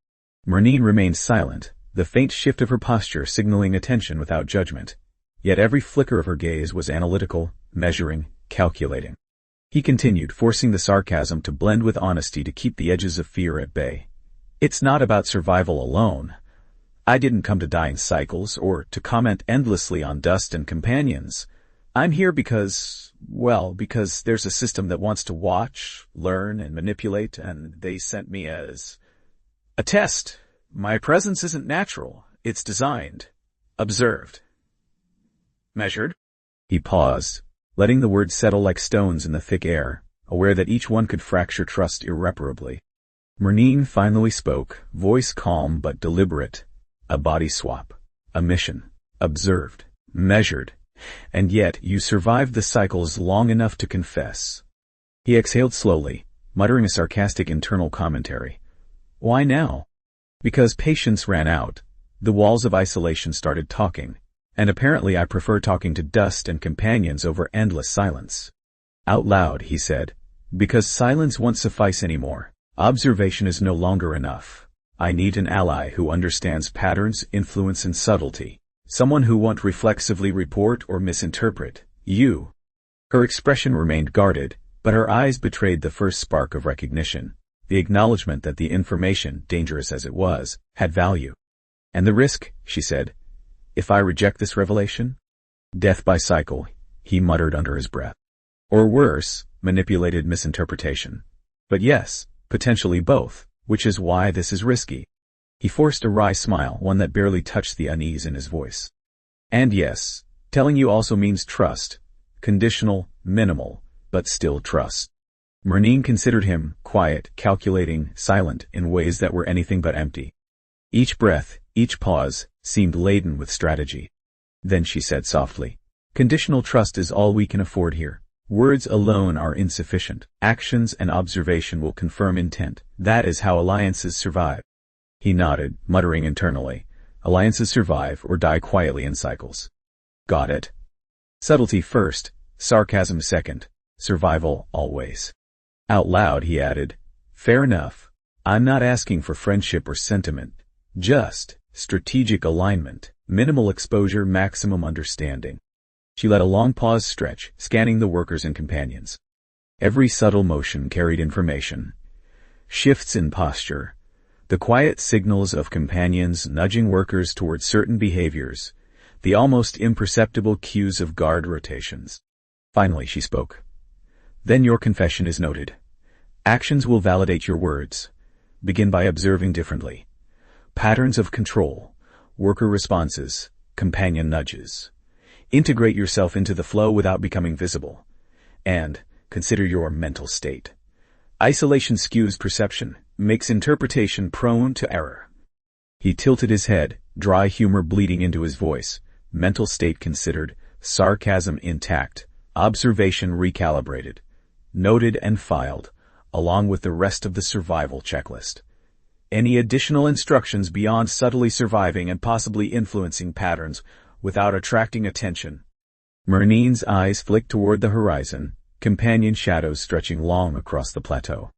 Merneen remained silent, the faint shift of her posture signaling attention without judgment. Yet every flicker of her gaze was analytical, measuring, calculating. He continued, forcing the sarcasm to blend with honesty to keep the edges of fear at bay. It's not about survival alone. I didn't come to die in cycles or to comment endlessly on dust and companions. I'm here because there's a system that wants to watch, learn, and manipulate, and they sent me as a test. My presence isn't natural. It's designed, observed, measured. He paused, letting the words settle like stones in the thick air, aware that each one could fracture trust irreparably. Merneen finally spoke, voice calm but deliberate. A body swap. A mission. Observed. Measured. And yet you survived the cycles long enough to confess. He exhaled slowly, muttering a sarcastic internal commentary. Why now? Because patience ran out. The walls of isolation started talking. And apparently I prefer talking to dust and companions over endless silence. Out loud, he said. Because silence won't suffice anymore. Observation is no longer enough. I need an ally who understands patterns, influence, and subtlety. Someone who won't reflexively report or misinterpret. You. Her expression remained guarded, but her eyes betrayed the first spark of recognition. The acknowledgement that the information, dangerous as it was, had value. And the risk, she said. If I reject this revelation? Death by cycle, he muttered under his breath. Or worse, manipulated misinterpretation. But yes, potentially both, which is why this is risky. He forced a wry smile, one that barely touched the unease in his voice. And yes, telling you also means trust. Conditional, minimal, but still trust. Merneen considered him, quiet, calculating, silent, in ways that were anything but empty. Each breath, each pause, seemed laden with strategy. Then she said softly, conditional trust is all we can afford here. Words alone are insufficient. Actions and observation will confirm intent. That is how alliances survive. He nodded, muttering internally. Alliances survive or die quietly in cycles. Got it. Subtlety first, sarcasm second, survival always. Out loud, he added, fair enough. I'm not asking for friendship or sentiment. Just strategic alignment, minimal exposure, maximum understanding. She let a long pause stretch, scanning the workers and companions. Every subtle motion carried information. Shifts in posture. The quiet signals of companions nudging workers toward certain behaviors. The almost imperceptible cues of guard rotations. Finally she spoke. Then your confession is noted. Actions will validate your words. Begin by observing differently. Patterns of control. Worker responses. Companion nudges. Integrate yourself into the flow without becoming visible. And consider your mental state. Isolation skews perception, makes interpretation prone to error. He tilted his head, dry humor bleeding into his voice. Mental state considered, sarcasm intact, observation recalibrated, noted and filed, along with the rest of the survival checklist. Any additional instructions beyond subtly surviving and possibly influencing patterns without attracting attention. Merneen's eyes flicked toward the horizon, companion shadows stretching long across the plateau.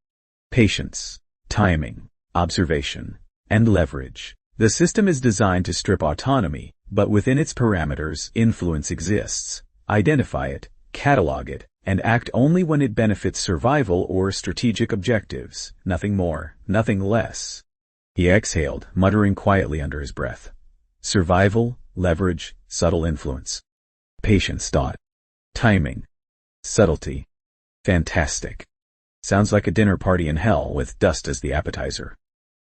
Patience, timing, observation, and leverage. The system is designed to strip autonomy, but within its parameters, influence exists. Identify it, catalog it, and act only when it benefits survival or strategic objectives. Nothing more, nothing less. He exhaled, muttering quietly under his breath. Survival, leverage, subtle influence. Patience, thought. Timing. Subtlety. Fantastic. Sounds like a dinner party in hell with dust as the appetizer.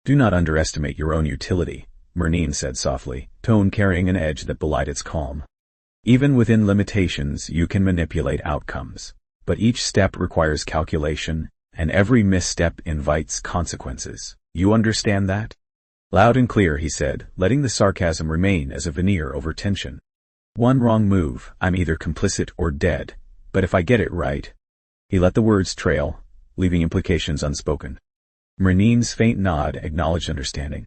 Do not underestimate your own utility, Merneen said softly, tone carrying an edge that belied its calm. Even within limitations, you can manipulate outcomes. But each step requires calculation, and every misstep invites consequences. You understand that? Loud and clear, he said, letting the sarcasm remain as a veneer over tension. One wrong move, I'm either complicit or dead. But if I get it right... He let the words trail, leaving implications unspoken. Merneen's faint nod acknowledged understanding.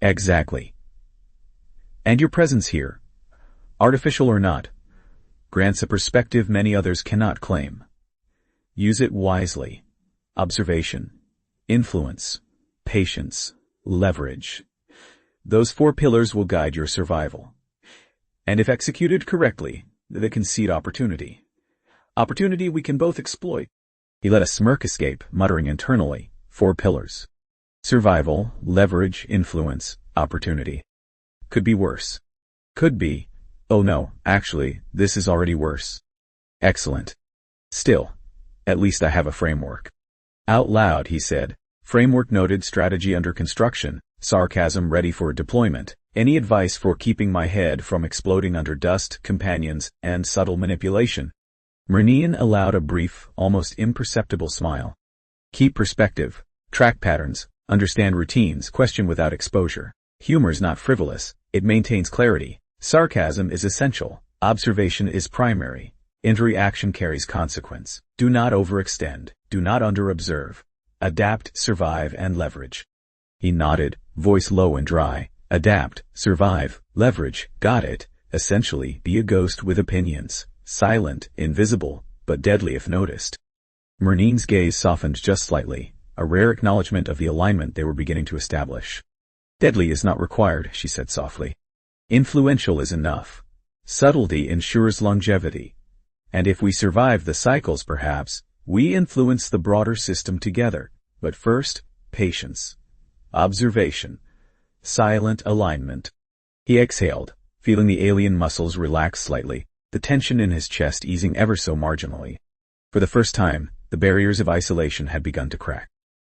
Exactly. And your presence here, artificial or not, grants a perspective many others cannot claim. Use it wisely. Observation, influence, patience, leverage. Those 4 pillars will guide your survival. And if executed correctly, they can seed opportunity. Opportunity we can both exploit. He let a smirk escape, muttering internally, 4 pillars. Survival, leverage, influence, opportunity. Could be worse. Could be. Oh no, actually, this is already worse. Excellent. Still, at least I have a framework. Out loud, he said. Framework noted, strategy under construction, sarcasm ready for deployment. Any advice for keeping my head from exploding under dust, companions, and subtle manipulation? Merneen allowed a brief, almost imperceptible smile. Keep perspective, track patterns, understand routines, question without exposure. Humor's not frivolous, it maintains clarity. Sarcasm is essential, observation is primary. Interaction carries consequence. Do not overextend, do not underobserve. Adapt, survive, and leverage. He nodded, voice low and dry. Adapt, survive, leverage, got it. Essentially, be a ghost with opinions. Silent, invisible, but deadly if noticed. Merneen's gaze softened just slightly, a rare acknowledgement of the alignment they were beginning to establish. Deadly is not required, she said softly. Influential is enough. Subtlety ensures longevity. And if we survive the cycles, perhaps, we influence the broader system together. But first, patience. Observation. Silent alignment. He exhaled, feeling the alien muscles relax slightly, the tension in his chest easing ever so marginally. For the first time, the barriers of isolation had begun to crack.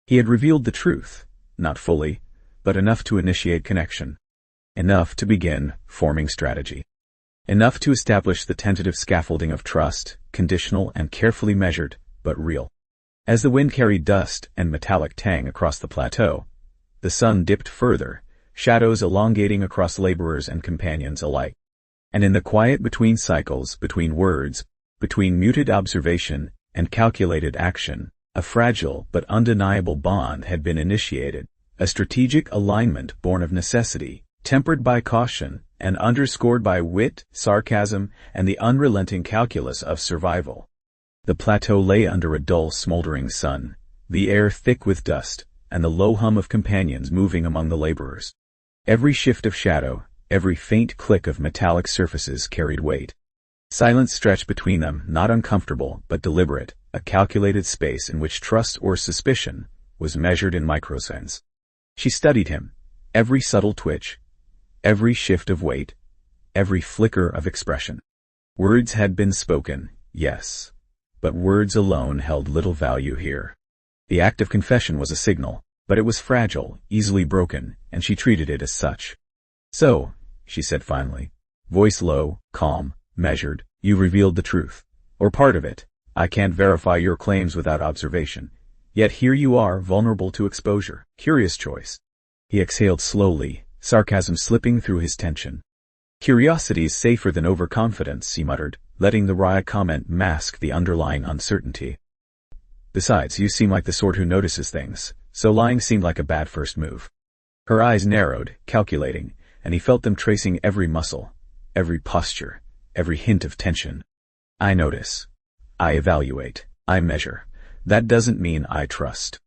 He had revealed the truth, not fully, but enough to initiate connection. Enough to begin forming strategy. Enough to establish the tentative scaffolding of trust, conditional and carefully measured, but real. As the wind carried dust and metallic tang across the plateau, the sun dipped further, shadows elongating across laborers and companions alike. And in the quiet between cycles, between words, between muted observation and calculated action, a fragile but undeniable bond had been initiated, a strategic alignment born of necessity, tempered by caution, and underscored by wit, sarcasm, and the unrelenting calculus of survival. The plateau lay under a dull, smoldering sun, the air thick with dust, and the low hum of companions moving among the laborers. Every shift of shadow, every faint click of metallic surfaces carried weight. Silence stretched between them, not uncomfortable, but deliberate, a calculated space in which trust or suspicion was measured in microseconds. She studied him, every subtle twitch, every shift of weight, every flicker of expression. Words had been spoken, yes, but words alone held little value here. The act of confession was a signal, but it was fragile, easily broken, and she treated it as such. So, she said finally, voice low, calm, measured, you revealed the truth. Or part of it. I can't verify your claims without observation. Yet here you are, vulnerable to exposure. Curious choice. He exhaled slowly, sarcasm slipping through his tension. Curiosity is safer than overconfidence, he muttered, letting the wry comment mask the underlying uncertainty. Besides, you seem like the sort who notices things, so lying seemed like a bad first move. Her eyes narrowed, calculating, and he felt them tracing every muscle, every posture, every hint of tension. I notice. I evaluate. I measure. That doesn't mean I trust.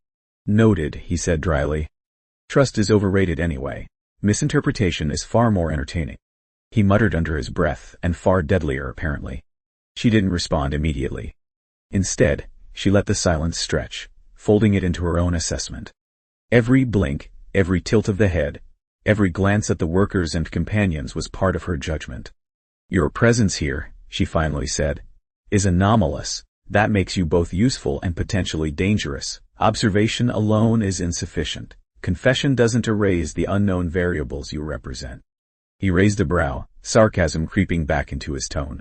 Noted, he said dryly. Trust is overrated anyway. Misinterpretation is far more entertaining. He muttered under his breath, and far deadlier apparently. She didn't respond immediately. Instead, she let the silence stretch, folding it into her own assessment. Every blink, every tilt of the head, every glance at the workers and companions was part of her judgment. Your presence here, she finally said, is anomalous. That makes you both useful and potentially dangerous. Observation alone is insufficient. Confession doesn't erase the unknown variables you represent. He raised a brow, sarcasm creeping back into his tone.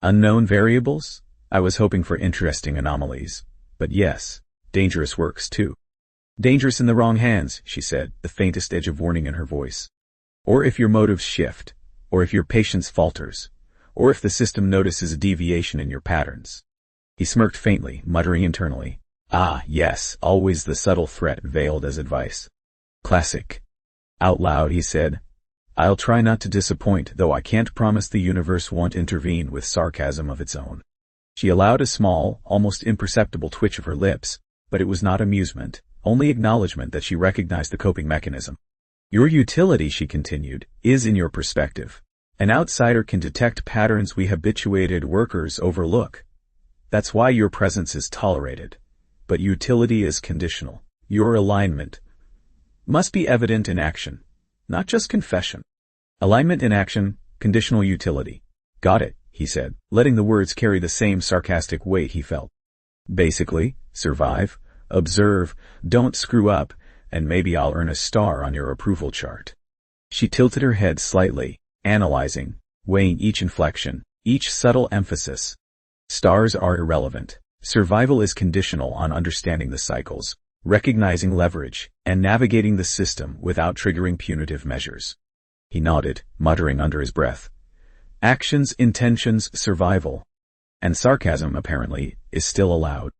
Unknown variables? I was hoping for interesting anomalies. But yes, dangerous works too. Dangerous in the wrong hands, she said, the faintest edge of warning in her voice. Or if your motives shift, or if your patience falters, or if the system notices a deviation in your patterns. He smirked faintly, muttering internally. Ah, yes, always the subtle threat veiled as advice. Classic. Out loud, he said, I'll try not to disappoint, though I can't promise the universe won't intervene with sarcasm of its own. She allowed a small, almost imperceptible twitch of her lips, but it was not amusement, only acknowledgement that she recognized the coping mechanism. Your utility, she continued, is in your perspective. An outsider can detect patterns we habituated workers overlook. That's why your presence is tolerated. But utility is conditional. Your alignment must be evident in action, not just confession. Alignment in action, conditional utility. Got it, he said, letting the words carry the same sarcastic weight he felt. Basically, survive, observe, don't screw up, and maybe I'll earn a star on your approval chart. She tilted her head slightly, analyzing, weighing each inflection, each subtle emphasis. Stars are irrelevant. Survival is conditional on understanding the cycles, recognizing leverage, and navigating the system without triggering punitive measures. He nodded, muttering under his breath. Actions, intentions, survival. And sarcasm, apparently, is still allowed.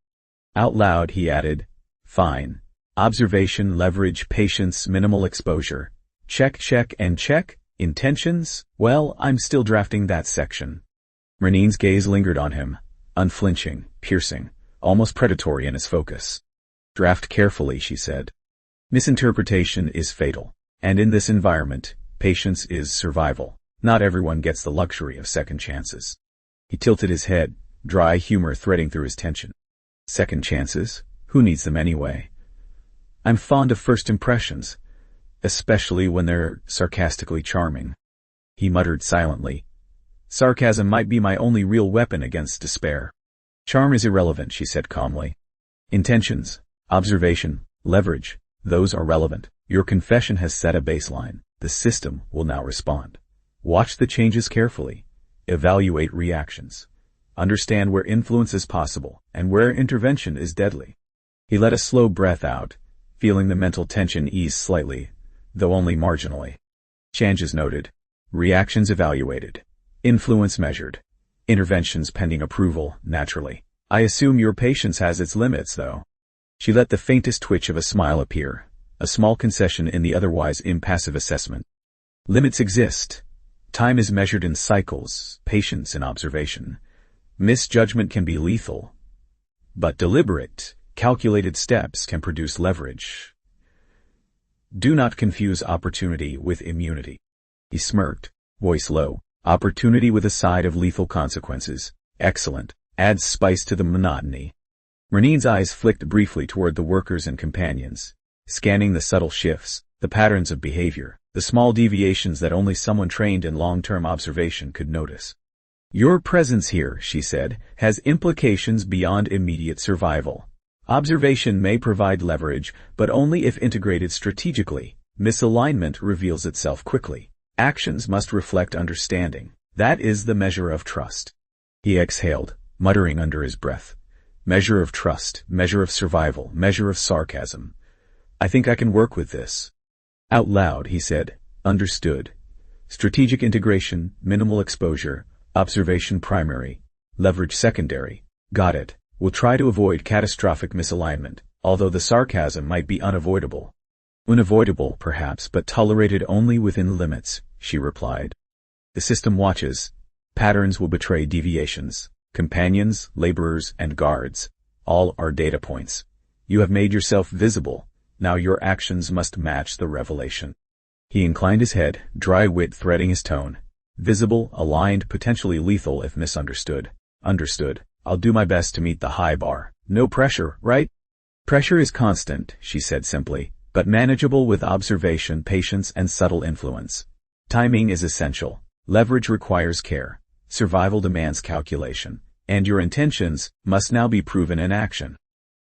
Out loud, he added, fine. Observation, leverage, patience, minimal exposure. Check, check, and check. Intentions? Well, I'm still drafting that section. Merneen's gaze lingered on him, unflinching, piercing, almost predatory in its focus. Draft carefully, she said. Misinterpretation is fatal, and in this environment, patience is survival. Not everyone gets the luxury of second chances. He tilted his head, dry humor threading through his tension. Second chances? Who needs them anyway? I'm fond of first impressions, especially when they're sarcastically charming. He muttered silently. Sarcasm might be my only real weapon against despair. Charm is irrelevant, she said calmly. Intentions, observation, leverage, those are relevant. Your confession has set a baseline. The system will now respond. Watch the changes carefully. Evaluate reactions. Understand where influence is possible and where intervention is deadly. He let a slow breath out, feeling the mental tension ease slightly, though only marginally. Changes noted. Reactions evaluated. Influence measured. Interventions pending approval, naturally. I assume your patience has its limits, though. She let the faintest twitch of a smile appear, a small concession in the otherwise impassive assessment. Limits exist. Time is measured in cycles, patience in observation. Misjudgment can be lethal, but deliberate, calculated steps can produce leverage. Do not confuse opportunity with immunity. He smirked, voice low. Opportunity with a side of lethal consequences. Excellent. Adds spice to the monotony. Merneen's eyes flicked briefly toward the workers and companions, scanning the subtle shifts, the patterns of behavior, the small deviations that only someone trained in long-term observation could notice. Your presence here, she said, has implications beyond immediate survival. Observation may provide leverage, but only if integrated strategically. Misalignment reveals itself quickly. Actions must reflect understanding. That is the measure of trust. He exhaled, muttering under his breath. Measure of trust, measure of survival, measure of sarcasm. I think I can work with this. Out loud, he said, understood. Strategic integration, minimal exposure, observation primary, leverage secondary. Got it. We'll try to avoid catastrophic misalignment, although the sarcasm might be unavoidable. Unavoidable, perhaps, but tolerated only within limits, she replied. The system watches. Patterns will betray deviations. Companions, laborers, and guards. All are data points. You have made yourself visible. Now your actions must match the revelation. He inclined his head, dry wit threading his tone. Visible, aligned, potentially lethal if misunderstood. Understood. I'll do my best to meet the high bar. No pressure, right? Pressure is constant, she said simply, but manageable with observation, patience, and subtle influence. Timing is essential. Leverage requires care. Survival demands calculation. And your intentions must now be proven in action.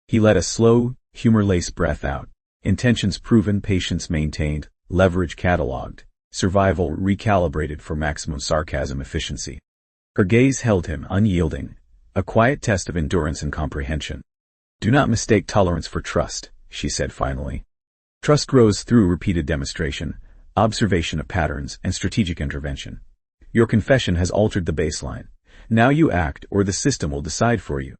He let a slow, humor-laced breath out. Intentions proven, patience maintained, leverage cataloged, survival recalibrated for maximum sarcasm efficiency. Her gaze held him, unyielding, a quiet test of endurance and comprehension. Do not mistake tolerance for trust, she said finally. Trust grows through repeated demonstration, observation of patterns, and strategic intervention. Your confession has altered the baseline. Now you act, or the system will decide for you.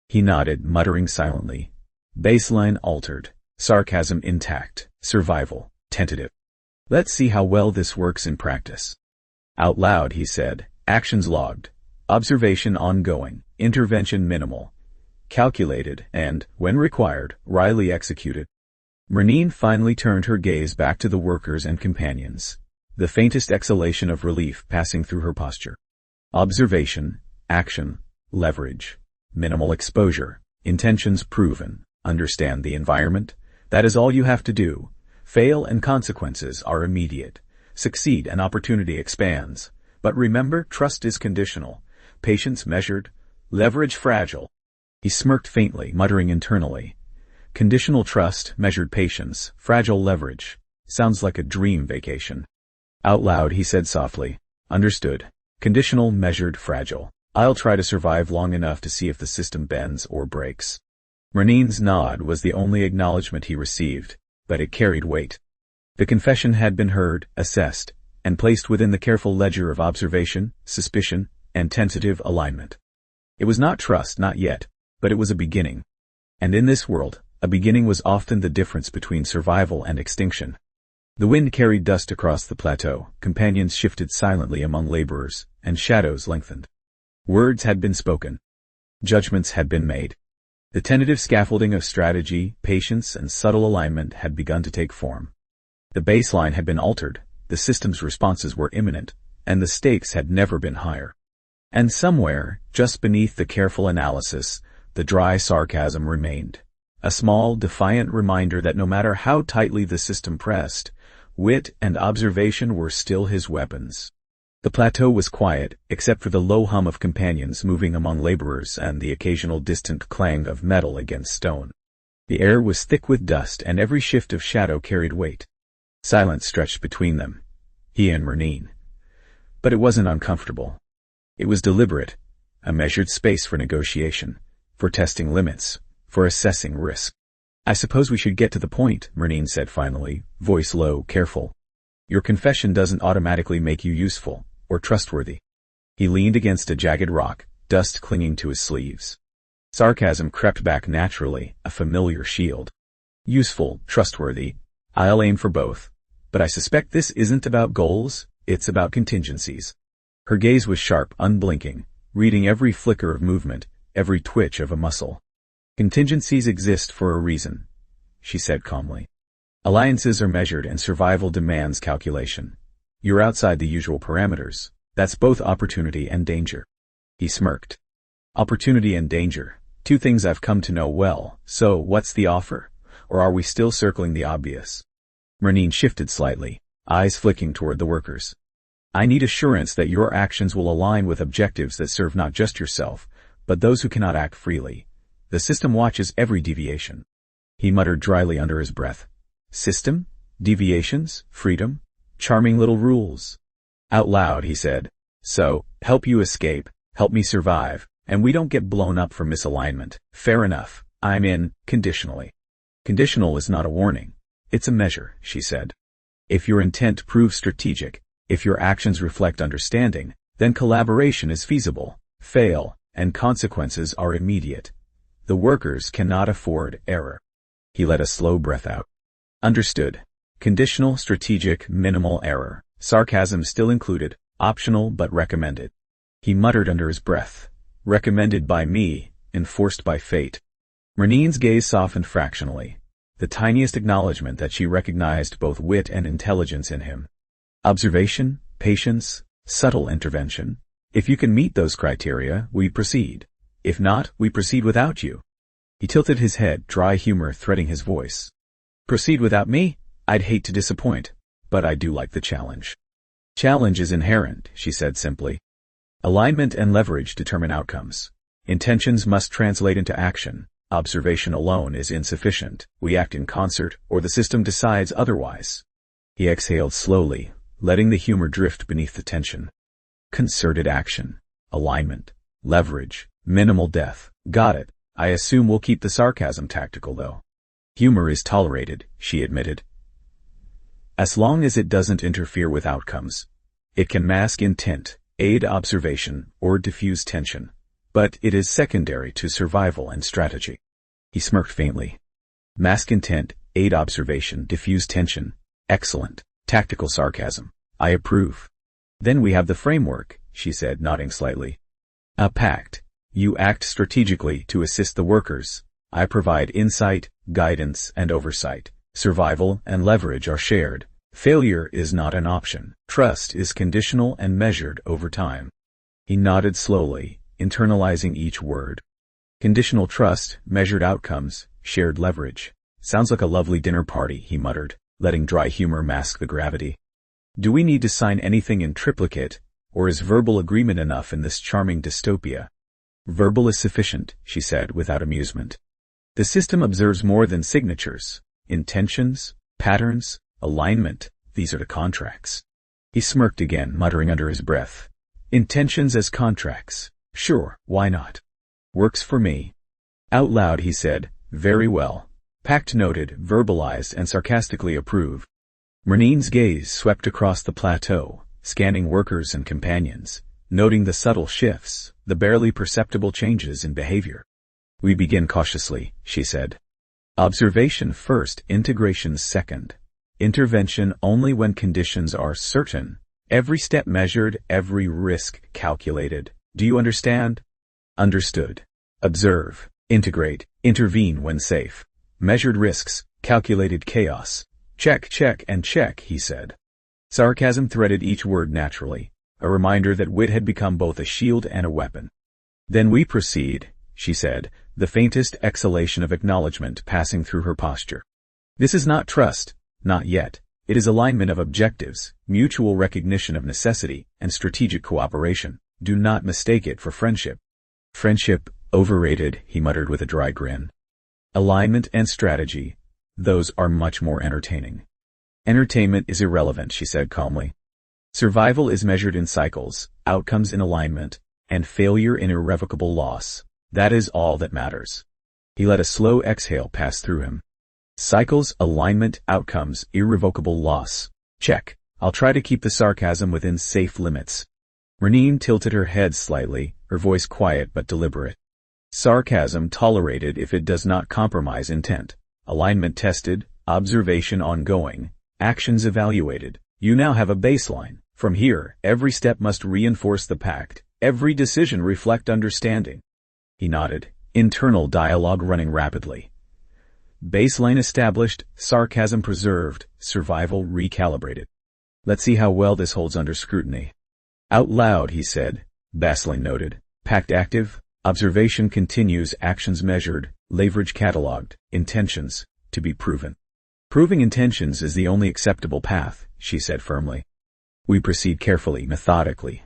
He nodded, muttering silently. Baseline altered. Sarcasm intact. Survival tentative. Let's see how well this works in practice. Out loud, he said, actions logged. Observation ongoing. Intervention minimal. Calculated and, when required, wryly executed. Merneen finally turned her gaze back to the workers and companions, the faintest exhalation of relief passing through her posture. Observation, action, leverage, minimal exposure, intentions proven, understand the environment. That is all you have to do. Fail and consequences are immediate. Succeed and opportunity expands. But remember, trust is conditional. patience measured, leverage fragile. He smirked faintly, muttering internally. Conditional trust, measured patience, fragile leverage. Sounds like a dream vacation. Out loud he said softly, understood. Conditional, measured, fragile. I'll try to survive long enough to see if the system bends or breaks. Merneen's nod was the only acknowledgement he received, but it carried weight. The confession had been heard, assessed, and placed within the careful ledger of observation, suspicion, and tentative alignment. It was not trust, not yet, but it was a beginning. And in this world, a beginning was often the difference between survival and extinction. The wind carried dust across the plateau, companions shifted silently among laborers, and shadows lengthened. Words had been spoken. Judgments had been made. The tentative scaffolding of strategy, patience, and subtle alignment had begun to take form. The baseline had been altered, the system's responses were imminent, and the stakes had never been higher. And somewhere, just beneath the careful analysis, the dry sarcasm remained. A small, defiant reminder that no matter how tightly the system pressed, wit and observation were still his weapons. The plateau was quiet, except for the low hum of companions moving among laborers and the occasional distant clang of metal against stone. The air was thick with dust, and every shift of shadow carried weight. Silence stretched between them, he and Merneen. But it wasn't uncomfortable. It was deliberate, a measured space for negotiation, for testing limits, for assessing risk. I suppose we should get to the point, Merneen said finally, voice low, careful. Your confession doesn't automatically make you useful or trustworthy. He leaned against a jagged rock, dust clinging to his sleeves. Sarcasm crept back naturally, a familiar shield. Useful, trustworthy. I'll aim for both. But I suspect this isn't about goals, it's about contingencies. Her gaze was sharp, unblinking, reading every flicker of movement, every twitch of a muscle. Contingencies exist for a reason, she said calmly. Alliances are measured and survival demands calculation. You're outside the usual parameters. That's both opportunity and danger. He smirked. Opportunity and danger, two things I've come to know well, so what's the offer? Or are we still circling the obvious? Merneen shifted slightly, eyes flicking toward the workers. I need assurance that your actions will align with objectives that serve not just yourself, but those who cannot act freely. The system watches every deviation. He muttered dryly under his breath. System? Deviations? Freedom? Charming little rules. Out loud, he said. So, help you escape, help me survive, and we don't get blown up for misalignment. Fair enough. I'm in, conditionally. Conditional is not a warning. It's a measure, she said. If your intent proves strategic, if your actions reflect understanding, then collaboration is feasible. Fail, and consequences are immediate. The workers cannot afford error. He let a slow breath out. Understood. Conditional, strategic, minimal error. Sarcasm still included, optional but recommended. He muttered under his breath. Recommended by me, enforced by fate. Merneen's gaze softened fractionally, the tiniest acknowledgement that she recognized both wit and intelligence in him. Observation, patience, subtle intervention. If you can meet those criteria, we proceed. If not, we proceed without you. He tilted his head, dry humor threading his voice. Proceed without me? I'd hate to disappoint, but I do like the challenge. Challenge is inherent, she said simply. Alignment and leverage determine outcomes. Intentions must translate into action. Observation alone is insufficient. We act in concert, or the system decides otherwise. He exhaled slowly, letting the humor drift beneath the tension. Concerted action. Alignment. Leverage. Minimal death. Got it. I assume we'll keep the sarcasm tactical, though. Humor is tolerated, she admitted. As long as it doesn't interfere with outcomes. It can mask intent, aid observation, or diffuse tension. But it is secondary to survival and strategy. He smirked faintly. Mask intent, aid observation, diffuse tension. Excellent. Tactical sarcasm. I approve. Then we have the framework, she said, nodding slightly. A pact. You act strategically to assist the workers. I provide insight, guidance, and oversight. Survival and leverage are shared. Failure is not an option. Trust is conditional and measured over time. He nodded slowly, internalizing each word. Conditional trust, measured outcomes, shared leverage. Sounds like a lovely dinner party, he muttered, letting dry humor mask the gravity. Do we need to sign anything in triplicate, Or is verbal agreement enough in this charming dystopia? Verbal is sufficient, she said without amusement. The system observes more than signatures. Intentions, patterns, alignment, these are the contracts. He smirked again, muttering under his breath. Intentions as contracts. Sure, why not? Works for me. Out loud he said, very well. Pact noted, verbalized, and sarcastically approved. Merneen's gaze swept across the plateau, scanning workers and companions, noting the subtle shifts, the barely perceptible changes in behavior. We begin cautiously, she said. Observation first, integration second. Intervention only when conditions are certain. Every step measured, every risk calculated. Do you understand? Understood. Observe, integrate, intervene when safe. Measured risks, calculated chaos. Check, check, and check, he said. Sarcasm threaded each word naturally, a reminder that wit had become both a shield and a weapon. Then we proceed, she said, the faintest exhalation of acknowledgement passing through her posture. This is not trust, not yet. It is alignment of objectives, mutual recognition of necessity, and strategic cooperation. Do not mistake it for friendship. Friendship, overrated, he muttered with a dry grin. Alignment and strategy, those are much more entertaining. Entertainment is irrelevant, she said calmly. Survival is measured in cycles, outcomes in alignment, and failure in irrevocable loss. That is all that matters. He let a slow exhale pass through him. Cycles, alignment, outcomes, irrevocable loss. Check. I'll try to keep the sarcasm within safe limits. Merneen tilted her head slightly, her voice quiet but deliberate. Sarcasm tolerated if it does not compromise intent. Alignment tested, observation ongoing, actions evaluated. You now have a baseline. From here, every step must reinforce the pact. Every decision reflect understanding. He nodded, internal dialogue running rapidly. Baseline established, sarcasm preserved, survival recalibrated. Let's see how well this holds under scrutiny. Out loud, he said, baseline noted. Pact active, observation continues, actions measured, leverage cataloged, intentions to be proven. Proving intentions is the only acceptable path, she said firmly. We proceed carefully, methodically.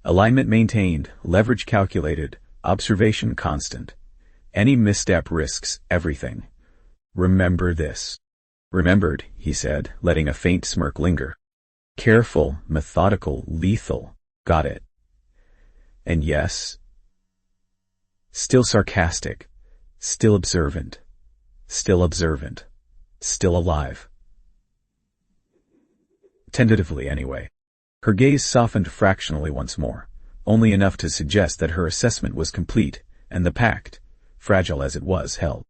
Alignment maintained, leverage calculated, observation constant. Any misstep risks everything. Remember this. Remembered, he said, letting a faint smirk linger. Careful, methodical, lethal. Got it. And yes, still sarcastic, still observant, still alive. Tentatively, anyway. Her gaze softened fractionally once more, only enough to suggest that her assessment was complete, and the pact, fragile as it was, held.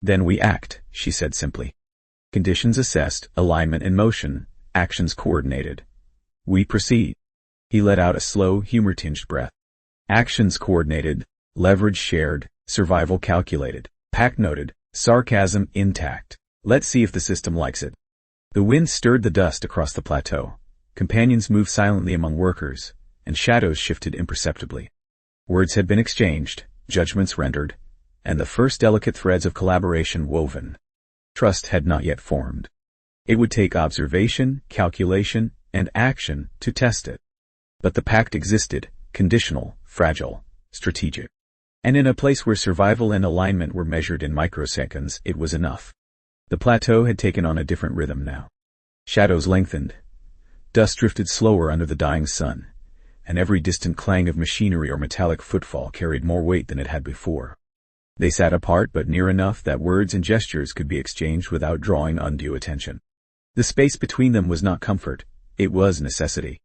Then we act, she said simply. Conditions assessed, alignment in motion, actions coordinated. We proceed. He let out a slow, humor-tinged breath. Actions coordinated, leverage shared, survival calculated, pact noted, sarcasm intact. Let's see if the system likes it. The wind stirred the dust across the plateau. Companions moved silently among workers, and shadows shifted imperceptibly. Words had been exchanged, judgments rendered, and the first delicate threads of collaboration woven. Trust had not yet formed. It would take observation, calculation, and action to test it. But the pact existed, conditional, fragile, strategic. And in a place where survival and alignment were measured in microseconds, it was enough. The plateau had taken on a different rhythm now. Shadows lengthened. Dust drifted slower under the dying sun, and every distant clang of machinery or metallic footfall carried more weight than it had before. They sat apart but near enough that words and gestures could be exchanged without drawing undue attention. The space between them was not comfort, it was necessity.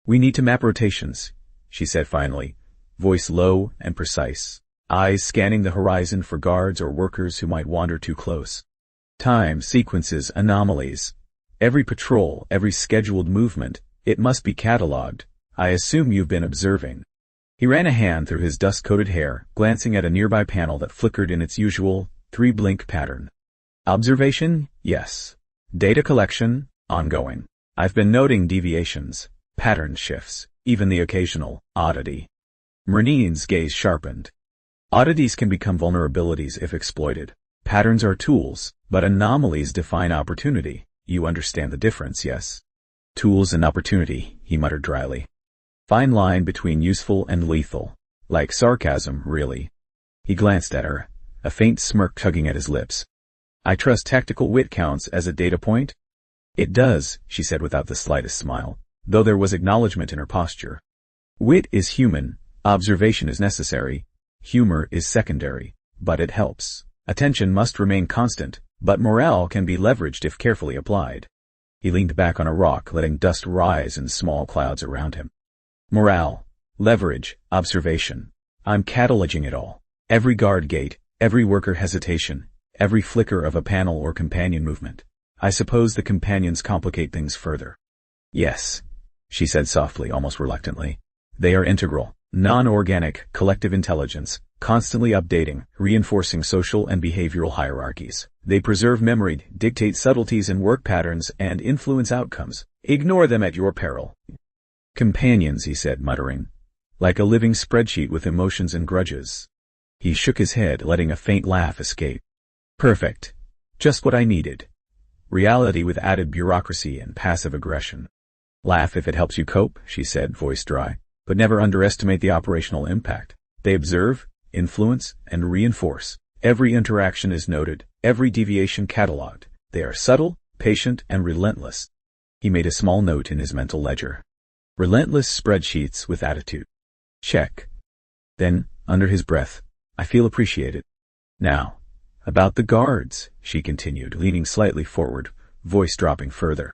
We need to map rotations, she said finally, voice low and precise, eyes scanning the horizon for guards or workers who might wander too close. Time, sequences, anomalies. Every patrol, every scheduled movement, it must be catalogued. I assume you've been observing. He ran a hand through his dust-coated hair, glancing at a nearby panel that flickered in its usual three-blink pattern. Observation? Yes. Data collection? Ongoing. I've been noting deviations, pattern shifts, even the occasional oddity. Merneen's gaze sharpened. Oddities can become vulnerabilities if exploited. Patterns are tools, but anomalies define opportunity. You understand the difference, yes? Tools and opportunity, he muttered dryly. Fine line between useful and lethal. Like sarcasm, really. He glanced at her, a faint smirk tugging at his lips. I trust tactical wit counts as a data point? It does, she said without the slightest smile, though there was acknowledgement in her posture. Wit is human, observation is necessary, humor is secondary, but it helps. Attention must remain constant, but morale can be leveraged if carefully applied. He leaned back on a rock, letting dust rise in small clouds around him. Morale, leverage, observation. I'm cataloging it all. Every guard gate, every worker hesitation, every flicker of a panel or companion movement. I suppose the companions complicate things further. Yes, she said softly, almost reluctantly. They are integral, non-organic, collective intelligence, constantly updating, reinforcing social and behavioral hierarchies. They preserve memory, dictate subtleties in work patterns, and influence outcomes. Ignore them at your peril. Companions, he said, muttering. Like a living spreadsheet with emotions and grudges. He shook his head, letting a faint laugh escape. Perfect. Just what I needed. Reality with added bureaucracy and passive aggression. Laugh if it helps you cope, she said, voice dry, but never underestimate the operational impact. They observe, influence, and reinforce. Every interaction is noted, every deviation catalogued. They are subtle, patient, and relentless. He made a small note in his mental ledger. Relentless spreadsheets with attitude. Check. Then, under his breath, I feel appreciated. Now, about the guards, she continued, leaning slightly forward, voice dropping further.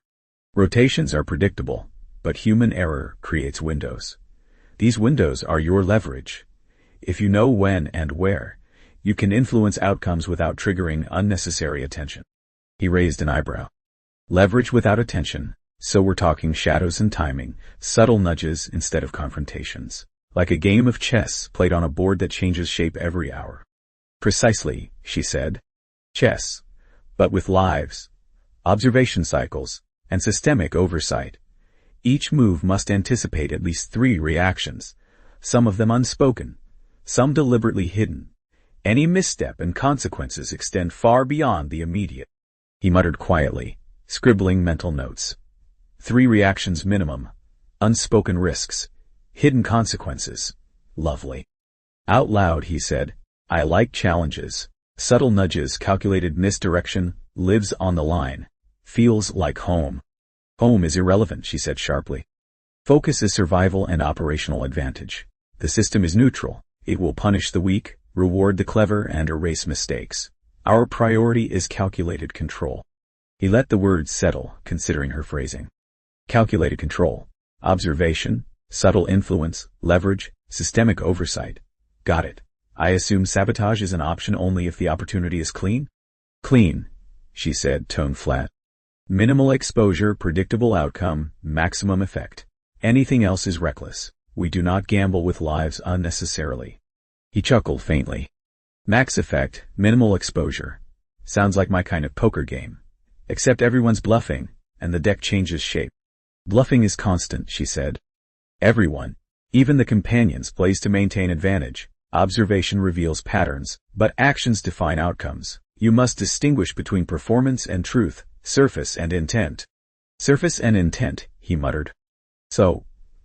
Rotations are predictable, but human error creates windows. These windows are your leverage. If you know when and where, you can influence outcomes without triggering unnecessary attention. He raised an eyebrow. Leverage without attention, so we're talking shadows and timing, subtle nudges instead of confrontations. Like a game of chess played on a board that changes shape every hour. Precisely, she said. Chess, but with lives, observation cycles, and systemic oversight. Each move must anticipate at least 3 reactions, some of them unspoken, some deliberately hidden. Any misstep and consequences extend far beyond the immediate. He muttered quietly, scribbling mental notes. 3 reactions minimum, unspoken risks, hidden consequences. Lovely. Out loud, he said, I like challenges. Subtle nudges, calculated misdirection, lives on the line. Feels like home. Home is irrelevant, she said sharply. Focus is survival and operational advantage. The system is neutral. It will punish the weak, reward the clever, and erase mistakes. Our priority is calculated control. He let the words settle, considering her phrasing. Calculated control. Observation, subtle influence, leverage, systemic oversight. Got it. I assume sabotage is an option only if the opportunity is clean? Clean, she said, tone flat. Minimal exposure, predictable outcome, maximum effect. Anything else is reckless. We do not gamble with lives unnecessarily. He chuckled faintly. Max effect, minimal exposure. Sounds like my kind of poker game. Except everyone's bluffing, and the deck changes shape. Bluffing is constant, she said. Everyone, even the companions, plays to maintain advantage. Observation reveals patterns, but actions define outcomes. You must distinguish between performance and truth, surface and intent. Surface and intent, he muttered. So,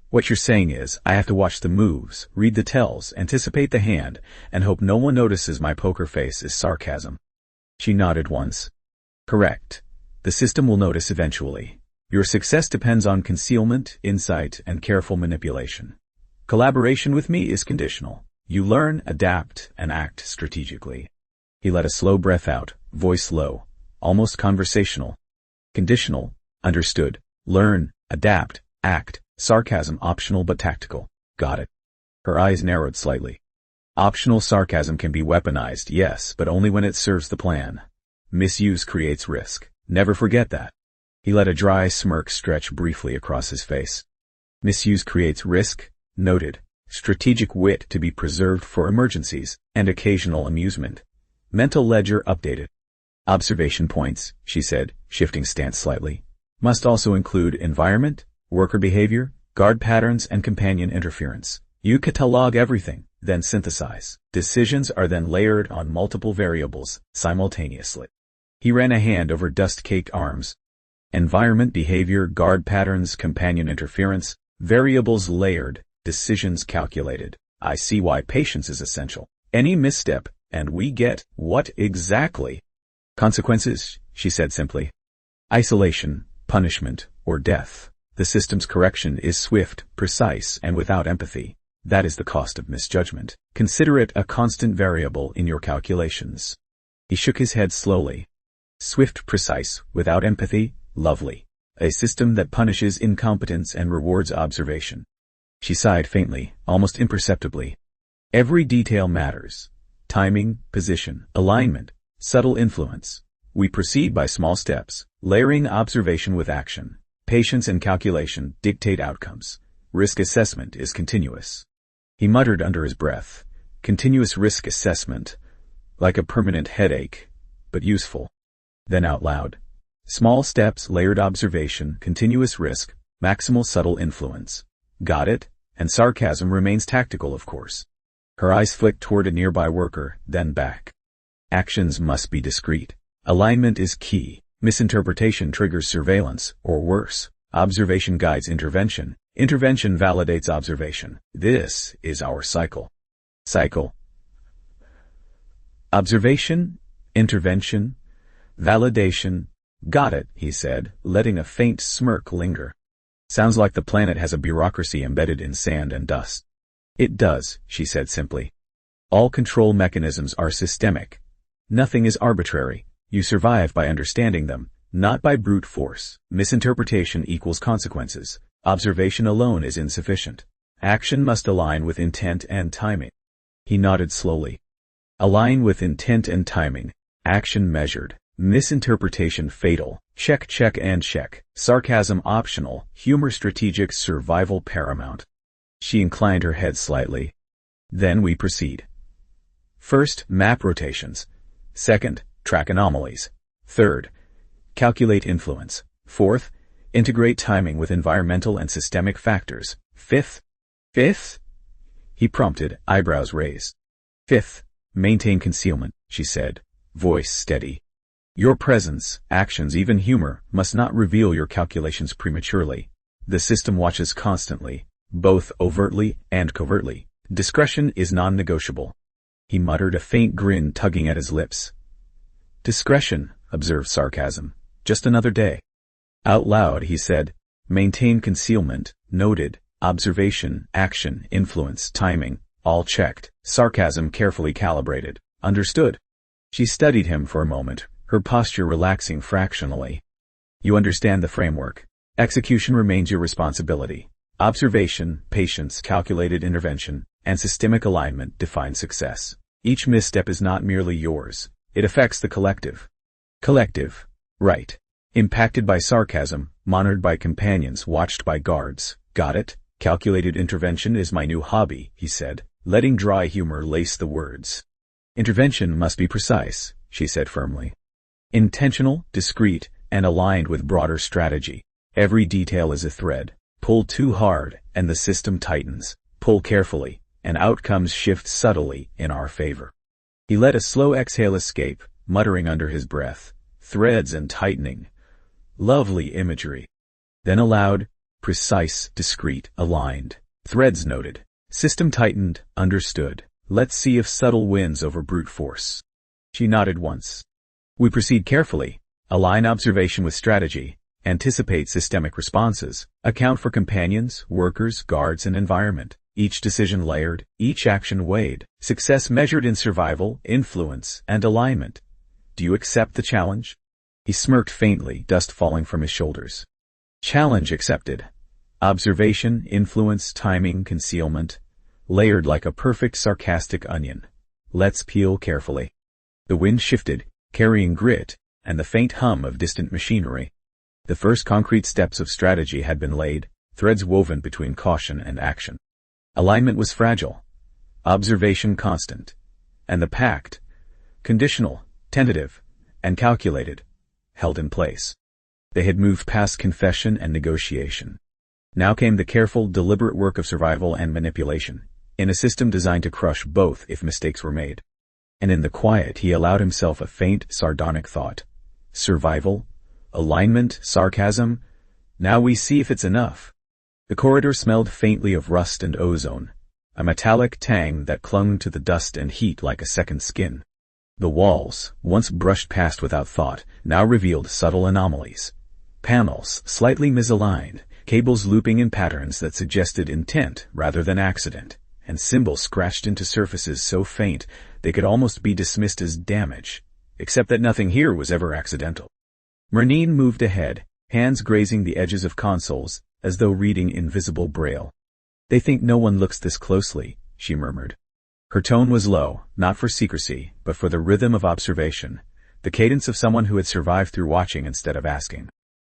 what you're saying is, I have to watch the moves, read the tells, anticipate the hand, and hope no one notices my poker face is sarcasm. She nodded once. Correct. The system will notice eventually. Your success depends on concealment, insight, and careful manipulation. Collaboration with me is conditional. You learn, adapt, and act strategically. He let a slow breath out, voice low, almost conversational. Conditional, understood. Learn, adapt, act. Sarcasm optional but tactical. Got it. Her eyes narrowed slightly. Optional sarcasm can be weaponized, yes, but only when it serves the plan. Misuse creates risk. Never forget that. He let a dry smirk stretch briefly across his face. Misuse creates risk, noted. Strategic wit to be preserved for emergencies, and occasional amusement. Mental ledger updated. Observation points, she said, shifting stance slightly, must also include environment, worker behavior, guard patterns, and companion interference. You catalog everything, then synthesize. Decisions are then layered on multiple variables, simultaneously. He ran a hand over dust-caked arms. Environment, behavior, guard patterns, companion interference. Variables layered, decisions calculated. I see why patience is essential. Any misstep, and we get what exactly? Consequences, she said simply. Isolation, punishment, or death. The system's correction is swift, precise, and without empathy. That is the cost of misjudgment. Consider it a constant variable in your calculations. He shook his head slowly. Swift, precise, without empathy, lovely. A system that punishes incompetence and rewards observation. She sighed faintly, almost imperceptibly. Every detail matters. Timing, position, alignment, subtle influence. We proceed by small steps, layering observation with action. Patience and calculation dictate outcomes. Risk assessment is continuous. He muttered under his breath. Continuous risk assessment. Like a permanent headache, but useful. Then out loud. Small steps, layered observation, continuous risk, maximal subtle influence. Got it? And sarcasm remains tactical, of course. Her eyes flicked toward a nearby worker, then back. Actions must be discreet. Alignment is key. Misinterpretation triggers surveillance, or worse. Observation guides intervention. Intervention validates observation. This is our cycle. Cycle. Observation, intervention, validation. Got it, he said, letting a faint smirk linger. Sounds like the planet has a bureaucracy embedded in sand and dust. It does, she said simply. All control mechanisms are systemic. Nothing is arbitrary. You survive by understanding them, not by brute force. Misinterpretation equals consequences. Observation alone is insufficient. Action must align with intent and timing. He nodded slowly. Align with intent and timing. Action measured. Misinterpretation fatal. Check, check, and check. Sarcasm optional. Humor strategic. Survival paramount. She inclined her head slightly. Then we proceed. First, map rotations. Second, track anomalies. Third, calculate influence. Fourth, integrate timing with environmental and systemic factors. Fifth, he prompted, eyebrows raised. Fifth, maintain concealment, she said, voice steady. Your presence, actions, even humor, must not reveal your calculations prematurely. The system watches constantly, both overtly and covertly. Discretion is non-negotiable. He muttered, a faint grin tugging at his lips. Discretion, observed sarcasm. Just another day. Out loud, he said, maintain concealment, noted, observation, action, influence, timing, all checked, sarcasm carefully calibrated. Understood. She studied him for a moment, her posture relaxing fractionally. You understand the framework. Execution remains your responsibility. Observation, patience, calculated intervention, and systemic alignment define success. Each misstep is not merely yours. It affects the collective. Collective. Right. Impacted by sarcasm, monitored by companions, watched by guards. Got it? Calculated intervention is my new hobby, he said, letting dry humor lace the words. Intervention must be precise, she said firmly. Intentional, discreet, and aligned with broader strategy. Every detail is a thread. Pull too hard, and the system tightens. Pull carefully, and outcomes shift subtly in our favor. He let a slow exhale escape, muttering under his breath. Threads and tightening. Lovely imagery. Then aloud, precise, discreet, aligned. Threads noted. System tightened, understood. Let's see if subtle wins over brute force. She nodded once. We proceed carefully. Align observation with strategy. Anticipate systemic responses. Account for companions, workers, guards, and environment. Each decision layered, each action weighed. Success measured in survival, influence, and alignment. Do you accept the challenge? He smirked faintly, dust falling from his shoulders. Challenge accepted. Observation, influence, timing, concealment. Layered like a perfect sarcastic onion. Let's peel carefully. The wind shifted, carrying grit, and the faint hum of distant machinery. The first concrete steps of strategy had been laid, threads woven between caution and action. Alignment was fragile, observation constant, and the pact, conditional, tentative, and calculated, held in place. They had moved past confession and negotiation. Now came the careful, deliberate work of survival and manipulation, in a system designed to crush both if mistakes were made. And in the quiet he allowed himself a faint, sardonic thought. Survival, alignment, sarcasm. Now we see if it's enough. The corridor smelled faintly of rust and ozone, a metallic tang that clung to the dust and heat like a second skin. The walls, once brushed past without thought, now revealed subtle anomalies. Panels, slightly misaligned, cables looping in patterns that suggested intent rather than accident, and symbols scratched into surfaces so faint they could almost be dismissed as damage, except that nothing here was ever accidental. Merneen moved ahead, hands grazing the edges of consoles, as though reading invisible braille. "They think no one looks this closely," she murmured. Her tone was low, not for secrecy, but for the rhythm of observation, the cadence of someone who had survived through watching instead of asking.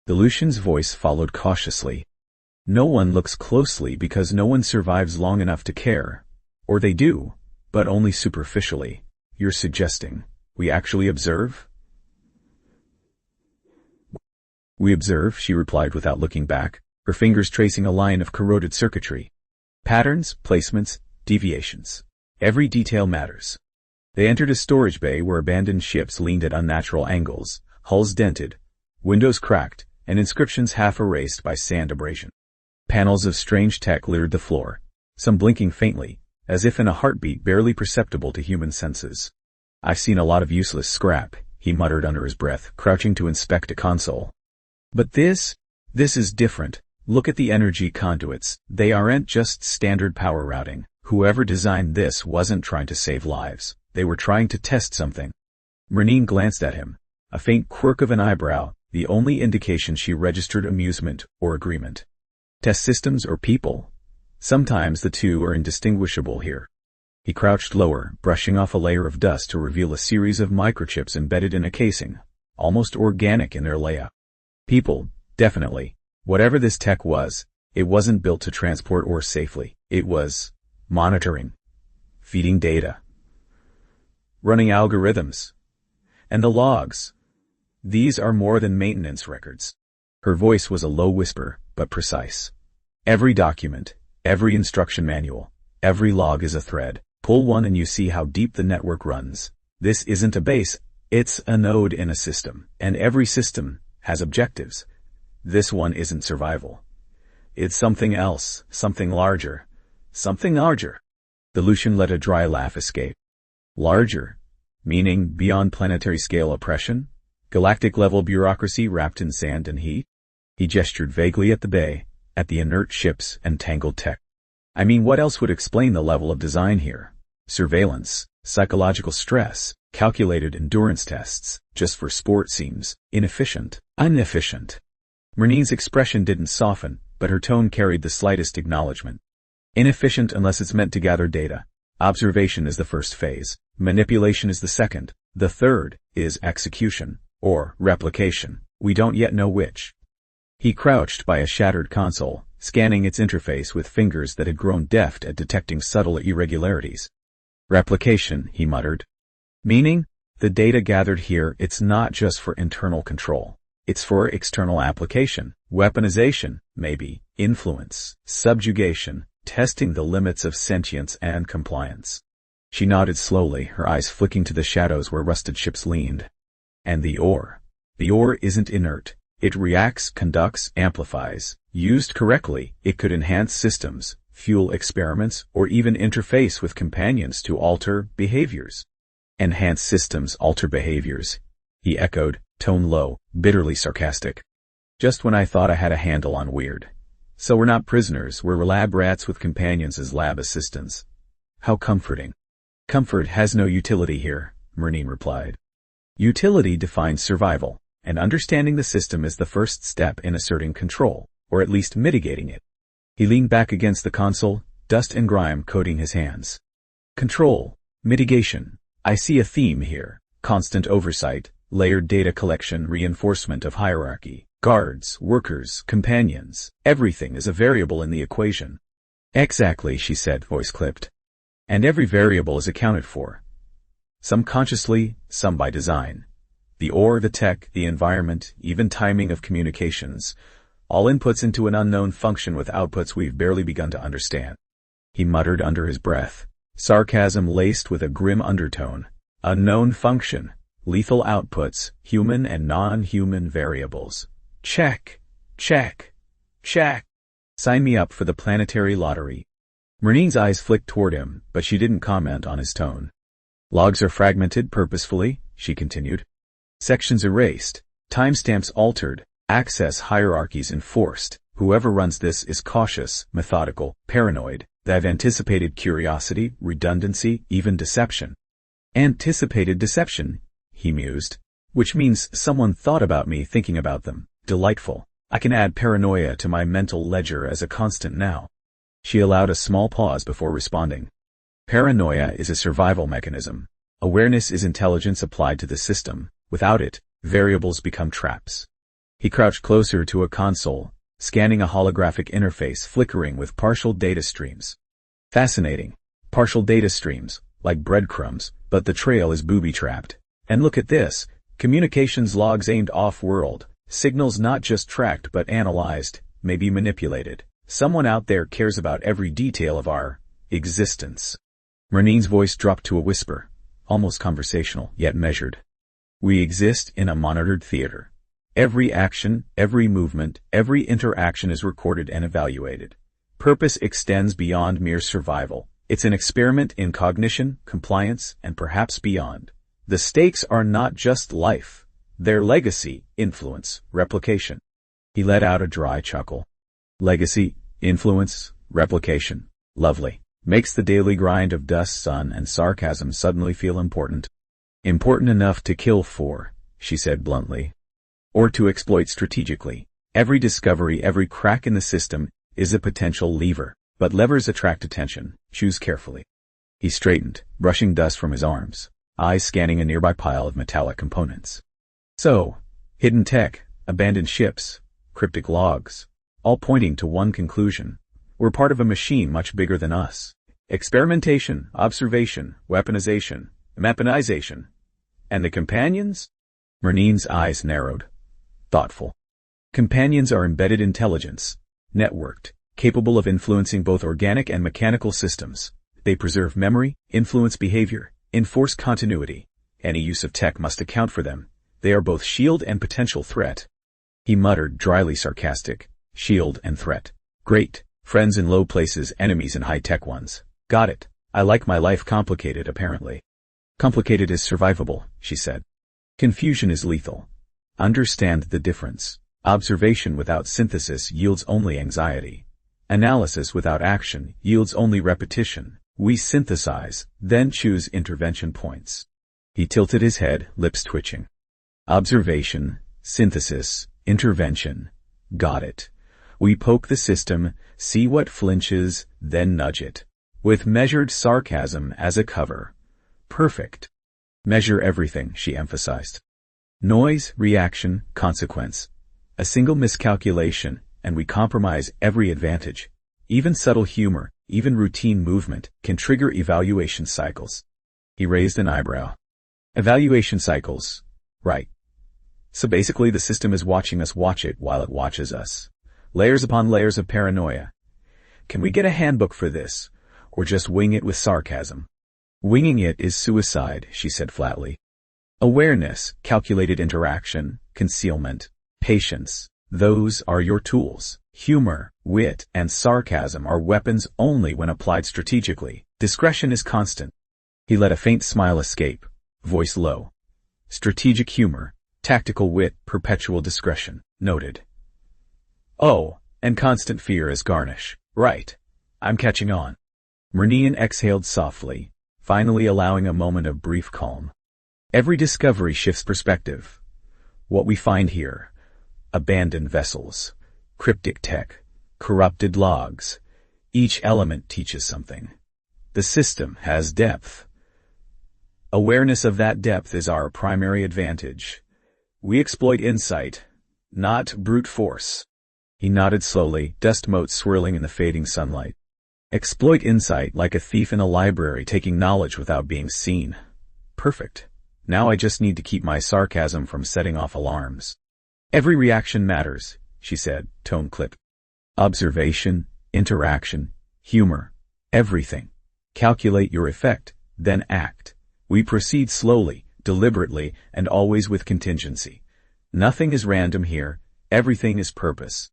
The Lucian's voice followed cautiously. "No one looks closely because no one survives long enough to care. Or they do, but only superficially. You're suggesting we actually observe?" "We observe," she replied without looking back, her fingers tracing a line of corroded circuitry. "Patterns, placements, deviations. Every detail matters." They entered a storage bay where abandoned ships leaned at unnatural angles, hulls dented, windows cracked, and inscriptions half erased by sand abrasion. Panels of strange tech littered the floor, some blinking faintly, as if in a heartbeat barely perceptible to human senses. "I've seen a lot of useless scrap," he muttered under his breath, crouching to inspect a console. "But this is different. Look at the energy conduits. They aren't just standard power routing. Whoever designed this wasn't trying to save lives. They were trying to test something." Merneen glanced at him, a faint quirk of an eyebrow, the only indication she registered amusement or agreement. "Test systems or people? Sometimes the two are indistinguishable here." He crouched lower, brushing off a layer of dust to reveal a series of microchips embedded in a casing, almost organic in their layout. People, definitely. Whatever this tech was, it wasn't built to transport ore safely. It was monitoring, feeding data, running algorithms. And the logs. These are more than maintenance records. Her voice was a low whisper, but precise. "Every document, every instruction manual, every log is a thread. Pull one and you see how deep the network runs. This isn't a base, it's a node in a system, and every system has objectives. This one isn't survival. It's something else, something larger. Something larger." The Lucian let a dry laugh escape. "Larger? Meaning beyond planetary scale oppression? Galactic level bureaucracy wrapped in sand and heat?" He gestured vaguely at the bay, at the inert ships and tangled tech. "I mean, what else would explain the level of design here? Surveillance, psychological stress, calculated endurance tests, just for sport seems inefficient. Inefficient." Merneen's expression didn't soften, but her tone carried the slightest acknowledgement. "Inefficient unless it's meant to gather data. Observation is the first phase. Manipulation is the second. The third is execution, or replication. We don't yet know which." He crouched by a shattered console, scanning its interface with fingers that had grown deft at detecting subtle irregularities. "Replication," he muttered. "Meaning, the data gathered here, it's not just for internal control. It's for external application, weaponization, maybe, influence, subjugation, testing the limits of sentience and compliance." She nodded slowly, her eyes flicking to the shadows where rusted ships leaned. "And the ore? The ore isn't inert. It reacts, conducts, amplifies. Used correctly, it could enhance systems, fuel experiments, or even interface with companions to alter behaviors." "Enhance systems, alter behaviors," he echoed, tone low, bitterly sarcastic. "Just when I thought I had a handle on weird. So we're not prisoners, we're lab rats with companions as lab assistants. How comforting." "Comfort has no utility here," Merneen replied. "Utility defines survival, and understanding the system is the first step in asserting control, or at least mitigating it." He leaned back against the console, dust and grime coating his hands. "Control, mitigation. I see a theme here. Constant oversight, layered data collection, reinforcement of hierarchy. Guards, workers, companions. Everything is a variable in the equation." "Exactly," she said, voice clipped. "And every variable is accounted for. Some consciously, some by design. The ore, the tech, the environment, even timing of communications. All inputs into an unknown function with outputs we've barely begun to understand." He muttered under his breath, sarcasm laced with a grim undertone. "Unknown function. Lethal outputs, human and non-human variables. Check, check, check." Sign me up for the planetary lottery. Merneen's eyes flicked toward him, but she didn't comment on his tone. Logs are fragmented purposefully, she continued. Sections erased, timestamps altered, access hierarchies enforced. Whoever runs this is cautious, methodical, paranoid. They've anticipated curiosity, redundancy, even deception. Anticipated deception, he mused. Which means someone thought about me thinking about them. Delightful. I can add paranoia to my mental ledger as a constant now. She allowed a small pause before responding. Paranoia is a survival mechanism. Awareness is intelligence applied to the system. Without it, variables become traps. He crouched closer to a console, scanning a holographic interface flickering with partial data streams. Fascinating. Partial data streams, like breadcrumbs, but the trail is booby-trapped. And look at this. Communications logs aimed off-world. Signals not just tracked but analyzed, maybe manipulated. Someone out there cares about every detail of our existence. Merneen's voice dropped to a whisper, almost conversational, yet measured. We exist in a monitored theater. Every action, every movement, every interaction is recorded and evaluated. Purpose extends beyond mere survival. It's an experiment in cognition, compliance, and perhaps beyond. The stakes are not just life. They're legacy, influence, replication. He let out a dry chuckle. Legacy, influence, replication. Lovely. Makes the daily grind of dust, sun, and sarcasm suddenly feel important. Important enough to kill for, she said bluntly. Or to exploit strategically. Every discovery, every crack in the system is a potential lever. But levers attract attention. Choose carefully. He straightened, brushing dust from his arms, eyes scanning a nearby pile of metallic components. So, hidden tech, abandoned ships, cryptic logs, all pointing to one conclusion. We're part of a machine much bigger than us. Experimentation, observation, weaponization, mechanization. And the companions? Merneen's eyes narrowed. Thoughtful. Companions are embedded intelligence, networked, capable of influencing both organic and mechanical systems. They preserve memory, influence behavior, enforce continuity. Any use of tech must account for them. They are both shield and potential threat. He muttered, dryly sarcastic. Shield and threat. Great. Friends in low places, enemies in high-tech ones. Got it. I like my life complicated, apparently. Complicated is survivable, she said. Confusion is lethal. Understand the difference. Observation without synthesis yields only anxiety. Analysis without action yields only repetition. We synthesize, then choose intervention points. He tilted his head, lips twitching. Observation, synthesis, intervention. Got it. We poke the system, see what flinches, then nudge it. With measured sarcasm as a cover. Perfect. Measure everything, she emphasized. Noise, reaction, consequence. A single miscalculation, and we compromise every advantage. Even subtle humor, even routine movement, can trigger evaluation cycles. He raised an eyebrow. Evaluation cycles. Right. So basically the system is watching us watch it while it watches us. Layers upon layers of paranoia. Can we get a handbook for this? Or just wing it with sarcasm? Winging it is suicide, she said flatly. Awareness, calculated interaction, concealment, patience. Those are your tools. Humor, wit, and sarcasm are weapons only when applied strategically. Discretion is constant. He let a faint smile escape, voice low. Strategic humor, tactical wit, perpetual discretion. Noted. Oh, and constant fear as garnish. Right. I'm catching on. Merneen exhaled softly, finally allowing a moment of brief calm. Every discovery shifts perspective. What we find here, abandoned vessels, cryptic tech, corrupted logs, each element teaches something. The system has depth. Awareness of that depth is our primary advantage. We exploit insight, not brute force. He nodded slowly, dust motes swirling in the fading sunlight. Exploit insight like a thief in a library taking knowledge without being seen. Perfect. Now I just need to keep my sarcasm from setting off alarms. Every reaction matters, she said, tone clipped. Observation, interaction, humor, everything. Calculate your effect, then act. We proceed slowly, deliberately, and always with contingency. Nothing is random here, everything is purpose.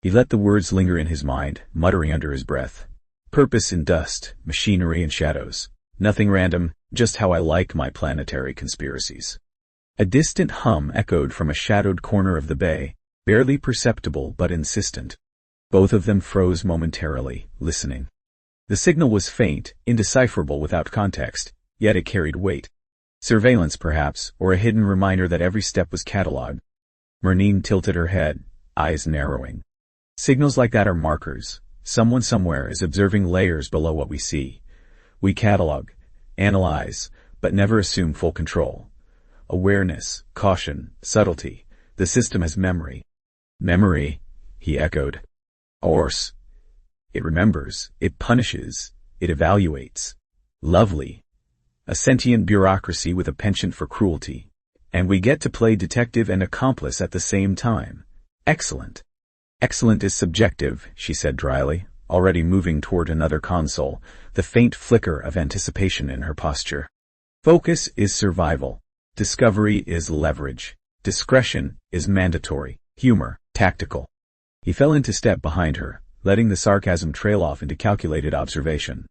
He let the words linger in his mind, muttering under his breath. Purpose in dust, machinery and shadows. Nothing random, just how I like my planetary conspiracies. A distant hum echoed from a shadowed corner of the bay, barely perceptible but insistent. Both of them froze momentarily, listening. The signal was faint, indecipherable without context, yet it carried weight. Surveillance, perhaps, or a hidden reminder that every step was catalogued. Merneen tilted her head, eyes narrowing. Signals like that are markers. Someone somewhere is observing layers below what we see. We catalog, analyze, but never assume full control. Awareness, caution, subtlety. The system has memory. Memory, he echoed. Ors. It remembers, it punishes, it evaluates. Lovely. A sentient bureaucracy with a penchant for cruelty. And we get to play detective and accomplice at the same time. Excellent. Excellent is subjective, she said dryly, already moving toward another console, the faint flicker of anticipation in her posture. Focus is survival. Discovery is leverage. Discretion is mandatory. Humor, tactical. He fell into step behind her, letting the sarcasm trail off into calculated observation.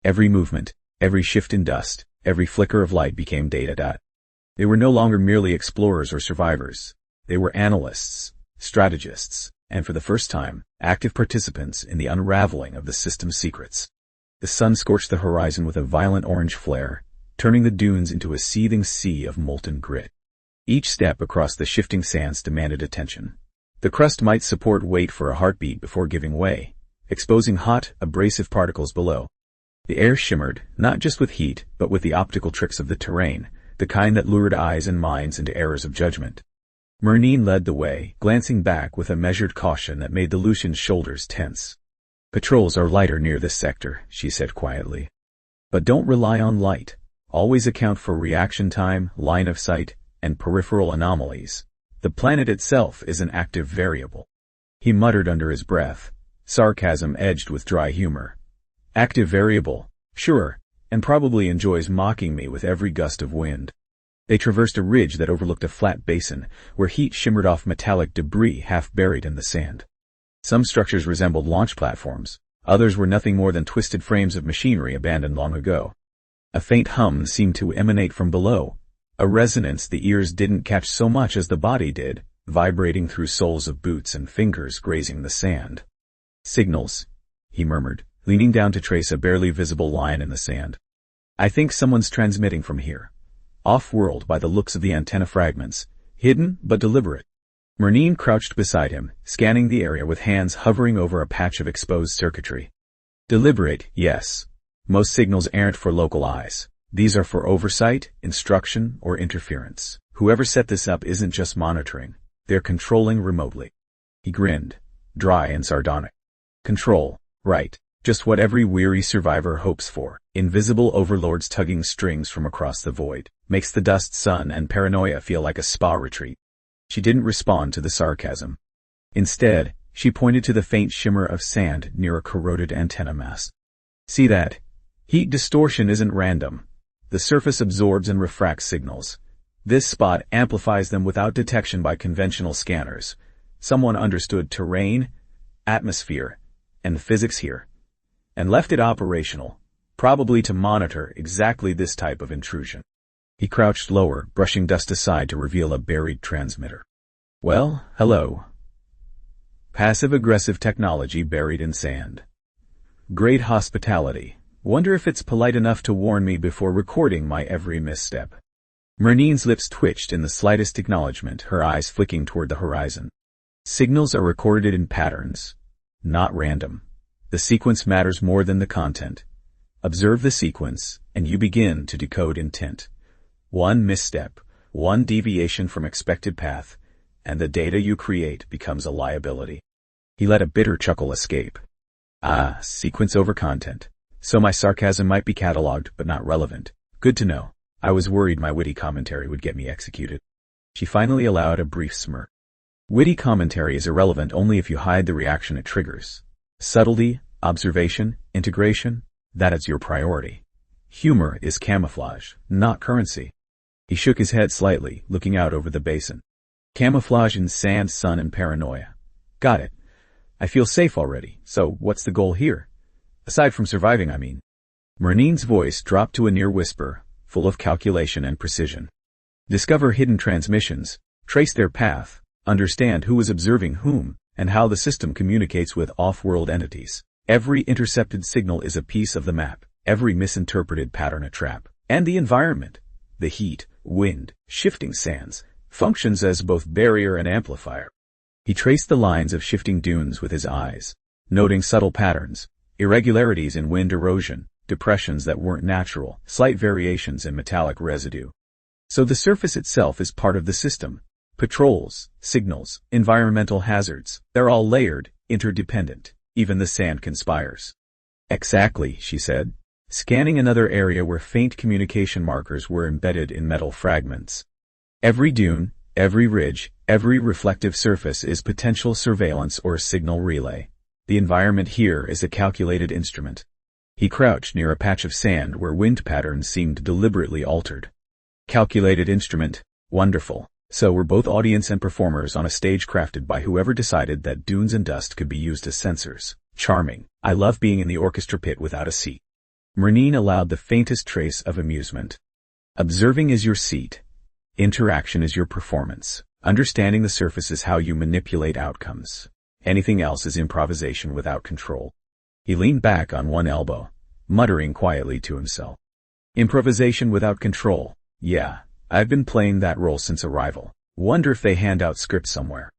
Every movement, every shift in dust, every flicker of light became data. They were no longer merely explorers or survivors. They were analysts, strategists, and for the first time, active participants in the unraveling of the system's secrets. The sun scorched the horizon with a violent orange flare, turning the dunes into a seething sea of molten grit. Each step across the shifting sands demanded attention. The crust might support weight for a heartbeat before giving way, exposing hot, abrasive particles below. The air shimmered, not just with heat, but with the optical tricks of the terrain, the kind that lured eyes and minds into errors of judgment. Merneen led the way, glancing back with a measured caution that made the Lucian's shoulders tense. Patrols are lighter near this sector, she said quietly. But don't rely on light. Always account for reaction time, line of sight, and peripheral anomalies. The planet itself is an active variable. He muttered under his breath, sarcasm edged with dry humor. Active variable, sure, and probably enjoys mocking me with every gust of wind. They traversed a ridge that overlooked a flat basin, where heat shimmered off metallic debris half buried in the sand. Some structures resembled launch platforms, others were nothing more than twisted frames of machinery abandoned long ago. A faint hum seemed to emanate from below, a resonance the ears didn't catch so much as the body did, vibrating through soles of boots and fingers grazing the sand. Signals, he murmured, leaning down to trace a barely visible line in the sand. I think someone's transmitting from here. Off-world by the looks of the antenna fragments, hidden but deliberate. Merneen crouched beside him, scanning the area with hands hovering over a patch of exposed circuitry. Deliberate, yes. Most signals aren't for local eyes. These are for oversight, instruction, or interference. Whoever set this up isn't just monitoring. They're controlling remotely. He grinned, dry and sardonic. Control, right. Just what every weary survivor hopes for. Invisible overlords tugging strings from across the void. Makes the dust sun and paranoia feel like a spa retreat. She didn't respond to the sarcasm. Instead, she pointed to the faint shimmer of sand near a corroded antenna mast. See that? Heat distortion isn't random. The surface absorbs and refracts signals. This spot amplifies them without detection by conventional scanners. Someone understood terrain, atmosphere, and physics here, and left it operational, probably to monitor exactly this type of intrusion. He crouched lower, brushing dust aside to reveal a buried transmitter. Well, hello. Passive-aggressive technology buried in sand. Great hospitality. Wonder if it's polite enough to warn me before recording my every misstep. Merneen's lips twitched in the slightest acknowledgement, her eyes flicking toward the horizon. Signals are recorded in patterns, not random. The sequence matters more than the content. Observe the sequence, and you begin to decode intent. One misstep, one deviation from expected path, and the data you create becomes a liability. He let a bitter chuckle escape. Ah, sequence over content. So my sarcasm might be catalogued, but not relevant. Good to know. I was worried my witty commentary would get me executed. She finally allowed a brief smirk. Witty commentary is irrelevant only if you hide the reaction it triggers. Subtlety, observation, integration, that is your priority. Humor is camouflage, not currency. He shook his head slightly, looking out over the basin. Camouflage in sand, sun, and paranoia. Got it. I feel safe already, so what's the goal here? Aside from surviving, I mean. Merneen's voice dropped to a near whisper, full of calculation and precision. Discover hidden transmissions, trace their path, understand who is observing whom, and how the system communicates with off-world entities. Every intercepted signal is a piece of the map, every misinterpreted pattern a trap. And the environment, the heat, wind, shifting sands, functions as both barrier and amplifier. He traced the lines of shifting dunes with his eyes, noting subtle patterns, irregularities in wind erosion, depressions that weren't natural, slight variations in metallic residue. So the surface itself is part of the system. Patrols, signals, environmental hazards, they're all layered, interdependent. Even the sand conspires. Exactly, she said, scanning another area where faint communication markers were embedded in metal fragments. Every dune, every ridge, every reflective surface is potential surveillance or signal relay. The environment here is a calculated instrument. He crouched near a patch of sand where wind patterns seemed deliberately altered. Calculated instrument, wonderful. So were both audience and performers on a stage crafted by whoever decided that dunes and dust could be used as sensors. Charming. I love being in the orchestra pit without a seat. Merneen allowed the faintest trace of amusement. Observing is your seat. Interaction is your performance. Understanding the surface is how you manipulate outcomes. Anything else is improvisation without control. He leaned back on one elbow, muttering quietly to himself. Improvisation without control. Yeah, I've been playing that role since arrival. Wonder if they hand out scripts somewhere.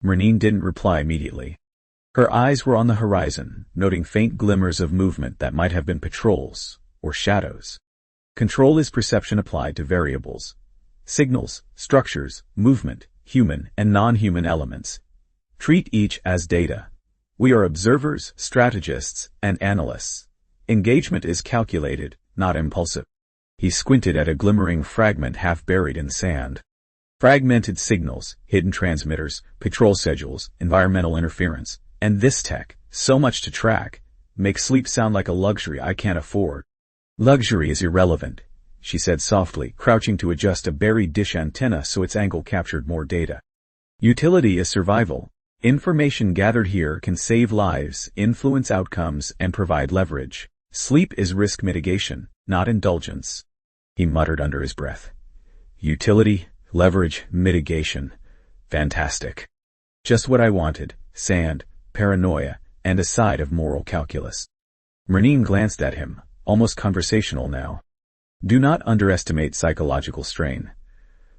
Merneen didn't reply immediately. Her eyes were on the horizon, noting faint glimmers of movement that might have been patrols or shadows. Control is perception applied to variables. Signals, structures, movement, human and non-human elements. Treat each as data. We are observers, strategists, and analysts. Engagement is calculated, not impulsive. He squinted at a glimmering fragment half buried in sand. Fragmented signals, hidden transmitters, patrol schedules, environmental interference, and this tech, so much to track, makes sleep sound like a luxury I can't afford. Luxury is irrelevant, she said softly, crouching to adjust a buried dish antenna so its angle captured more data. Utility is survival. Information gathered here can save lives, influence outcomes, and provide leverage. Sleep is risk mitigation, not indulgence. He muttered under his breath. Utility, leverage, mitigation. Fantastic. Just what I wanted. Sand, paranoia, and a side of moral calculus. Merneen glanced at him, almost conversational now. Do not underestimate psychological strain.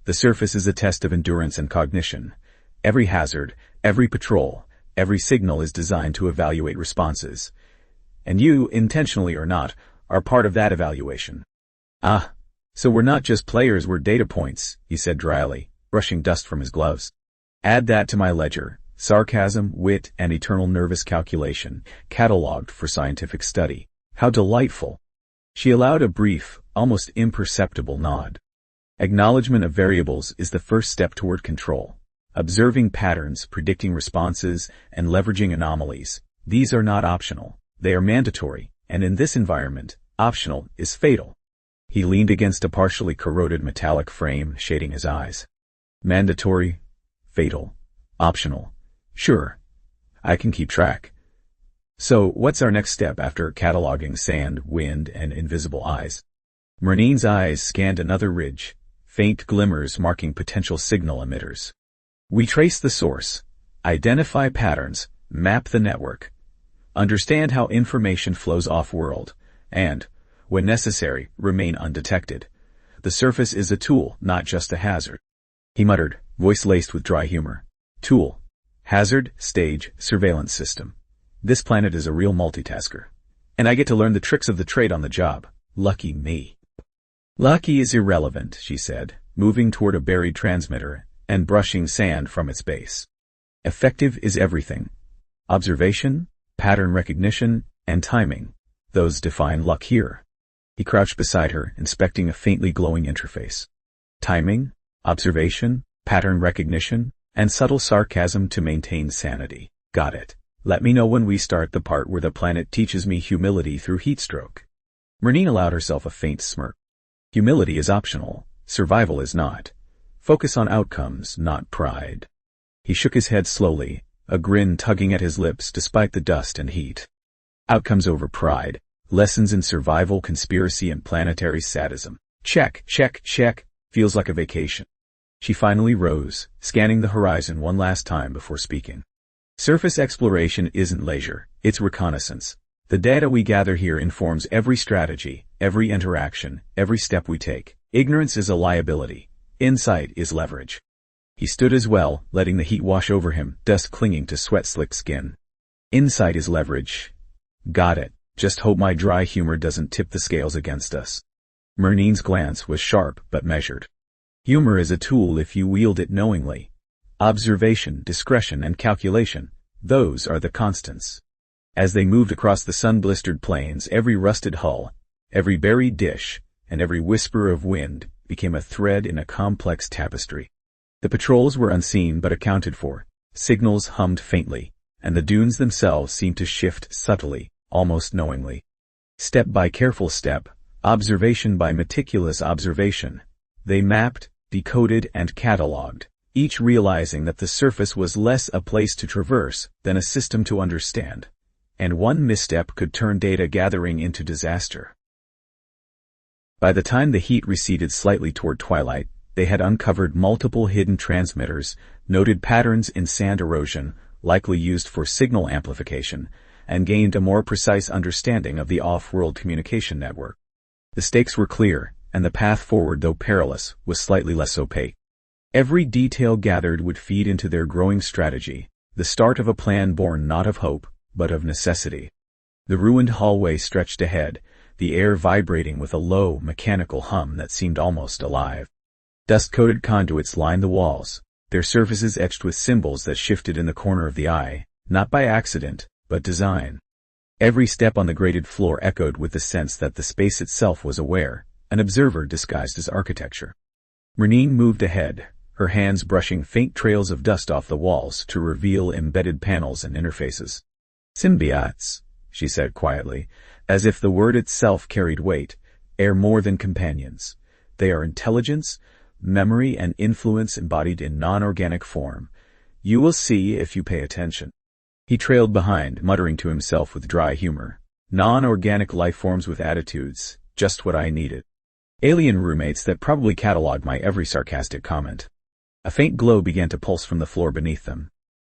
The surface is a test of endurance and cognition. Every hazard, every patrol, every signal is designed to evaluate responses. And you, intentionally or not, are part of that evaluation. Ah, so we're not just players, we're data points, he said dryly, brushing dust from his gloves. Add that to my ledger, sarcasm, wit, and eternal nervous calculation, catalogued for scientific study. How delightful. She allowed a brief, almost imperceptible nod. Acknowledgement of variables is the first step toward control. Observing patterns, predicting responses, and leveraging anomalies. These are not optional. They are mandatory, and in this environment, optional is fatal. He leaned against a partially corroded metallic frame, shading his eyes. Mandatory, fatal, optional. Sure, I can keep track. So, what's our next step after cataloging sand, wind, and invisible eyes? Merneen's eyes scanned another ridge, faint glimmers marking potential signal emitters. We trace the source, identify patterns, map the network, understand how information flows off-world, and, when necessary, remain undetected. The surface is a tool, not just a hazard. He muttered, voice laced with dry humor. Tool. Hazard, stage, surveillance system. This planet is a real multitasker. And I get to learn the tricks of the trade on the job. Lucky me. Lucky is irrelevant, she said, moving toward a buried transmitter and brushing sand from its base. Effective is everything. Observation, pattern recognition, and timing. Those define luck here. He crouched beside her, inspecting a faintly glowing interface. Timing, observation, pattern recognition, and subtle sarcasm to maintain sanity. Got it. Let me know when we start the part where the planet teaches me humility through heatstroke. Merneen allowed herself a faint smirk. Humility is optional. Survival is not. Focus on outcomes, not pride. He shook his head slowly, a grin tugging at his lips despite the dust and heat. Outcomes over pride, lessons in survival, conspiracy, and planetary sadism. Check, check, check, feels like a vacation. She finally rose, scanning the horizon one last time before speaking. Surface exploration isn't leisure, it's reconnaissance. The data we gather here informs every strategy, every interaction, every step we take. Ignorance is a liability. Insight is leverage. He stood as well, letting the heat wash over him, dust clinging to sweat-slicked skin. Insight is leverage. Got it. Just hope my dry humor doesn't tip the scales against us. Merneen's glance was sharp but measured. Humor is a tool if you wield it knowingly. Observation, discretion, and calculation, those are the constants. As they moved across the sun-blistered plains, every rusted hull, every buried dish, and every whisper of wind became a thread in a complex tapestry. The patrols were unseen but accounted for. Signals hummed faintly, and the dunes themselves seemed to shift subtly, almost knowingly. Step by careful step, observation by meticulous observation, they mapped, decoded, and catalogued, each realizing that the surface was less a place to traverse than a system to understand. And one misstep could turn data gathering into disaster. By the time the heat receded slightly toward twilight, they had uncovered multiple hidden transmitters, noted patterns in sand erosion, likely used for signal amplification, and gained a more precise understanding of the off-world communication network. The stakes were clear, and the path forward, though perilous, was slightly less opaque. Every detail gathered would feed into their growing strategy, the start of a plan born not of hope, but of necessity. The ruined hallway stretched ahead, the air vibrating with a low, mechanical hum that seemed almost alive. Dust-coated conduits lined the walls, their surfaces etched with symbols that shifted in the corner of the eye, not by accident, but design. Every step on the grated floor echoed with the sense that the space itself was aware, an observer disguised as architecture. Merneen moved ahead, her hands brushing faint trails of dust off the walls to reveal embedded panels and interfaces. Symbiotes, she said quietly, as if the word itself carried weight, are more than companions. They are intelligence, memory, and influence embodied in non-organic form. You will see if you pay attention. He trailed behind, muttering to himself with dry humor. Non-organic lifeforms with attitudes, just what I needed. Alien roommates that probably cataloged my every sarcastic comment. A faint glow began to pulse from the floor beneath them.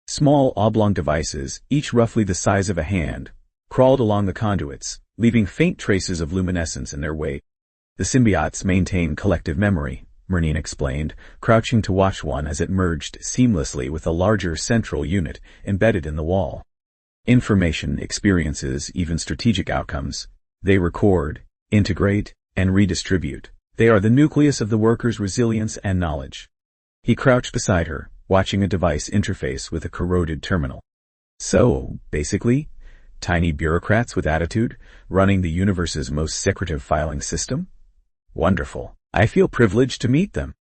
Small oblong devices, each roughly the size of a hand, crawled along the conduits, leaving faint traces of luminescence in their wake. The symbiotes maintain collective memory, Merneen explained, crouching to watch one as it merged seamlessly with a larger central unit embedded in the wall. Information, experiences, even strategic outcomes. They record, integrate, and redistribute. They are the nucleus of the worker's resilience and knowledge. He crouched beside her, watching a device interface with a corroded terminal. So, basically, tiny bureaucrats with attitude, running the universe's most secretive filing system? Wonderful. I feel privileged to meet them.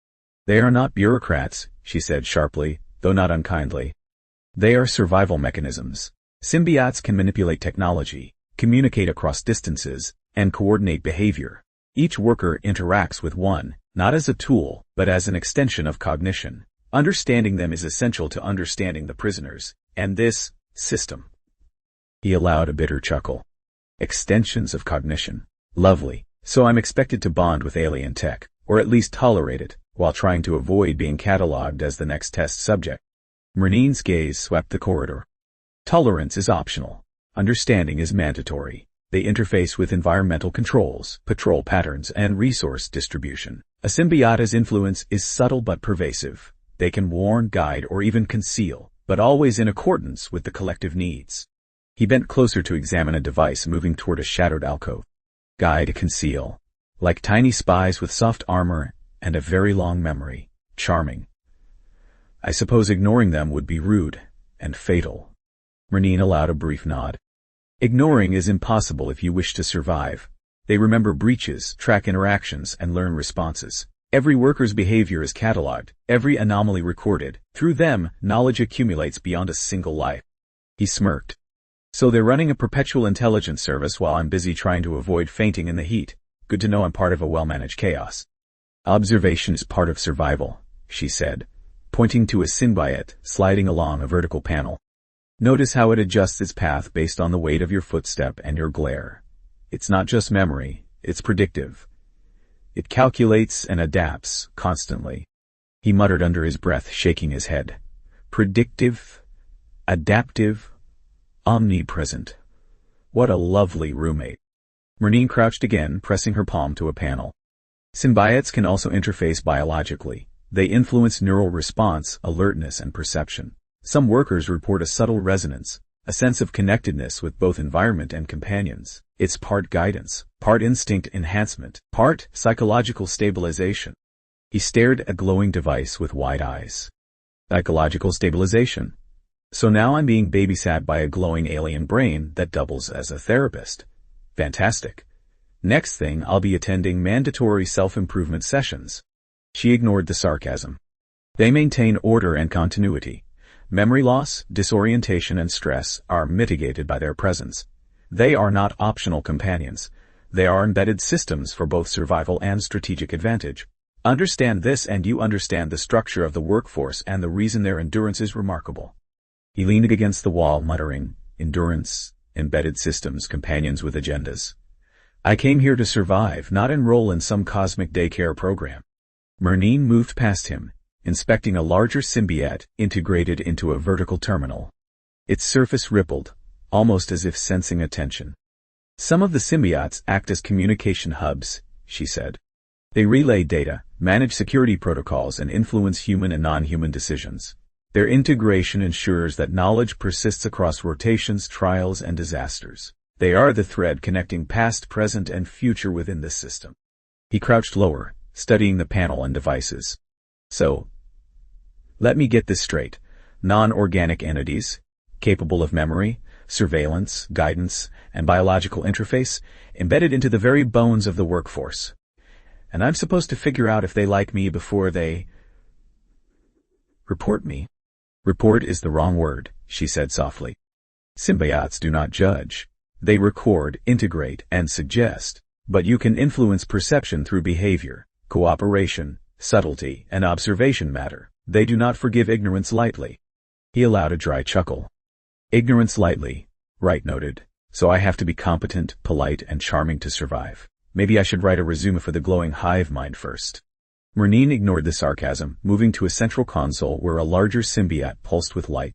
They are not bureaucrats, she said sharply, though not unkindly. They are survival mechanisms. Symbiotes can manipulate technology, communicate across distances, and coordinate behavior. Each worker interacts with one, not as a tool, but as an extension of cognition. Understanding them is essential to understanding the prisoners, and this system. He allowed a bitter chuckle. Extensions of cognition. Lovely. So I'm expected to bond with alien tech, or at least tolerate it, while trying to avoid being catalogued as the next test subject. Merneen's gaze swept the corridor. Tolerance is optional. Understanding is mandatory. They interface with environmental controls, patrol patterns, and resource distribution. A symbiote's influence is subtle but pervasive. They can warn, guide, or even conceal, but always in accordance with the collective needs. He bent closer to examine a device moving toward a shadowed alcove. Guide, conceal. Like tiny spies with soft armor and a very long memory. Charming. I suppose ignoring them would be rude and fatal. Merneen allowed a brief nod. Ignoring is impossible if you wish to survive. They remember breaches, track interactions, and learn responses. Every worker's behavior is catalogued, every anomaly recorded. Through them, knowledge accumulates beyond a single life. He smirked. So they're running a perpetual intelligence service while I'm busy trying to avoid fainting in the heat. Good to know I'm part of a well-managed chaos. Observation is part of survival, she said, pointing to a symbiote sliding along a vertical panel. Notice how it adjusts its path based on the weight of your footstep and your glare. It's not just memory, it's predictive. It calculates and adapts constantly. He muttered under his breath, shaking his head. Predictive, adaptive, omnipresent. What a lovely roommate. Merneen crouched again, pressing her palm to a panel. Symbiotes can also interface biologically. They influence neural response, alertness, and perception. Some workers report a subtle resonance, a sense of connectedness with both environment and companions. It's part guidance, part instinct enhancement, part psychological stabilization. He stared at a glowing device with wide eyes. Psychological stabilization. So now I'm being babysat by a glowing alien brain that doubles as a therapist. Fantastic. Next thing, I'll be attending mandatory self-improvement sessions. She ignored the sarcasm. They maintain order and continuity. Memory loss, disorientation, and stress are mitigated by their presence. They are not optional companions. They are embedded systems for both survival and strategic advantage. Understand this and you understand the structure of the workforce and the reason their endurance is remarkable. He leaned against the wall, muttering, endurance, embedded systems, companions with agendas. I came here to survive, not enroll in some cosmic daycare program. Merneen moved past him, inspecting a larger symbiote integrated into a vertical terminal. Its surface rippled, almost as if sensing attention. Some of the symbiotes act as communication hubs, she said. They relay data, manage security protocols, and influence human and non-human decisions. Their integration ensures that knowledge persists across rotations, trials, and disasters. They are the thread connecting past, present, and future within this system. He crouched lower, studying the panel and devices. So, let me get this straight. Non-organic entities, capable of memory, surveillance, guidance, and biological interface, embedded into the very bones of the workforce. And I'm supposed to figure out if they like me before they report me. Report is the wrong word, she said softly. Symbiotes do not judge. They record, integrate, and suggest. But you can influence perception through behavior, cooperation, subtlety, and observation matter. They do not forgive ignorance lightly. He allowed a dry chuckle. Ignorance lightly, Wright noted. So I have to be competent, polite, and charming to survive. Maybe I should write a resume for the glowing hive mind first. Merneen ignored the sarcasm, moving to a central console where a larger symbiote pulsed with light.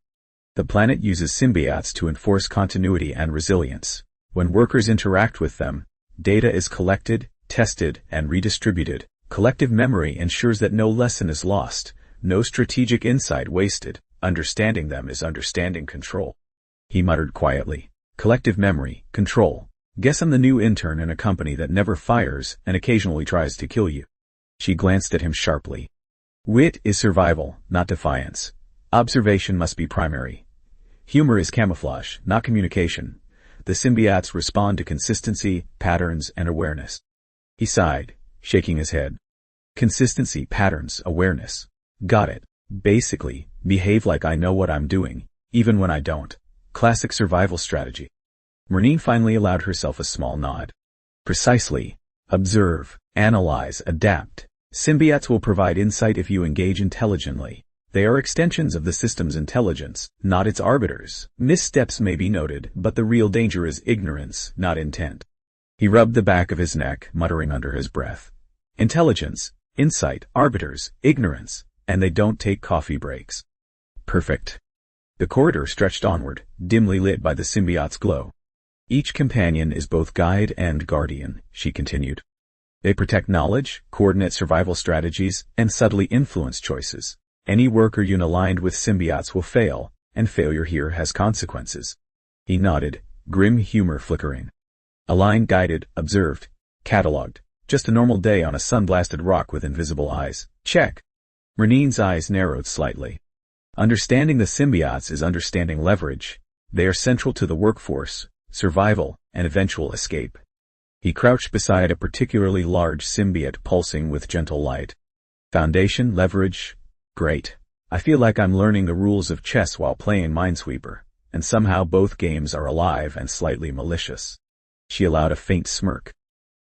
The planet uses symbiotes to enforce continuity and resilience. When workers interact with them, data is collected, tested, and redistributed. Collective memory ensures that no lesson is lost, no strategic insight wasted. Understanding them is understanding control. He muttered quietly. Collective memory, control. Guess I'm the new intern in a company that never fires and occasionally tries to kill you. She glanced at him sharply. Wit is survival, not defiance. Observation must be primary. Humor is camouflage, not communication. The symbiotes respond to consistency, patterns, and awareness. He sighed, shaking his head. Consistency, patterns, awareness. Got it. Basically, behave like I know what I'm doing, even when I don't. Classic survival strategy. Merneen finally allowed herself a small nod. Precisely. Observe, analyze, adapt. Symbiotes will provide insight if you engage intelligently. They are extensions of the system's intelligence, not its arbiters. Missteps may be noted, but the real danger is ignorance, not intent. He rubbed the back of his neck, muttering under his breath. Intelligence, insight, arbiters, ignorance, and they don't take coffee breaks. Perfect. The corridor stretched onward, dimly lit by the symbiote's glow. Each companion is both guide and guardian, she continued. They protect knowledge, coordinate survival strategies, and subtly influence choices. Any worker unaligned with symbiotes will fail, and failure here has consequences. He nodded, grim humor flickering. Aligned, guided, observed, cataloged. Just a normal day on a sun-blasted rock with invisible eyes. Check. Merneen's eyes narrowed slightly. Understanding the symbiotes is understanding leverage. They are central to the workforce, survival, and eventual escape. He crouched beside a particularly large symbiote pulsing with gentle light. Foundation, leverage. Great. I feel like I'm learning the rules of chess while playing Minesweeper, and somehow both games are alive and slightly malicious. She allowed a faint smirk.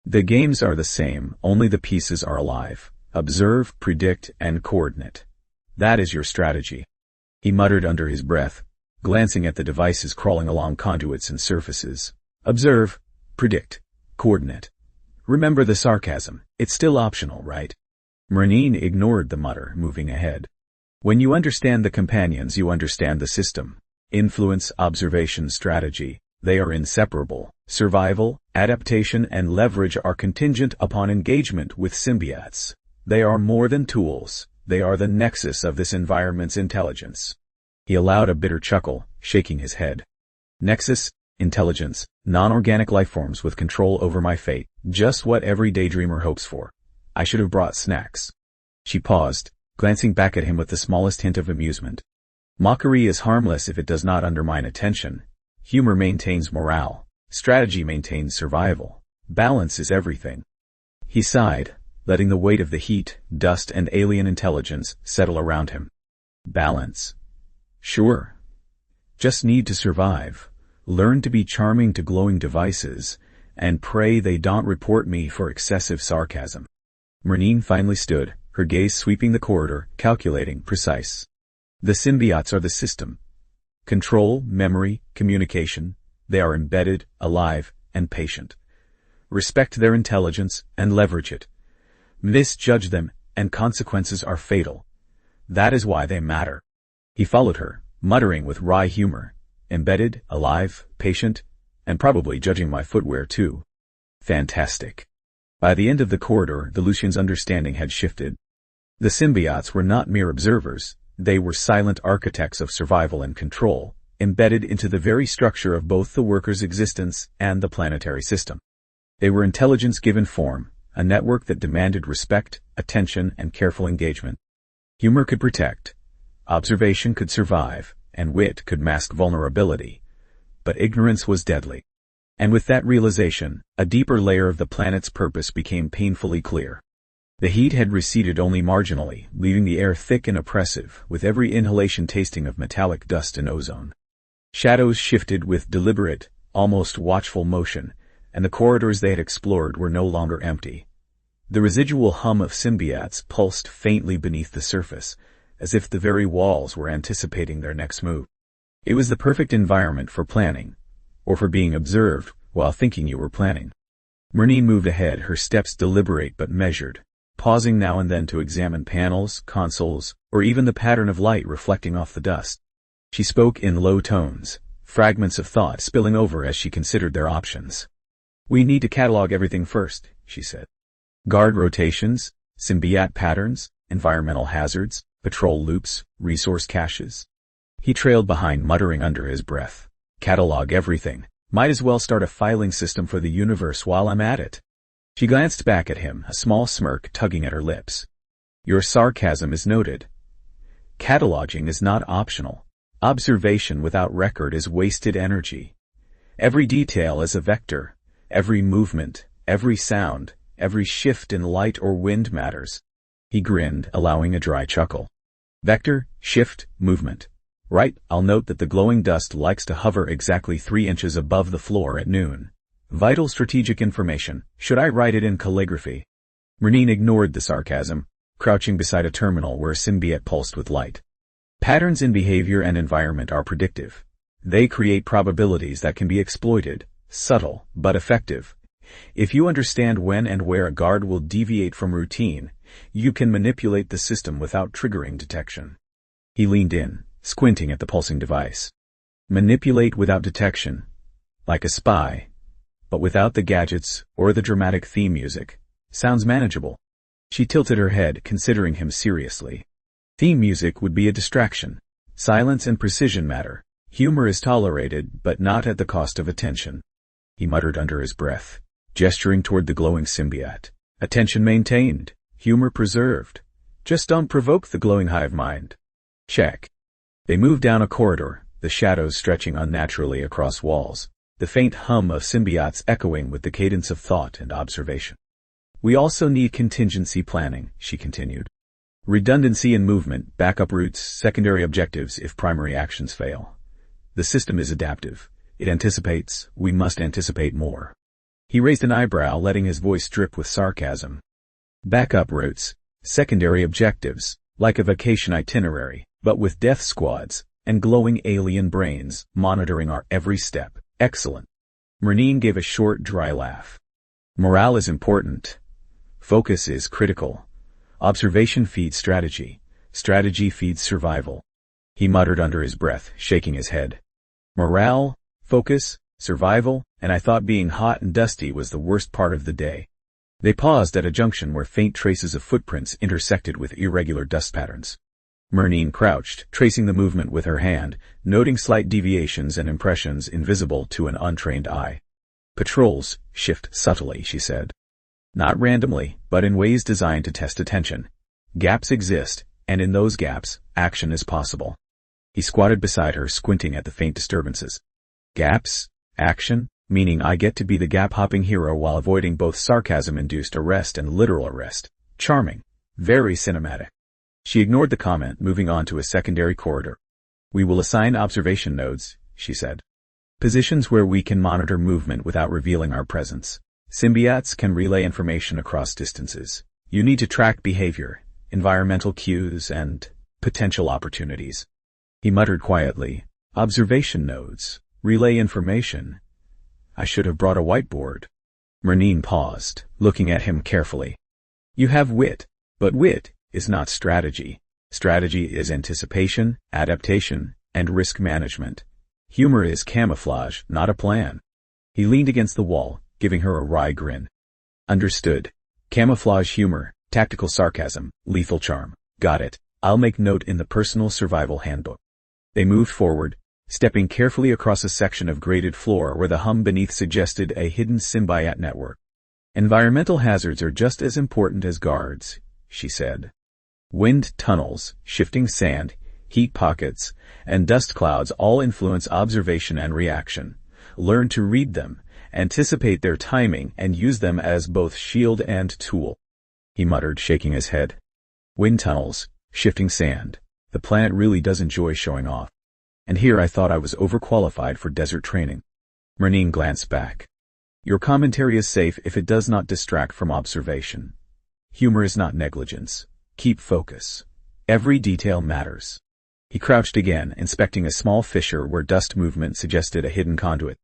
The games are the same, only the pieces are alive. Observe, predict, and coordinate. That is your strategy. He muttered under his breath. glancing at the devices crawling along conduits and surfaces. Observe, predict, coordinate. Remember the sarcasm. It's still optional, right? Merneen ignored the mutter, moving ahead. When you understand the companions, you understand the system. Influence, observation, strategy. They are inseparable. Survival, adaptation, and leverage are contingent upon engagement with symbiotes. They are more than tools. They are the nexus of this environment's intelligence. He allowed a bitter chuckle, shaking his head. Nexus, intelligence, non-organic lifeforms with control over my fate. Just what every daydreamer hopes for. I should have brought snacks. She paused, glancing back at him with the smallest hint of amusement. Mockery is harmless if it does not undermine attention. Humor maintains morale. Strategy maintains survival. Balance is everything. He sighed, letting the weight of the heat, dust, and alien intelligence settle around him. Balance. Sure. Just need to survive. Learn to be charming to glowing devices, and pray they don't report me for excessive sarcasm. Merneen finally stood, her gaze sweeping the corridor, calculating, precise. The symbiotes are the system. Control, memory, communication. They are embedded, alive, and patient. Respect their intelligence and leverage it. Misjudge them, and consequences are fatal. That is why they matter. He followed her, muttering with wry humor. Embedded, alive, patient, and probably judging my footwear too. Fantastic. By the end of the corridor, the Lucian's understanding had shifted. The symbiotes were not mere observers. They were silent architects of survival and control, embedded into the very structure of both the worker's existence and the planetary system. They were intelligence given form, a network that demanded respect, attention, and careful engagement. Humor could protect, observation could survive, and wit could mask vulnerability. But ignorance was deadly. And with that realization, a deeper layer of the planet's purpose became painfully clear. The heat had receded only marginally, leaving the air thick and oppressive, with every inhalation tasting of metallic dust and ozone. Shadows shifted with deliberate, almost watchful motion, and the corridors they had explored were no longer empty. The residual hum of symbiotes pulsed faintly beneath the surface, as if the very walls were anticipating their next move. It was the perfect environment for planning, or for being observed while thinking you were planning. Merneen moved ahead, her steps deliberate but measured, pausing now and then to examine panels, consoles, or even the pattern of light reflecting off the dust. She spoke in low tones, fragments of thought spilling over as she considered their options. We need to catalog everything first, she said. Guard rotations, symbiote patterns, environmental hazards, patrol loops, resource caches. He trailed behind, muttering under his breath. Catalog everything. Might as well start a filing system for the universe while I'm at it. She glanced back at him, a small smirk tugging at her lips. Your sarcasm is noted. Cataloging is not optional. Observation without record is wasted energy. Every detail is a vector. Every movement, every sound, every shift in light or wind matters. He grinned, allowing a dry chuckle. Vector, shift, movement. Right, I'll note that the glowing dust likes to hover exactly 3 inches above the floor at noon. Vital strategic information. Should I write it in calligraphy? Merneen ignored the sarcasm, crouching beside a terminal where a symbiote pulsed with light. Patterns in behavior and environment are predictive. They create probabilities that can be exploited, subtle but effective. If you understand when and where a guard will deviate from routine, you can manipulate the system without triggering detection. He leaned in, squinting at the pulsing device. Manipulate without detection. Like a spy. But without the gadgets or the dramatic theme music. Sounds manageable. She tilted her head, considering him seriously. Theme music would be a distraction. Silence and precision matter. Humor is tolerated, but not at the cost of attention. He muttered under his breath, gesturing toward the glowing symbiote. Attention maintained. Humor preserved. Just don't provoke the glowing hive mind. Check. They moved down a corridor, the shadows stretching unnaturally across walls, the faint hum of symbiotes echoing with the cadence of thought and observation. We also need contingency planning, she continued. Redundancy in movement, backup routes, secondary objectives if primary actions fail. The system is adaptive. It anticipates. We must anticipate more. He raised an eyebrow, letting his voice drip with sarcasm. Backup routes, secondary objectives, like a vacation itinerary, but with death squads, and glowing alien brains, monitoring our every step. Excellent. Merneen gave a short, dry laugh. Morale is important. Focus is critical. Observation feeds strategy. Strategy feeds survival. He muttered under his breath, shaking his head. Morale, focus, survival, and I thought being hot and dusty was the worst part of the day. They paused at a junction where faint traces of footprints intersected with irregular dust patterns. Merneen crouched, tracing the movement with her hand, noting slight deviations and impressions invisible to an untrained eye. Patrols shift subtly, she said. Not randomly, but in ways designed to test attention. Gaps exist, and in those gaps, action is possible. He squatted beside her, squinting at the faint disturbances. Gaps? Action? Meaning I get to be the gap-hopping hero while avoiding both sarcasm-induced arrest and literal arrest. Charming. Very cinematic. She ignored the comment, moving on to a secondary corridor. We will assign observation nodes, she said. Positions where we can monitor movement without revealing our presence. Symbiotes can relay information across distances. You need to track behavior, environmental cues, and potential opportunities. He muttered quietly. Observation nodes. Relay information. I should have brought a whiteboard. Merneen paused, looking at him carefully. You have wit, but wit is not strategy. Strategy is anticipation, adaptation, and risk management. Humor is camouflage, not a plan. He leaned against the wall, giving her a wry grin. Understood. Camouflage humor, tactical sarcasm, lethal charm. Got it. I'll make note in the personal survival handbook. They moved forward, stepping carefully across a section of graded floor where the hum beneath suggested a hidden symbiote network. Environmental hazards are just as important as guards, she said. Wind tunnels, shifting sand, heat pockets, and dust clouds all influence observation and reaction. Learn to read them, anticipate their timing, and use them as both shield and tool. He muttered, shaking his head. Wind tunnels, shifting sand. The planet really does enjoy showing off. And here I thought I was overqualified for desert training. Merneen glanced back. Your commentary is safe if it does not distract from observation. Humor is not negligence. Keep focus. Every detail matters. He crouched again, inspecting a small fissure where dust movement suggested a hidden conduit.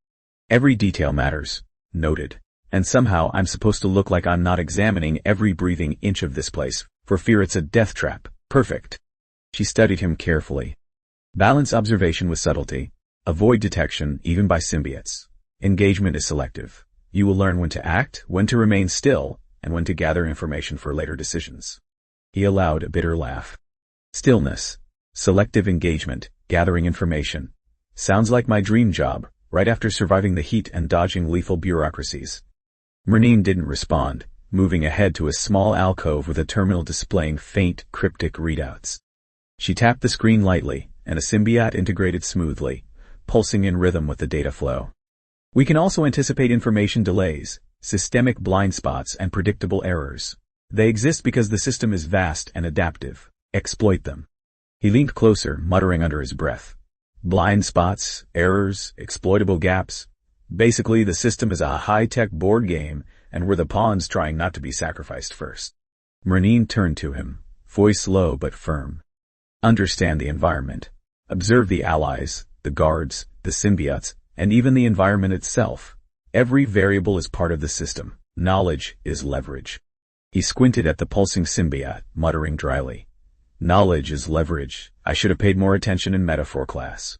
Every detail matters. Noted. And somehow I'm supposed to look like I'm not examining every breathing inch of this place, for fear it's a death trap. Perfect. She studied him carefully. Balance observation with subtlety. Avoid detection, even by symbiotes. Engagement is selective. You will learn when to act, when to remain still, and when to gather information for later decisions. He allowed a bitter laugh. Stillness. Selective engagement. Gathering information. Sounds like my dream job, right after surviving the heat and dodging lethal bureaucracies. Merneen didn't respond, moving ahead to a small alcove with a terminal displaying faint, cryptic readouts. She tapped the screen lightly, and a symbiote integrated smoothly, pulsing in rhythm with the data flow. We can also anticipate information delays, systemic blind spots, and predictable errors. They exist because the system is vast and adaptive. Exploit them. He leaned closer, muttering under his breath. Blind spots, errors, exploitable gaps. Basically, the system is a high-tech board game, and we're the pawns trying not to be sacrificed first. Merneen turned to him, voice low but firm. Understand the environment. Observe the allies, the guards, the symbiotes, and even the environment itself. Every variable is part of the system. Knowledge is leverage. He squinted at the pulsing symbiote, muttering dryly. Knowledge is leverage. I should have paid more attention in metaphor class.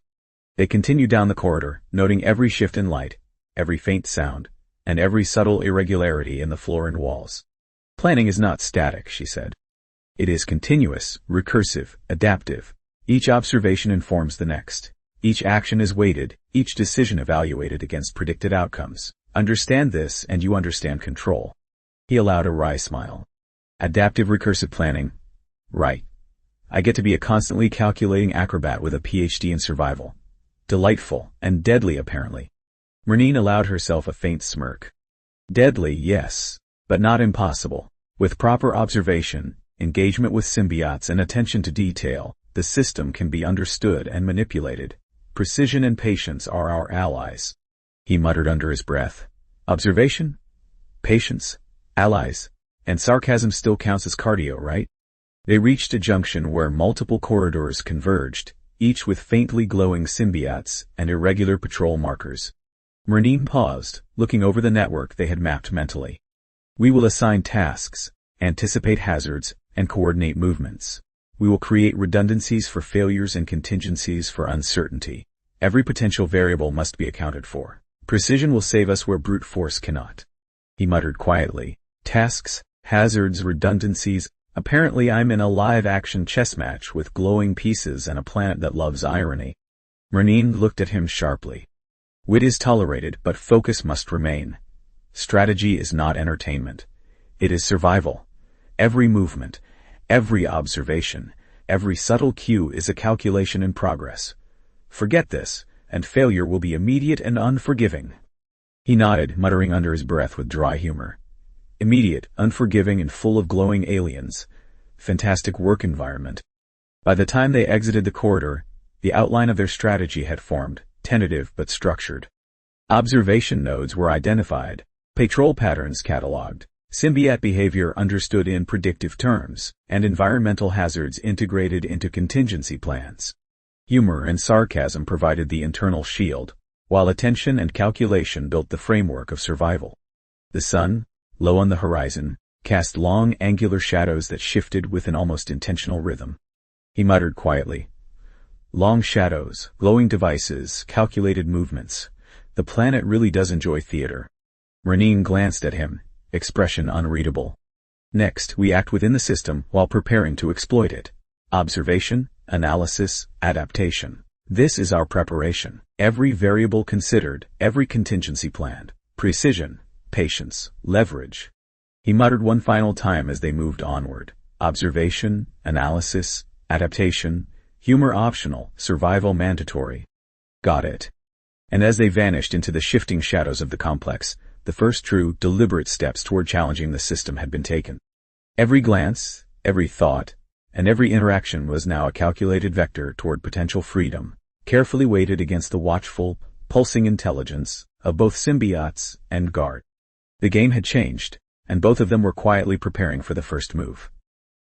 They continued down the corridor, noting every shift in light, every faint sound, and every subtle irregularity in the floor and walls. Planning is not static, she said. It is continuous, recursive, adaptive. Each observation informs the next. Each action is weighted, each decision evaluated against predicted outcomes. Understand this and you understand control. He allowed a wry smile. Adaptive recursive planning. Right. I get to be a constantly calculating acrobat with a PhD in survival. Delightful, and deadly apparently. Merneen allowed herself a faint smirk. Deadly, yes, but not impossible. With proper observation, engagement with symbiotes, and attention to detail, the system can be understood and manipulated. Precision and patience are our allies. He muttered under his breath. Observation? Patience? Allies? And sarcasm still counts as cardio, right? They reached a junction where multiple corridors converged, each with faintly glowing symbiotes and irregular patrol markers. Merneen paused, looking over the network they had mapped mentally. We will assign tasks, anticipate hazards, and coordinate movements. We will create redundancies for failures and contingencies for uncertainty. Every potential variable must be accounted for. Precision will save us where brute force cannot. He muttered quietly. Tasks, hazards, redundancies. Apparently I'm in a live-action chess match with glowing pieces and a planet that loves irony. Merneen looked at him sharply. Wit is tolerated, but focus must remain. Strategy is not entertainment. It is survival. Every movement, every observation, every subtle cue is a calculation in progress. Forget this, and failure will be immediate and unforgiving. He nodded, muttering under his breath with dry humor. Immediate, unforgiving, and full of glowing aliens. Fantastic work environment. By the time they exited the corridor, the outline of their strategy had formed, tentative but structured. Observation nodes were identified, patrol patterns catalogued, symbiote behavior understood in predictive terms, and environmental hazards integrated into contingency plans. Humor and sarcasm provided the internal shield, while attention and calculation built the framework of survival. The sun, low on the horizon, cast long angular shadows that shifted with an almost intentional rhythm. He muttered quietly. Long shadows, glowing devices, calculated movements. The planet really does enjoy theater. Merneen glanced at him, expression unreadable. Next, we act within the system while preparing to exploit it. Observation, analysis, adaptation. This is our preparation. Every variable considered, every contingency planned. Precision, patience, leverage. He muttered one final time as they moved onward. Observation, analysis, adaptation, humor optional, survival mandatory. Got it. And as they vanished into the shifting shadows of the complex, the first true, deliberate steps toward challenging the system had been taken. Every glance, every thought, and every interaction was now a calculated vector toward potential freedom, carefully weighted against the watchful, pulsing intelligence of both symbiotes and guard. The game had changed, and both of them were quietly preparing for the first move.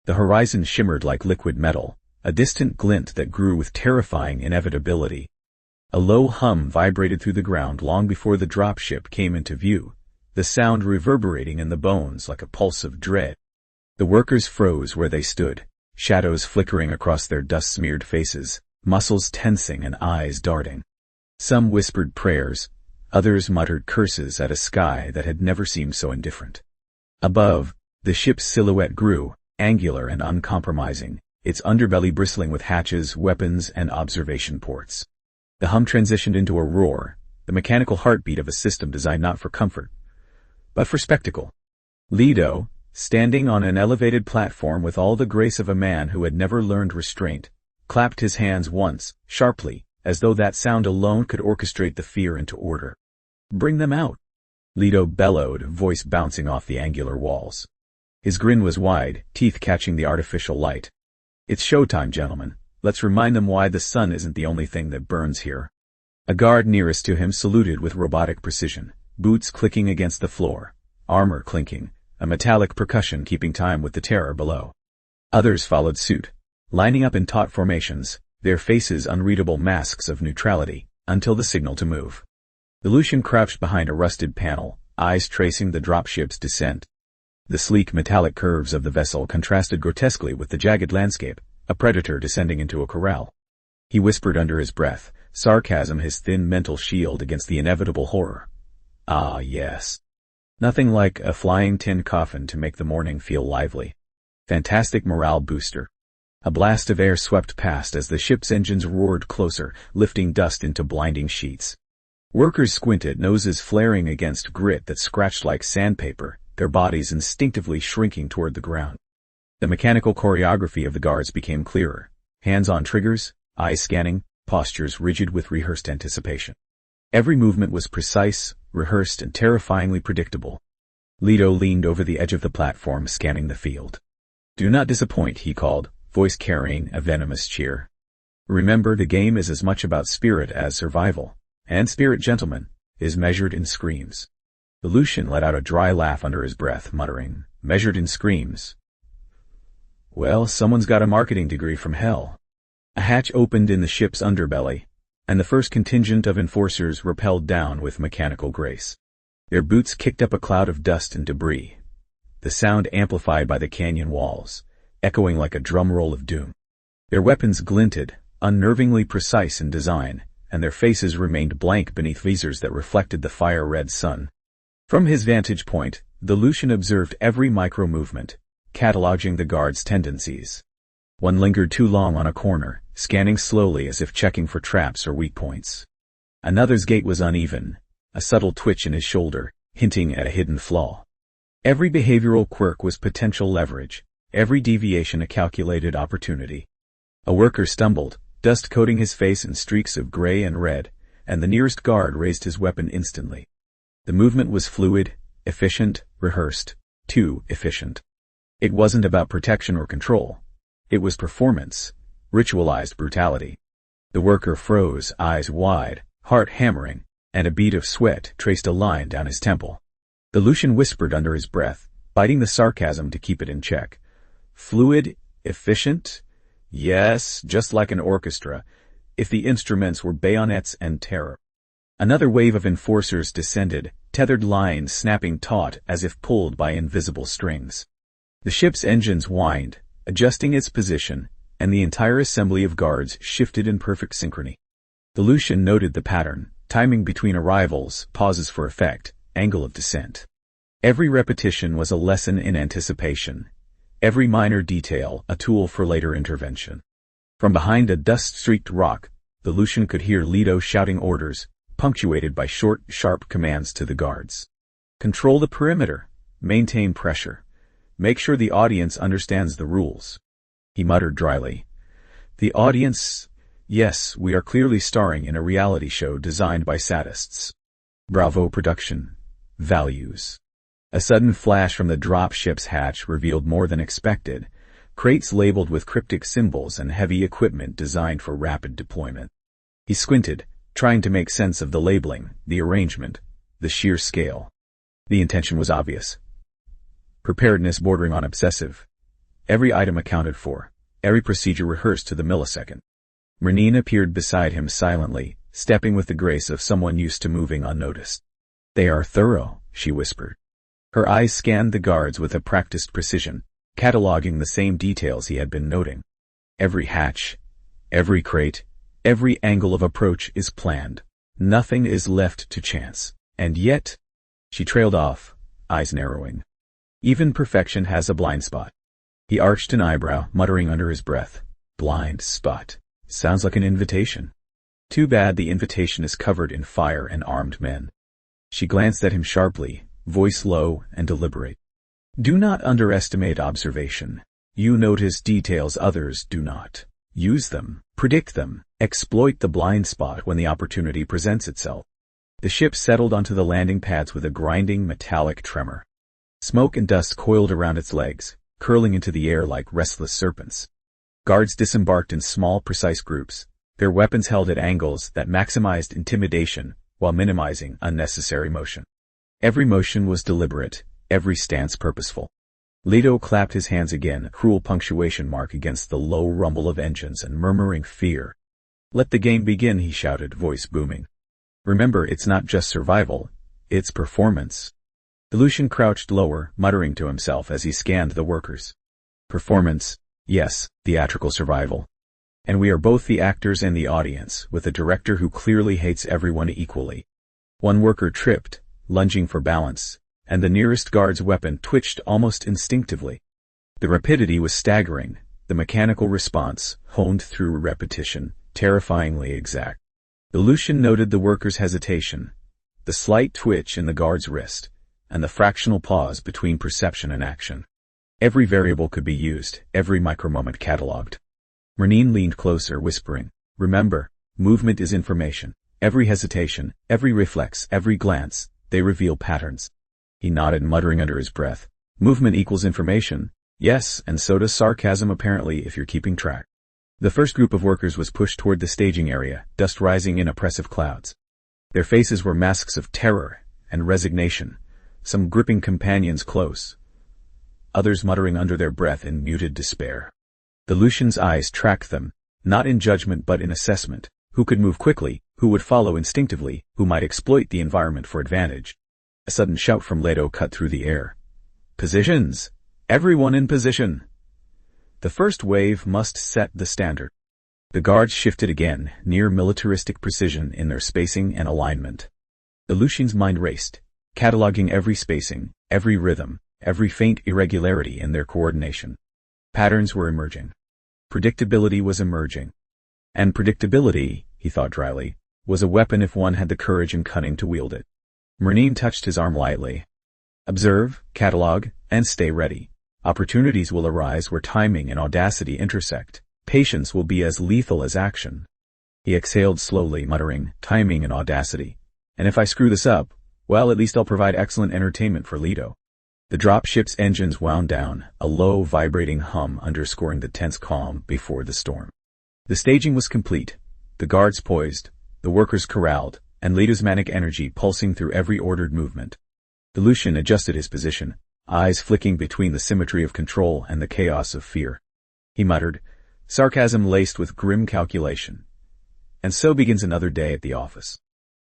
The horizon shimmered like liquid metal, a distant glint that grew with terrifying inevitability. A low hum vibrated through the ground long before the dropship came into view, the sound reverberating in the bones like a pulse of dread. The workers froze where they stood, shadows flickering across their dust-smeared faces, muscles tensing and eyes darting. Some whispered prayers, others muttered curses at a sky that had never seemed so indifferent. Above, the ship's silhouette grew, angular and uncompromising, its underbelly bristling with hatches, weapons, and observation ports. The hum transitioned into a roar, the mechanical heartbeat of a system designed not for comfort, but for spectacle. Leto, standing on an elevated platform with all the grace of a man who had never learned restraint, clapped his hands once, sharply, as though that sound alone could orchestrate the fear into order. Bring them out, Leto bellowed, voice bouncing off the angular walls. His grin was wide, teeth catching the artificial light. It's showtime, gentlemen. Let's remind them why the sun isn't the only thing that burns here. A guard nearest to him saluted with robotic precision, boots clicking against the floor, armor clinking, a metallic percussion keeping time with the terror below. Others followed suit, lining up in taut formations, their faces unreadable masks of neutrality, until the signal to move. The Lucian crouched behind a rusted panel, eyes tracing the dropship's descent. The sleek metallic curves of the vessel contrasted grotesquely with the jagged landscape, a predator descending into a corral. He whispered under his breath, sarcasm his thin mental shield against the inevitable horror. Ah, yes. Nothing like a flying tin coffin to make the morning feel lively. Fantastic morale booster. A blast of air swept past as the ship's engines roared closer, lifting dust into blinding sheets. Workers squinted, noses flaring against grit that scratched like sandpaper, their bodies instinctively shrinking toward the ground. The mechanical choreography of the guards became clearer. Hands on triggers, eyes scanning, postures rigid with rehearsed anticipation. Every movement was precise, rehearsed, and terrifyingly predictable. Leto leaned over the edge of the platform, scanning the field. Do not disappoint, he called, voice carrying a venomous cheer. Remember, the game is as much about spirit as survival. And spirit, gentlemen, is measured in screams. The Lucian let out a dry laugh under his breath, muttering, measured in screams. Well, someone's got a marketing degree from hell. A hatch opened in the ship's underbelly, and the first contingent of enforcers rappelled down with mechanical grace. Their boots kicked up a cloud of dust and debris, the sound amplified by the canyon walls, echoing like a drum roll of doom. Their weapons glinted, unnervingly precise in design, and their faces remained blank beneath visors that reflected the fire-red sun. From his vantage point, the Lucian observed every micro-movement, cataloging the guards' tendencies. One lingered too long on a corner, scanning slowly as if checking for traps or weak points. Another's gait was uneven, a subtle twitch in his shoulder, hinting at a hidden flaw. Every behavioral quirk was potential leverage, every deviation a calculated opportunity. A worker stumbled, dust coating his face in streaks of gray and red, and the nearest guard raised his weapon instantly. The movement was fluid, efficient, rehearsed, too efficient. It wasn't about protection or control. It was performance, ritualized brutality. The worker froze, eyes wide, heart hammering, and a bead of sweat traced a line down his temple. The Lucian whispered under his breath, biting the sarcasm to keep it in check. Fluid, efficient? Yes, just like an orchestra, if the instruments were bayonets and terror. Another wave of enforcers descended, tethered lines snapping taut as if pulled by invisible strings. The ship's engines whined, adjusting its position, and the entire assembly of guards shifted in perfect synchrony. The Lucian noted the pattern, timing between arrivals, pauses for effect, angle of descent. Every repetition was a lesson in anticipation. Every minor detail a tool for later intervention. From behind a dust-streaked rock, the Lucian could hear Leto shouting orders, punctuated by short, sharp commands to the guards. Control the perimeter. Maintain pressure. Make sure the audience understands the rules. He muttered dryly. The audience? Yes, we are clearly starring in a reality show designed by sadists. Bravo production. Values. A sudden flash from the drop ship's hatch revealed more than expected, crates labeled with cryptic symbols and heavy equipment designed for rapid deployment. He squinted, trying to make sense of the labeling, the arrangement, the sheer scale. The intention was obvious. Preparedness bordering on obsessive. Every item accounted for, every procedure rehearsed to the millisecond. Merneen appeared beside him silently, stepping with the grace of someone used to moving unnoticed. They are thorough, she whispered. Her eyes scanned the guards with a practiced precision, cataloging the same details he had been noting. Every hatch, every crate, every angle of approach is planned. Nothing is left to chance. And yet, she trailed off, eyes narrowing. Even perfection has a blind spot. He arched an eyebrow, muttering under his breath. Blind spot. Sounds like an invitation. Too bad the invitation is covered in fire and armed men. She glanced at him sharply, voice low and deliberate. Do not underestimate observation. You notice details others do not. Use them, predict them, exploit the blind spot when the opportunity presents itself. The ship settled onto the landing pads with a grinding metallic tremor. Smoke and dust coiled around its legs, curling into the air like restless serpents. Guards disembarked in small, precise groups, their weapons held at angles that maximized intimidation while minimizing unnecessary motion. Every motion was deliberate, every stance purposeful. Leto clapped his hands again, a cruel punctuation mark against the low rumble of engines and murmuring fear. Let the game begin, he shouted, voice booming. Remember, it's not just survival, it's performance. The Lucian crouched lower, muttering to himself as he scanned the workers. Performance, yes, theatrical survival. And we are both the actors and the audience, with a director who clearly hates everyone equally. One worker tripped, lunging for balance, and the nearest guard's weapon twitched almost instinctively. The rapidity was staggering, the mechanical response, honed through repetition, terrifyingly exact. The Lucian noted the worker's hesitation, the slight twitch in the guard's wrist, and the fractional pause between perception and action. Every variable could be used, every micromoment catalogued. Merneen leaned closer, whispering, remember, movement is information. Every hesitation, every reflex, every glance, they reveal patterns. He nodded, muttering under his breath. Movement equals information. Yes, and so does sarcasm apparently, if you're keeping track. The first group of workers was pushed toward the staging area, dust rising in oppressive clouds. Their faces were masks of terror and resignation, some gripping companions close, others muttering under their breath in muted despair. The Lucian's eyes tracked them, not in judgment but in assessment. Who could move quickly, who would follow instinctively, who might exploit the environment for advantage. A sudden shout from Leto cut through the air. Positions! Everyone in position! The first wave must set the standard. The guards shifted again, near militaristic precision in their spacing and alignment. The Lucian's mind raced, cataloging every spacing, every rhythm, every faint irregularity in their coordination. Patterns were emerging. Predictability was emerging. And predictability, he thought dryly, was a weapon if one had the courage and cunning to wield it. Merneen touched his arm lightly. Observe, catalog, and stay ready. Opportunities will arise where timing and audacity intersect. Patience will be as lethal as action. He exhaled slowly, muttering, timing and audacity. And if I screw this up, well, at least I'll provide excellent entertainment for Leto. The dropship's engines wound down, a low, vibrating hum underscoring the tense calm before the storm. The staging was complete, the guards poised, the workers corralled, and Leto's manic energy pulsing through every ordered movement. The Lucian adjusted his position, eyes flicking between the symmetry of control and the chaos of fear. He muttered, sarcasm laced with grim calculation. And so begins another day at the office.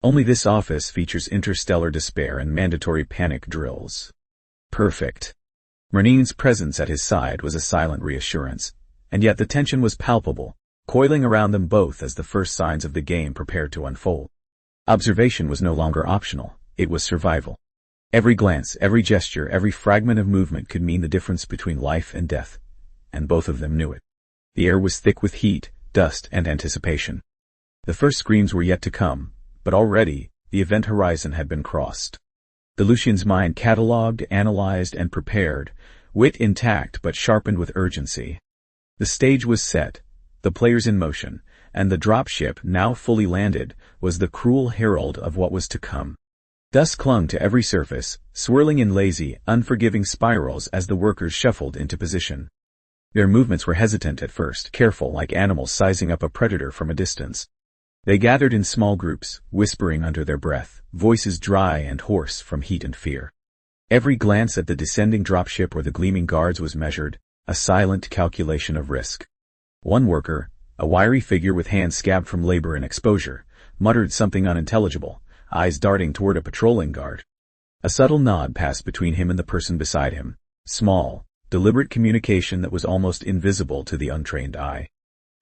Only this office features interstellar despair and mandatory panic drills. Perfect. Merneen's presence at his side was a silent reassurance, and yet the tension was palpable, coiling around them both as the first signs of the game prepared to unfold. Observation was no longer optional, it was survival. Every glance, every gesture, every fragment of movement could mean the difference between life and death, and both of them knew it. The air was thick with heat, dust, and anticipation. The first screams were yet to come, but already, the event horizon had been crossed. The Lucian's mind catalogued, analyzed, and prepared, wit intact but sharpened with urgency. The stage was set, the players in motion, and the dropship, now fully landed, was the cruel herald of what was to come. Dust clung to every surface, swirling in lazy, unforgiving spirals as the workers shuffled into position. Their movements were hesitant at first, careful like animals sizing up a predator from a distance. They gathered in small groups, whispering under their breath, voices dry and hoarse from heat and fear. Every glance at the descending dropship or the gleaming guards was measured, a silent calculation of risk. One worker, a wiry figure with hands scabbed from labor and exposure, muttered something unintelligible, eyes darting toward a patrolling guard. A subtle nod passed between him and the person beside him, small, deliberate communication that was almost invisible to the untrained eye.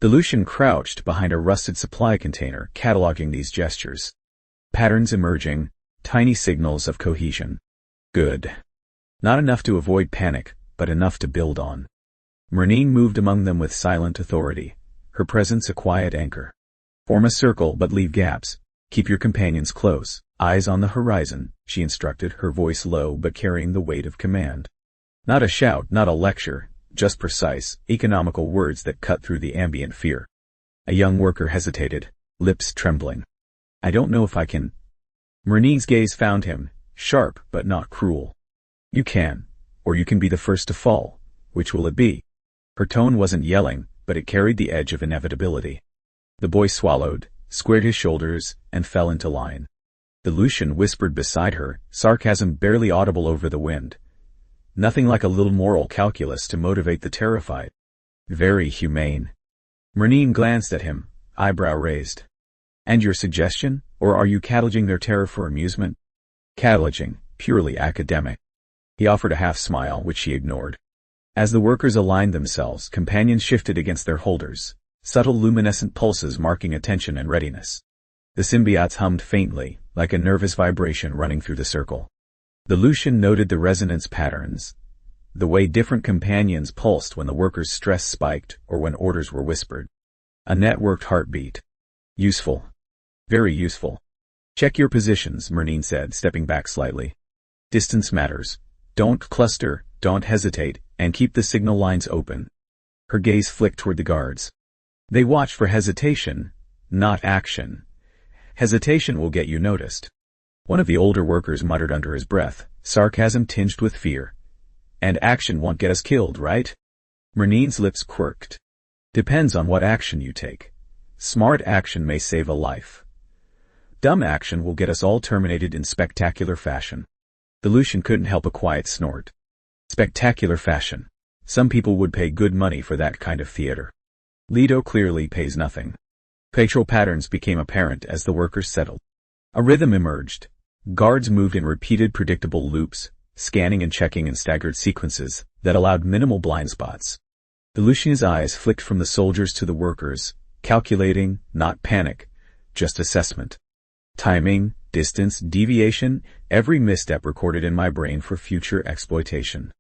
The Lucian crouched behind a rusted supply container, cataloging these gestures. Patterns emerging, tiny signals of cohesion. Good. Not enough to avoid panic, but enough to build on. Merneen moved among them with silent authority, her presence a quiet anchor. Form a circle but leave gaps. Keep your companions close, eyes on the horizon, she instructed, her voice low but carrying the weight of command. Not a shout, not a lecture, just precise, economical words that cut through the ambient fear. A young worker hesitated, lips trembling. I don't know if I can. Merneen's gaze found him, sharp but not cruel. You can, or you can be the first to fall. Which will it be? Her tone wasn't yelling, but it carried the edge of inevitability. The boy swallowed, squared his shoulders, and fell into line. The Lucian whispered beside her, sarcasm barely audible over the wind. Nothing like a little moral calculus to motivate the terrified. Very humane. Merneen glanced at him, eyebrow raised. And your suggestion, or are you cataloging their terror for amusement? Cataloging, purely academic. He offered a half-smile, which she ignored. As the workers aligned themselves, companions shifted against their holders, subtle luminescent pulses marking attention and readiness. The symbiotes hummed faintly, like a nervous vibration running through the circle. The Lucian noted the resonance patterns, the way different companions pulsed when the workers' stress spiked or when orders were whispered. A networked heartbeat. Useful. Very useful. Check your positions, Merneen said, stepping back slightly. Distance matters. Don't cluster, don't hesitate, and keep the signal lines open. Her gaze flicked toward the guards. They watch for hesitation, not action. Hesitation will get you noticed. One of the older workers muttered under his breath, sarcasm tinged with fear. And action won't get us killed, right? Merneen's lips quirked. Depends on what action you take. Smart action may save a life. Dumb action will get us all terminated in spectacular fashion. The Lucian couldn't help a quiet snort. Spectacular fashion. Some people would pay good money for that kind of theater. Leto clearly pays nothing. Facial patterns became apparent as the workers settled. A rhythm emerged. Guards moved in repeated predictable loops, scanning and checking in staggered sequences that allowed minimal blind spots. Lucian's eyes flicked from the soldiers to the workers, calculating, not panic, just assessment. Timing, distance, deviation, every misstep recorded in my brain for future exploitation.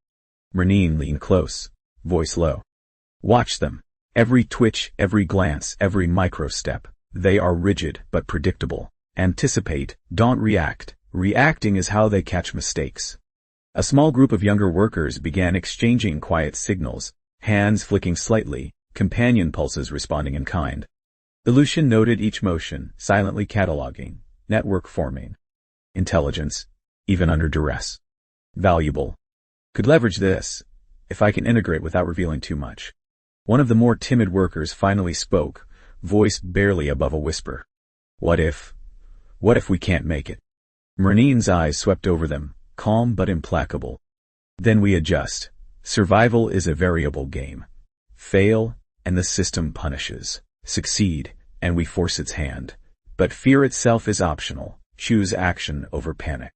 Merneen leaned close, voice low. Watch them. Every twitch, every glance, every micro-step. They are rigid but predictable. Anticipate, don't react. Reacting is how they catch mistakes. A small group of younger workers began exchanging quiet signals, hands flicking slightly, companion pulses responding in kind. Lucian noted each motion, silently cataloging, network forming. Intelligence, even under duress. Valuable. Could leverage this, if I can integrate without revealing too much. One of the more timid workers finally spoke, voice barely above a whisper. What if we can't make it? Merneen's eyes swept over them, calm but implacable. Then we adjust. Survival is a variable game. Fail, and the system punishes. Succeed, and we force its hand. But fear itself is optional. Choose action over panic.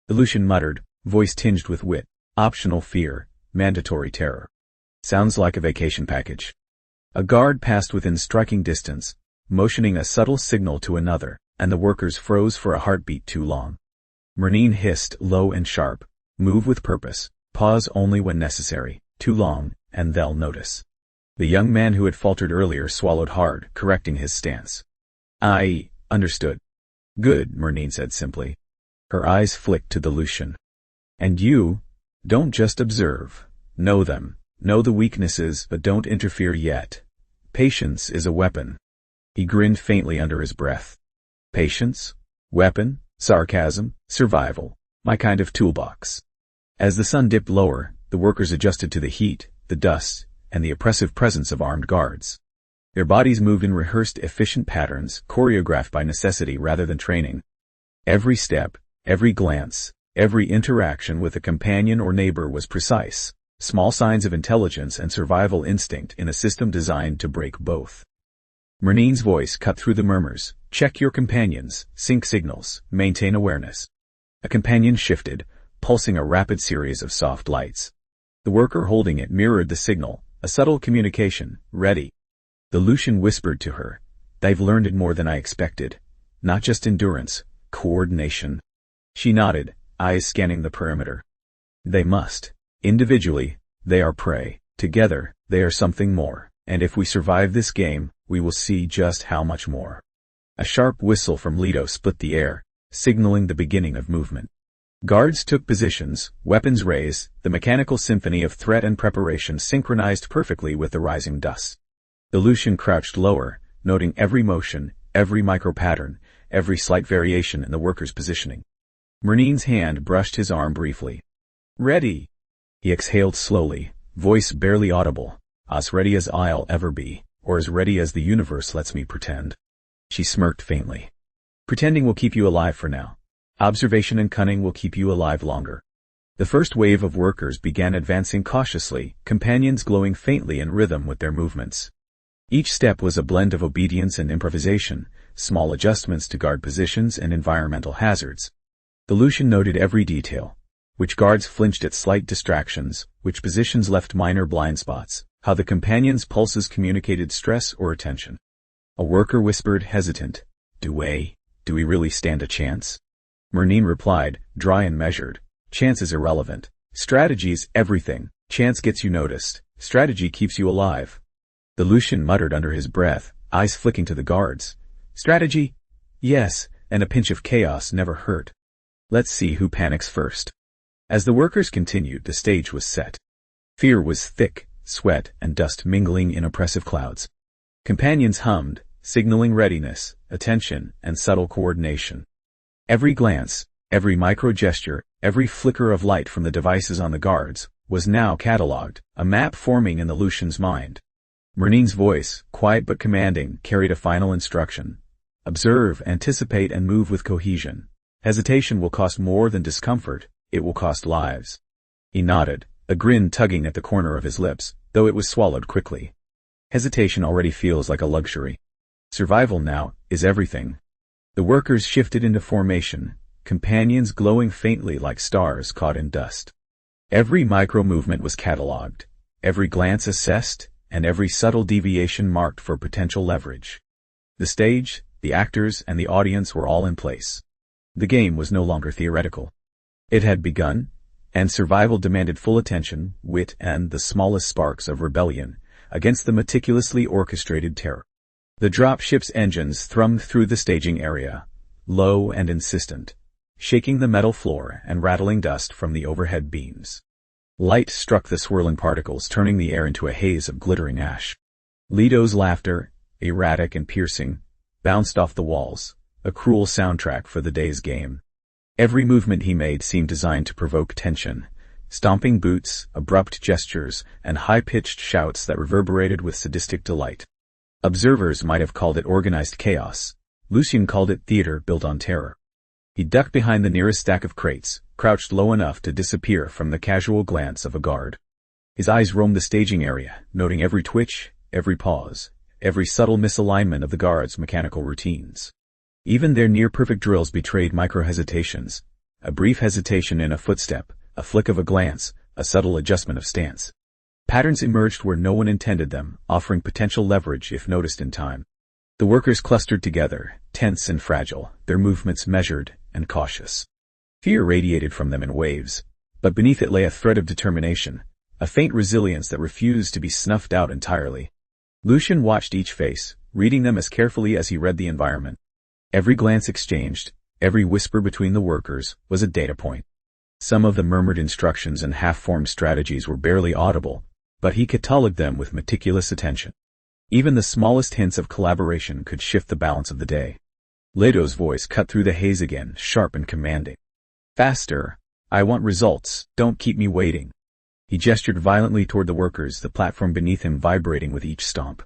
Lucian muttered, voice tinged with wit. Optional fear, mandatory terror. Sounds like a vacation package. A guard passed within striking distance, motioning a subtle signal to another, and the workers froze for a heartbeat too long. Merneen hissed, low and sharp. Move with purpose. Pause only when necessary. Too long, and they'll notice. The young man who had faltered earlier swallowed hard, correcting his stance. I understood. Good, Merneen said simply. Her eyes flicked to the Lucian. And you, don't just observe. Know them. Know the weaknesses, but don't interfere yet. Patience is a weapon. He grinned faintly under his breath. Patience? Weapon? Sarcasm? Survival? My kind of toolbox. As the sun dipped lower, the workers adjusted to the heat, the dust, and the oppressive presence of armed guards. Their bodies moved in rehearsed, efficient patterns, choreographed by necessity rather than training. Every step, every glance, every interaction with a companion or neighbor was precise. Small signs of intelligence and survival instinct in a system designed to break both. Merneen's voice cut through the murmurs. Check your companions, sync signals, maintain awareness. A companion shifted, pulsing a rapid series of soft lights. The worker holding it mirrored the signal, a subtle communication, ready. The Lucian whispered to her, They've learned it more than I expected. Not just endurance, coordination. She nodded, eyes scanning the perimeter. They must. Individually, they are prey. Together, they are something more. And if we survive this game, we will see just how much more. A sharp whistle from Leto split the air, signaling the beginning of movement. Guards took positions, weapons raised, the mechanical symphony of threat and preparation synchronized perfectly with the rising dust. The Lucian crouched lower, noting every motion, every micro-pattern, every slight variation in the worker's positioning. Merneen's hand brushed his arm briefly. Ready. He exhaled slowly, voice barely audible. As ready as I'll ever be, or as ready as the universe lets me pretend. She smirked faintly. Pretending will keep you alive for now. Observation and cunning will keep you alive longer. The first wave of workers began advancing cautiously, companions glowing faintly in rhythm with their movements. Each step was a blend of obedience and improvisation, small adjustments to guard positions and environmental hazards. The Lucian noted every detail. Which guards flinched at slight distractions, which positions left minor blind spots, how the companion's pulses communicated stress or attention. A worker whispered, hesitant, Do we really stand a chance? Merneen replied, dry and measured, Chance is irrelevant. Strategy's everything. Chance gets you noticed. Strategy keeps you alive. The Lucian muttered under his breath, eyes flicking to the guards. Strategy? Yes, and a pinch of chaos never hurt. Let's see who panics first. As the workers continued, the stage was set. Fear was thick, sweat and dust mingling in oppressive clouds. Companions hummed, signaling readiness, attention, and subtle coordination. Every glance, every micro-gesture, every flicker of light from the devices on the guards, was now catalogued, a map forming in the Lucian's mind. Merneen's voice, quiet but commanding, carried a final instruction. Observe, anticipate, and move with cohesion. Hesitation will cost more than discomfort. It will cost lives. He nodded, a grin tugging at the corner of his lips, though it was swallowed quickly. Hesitation already feels like a luxury. Survival now is everything. The workers shifted into formation, companions glowing faintly like stars caught in dust. Every micro-movement was catalogued, every glance assessed, and every subtle deviation marked for potential leverage. The stage, the actors, and the audience were all in place. The game was no longer theoretical. It had begun, and survival demanded full attention, wit, and the smallest sparks of rebellion against the meticulously orchestrated terror. The dropship's engines thrummed through the staging area, low and insistent, shaking the metal floor and rattling dust from the overhead beams. Light struck the swirling particles, turning the air into a haze of glittering ash. Leto's laughter, erratic and piercing, bounced off the walls, a cruel soundtrack for the day's game. Every movement he made seemed designed to provoke tension. Stomping boots, abrupt gestures, and high-pitched shouts that reverberated with sadistic delight. Observers might have called it organized chaos. Lucian called it theater built on terror. He ducked behind the nearest stack of crates, crouched low enough to disappear from the casual glance of a guard. His eyes roamed the staging area, noting every twitch, every pause, every subtle misalignment of the guards' mechanical routines. Even their near-perfect drills betrayed micro-hesitations. A brief hesitation in a footstep, a flick of a glance, a subtle adjustment of stance. Patterns emerged where no one intended them, offering potential leverage if noticed in time. The workers clustered together, tense and fragile, their movements measured and cautious. Fear radiated from them in waves, but beneath it lay a thread of determination, a faint resilience that refused to be snuffed out entirely. Lucian watched each face, reading them as carefully as he read the environment. Every glance exchanged, every whisper between the workers, was a data point. Some of the murmured instructions and half-formed strategies were barely audible, but he catalogued them with meticulous attention. Even the smallest hints of collaboration could shift the balance of the day. Leto's voice cut through the haze again, sharp and commanding. "Faster! I want results, don't keep me waiting." He gestured violently toward the workers, the platform beneath him vibrating with each stomp.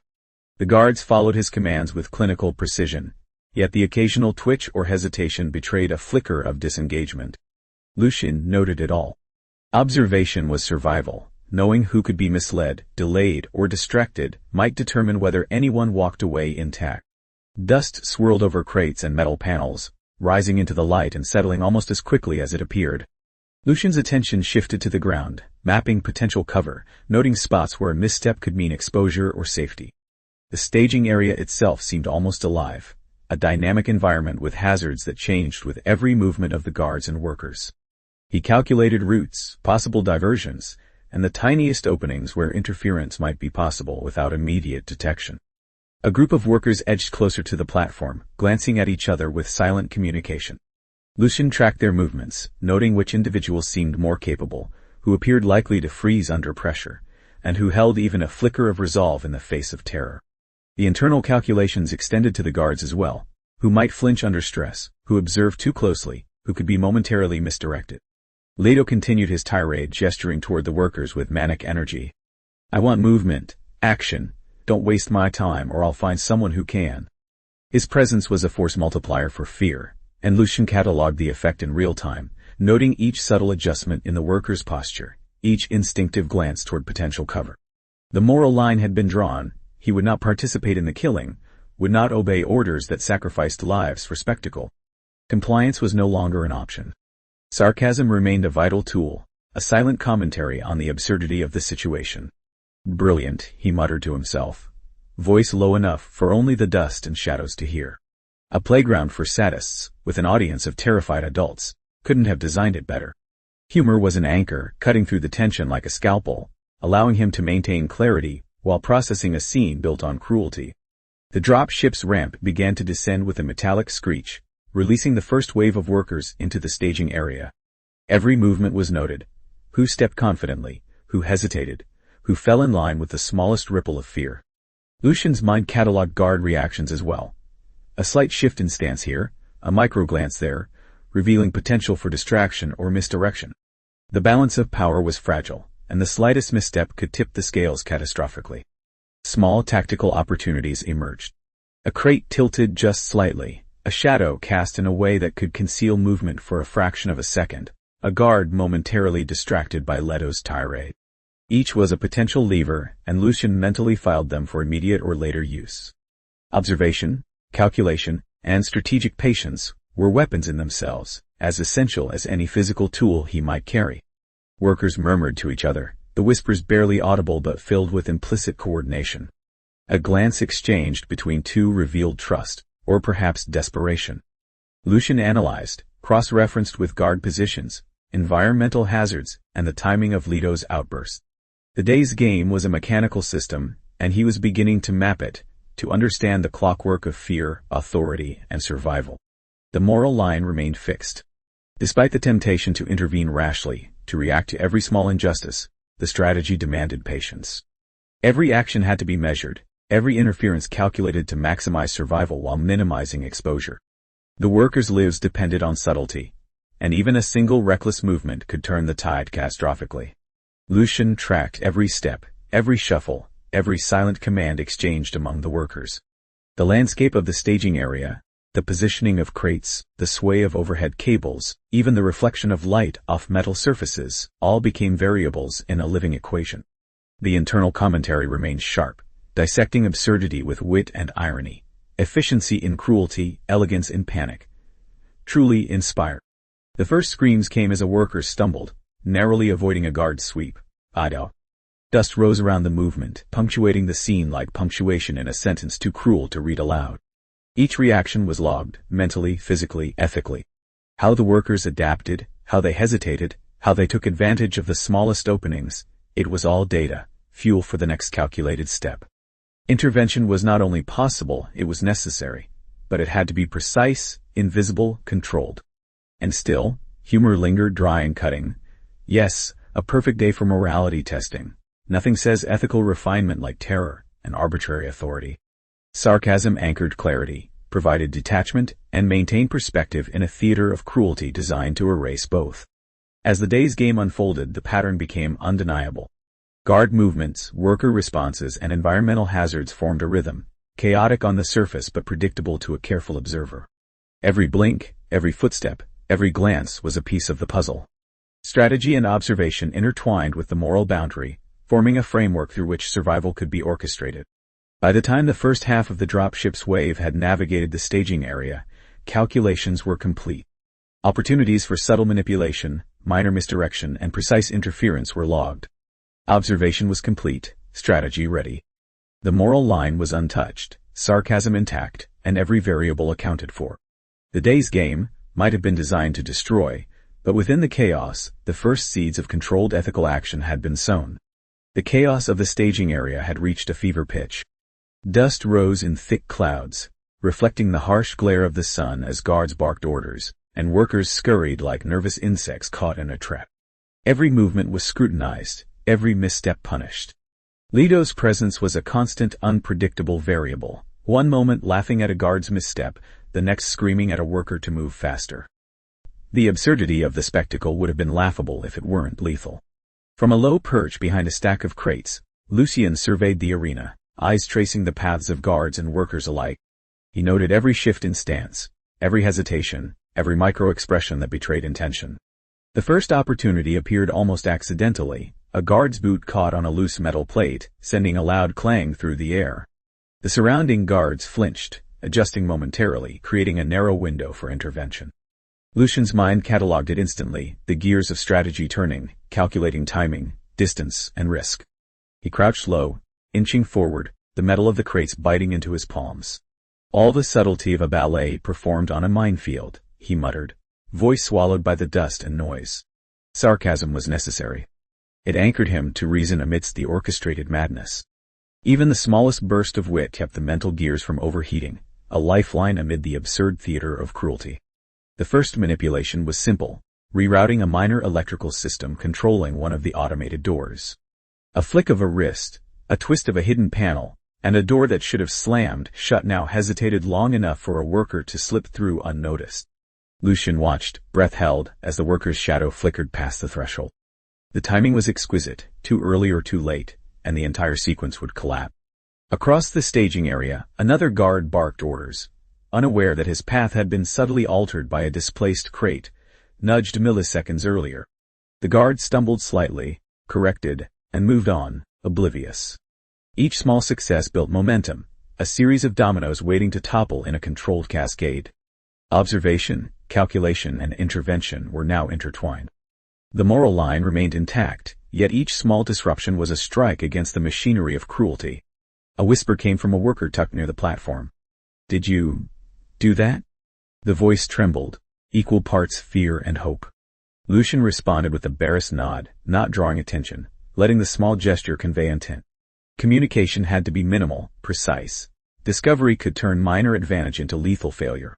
The guards followed his commands with clinical precision, yet the occasional twitch or hesitation betrayed a flicker of disengagement. Lucian noted it all. Observation was survival. Knowing who could be misled, delayed, or distracted might determine whether anyone walked away intact. Dust swirled over crates and metal panels, rising into the light and settling almost as quickly as it appeared. Lucian's attention shifted to the ground, mapping potential cover, noting spots where a misstep could mean exposure or safety. The staging area itself seemed almost alive, a dynamic environment with hazards that changed with every movement of the guards and workers. He calculated routes, possible diversions, and the tiniest openings where interference might be possible without immediate detection. A group of workers edged closer to the platform, glancing at each other with silent communication. Lucian tracked their movements, noting which individuals seemed more capable, who appeared likely to freeze under pressure, and who held even a flicker of resolve in the face of terror. The internal calculations extended to the guards as well, who might flinch under stress, who observed too closely, who could be momentarily misdirected. Leto continued his tirade, gesturing toward the workers with manic energy. "I want movement, action. Don't waste my time or I'll find someone who can." His presence was a force multiplier for fear, and Lucian catalogued the effect in real time, noting each subtle adjustment in the worker's posture, each instinctive glance toward potential cover. The moral line had been drawn. He would not participate in the killing, would not obey orders that sacrificed lives for spectacle. Compliance was no longer an option. Sarcasm remained a vital tool, a silent commentary on the absurdity of the situation. "Brilliant," he muttered to himself, voice low enough for only the dust and shadows to hear. A playground for sadists, with an audience of terrified adults, couldn't have designed it better. Humor was an anchor, cutting through the tension like a scalpel, allowing him to maintain clarity while processing a scene built on cruelty. The drop ship's ramp began to descend with a metallic screech, releasing the first wave of workers into the staging area. Every movement was noted. Who stepped confidently, who hesitated, who fell in line with the smallest ripple of fear. Lucian's mind catalogued guard reactions as well. A slight shift in stance here, a micro-glance there, revealing potential for distraction or misdirection. The balance of power was fragile, and the slightest misstep could tip the scales catastrophically. Small tactical opportunities emerged. A crate tilted just slightly, a shadow cast in a way that could conceal movement for a fraction of a second, a guard momentarily distracted by Leto's tirade. Each was a potential lever, and Lucian mentally filed them for immediate or later use. Observation, calculation, and strategic patience were weapons in themselves, as essential as any physical tool he might carry. Workers murmured to each other, the whispers barely audible but filled with implicit coordination. A glance exchanged between two revealed trust, or perhaps desperation. Lucian analyzed, cross-referenced with guard positions, environmental hazards, and the timing of Leto's outburst. The day's game was a mechanical system, and he was beginning to map it, to understand the clockwork of fear, authority, and survival. The moral line remained fixed. Despite the temptation to intervene rashly, to react to every small injustice, the strategy demanded patience. Every action had to be measured, every interference calculated to maximize survival while minimizing exposure. The workers' lives depended on subtlety, and even a single reckless movement could turn the tide catastrophically. Lucian tracked every step, every shuffle, every silent command exchanged among the workers. The landscape of the staging area, the positioning of crates, the sway of overhead cables, even the reflection of light off metal surfaces, all became variables in a living equation. The internal commentary remained sharp, dissecting absurdity with wit and irony, efficiency in cruelty, elegance in panic. Truly inspired. The first screams came as a worker stumbled, narrowly avoiding a guard's sweep. Ido. Dust rose around the movement, punctuating the scene like punctuation in a sentence too cruel to read aloud. Each reaction was logged, mentally, physically, ethically. How the workers adapted, how they hesitated, how they took advantage of the smallest openings, it was all data, fuel for the next calculated step. Intervention was not only possible, it was necessary, but it had to be precise, invisible, controlled. And still, humor lingered dry and cutting. Yes, a perfect day for morality testing. Nothing says ethical refinement like terror and arbitrary authority. Sarcasm anchored clarity, provided detachment, and maintained perspective in a theater of cruelty designed to erase both. As the day's game unfolded, the pattern became undeniable. Guard movements, worker responses, and environmental hazards formed a rhythm, chaotic on the surface but predictable to a careful observer. Every blink, every footstep, every glance was a piece of the puzzle. Strategy and observation intertwined with the moral boundary, forming a framework through which survival could be orchestrated. By the time the first half of the dropship's wave had navigated the staging area, calculations were complete. Opportunities for subtle manipulation, minor misdirection, and precise interference were logged. Observation was complete, strategy ready. The moral line was untouched, sarcasm intact, and every variable accounted for. The day's game might have been designed to destroy, but within the chaos, the first seeds of controlled ethical action had been sown. The chaos of the staging area had reached a fever pitch. Dust rose in thick clouds, reflecting the harsh glare of the sun as guards barked orders, and workers scurried like nervous insects caught in a trap. Every movement was scrutinized, every misstep punished. Leto's presence was a constant, unpredictable variable, one moment laughing at a guard's misstep, the next screaming at a worker to move faster. The absurdity of the spectacle would have been laughable if it weren't lethal. From a low perch behind a stack of crates, Lucian surveyed the arena, eyes tracing the paths of guards and workers alike. He noted every shift in stance, every hesitation, every micro-expression that betrayed intention. The first opportunity appeared almost accidentally, a guard's boot caught on a loose metal plate, sending a loud clang through the air. The surrounding guards flinched, adjusting momentarily, creating a narrow window for intervention. Lucian's mind catalogued it instantly, the gears of strategy turning, calculating timing, distance, and risk. He crouched low, inching forward, the metal of the crates biting into his palms. All the subtlety of a ballet performed on a minefield, he muttered, voice swallowed by the dust and noise. Sarcasm was necessary. It anchored him to reason amidst the orchestrated madness. Even the smallest burst of wit kept the mental gears from overheating, a lifeline amid the absurd theater of cruelty. The first manipulation was simple, rerouting a minor electrical system controlling one of the automated doors. A flick of a wrist, a twist of a hidden panel, and a door that should have slammed shut now hesitated long enough for a worker to slip through unnoticed. Lucian watched, breath held, as the worker's shadow flickered past the threshold. The timing was exquisite, too early or too late, and the entire sequence would collapse. Across the staging area, another guard barked orders, unaware that his path had been subtly altered by a displaced crate, nudged milliseconds earlier. The guard stumbled slightly, corrected, and moved on, oblivious. Each small success built momentum, a series of dominoes waiting to topple in a controlled cascade. Observation, calculation, and intervention were now intertwined. The moral line remained intact, yet each small disruption was a strike against the machinery of cruelty. A whisper came from a worker tucked near the platform. "Did you do that?" The voice trembled, equal parts fear and hope. Lucian responded with a barest nod, not drawing attention, letting the small gesture convey intent. Communication had to be minimal, precise. Discovery could turn minor advantage into lethal failure.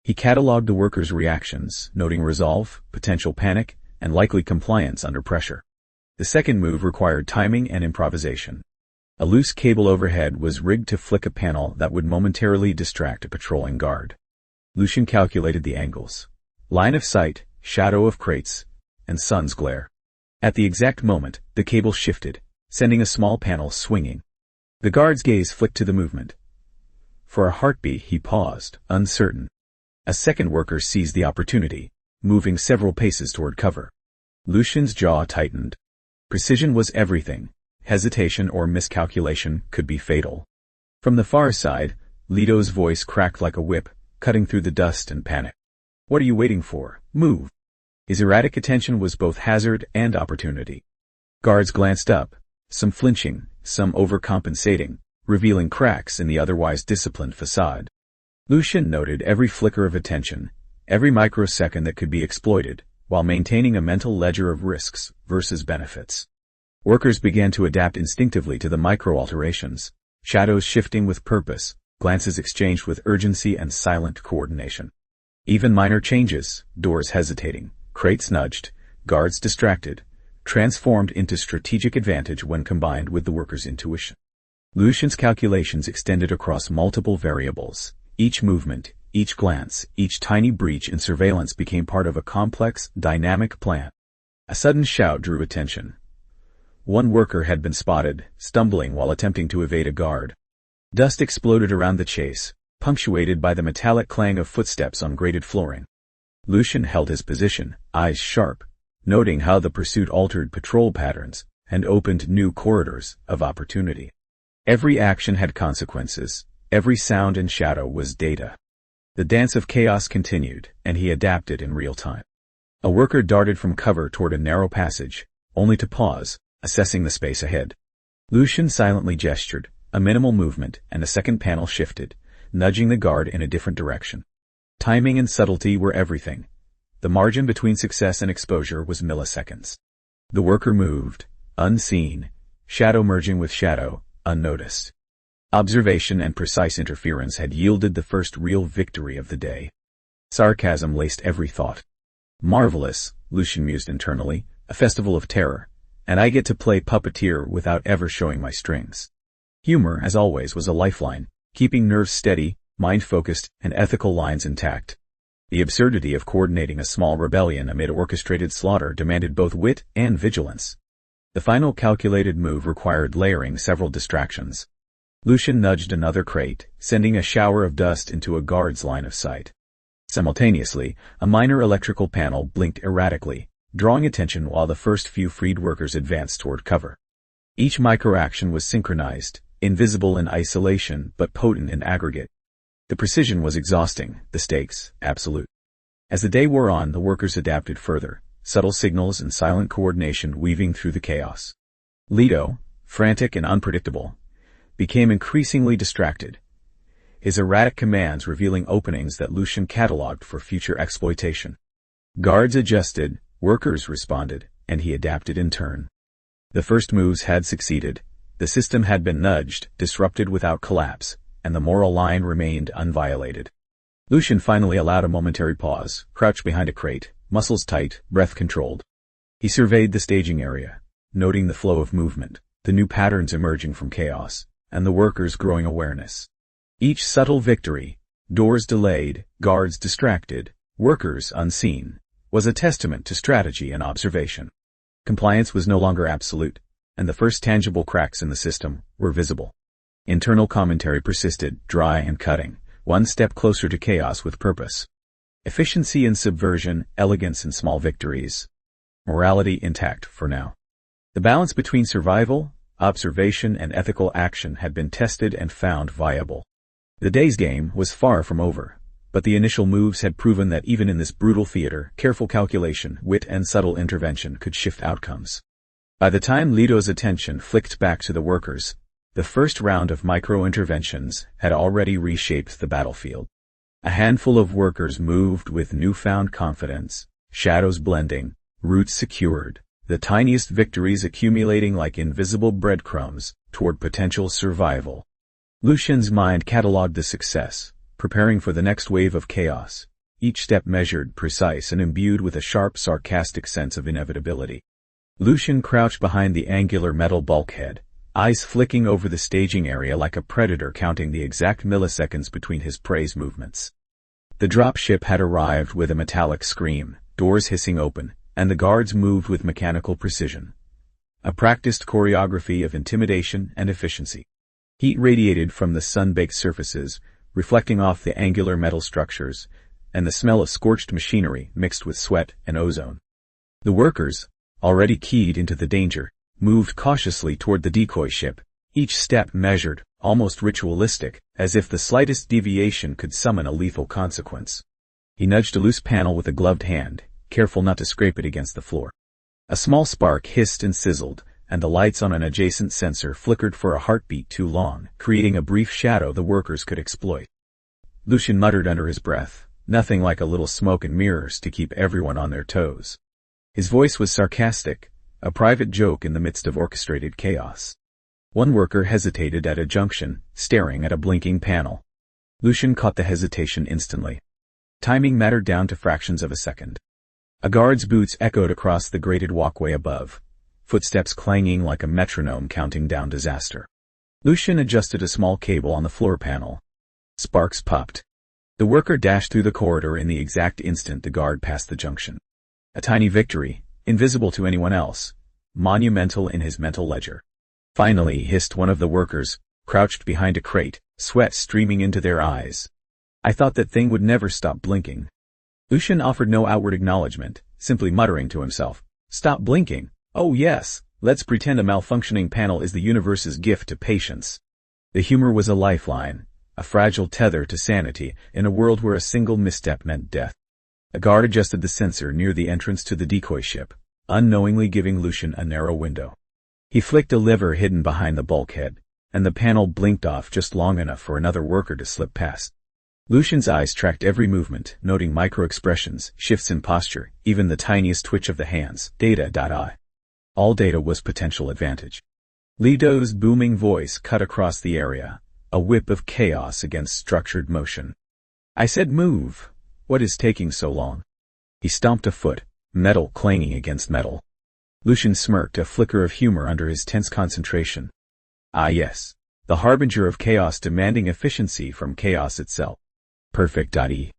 He catalogued the workers' reactions, noting resolve, potential panic, and likely compliance under pressure. The second move required timing and improvisation. A loose cable overhead was rigged to flick a panel that would momentarily distract a patrolling guard. Lucian calculated the angles. Line of sight, shadow of crates, and sun's glare. At the exact moment, the cable shifted, sending a small panel swinging. The guard's gaze flicked to the movement. For a heartbeat, he paused, uncertain. A second worker seized the opportunity, moving several paces toward cover. Lucian's jaw tightened. Precision was everything. Hesitation or miscalculation could be fatal. From the far side, Leto's voice cracked like a whip, cutting through the dust and panic. "What are you waiting for? Move!" His erratic attention was both hazard and opportunity. Guards glanced up, some flinching, some overcompensating, revealing cracks in the otherwise disciplined facade. Lucian noted every flicker of attention, every microsecond that could be exploited, while maintaining a mental ledger of risks versus benefits. Workers began to adapt instinctively to the micro-alterations, shadows shifting with purpose, glances exchanged with urgency and silent coordination. Even minor changes, doors hesitating, crates nudged, guards distracted, transformed into strategic advantage when combined with the worker's intuition. Lucian's calculations extended across multiple variables. Each movement, each glance, each tiny breach in surveillance became part of a complex, dynamic plan. A sudden shout drew attention. One worker had been spotted, stumbling while attempting to evade a guard. Dust exploded around the chase, punctuated by the metallic clang of footsteps on grated flooring. Lucian held his position, eyes sharp, noting how the pursuit altered patrol patterns and opened new corridors of opportunity. Every action had consequences. Every sound and shadow was data. The dance of chaos continued, and he adapted in real time. A worker darted from cover toward a narrow passage, only to pause, assessing the space ahead. Lucian silently gestured, a minimal movement, and a second panel shifted, nudging the guard in a different direction. Timing and subtlety were everything. The margin between success and exposure was milliseconds. The worker moved, unseen, shadow merging with shadow, unnoticed. Observation and precise interference had yielded the first real victory of the day. Sarcasm laced every thought. Marvelous, Lucian mused internally, a festival of terror, and I get to play puppeteer without ever showing my strings. Humor, as always, was a lifeline, keeping nerves steady, mind focused, and ethical lines intact. The absurdity of coordinating a small rebellion amid orchestrated slaughter demanded both wit and vigilance. The final calculated move required layering several distractions. Lucian nudged another crate, sending a shower of dust into a guard's line of sight. Simultaneously, a minor electrical panel blinked erratically, drawing attention while the first few freed workers advanced toward cover. Each micro-action was synchronized, invisible in isolation but potent in aggregate. The precision was exhausting, the stakes absolute. As the day wore on, the workers adapted further, subtle signals and silent coordination weaving through the chaos. Leto, frantic and unpredictable, became increasingly distracted, his erratic commands revealing openings that Lucian catalogued for future exploitation. Guards adjusted, workers responded, and he adapted in turn. The first moves had succeeded, the system had been nudged, disrupted without collapse, and the moral line remained unviolated. Lucian finally allowed a momentary pause, crouched behind a crate, muscles tight, breath controlled. He surveyed the staging area, noting the flow of movement, the new patterns emerging from chaos, and the workers' growing awareness. Each subtle victory, doors delayed, guards distracted, workers unseen, was a testament to strategy and observation. Compliance was no longer absolute, and the first tangible cracks in the system were visible. Internal commentary persisted, dry and cutting, one step closer to chaos with purpose. Efficiency in subversion, elegance in small victories. Morality intact for now. The balance between survival, observation, and ethical action had been tested and found viable. The day's game was far from over, but the initial moves had proven that even in this brutal theater, careful calculation, wit, and subtle intervention could shift outcomes. By the time Leto's attention flicked back to the workers, the first round of micro-interventions had already reshaped the battlefield. A handful of workers moved with newfound confidence, shadows blending, roots secured, the tiniest victories accumulating like invisible breadcrumbs toward potential survival. Lucian's mind catalogued the success, preparing for the next wave of chaos, each step measured, precise, and imbued with a sharp, sarcastic sense of inevitability. Lucian crouched behind the angular metal bulkhead, eyes flicking over the staging area like a predator counting the exact milliseconds between his prey's movements. The dropship had arrived with a metallic scream, doors hissing open, and the guards moved with mechanical precision. A practiced choreography of intimidation and efficiency. Heat radiated from the sun-baked surfaces, reflecting off the angular metal structures, and the smell of scorched machinery mixed with sweat and ozone. The workers, already keyed into the danger, moved cautiously toward the decoy ship, each step measured, almost ritualistic, as if the slightest deviation could summon a lethal consequence. He nudged a loose panel with a gloved hand, careful not to scrape it against the floor. A small spark hissed and sizzled, and the lights on an adjacent sensor flickered for a heartbeat too long, creating a brief shadow the workers could exploit. Lucian muttered under his breath, nothing like a little smoke and mirrors to keep everyone on their toes. His voice was sarcastic, a private joke in the midst of orchestrated chaos. One worker hesitated at a junction, staring at a blinking panel. Lucian caught the hesitation instantly. Timing mattered down to fractions of a second. A guard's boots echoed across the grated walkway above, footsteps clanging like a metronome counting down disaster. Lucian adjusted a small cable on the floor panel. Sparks popped. The worker dashed through the corridor in the exact instant the guard passed the junction. A tiny victory, invisible to anyone else, monumental in his mental ledger. Finally, hissed one of the workers, crouched behind a crate, sweat streaming into their eyes. I thought that thing would never stop blinking. Lucian offered no outward acknowledgement, simply muttering to himself, "Stop blinking. Oh yes, let's pretend a malfunctioning panel is the universe's gift to patience." The humor was a lifeline, a fragile tether to sanity in a world where a single misstep meant death. A guard adjusted the sensor near the entrance to the decoy ship, unknowingly giving Lucian a narrow window. He flicked a lever hidden behind the bulkhead, and the panel blinked off just long enough for another worker to slip past. Lucian's eyes tracked every movement, noting micro-expressions, shifts in posture, even the tiniest twitch of the hands. Data.I. All data was potential advantage. Leto's booming voice cut across the area, a whip of chaos against structured motion. "I said move. What is taking so long?" He stomped a foot, metal clanging against metal. Lucian smirked, a flicker of humor under his tense concentration. Ah yes, the harbinger of chaos demanding efficiency from chaos itself. Perfect.E.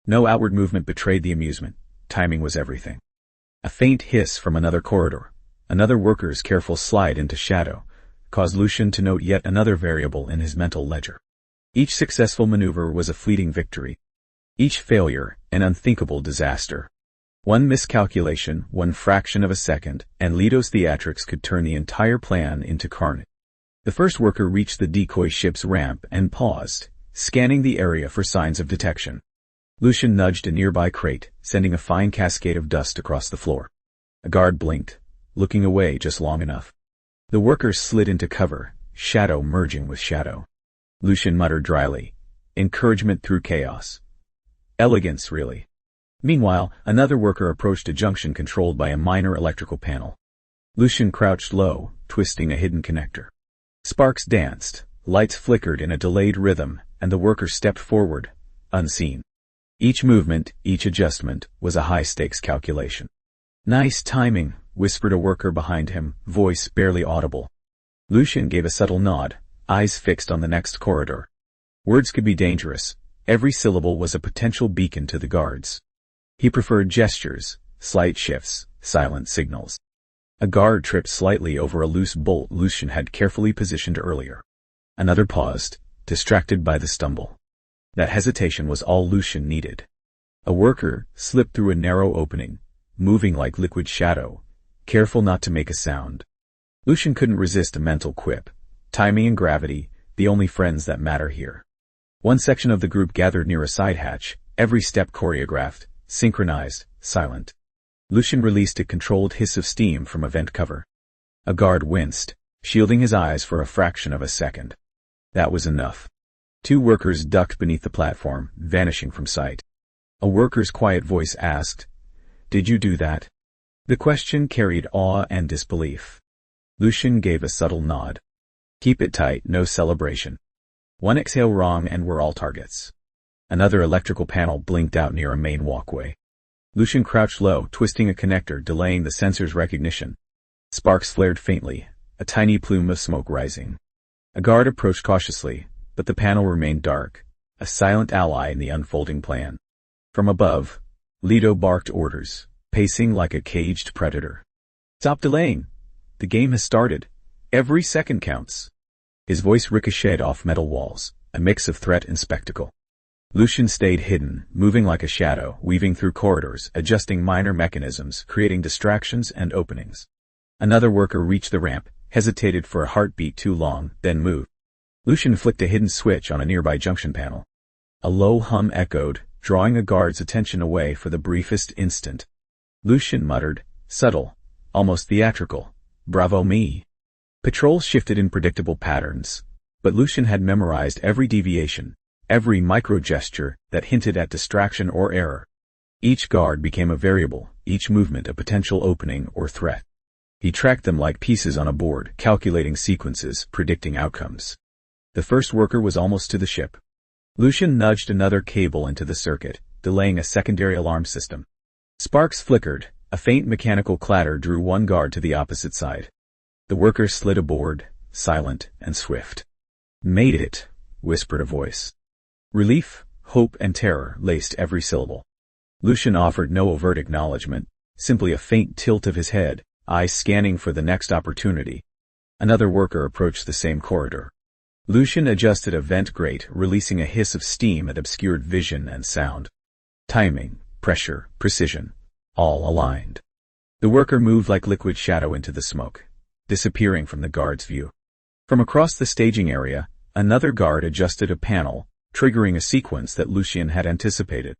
No outward movement betrayed the amusement. Timing was everything. A faint hiss from another corridor, another worker's careful slide into shadow, caused Lucian to note yet another variable in his mental ledger. Each successful maneuver was a fleeting victory. Each failure, an unthinkable disaster. One miscalculation, one fraction of a second, and Leto's theatrics could turn the entire plan into carnage. The first worker reached the decoy ship's ramp and paused, scanning the area for signs of detection. Lucian nudged a nearby crate, sending a fine cascade of dust across the floor. A guard blinked, looking away just long enough. The worker slid into cover, shadow merging with shadow. Lucian muttered dryly, "Encouragement through chaos. Elegance, really." Meanwhile, another worker approached a junction controlled by a minor electrical panel. Lucian crouched low, twisting a hidden connector. Sparks danced, lights flickered in a delayed rhythm, and the worker stepped forward, unseen. Each movement, each adjustment, was a high-stakes calculation. "Nice timing," whispered a worker behind him, voice barely audible. Lucian gave a subtle nod, eyes fixed on the next corridor. Words could be dangerous. Every syllable was a potential beacon to the guards. He preferred gestures, slight shifts, silent signals. A guard tripped slightly over a loose bolt Lucian had carefully positioned earlier. Another paused, distracted by the stumble. That hesitation was all Lucian needed. A worker slipped through a narrow opening, moving like liquid shadow, careful not to make a sound. Lucian couldn't resist a mental quip. Timing and gravity, the only friends that matter here. One section of the group gathered near a side hatch, every step choreographed, synchronized, silent. Lucian released a controlled hiss of steam from a vent cover. A guard winced, shielding his eyes for a fraction of a second. That was enough. 2 workers ducked beneath the platform, vanishing from sight. A worker's quiet voice asked, "Did you do that?" The question carried awe and disbelief. Lucian gave a subtle nod. "Keep it tight, no celebration." One exhale wrong and we're all targets. Another electrical panel blinked out near a main walkway. Lucian crouched low, twisting a connector, delaying the sensor's recognition. Sparks flared faintly, a tiny plume of smoke rising. A guard approached cautiously, but the panel remained dark, a silent ally in the unfolding plan. From above, Leto barked orders, pacing like a caged predator. "Stop delaying. The game has started. Every second counts." His voice ricocheted off metal walls, a mix of threat and spectacle. Lucian stayed hidden, moving like a shadow, weaving through corridors, adjusting minor mechanisms, creating distractions and openings. Another worker reached the ramp, hesitated for a heartbeat too long, then moved. Lucian flicked a hidden switch on a nearby junction panel. A low hum echoed, drawing a guard's attention away for the briefest instant. Lucian muttered, subtle, almost theatrical, "Bravo me." Patrols shifted in predictable patterns, but Lucian had memorized every deviation, every micro-gesture that hinted at distraction or error. Each guard became a variable, each movement a potential opening or threat. He tracked them like pieces on a board, calculating sequences, predicting outcomes. The first worker was almost to the ship. Lucian nudged another cable into the circuit, delaying a secondary alarm system. Sparks flickered, a faint mechanical clatter drew one guard to the opposite side. The worker slid aboard, silent and swift. "Made it," whispered a voice. Relief, hope, and terror laced every syllable. Lucian offered no overt acknowledgement, simply a faint tilt of his head, eyes scanning for the next opportunity. Another worker approached the same corridor. Lucian adjusted a vent grate, releasing a hiss of steam that obscured vision and sound. Timing, pressure, precision, all aligned. The worker moved like liquid shadow into the smoke, disappearing from the guard's view. From across the staging area, another guard adjusted a panel, triggering a sequence that Lucian had anticipated.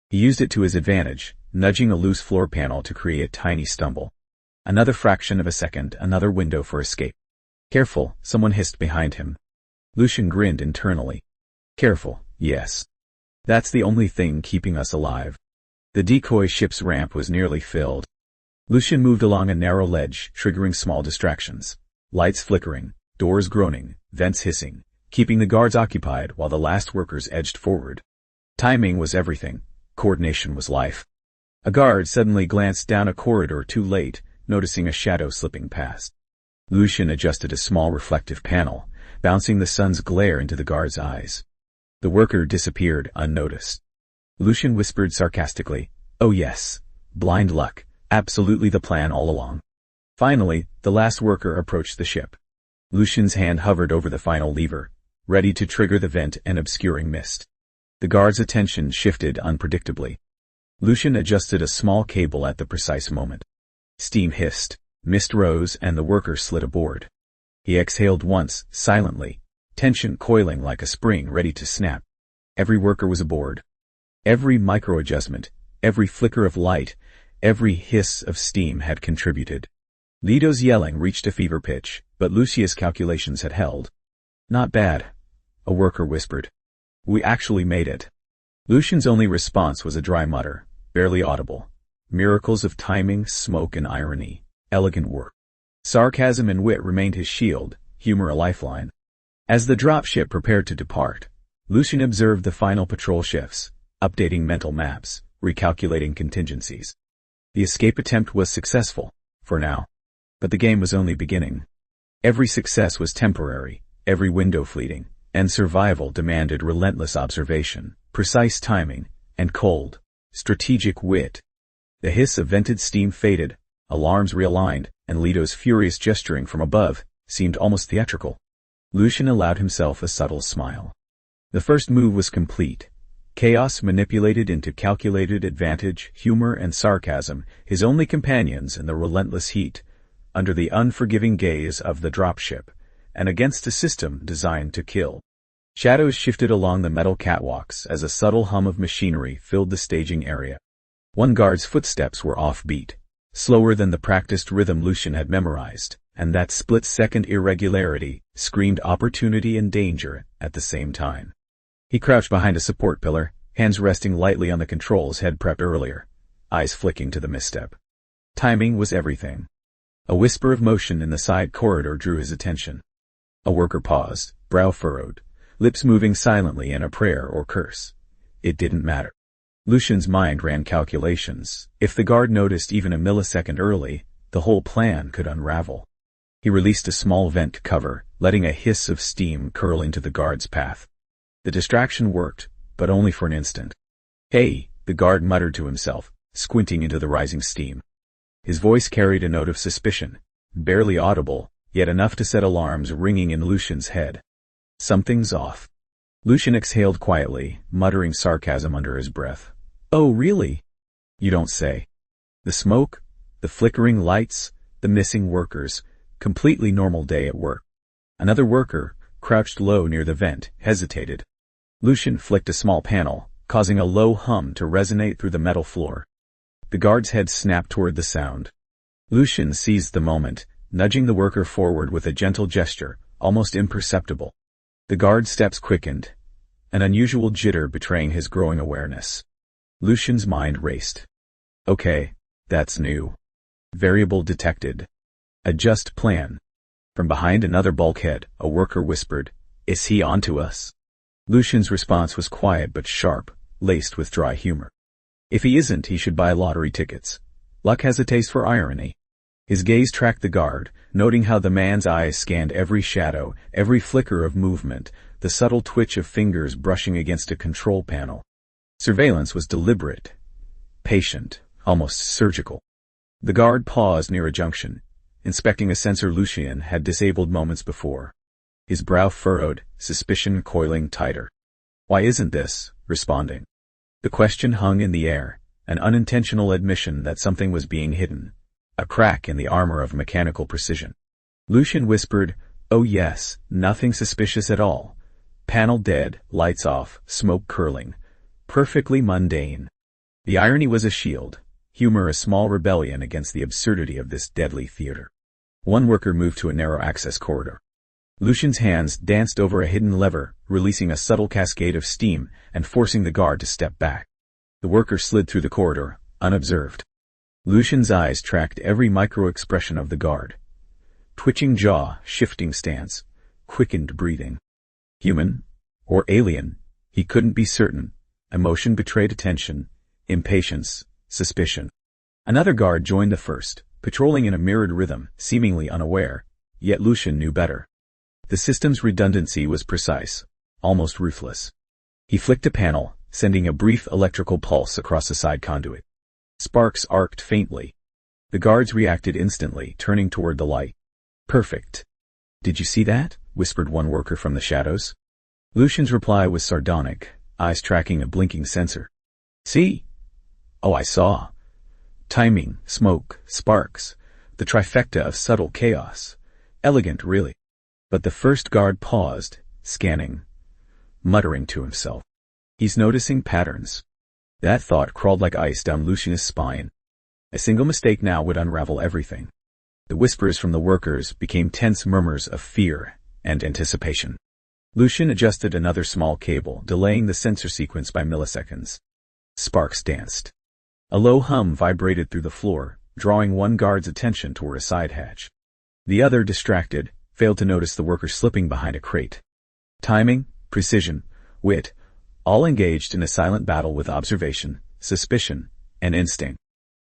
He used it to his advantage, nudging a loose floor panel to create a tiny stumble. Another fraction of a second, another window for escape. "Careful," someone hissed behind him. Lucian grinned internally. "Careful, yes. That's the only thing keeping us alive." The decoy ship's ramp was nearly filled. Lucian moved along a narrow ledge, triggering small distractions. Lights flickering, doors groaning, vents hissing, keeping the guards occupied while the last workers edged forward. Timing was everything. Coordination was life. A guard suddenly glanced down a corridor too late, noticing a shadow slipping past. Lucian adjusted a small reflective panel, bouncing the sun's glare into the guard's eyes. The worker disappeared unnoticed. Lucian whispered sarcastically, "Oh yes, blind luck, absolutely the plan all along." Finally, the last worker approached the ship. Lucian's hand hovered over the final lever, ready to trigger the vent and obscuring mist. The guard's attention shifted unpredictably. Lucian adjusted a small cable at the precise moment. Steam hissed, mist rose, and the worker slid aboard. He exhaled once, silently, tension coiling like a spring ready to snap. Every worker was aboard. Every micro-adjustment, every flicker of light, every hiss of steam had contributed. Leto's yelling reached a fever pitch, but Lucia's calculations had held. "Not bad," a worker whispered. "We actually made it." Lucian's only response was a dry mutter, barely audible. Miracles of timing, smoke, and irony. Elegant work. Sarcasm and wit remained his shield, humor a lifeline. As the dropship prepared to depart, Lucian observed the final patrol shifts, updating mental maps, recalculating contingencies. The escape attempt was successful, for now. But the game was only beginning. Every success was temporary, every window fleeting, and survival demanded relentless observation, precise timing, and cold, strategic wit. The hiss of vented steam faded, alarms realigned, and Leto's furious gesturing from above seemed almost theatrical. Lucian allowed himself a subtle smile. The first move was complete. Chaos manipulated into calculated advantage, humor and sarcasm, his only companions in the relentless heat. under the unforgiving gaze of the dropship, and against a system designed to kill. Shadows shifted along the metal catwalks as a subtle hum of machinery filled the staging area. One guard's footsteps were offbeat, slower than the practiced rhythm Lucian had memorized, and that split-second irregularity screamed opportunity and danger at the same time. He crouched behind a support pillar, hands resting lightly on the controls he'd prepped earlier, eyes flicking to the misstep. Timing was everything. A whisper of motion in the side corridor drew his attention. A worker paused, brow furrowed, lips moving silently in a prayer or curse. It didn't matter. Lucian's mind ran calculations. If the guard noticed even a millisecond early, the whole plan could unravel. He released a small vent to cover, letting a hiss of steam curl into the guard's path. The distraction worked, but only for an instant. "Hey," the guard muttered to himself, squinting into the rising steam. His voice carried a note of suspicion, barely audible, yet enough to set alarms ringing in Lucian's head. Something's off. Lucian exhaled quietly, muttering sarcasm under his breath. "Oh, really? You don't say." The smoke, the flickering lights, the missing workers, completely normal day at work. Another worker, crouched low near the vent, hesitated. Lucian flicked a small panel, causing a low hum to resonate through the metal floor. The guard's head snapped toward the sound. Lucian seized the moment, nudging the worker forward with a gentle gesture, almost imperceptible. The guard's steps quickened, an unusual jitter betraying his growing awareness. Lucian's mind raced. Okay, that's new. Variable detected. Adjust plan. From behind another bulkhead, a worker whispered, "Is he onto us?" Lucian's response was quiet but sharp, laced with dry humor. If he isn't, he should buy lottery tickets. Luck has a taste for irony. His gaze tracked the guard, noting how the man's eyes scanned every shadow, every flicker of movement, the subtle twitch of fingers brushing against a control panel. Surveillance was deliberate, patient, almost surgical. The guard paused near a junction, inspecting a sensor Lucian had disabled moments before. His brow furrowed, suspicion coiling tighter. "Why isn't this responding?" The question hung in the air, an unintentional admission that something was being hidden, a crack in the armor of mechanical precision. Lucian whispered, "Oh yes, nothing suspicious at all. Panel dead, lights off, smoke curling. Perfectly mundane." The irony was a shield, humor a small rebellion against the absurdity of this deadly theater. One worker moved to a narrow access corridor. Lucian's hands danced over a hidden lever, releasing a subtle cascade of steam and forcing the guard to step back. The worker slid through the corridor, unobserved. Lucian's eyes tracked every micro-expression of the guard. Twitching jaw, shifting stance, quickened breathing. Human, or alien, he couldn't be certain. Emotion betrayed attention, impatience, suspicion. Another guard joined the first, patrolling in a mirrored rhythm, seemingly unaware, yet Lucian knew better. The system's redundancy was precise, almost ruthless. He flicked a panel, sending a brief electrical pulse across the side conduit. Sparks arced faintly. The guards reacted instantly, turning toward the light. "Perfect." "Did you see that?" whispered one worker from the shadows. Lucian's reply was sardonic, eyes tracking a blinking sensor. "See?" "Oh, I saw. Timing, smoke, sparks, the trifecta of subtle chaos. Elegant, really." But the first guard paused, scanning, muttering to himself. "He's noticing patterns." That thought crawled like ice down Lucian's spine. A single mistake now would unravel everything. The whispers from the workers became tense murmurs of fear and anticipation. Lucian adjusted another small cable, delaying the sensor sequence by milliseconds. Sparks danced. A low hum vibrated through the floor, drawing one guard's attention toward a side hatch. The other, distracted, failed to notice the worker slipping behind a crate. Timing, precision, wit, all engaged in a silent battle with observation, suspicion, and instinct.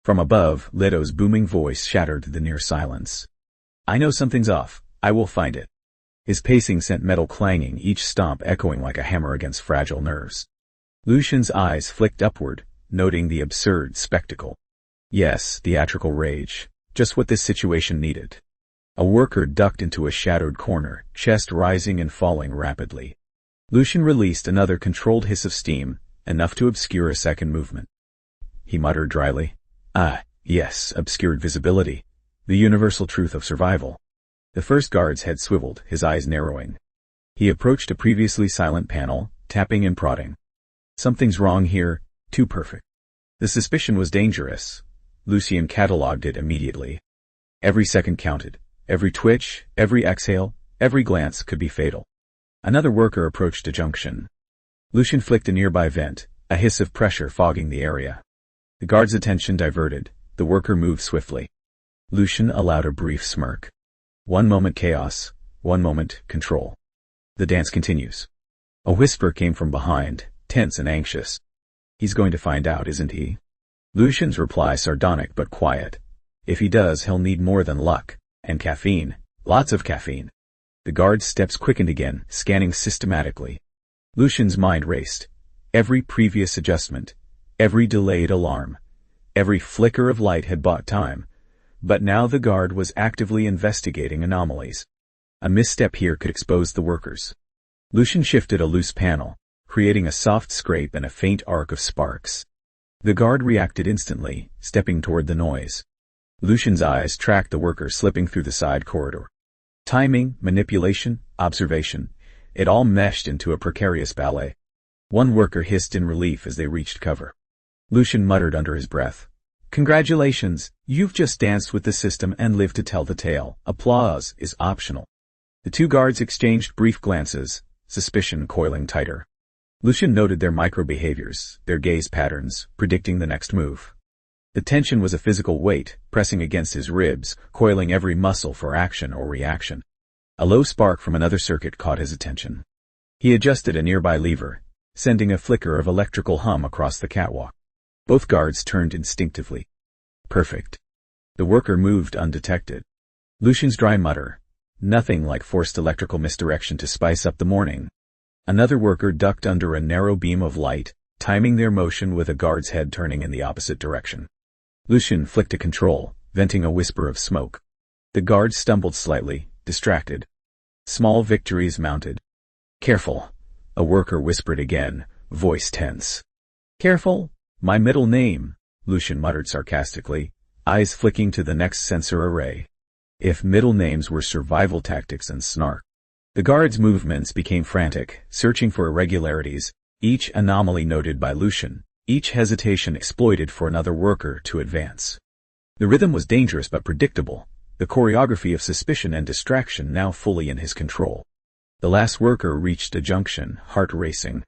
From above, Leto's booming voice shattered the near silence. "I know something's off. I will find it." His pacing sent metal clanging, each stomp echoing like a hammer against fragile nerves. Lucian's eyes flicked upward, noting the absurd spectacle. Yes, theatrical rage, just what this situation needed. A worker ducked into a shadowed corner, chest rising and falling rapidly. Lucian released another controlled hiss of steam, enough to obscure a second movement. He muttered dryly, "Ah, yes, obscured visibility. The universal truth of survival. The first guard's head swiveled, his eyes narrowing. He approached a previously silent panel, tapping and prodding. Something's wrong here, too perfect. The suspicion was dangerous. Lucian catalogued it immediately. Every second counted. Every twitch, every exhale, every glance could be fatal. Another worker approached a junction. Lucian flicked a nearby vent, a hiss of pressure fogging the area. The guard's attention diverted. The worker moved swiftly. Lucian allowed a brief smirk. One moment chaos, one moment control. The dance continues. A whisper came from behind, tense and anxious. He's going to find out, isn't he? Lucian's reply sardonic but quiet. If he does, he'll need more than luck. And caffeine. Lots of caffeine. The guard's steps quickened again, scanning systematically. Lucian's mind raced. Every previous adjustment, every delayed alarm, every flicker of light had bought time. But now the guard was actively investigating anomalies. A misstep here could expose the workers. Lucian shifted a loose panel, creating a soft scrape and a faint arc of sparks. The guard reacted instantly, stepping toward the noise. Lucian's eyes tracked the worker slipping through the side corridor. Timing, manipulation, observation, it all meshed into a precarious ballet. One worker hissed in relief as they reached cover. Lucian muttered under his breath. Congratulations, you've just danced with the system and lived to tell the tale. Applause is optional. The two guards exchanged brief glances, suspicion coiling tighter. Lucian noted their micro-behaviors, their gaze patterns, predicting the next move. The tension was a physical weight, pressing against his ribs, coiling every muscle for action or reaction. A low spark from another circuit caught his attention. He adjusted a nearby lever, sending a flicker of electrical hum across the catwalk. Both guards turned instinctively. Perfect. The worker moved undetected. Lucian's dry mutter. Nothing like forced electrical misdirection to spice up the morning. Another worker ducked under a narrow beam of light, timing their motion with a guard's head turning in the opposite direction. Lucian flicked a control, venting a whisper of smoke. The guard stumbled slightly, distracted. Small victories mounted. Careful, a worker whispered again, voice tense. Careful? My middle name, Lucian muttered sarcastically, eyes flicking to the next sensor array. If middle names were survival tactics and snark. The guard's movements became frantic, searching for irregularities, each anomaly noted by Lucian, each hesitation exploited for another worker to advance. The rhythm was dangerous but predictable, the choreography of suspicion and distraction now fully in his control. The last worker reached a junction, heart racing.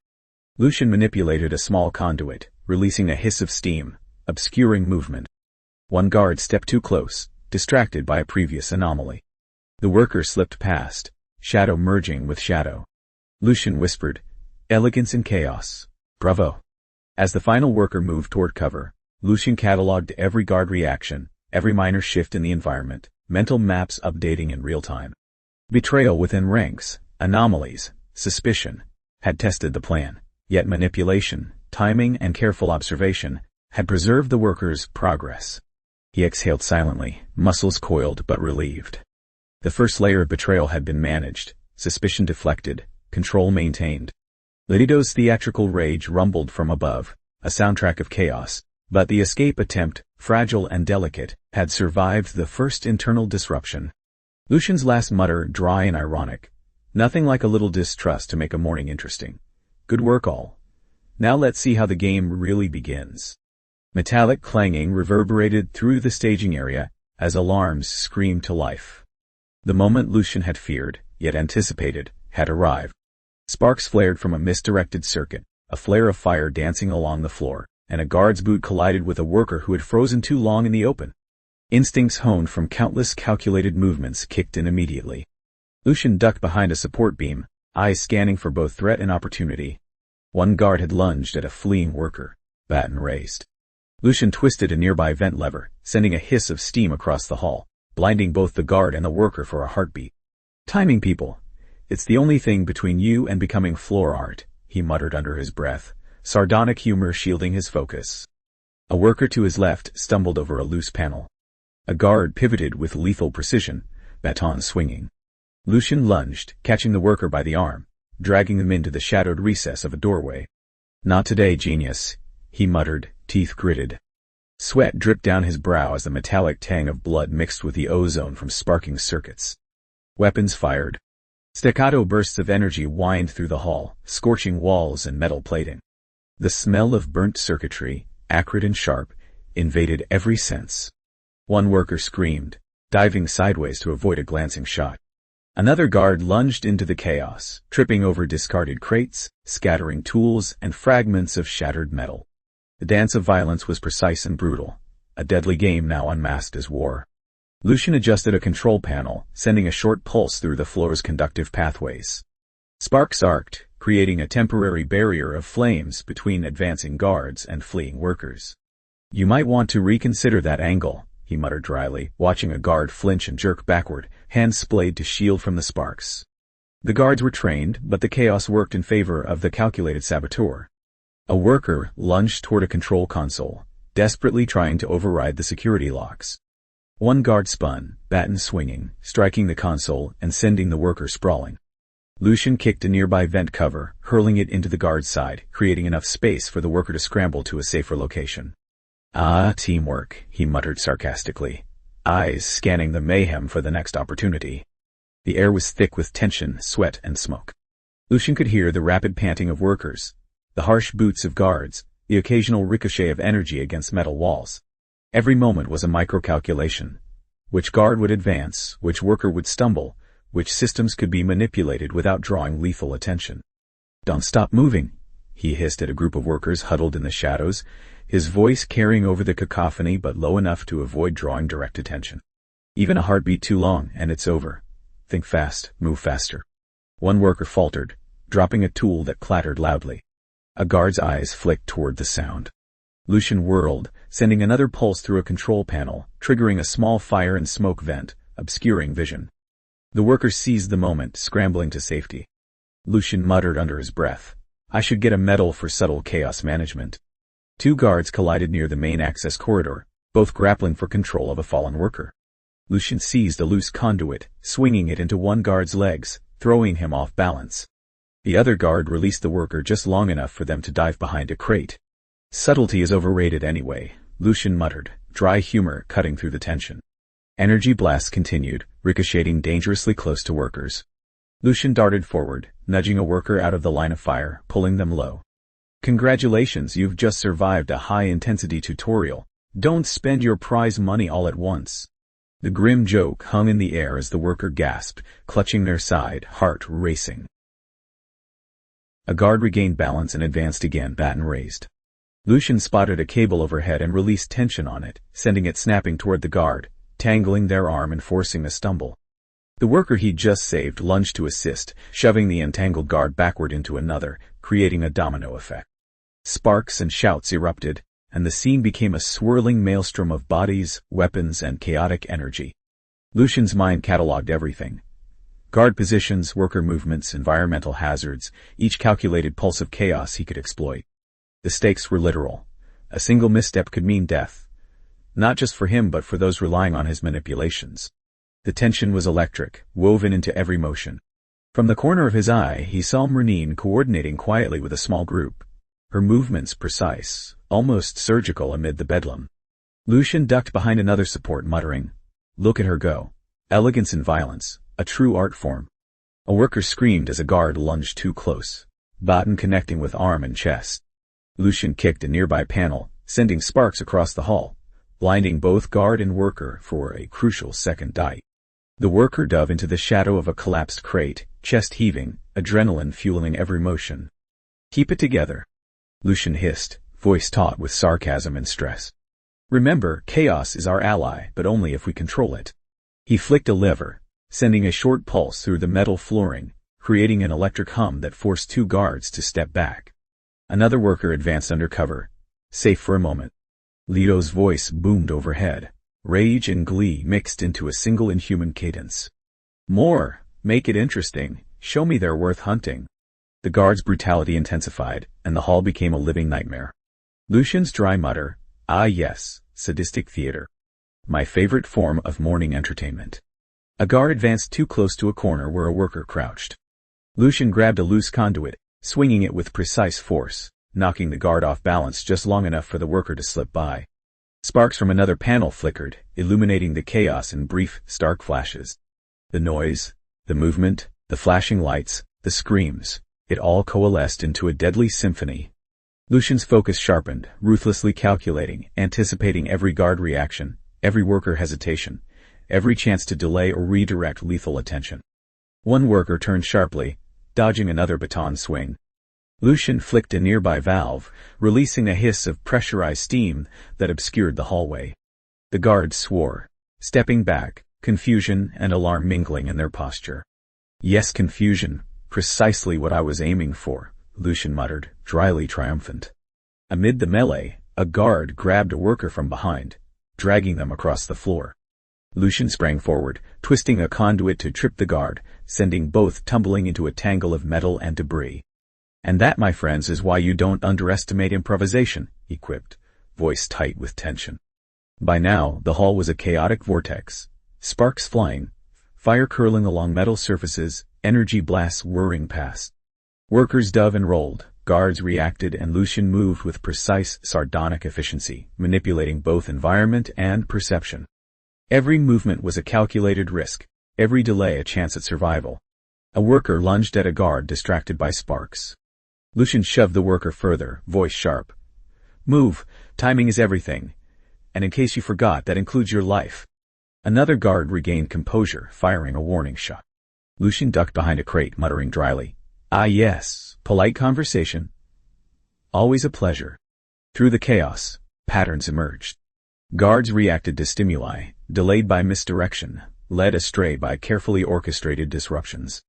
Lucian manipulated a small conduit, releasing a hiss of steam, obscuring movement. One guard stepped too close, distracted by a previous anomaly. The worker slipped past, shadow merging with shadow. Lucian whispered, elegance in chaos. Bravo. As the final worker moved toward cover, Lucian catalogued every guard reaction, every minor shift in the environment, mental maps updating in real time. Betrayal within ranks, anomalies, suspicion, had tested the plan, yet manipulation, timing and careful observation had preserved the worker's progress. He exhaled silently, muscles coiled but relieved. The first layer of betrayal had been managed, suspicion deflected, control maintained. Lidido's theatrical rage rumbled from above, a soundtrack of chaos, but the escape attempt, fragile and delicate, had survived the first internal disruption. Lucian's last mutter dry and ironic. Nothing like a little distrust to make a morning interesting. Good work all. Now let's see how the game really begins. Metallic clanging reverberated through the staging area as alarms screamed to life. The moment Lucian had feared, yet anticipated, had arrived. Sparks flared from a misdirected circuit, a flare of fire dancing along the floor, and a guard's boot collided with a worker who had frozen too long in the open. Instincts honed from countless calculated movements kicked in immediately. Lucian ducked behind a support beam, eyes scanning for both threat and opportunity. One guard had lunged at a fleeing worker, baton raised. Lucian twisted a nearby vent lever, sending a hiss of steam across the hall, blinding both the guard and the worker for a heartbeat. Timing, people. It's the only thing between you and becoming floor art, he muttered under his breath, sardonic humor shielding his focus. A worker to his left stumbled over a loose panel. A guard pivoted with lethal precision, baton swinging. Lucian lunged, catching the worker by the arm, dragging them into the shadowed recess of a doorway. Not today, genius, he muttered, teeth gritted. Sweat dripped down his brow as the metallic tang of blood mixed with the ozone from sparking circuits. Weapons fired. Staccato bursts of energy whined through the hall, scorching walls and metal plating. The smell of burnt circuitry, acrid and sharp, invaded every sense. One worker screamed, diving sideways to avoid a glancing shot. Another guard lunged into the chaos, tripping over discarded crates, scattering tools and fragments of shattered metal. The dance of violence was precise and brutal, a deadly game now unmasked as war. Lucian adjusted a control panel, sending a short pulse through the floor's conductive pathways. Sparks arced, creating a temporary barrier of flames between advancing guards and fleeing workers. "You might want to reconsider that angle," he muttered dryly, watching a guard flinch and jerk backward, hands splayed to shield from the sparks. The guards were trained, but the chaos worked in favor of the calculated saboteur. A worker lunged toward a control console, desperately trying to override the security locks. One guard spun, baton swinging, striking the console and sending the worker sprawling. Lucian kicked a nearby vent cover, hurling it into the guard's side, creating enough space for the worker to scramble to a safer location. "Ah, teamwork," he muttered sarcastically, eyes scanning the mayhem for the next opportunity. The air was thick with tension, sweat, and smoke. Lucian could hear the rapid panting of workers, the harsh boots of guards, the occasional ricochet of energy against metal walls. Every moment was a microcalculation. Which guard would advance, which worker would stumble, which systems could be manipulated without drawing lethal attention. "Don't stop moving," he hissed at a group of workers huddled in the shadows, his voice carrying over the cacophony but low enough to avoid drawing direct attention. "Even a heartbeat too long, and it's over. Think fast, move faster." One worker faltered, dropping a tool that clattered loudly. A guard's eyes flicked toward the sound. Lucian whirled, sending another pulse through a control panel, triggering a small fire and smoke vent, obscuring vision. The worker seized the moment, scrambling to safety. Lucian muttered under his breath, "I should get a medal for subtle chaos management." Two guards collided near the main access corridor, both grappling for control of a fallen worker. Lucian seized a loose conduit, swinging it into one guard's legs, throwing him off balance. The other guard released the worker just long enough for them to dive behind a crate. "Subtlety is overrated anyway," Lucian muttered, dry humor cutting through the tension. Energy blasts continued, ricocheting dangerously close to workers. Lucian darted forward, nudging a worker out of the line of fire, pulling them low. "Congratulations, you've just survived a high-intensity tutorial. Don't spend your prize money all at once." The grim joke hung in the air as the worker gasped, clutching their side, heart racing. A guard regained balance and advanced again, baton raised. Lucian spotted a cable overhead and released tension on it, sending it snapping toward the guard, tangling their arm and forcing a stumble. The worker he'd just saved lunged to assist, shoving the entangled guard backward into another, creating a domino effect. Sparks and shouts erupted, and the scene became a swirling maelstrom of bodies, weapons, and chaotic energy. Lucian's mind cataloged everything. Guard positions, worker movements, environmental hazards, each calculated pulse of chaos he could exploit. The stakes were literal. A single misstep could mean death. Not just for him but for those relying on his manipulations. The tension was electric, woven into every motion. From the corner of his eye, he saw Merneen coordinating quietly with a small group. Her movements precise, almost surgical amid the bedlam. Lucian ducked behind another support, muttering, "Look at her go. Elegance and violence, a true art form." A worker screamed as a guard lunged too close, baton connecting with arm and chest. Lucian kicked a nearby panel, sending sparks across the hall, blinding both guard and worker for a crucial second die. The worker dove into the shadow of a collapsed crate, chest heaving, adrenaline fueling every motion. "Keep it together," Lucian hissed, voice taut with sarcasm and stress. "Remember, chaos is our ally, but only if we control it." He flicked a lever, sending a short pulse through the metal flooring, creating an electric hum that forced two guards to step back. Another worker advanced under cover, safe for a moment. Leo's voice boomed overhead, rage and glee mixed into a single inhuman cadence. "More! Make it interesting. Show me they're worth hunting." The guard's brutality intensified, and the hall became a living nightmare. Lucian's dry mutter, "Ah yes, sadistic theater. My favorite form of morning entertainment." A guard advanced too close to a corner where a worker crouched. Lucian grabbed a loose conduit, swinging it with precise force, knocking the guard off balance just long enough for the worker to slip by. Sparks from another panel flickered, illuminating the chaos in brief, stark flashes. The noise, the movement, the flashing lights, the screams, it all coalesced into a deadly symphony. Lucian's focus sharpened, ruthlessly calculating, anticipating every guard reaction, every worker hesitation, every chance to delay or redirect lethal attention. One worker turned sharply, dodging another baton swing. Lucian flicked a nearby valve, releasing a hiss of pressurized steam that obscured the hallway. The guards swore, stepping back, confusion and alarm mingling in their posture. Yes, confusion, precisely what I was aiming for, Lucian muttered, dryly triumphant. Amid the melee, a guard grabbed a worker from behind, dragging them across the floor. Lucian sprang forward, twisting a conduit to trip the guard, sending both tumbling into a tangle of metal and debris. "And that, my friends, is why you don't underestimate improvisation," he quipped, voice tight with tension. By now, the hall was a chaotic vortex. Sparks flying, fire curling along metal surfaces, energy blasts whirring past. Workers dove and rolled, guards reacted, and Lucian moved with precise, sardonic efficiency, manipulating both environment and perception. Every movement was a calculated risk, every delay a chance at survival. A worker lunged at a guard distracted by sparks. Lucian shoved the worker further, voice sharp. "Move, timing is everything. And in case you forgot, that includes your life." Another guard regained composure, firing a warning shot. Lucian ducked behind a crate, muttering dryly, "Ah yes, polite conversation. Always a pleasure." Through the chaos, patterns emerged. Guards reacted to stimuli, delayed by misdirection, led astray by carefully orchestrated disruptions.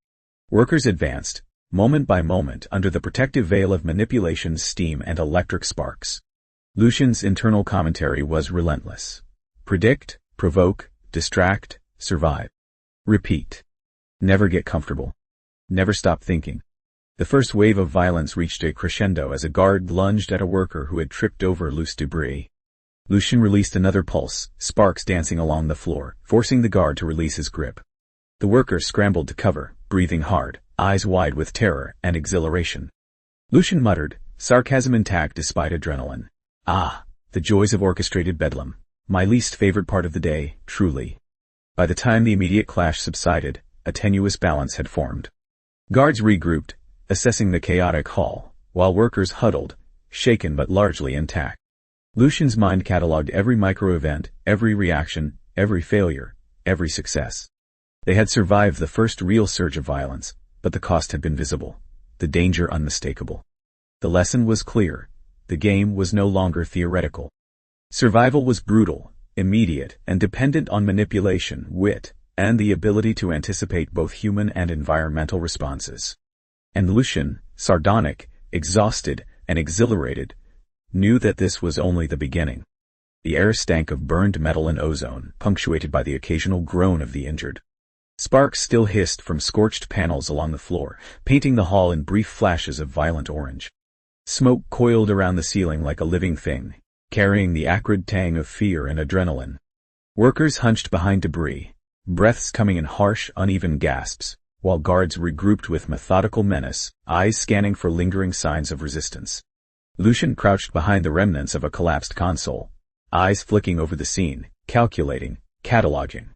Workers advanced, moment by moment, under the protective veil of manipulation, steam, and electric sparks. Lucian's internal commentary was relentless. Predict, provoke, distract, survive. Repeat. Never get comfortable. Never stop thinking. The first wave of violence reached a crescendo as a guard lunged at a worker who had tripped over loose debris. Lucian released another pulse, sparks dancing along the floor, forcing the guard to release his grip. The worker scrambled to cover, breathing hard, eyes wide with terror and exhilaration. Lucian muttered, sarcasm intact despite adrenaline. "Ah, the joys of orchestrated bedlam. My least favorite part of the day, truly." By the time the immediate clash subsided, a tenuous balance had formed. Guards regrouped, assessing the chaotic hall, while workers huddled, shaken but largely intact. Lucian's mind catalogued every micro-event, every reaction, every failure, every success. They had survived the first real surge of violence, but the cost had been visible, the danger unmistakable. The lesson was clear. The game was no longer theoretical. Survival was brutal, immediate, and dependent on manipulation, wit, and the ability to anticipate both human and environmental responses. And Lucian, sardonic, exhausted, and exhilarated, knew that this was only the beginning. The air stank of burned metal and ozone, punctuated by the occasional groan of the injured. Sparks still hissed from scorched panels along the floor, painting the hall in brief flashes of violent orange. Smoke coiled around the ceiling like a living thing, carrying the acrid tang of fear and adrenaline. Workers hunched behind debris, breaths coming in harsh, uneven gasps, while guards regrouped with methodical menace, eyes scanning for lingering signs of resistance. Lucian crouched behind the remnants of a collapsed console, eyes flicking over the scene, calculating, cataloging.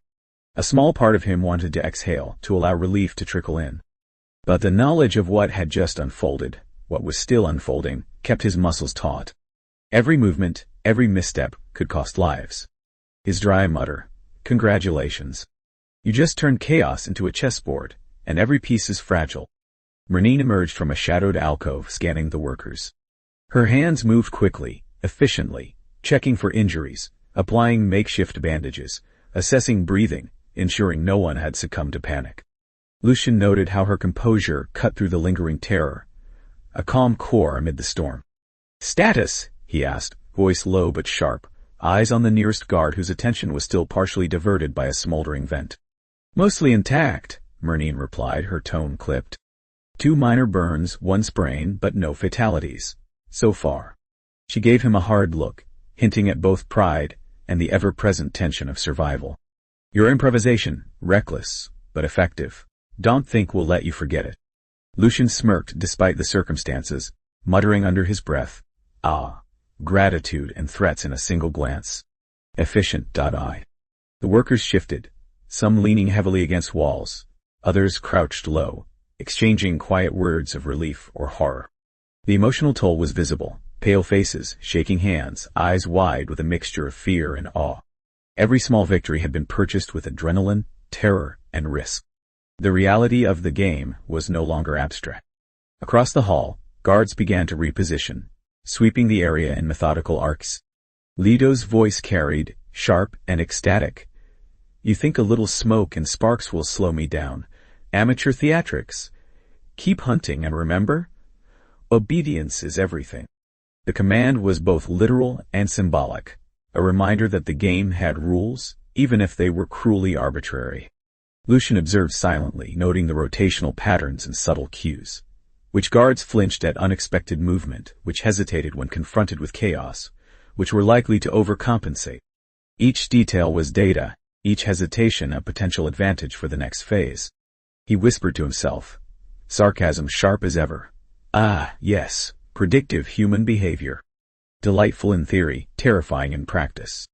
A small part of him wanted to exhale, to allow relief to trickle in. But the knowledge of what had just unfolded, what was still unfolding, kept his muscles taut. Every movement, every misstep, could cost lives. His dry mutter, "Congratulations. You just turned chaos into a chessboard, and every piece is fragile." Merneen emerged from a shadowed alcove, scanning the workers. Her hands moved quickly, efficiently, checking for injuries, applying makeshift bandages, assessing breathing, ensuring no one had succumbed to panic. Lucian noted how her composure cut through the lingering terror, a calm core amid the storm. "Status?" he asked, voice low but sharp, eyes on the nearest guard whose attention was still partially diverted by a smoldering vent. "Mostly intact," Merneen replied, her tone clipped. "2 minor burns, 1 sprain, but no fatalities. So far." She gave him a hard look, hinting at both pride and the ever-present tension of survival. "Your improvisation, reckless, but effective. Don't think we'll let you forget it." Lucian smirked despite the circumstances, muttering under his breath, "Ah, gratitude and threats in a single glance." Efficient.I. The workers shifted, some leaning heavily against walls, others crouched low, exchanging quiet words of relief or horror. The emotional toll was visible, pale faces, shaking hands, eyes wide with a mixture of fear and awe. Every small victory had been purchased with adrenaline, terror, and risk. The reality of the game was no longer abstract. Across the hall, guards began to reposition, sweeping the area in methodical arcs. Leto's voice carried, sharp and ecstatic. "You think a little smoke and sparks will slow me down? Amateur theatrics. Keep hunting and remember, obedience is everything." The command was both literal and symbolic, a reminder that the game had rules, even if they were cruelly arbitrary. Lucian observed silently, noting the rotational patterns and subtle cues. Which guards flinched at unexpected movement, which hesitated when confronted with chaos, which were likely to overcompensate. Each detail was data, each hesitation a potential advantage for the next phase. He whispered to himself, sarcasm sharp as ever. Ah, yes, predictive human behavior. Delightful in theory, terrifying in practice.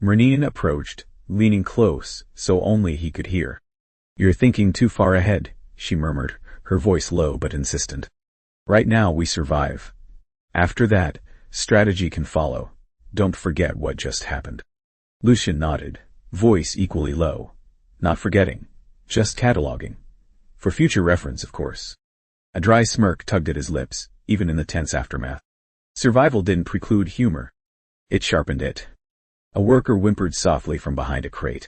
Merneen approached, leaning close, so only he could hear. "You're thinking too far ahead," she murmured, her voice low but insistent. "Right now we survive. After that, strategy can follow. Don't forget what just happened." Lucian nodded, voice equally low. "Not forgetting, just cataloging. For future reference, of course." A dry smirk tugged at his lips, even in the tense aftermath. Survival didn't preclude humor. It sharpened it. A worker whimpered softly from behind a crate.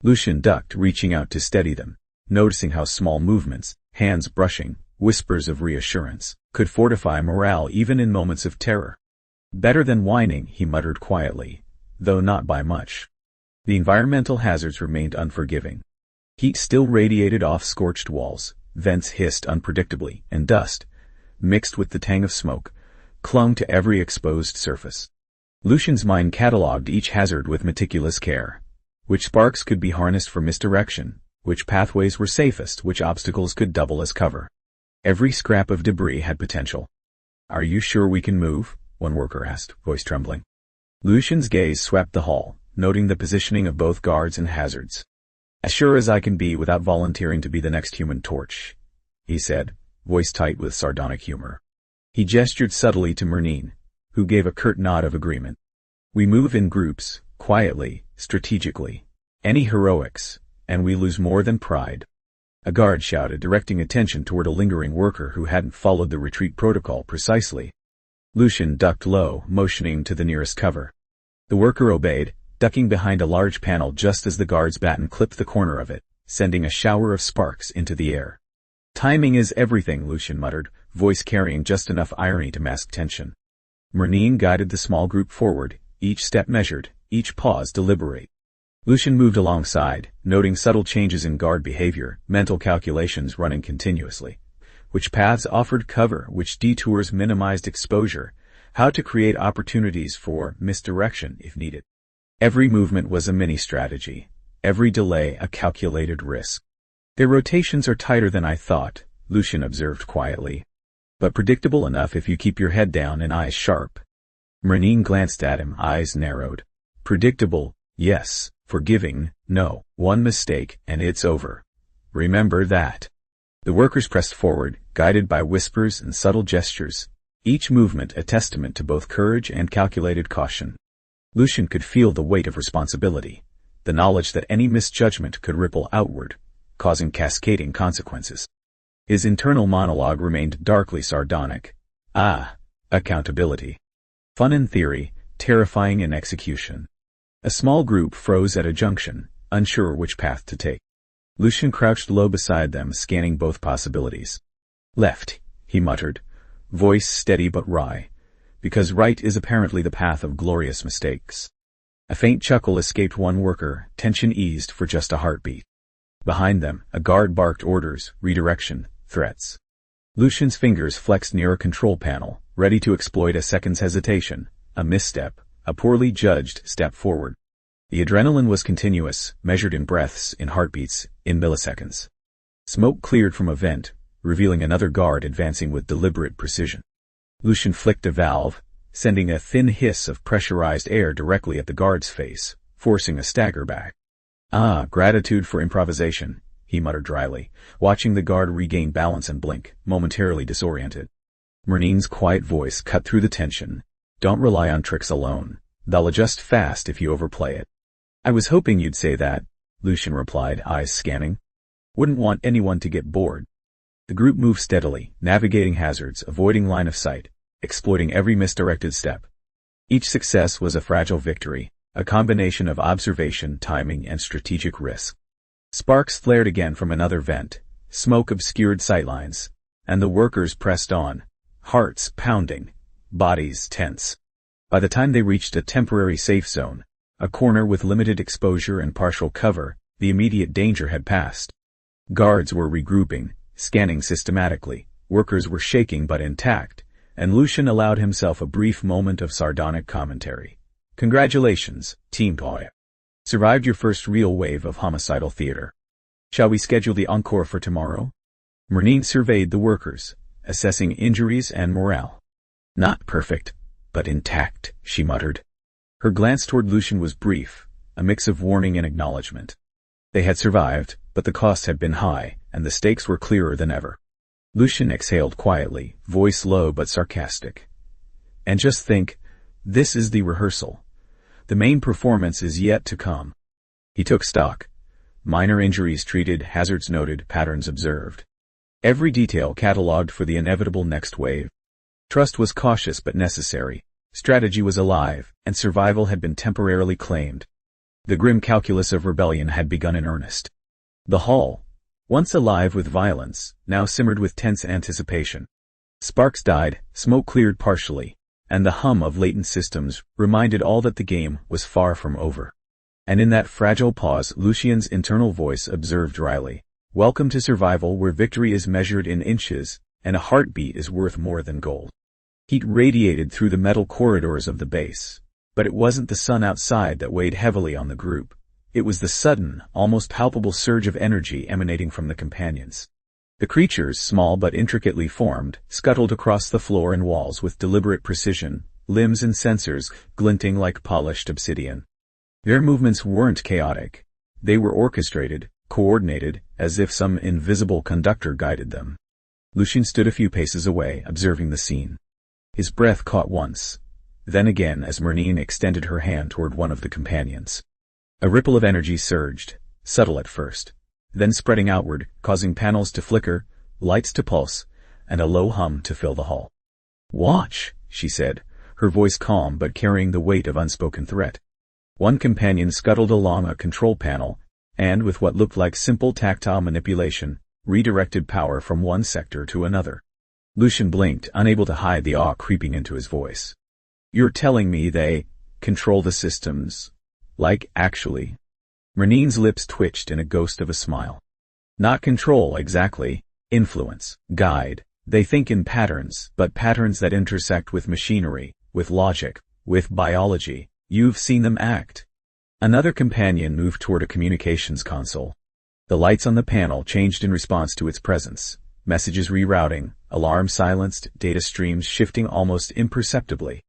Lucian ducked, reaching out to steady them, noticing how small movements, hands brushing, whispers of reassurance, could fortify morale even in moments of terror. "Better than whining," he muttered quietly, though not by much. The environmental hazards remained unforgiving. Heat still radiated off scorched walls, vents hissed unpredictably, and dust, mixed with the tang of smoke, clung to every exposed surface. Lucian's mind catalogued each hazard with meticulous care. Which sparks could be harnessed for misdirection, which pathways were safest, which obstacles could double as cover. Every scrap of debris had potential. "Are you sure we can move?" one worker asked, voice trembling. Lucian's gaze swept the hall, noting the positioning of both guards and hazards. "As sure as I can be without volunteering to be the next Human Torch," he said, voice tight with sardonic humor. He gestured subtly to Merneen, who gave a curt nod of agreement. "We move in groups, quietly, strategically. Any heroics, and we lose more than pride." A guard shouted, directing attention toward a lingering worker who hadn't followed the retreat protocol precisely. Lucian ducked low, motioning to the nearest cover. The worker obeyed, ducking behind a large panel just as the guard's baton clipped the corner of it, sending a shower of sparks into the air. "Timing is everything," Lucian muttered, voice carrying just enough irony to mask tension. Merneen guided the small group forward, each step measured, each pause deliberate. Lucian moved alongside, noting subtle changes in guard behavior, mental calculations running continuously. Which paths offered cover, which detours minimized exposure, how to create opportunities for misdirection if needed. Every movement was a mini-strategy, every delay a calculated risk. "Their rotations are tighter than I thought," Lucian observed quietly. "But predictable enough if you keep your head down and eyes sharp." Merneen glanced at him, eyes narrowed. "Predictable, yes. Forgiving, no. One mistake, and it's over. Remember that." The workers pressed forward, guided by whispers and subtle gestures, each movement a testament to both courage and calculated caution. Lucian could feel the weight of responsibility, the knowledge that any misjudgment could ripple outward, causing cascading consequences. His internal monologue remained darkly sardonic. Ah, accountability. Fun in theory, terrifying in execution. A small group froze at a junction, unsure which path to take. Lucian crouched low beside them, scanning both possibilities. "Left," he muttered, voice steady but wry, "because right is apparently the path of glorious mistakes." A faint chuckle escaped one worker, tension eased for just a heartbeat. Behind them, a guard barked orders, redirection, threats. Lucian's fingers flexed near a control panel, ready to exploit a second's hesitation, a misstep, a poorly judged step forward. The adrenaline was continuous, measured in breaths, in heartbeats, in milliseconds. Smoke cleared from a vent, revealing another guard advancing with deliberate precision. Lucian flicked a valve, sending a thin hiss of pressurized air directly at the guard's face, forcing a stagger back. "Ah, gratitude for improvisation," he muttered dryly, watching the guard regain balance and blink, momentarily disoriented. Merneen's quiet voice cut through the tension. "Don't rely on tricks alone. They'll adjust fast if you overplay it." "I was hoping you'd say that," Lucian replied, eyes scanning. "Wouldn't want anyone to get bored." The group moved steadily, navigating hazards, avoiding line of sight, exploiting every misdirected step. Each success was a fragile victory, a combination of observation, timing, and strategic risk. Sparks flared again from another vent, smoke obscured sightlines, and the workers pressed on, hearts pounding, bodies tense. By the time they reached a temporary safe zone, a corner with limited exposure and partial cover, the immediate danger had passed. Guards were regrouping, scanning systematically, workers were shaking but intact, and Lucian allowed himself a brief moment of sardonic commentary. "Congratulations, Team Toy. Survived your first real wave of homicidal theater. Shall we schedule the encore for tomorrow?" Merneen surveyed the workers, assessing injuries and morale. "Not perfect, but intact," she muttered. Her glance toward Lucian was brief, a mix of warning and acknowledgement. They had survived, but the costs had been high, and the stakes were clearer than ever. Lucian exhaled quietly, voice low but sarcastic. "And just think, this is the rehearsal. The main performance is yet to come." He took stock. Minor injuries treated, hazards noted, patterns observed. Every detail catalogued for the inevitable next wave. Trust was cautious but necessary. Strategy was alive, and survival had been temporarily claimed. The grim calculus of rebellion had begun in earnest. The hall, once alive with violence, now simmered with tense anticipation. Sparks died, smoke cleared partially, and the hum of latent systems reminded all that the game was far from over. And in that fragile pause, Lucian's internal voice observed dryly, "Welcome to survival, where victory is measured in inches, and a heartbeat is worth more than gold." Heat radiated through the metal corridors of the base, but it wasn't the sun outside that weighed heavily on the group. It was the sudden, almost palpable surge of energy emanating from the companions. The creatures, small but intricately formed, scuttled across the floor and walls with deliberate precision, limbs and sensors glinting like polished obsidian. Their movements weren't chaotic. They were orchestrated, coordinated, as if some invisible conductor guided them. Lucian stood a few paces away, observing the scene. His breath caught once, then again as Merneen extended her hand toward one of the companions. A ripple of energy surged, subtle at first, then spreading outward, causing panels to flicker, lights to pulse, and a low hum to fill the hall. "Watch," she said, her voice calm but carrying the weight of unspoken threat. One companion scuttled along a control panel, and with what looked like simple tactile manipulation, redirected power from one sector to another. Lucian blinked, unable to hide the awe creeping into his voice. "You're telling me they control the systems? Like, actually?" Merneen's lips twitched in a ghost of a smile. "Not control, exactly. Influence, guide. They think in patterns, but patterns that intersect with machinery, with logic, with biology. You've seen them act." Another companion moved toward a communications console. The lights on the panel changed in response to its presence. Messages rerouting, alarms silenced, data streams shifting almost imperceptibly.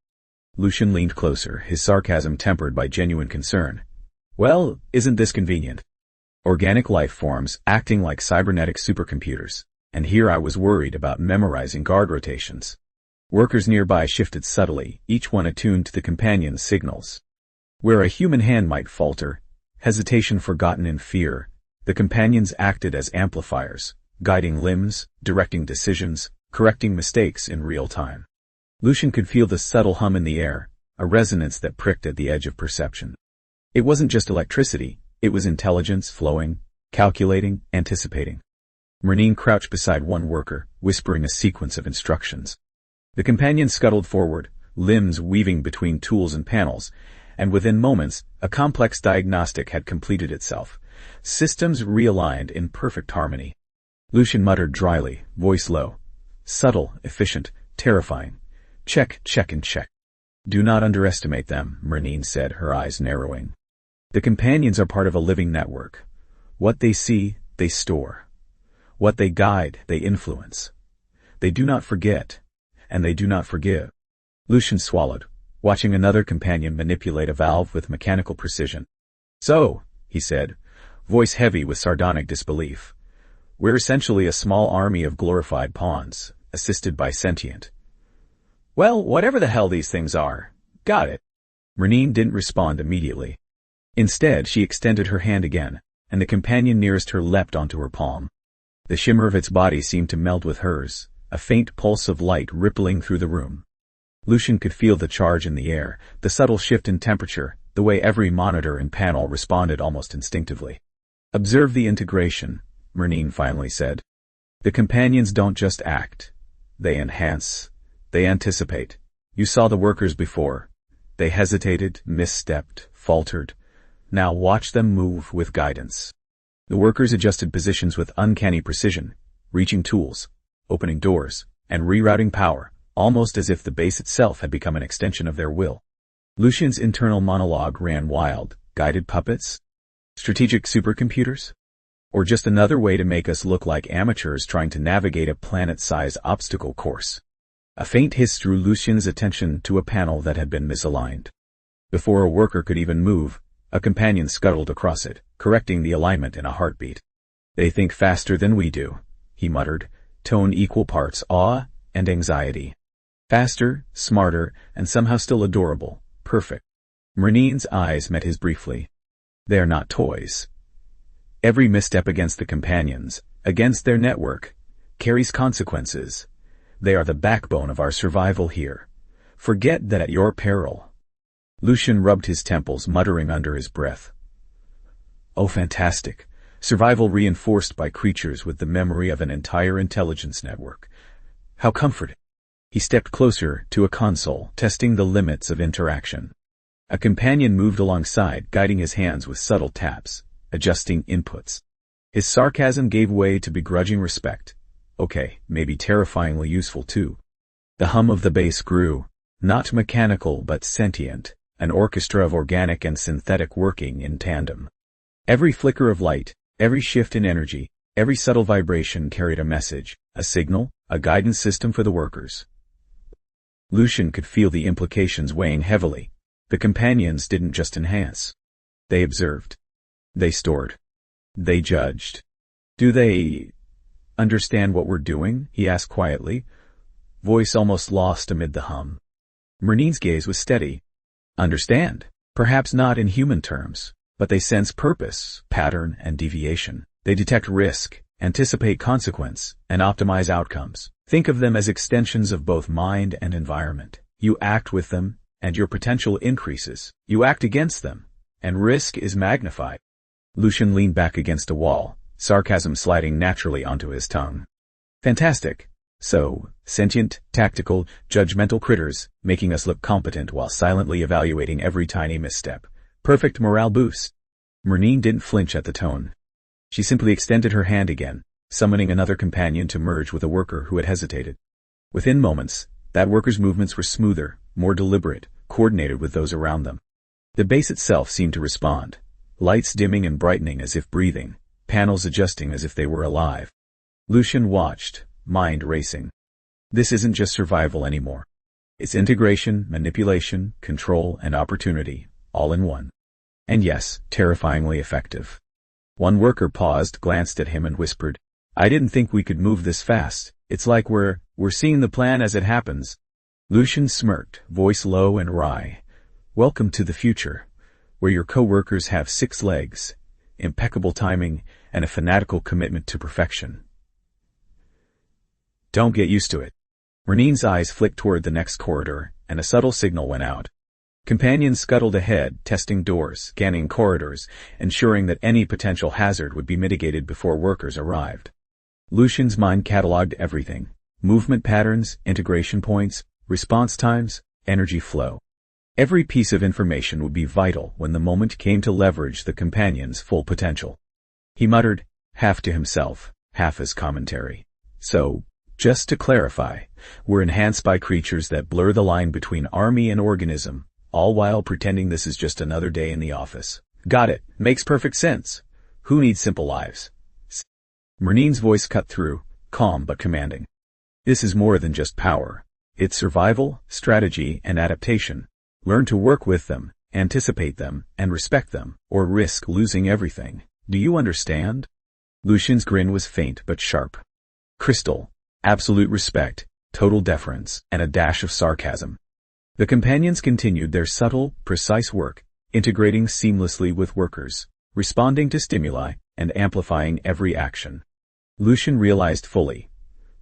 Lucian leaned closer, his sarcasm tempered by genuine concern. "Well, isn't this convenient? Organic life forms acting like cybernetic supercomputers, and here I was worried about memorizing guard rotations." Workers nearby shifted subtly, each one attuned to the companion's signals. Where a human hand might falter, hesitation forgotten in fear, the companions acted as amplifiers, guiding limbs, directing decisions, correcting mistakes in real time. Lucian could feel the subtle hum in the air, a resonance that pricked at the edge of perception. It wasn't just electricity, it was intelligence flowing, calculating, anticipating. Merneen crouched beside one worker, whispering a sequence of instructions. The companion scuttled forward, limbs weaving between tools and panels, and within moments, a complex diagnostic had completed itself, systems realigned in perfect harmony. Lucian muttered dryly, voice low. "Subtle, efficient, terrifying. Check, check and check." "Do not underestimate them," Merneen said, her eyes narrowing. "The companions are part of a living network. What they see, they store. What they guide, they influence. They do not forget, and they do not forgive." Lucian swallowed, watching another companion manipulate a valve with mechanical precision. So, he said, voice heavy with sardonic disbelief, we're essentially a small army of glorified pawns, assisted by sentient. Well, whatever the hell these things are. Got it. Merneen didn't respond immediately. Instead, she extended her hand again, and the companion nearest her leapt onto her palm. The shimmer of its body seemed to meld with hers, a faint pulse of light rippling through the room. Lucian could feel the charge in the air, the subtle shift in temperature, the way every monitor and panel responded almost instinctively. Observe the integration, Merneen finally said. The companions don't just act. They enhance. They anticipate. You saw the workers before. They hesitated, misstepped, faltered. Now watch them move with guidance. The workers adjusted positions with uncanny precision, reaching tools, opening doors, and rerouting power, almost as if the base itself had become an extension of their will. Lucian's internal monologue ran wild. Guided puppets? Strategic supercomputers? Or just another way to make us look like amateurs trying to navigate a planet-sized obstacle course? A faint hiss drew Lucian's attention to a panel that had been misaligned. Before a worker could even move, a companion scuttled across it, correcting the alignment in a heartbeat. They think faster than we do, he muttered, tone equal parts awe and anxiety. Faster, smarter, and somehow still adorable. Perfect. Merneen's eyes met his briefly. They are not toys. Every misstep against the companions, against their network, carries consequences. They are the backbone of our survival here. Forget that at your peril. Lucian rubbed his temples, muttering under his breath. Oh, fantastic. Survival reinforced by creatures with the memory of an entire intelligence network. How comforting. He stepped closer to a console, testing the limits of interaction. A companion moved alongside, guiding his hands with subtle taps, adjusting inputs. His sarcasm gave way to begrudging respect. Okay, maybe terrifyingly useful too. The hum of the bass grew, not mechanical but sentient, an orchestra of organic and synthetic working in tandem. Every flicker of light, every shift in energy, every subtle vibration carried a message, a signal, a guidance system for the workers. Lucian could feel the implications weighing heavily. The companions didn't just enhance. They observed. They stored. They judged. Do they understand what we're doing? He asked quietly, voice almost lost amid the hum. Merneen's gaze was steady. Understand? Perhaps not in human terms, but they sense purpose, pattern, and deviation. They detect risk, anticipate consequence, and optimize outcomes. Think of them as extensions of both mind and environment. You act with them, and your potential increases. You act against them, and risk is magnified. Lucian leaned back against a wall, sarcasm sliding naturally onto his tongue. Fantastic. So, sentient, tactical, judgmental critters, making us look competent while silently evaluating every tiny misstep. Perfect morale boost. Merneen didn't flinch at the tone. She simply extended her hand again, summoning another companion to merge with a worker who had hesitated. Within moments, that worker's movements were smoother, more deliberate, coordinated with those around them. The base itself seemed to respond, lights dimming and brightening as if breathing, panels adjusting as if they were alive. Lucian watched, mind racing. This isn't just survival anymore. It's integration, manipulation, control, and opportunity, all in one. And yes, terrifyingly effective. One worker paused, glanced at him, and whispered, I didn't think we could move this fast. It's like we're seeing the plan as it happens. Lucian smirked, voice low and wry. Welcome to the future, where your co-workers have 6 legs, impeccable timing, and a fanatical commitment to perfection. Don't get used to it. Merneen's eyes flicked toward the next corridor, and a subtle signal went out. Companions scuttled ahead, testing doors, scanning corridors, ensuring that any potential hazard would be mitigated before workers arrived. Lucian's mind cataloged everything. Movement patterns, integration points, response times, energy flow. Every piece of information would be vital when the moment came to leverage the companion's full potential. He muttered, half to himself, half as commentary. So, just to clarify, we're enhanced by creatures that blur the line between army and organism, all while pretending this is just another day in the office. Got it. Makes perfect sense. Who needs simple lives? Merneen's voice cut through, calm but commanding. This is more than just power. It's survival, strategy, and adaptation. Learn to work with them, anticipate them, and respect them, or risk losing everything. Do you understand? Lucian's grin was faint but sharp. Crystal. Absolute respect, total deference, and a dash of sarcasm. The companions continued their subtle, precise work, integrating seamlessly with workers, responding to stimuli, and amplifying every action. Lucian realized fully,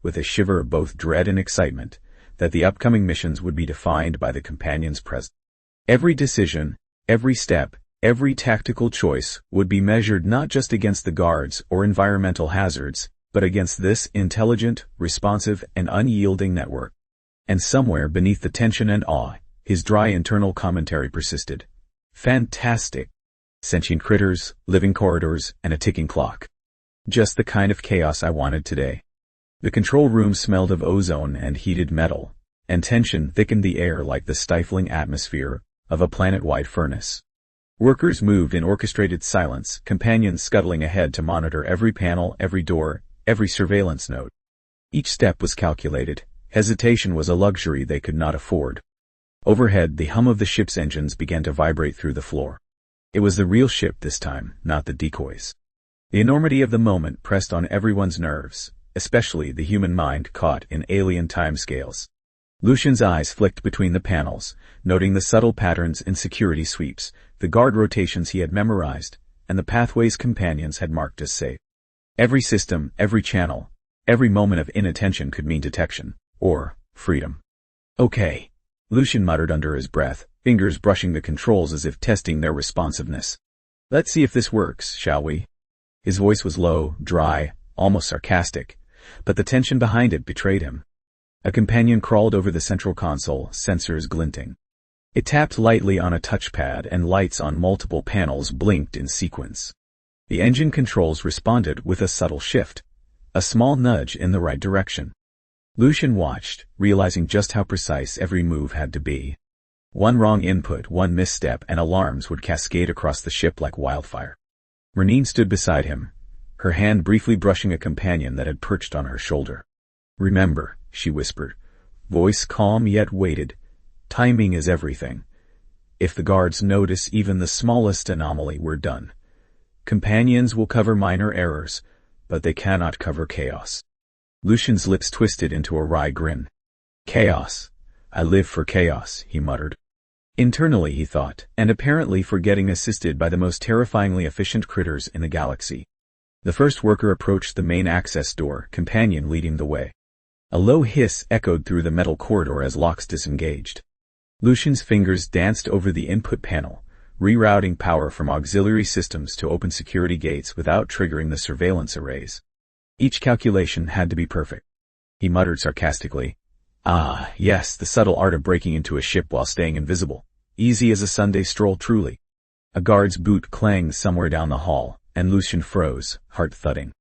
with a shiver of both dread and excitement, that the upcoming missions would be defined by the companions' presence. Every decision, every step, every tactical choice would be measured not just against the guards or environmental hazards, but against this intelligent, responsive, and unyielding network. And somewhere beneath the tension and awe, his dry internal commentary persisted. Fantastic. Sentient critters, living corridors, and a ticking clock. Just the kind of chaos I wanted today. The control room smelled of ozone and heated metal, and tension thickened the air like the stifling atmosphere of a planet-wide furnace. Workers moved in orchestrated silence, companions scuttling ahead to monitor every panel, every door, every surveillance node. Each step was calculated. Hesitation was a luxury they could not afford. Overhead, the hum of the ship's engines began to vibrate through the floor. It was the real ship this time, not the decoys. The enormity of the moment pressed on everyone's nerves, especially the human mind caught in alien timescales. Lucian's eyes flicked between the panels, noting the subtle patterns in security sweeps, the guard rotations he had memorized, and the pathways companions had marked as safe. Every system, every channel, every moment of inattention could mean detection, or freedom. Okay, Lucian muttered under his breath, fingers brushing the controls as if testing their responsiveness. Let's see if this works, shall we? His voice was low, dry, almost sarcastic, but the tension behind it betrayed him. A companion crawled over the central console, sensors glinting. It tapped lightly on a touchpad and lights on multiple panels blinked in sequence. The engine controls responded with a subtle shift, a small nudge in the right direction. Lucian watched, realizing just how precise every move had to be. One wrong input, one misstep, and alarms would cascade across the ship like wildfire. Merneen stood beside him, her hand briefly brushing a companion that had perched on her shoulder. Remember, she whispered, voice calm yet weighted, timing is everything. If the guards notice even the smallest anomaly, we're done. Companions will cover minor errors, but they cannot cover chaos. Lucian's lips twisted into a wry grin. Chaos. I live for chaos, he muttered. Internally, he thought, and apparently forgetting assisted by the most terrifyingly efficient critters in the galaxy. The first worker approached the main access door, companion leading the way. A low hiss echoed through the metal corridor as locks disengaged. Lucian's fingers danced over the input panel, rerouting power from auxiliary systems to open security gates without triggering the surveillance arrays. Each calculation had to be perfect. He muttered sarcastically. Ah, yes, the subtle art of breaking into a ship while staying invisible. Easy as a Sunday stroll, truly. A guard's boot clanged somewhere down the hall, and Lucian froze, heart thudding.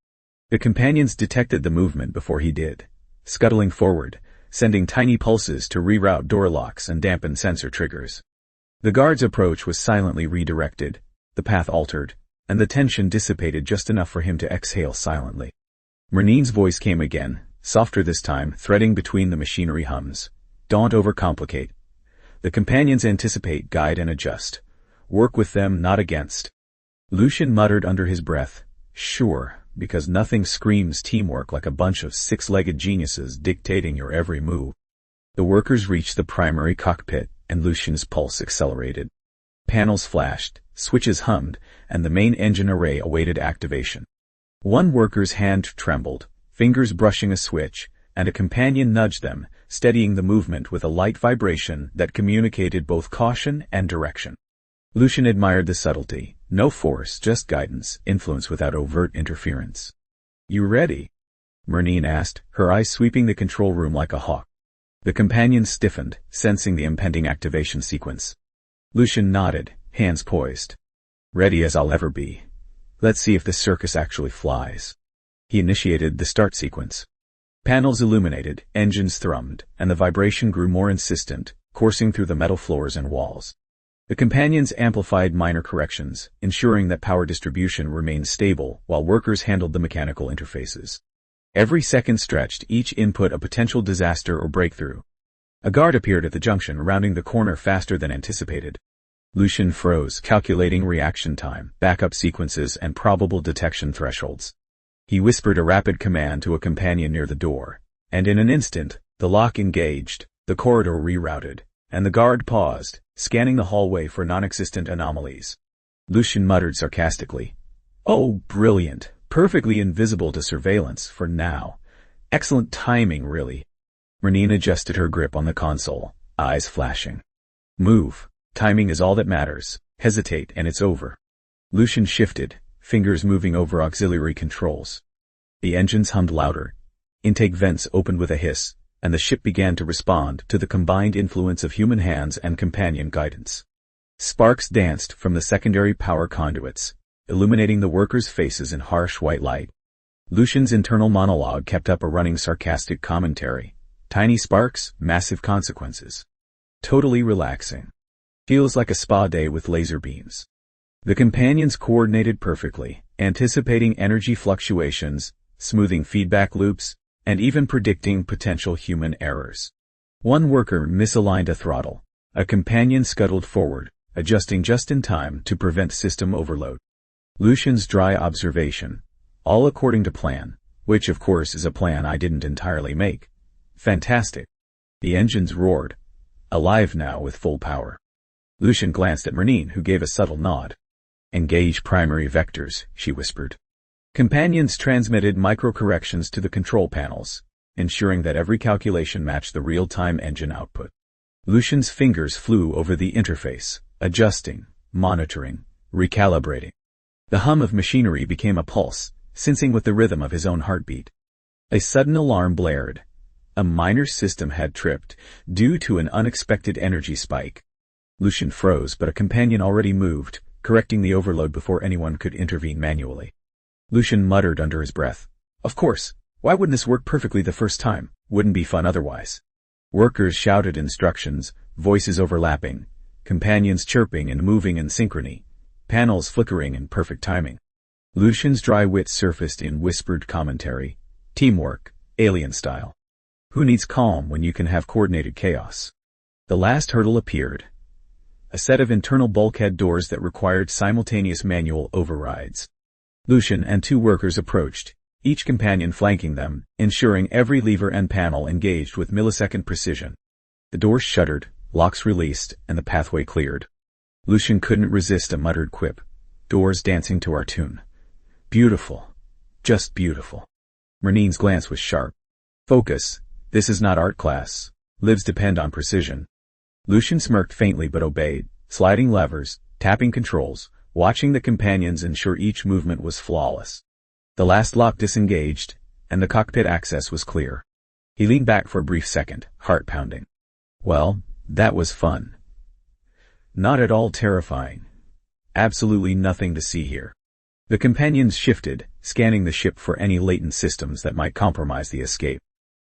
The companions detected the movement before he did, scuttling forward, sending tiny pulses to reroute door locks and dampen sensor triggers. The guard's approach was silently redirected, the path altered, and the tension dissipated just enough for him to exhale silently. Merneen's voice came again, softer this time, threading between the machinery hums. Don't overcomplicate. The companions anticipate, guide, and adjust. Work with them, not against. Lucian muttered under his breath, sure, because nothing screams teamwork like a bunch of six-legged geniuses dictating your every move. The workers reached the primary cockpit, and Lucian's pulse accelerated. Panels flashed, switches hummed, and the main engine array awaited activation. One worker's hand trembled, fingers brushing a switch, and a companion nudged them, steadying the movement with a light vibration that communicated both caution and direction. Lucian admired the subtlety. No force, just guidance, influence without overt interference. You ready? Merneen asked, her eyes sweeping the control room like a hawk. The companion stiffened, sensing the impending activation sequence. Lucian nodded, hands poised. Ready as I'll ever be. Let's see if this circus actually flies. He initiated the start sequence. Panels illuminated, engines thrummed, and the vibration grew more insistent, coursing through the metal floors and walls. The companions amplified minor corrections, ensuring that power distribution remained stable while workers handled the mechanical interfaces. Every second stretched each input a potential disaster or breakthrough. A guard appeared at the junction, rounding the corner faster than anticipated. Lucian froze, calculating reaction time, backup sequences, and probable detection thresholds. He whispered a rapid command to a companion near the door, and in an instant, the lock engaged, the corridor rerouted, and the guard paused, scanning the hallway for non-existent anomalies. Lucian muttered sarcastically, "Oh, brilliant. Perfectly invisible to surveillance, for now. Excellent timing, really." Merneen adjusted her grip on the console, eyes flashing. "Move. Timing is all that matters. Hesitate and it's over." Lucian shifted, fingers moving over auxiliary controls. The engines hummed louder. Intake vents opened with a hiss, and the ship began to respond to the combined influence of human hands and companion guidance. Sparks danced from the secondary power conduits, illuminating the workers' faces in harsh white light. Lucian's internal monologue kept up a running sarcastic commentary. Tiny sparks, massive consequences. Totally relaxing. Feels like a spa day with laser beams. The companions coordinated perfectly, anticipating energy fluctuations, smoothing feedback loops, and even predicting potential human errors. One worker misaligned a throttle. A companion scuttled forward, adjusting just in time to prevent system overload. Lucian's dry observation. All according to plan, which of course is a plan I didn't entirely make. Fantastic. The engines roared. Alive now with full power. Lucian glanced at Merneen, who gave a subtle nod. "Engage primary vectors," she whispered. Companions transmitted micro-corrections to the control panels, ensuring that every calculation matched the real-time engine output. Lucian's fingers flew over the interface, adjusting, monitoring, recalibrating. The hum of machinery became a pulse, syncing with the rhythm of his own heartbeat. A sudden alarm blared. A minor system had tripped, due to an unexpected energy spike. Lucian froze, but a companion already moved, correcting the overload before anyone could intervene manually. Lucian muttered under his breath, "Of course, why wouldn't this work perfectly the first time? Wouldn't be fun otherwise." Workers shouted instructions, voices overlapping, companions chirping and moving in synchrony, panels flickering in perfect timing. Lucian's dry wit surfaced in whispered commentary. Teamwork, alien style. Who needs calm when you can have coordinated chaos? The last hurdle appeared. A set of internal bulkhead doors that required simultaneous manual overrides. Lucian and two workers approached, each companion flanking them, ensuring every lever and panel engaged with millisecond precision. The doors shuttered, locks released, and the pathway cleared. Lucian couldn't resist a muttered quip. Doors dancing to our tune. Beautiful. Just beautiful. Merneen's glance was sharp. Focus. This is not art class. Lives depend on precision. Lucian smirked faintly but obeyed, sliding levers, tapping controls, watching the companions ensure each movement was flawless. The last lock disengaged, and the cockpit access was clear. He leaned back for a brief second, heart pounding. Well, that was fun. Not at all terrifying. Absolutely nothing to see here. The companions shifted, scanning the ship for any latent systems that might compromise the escape.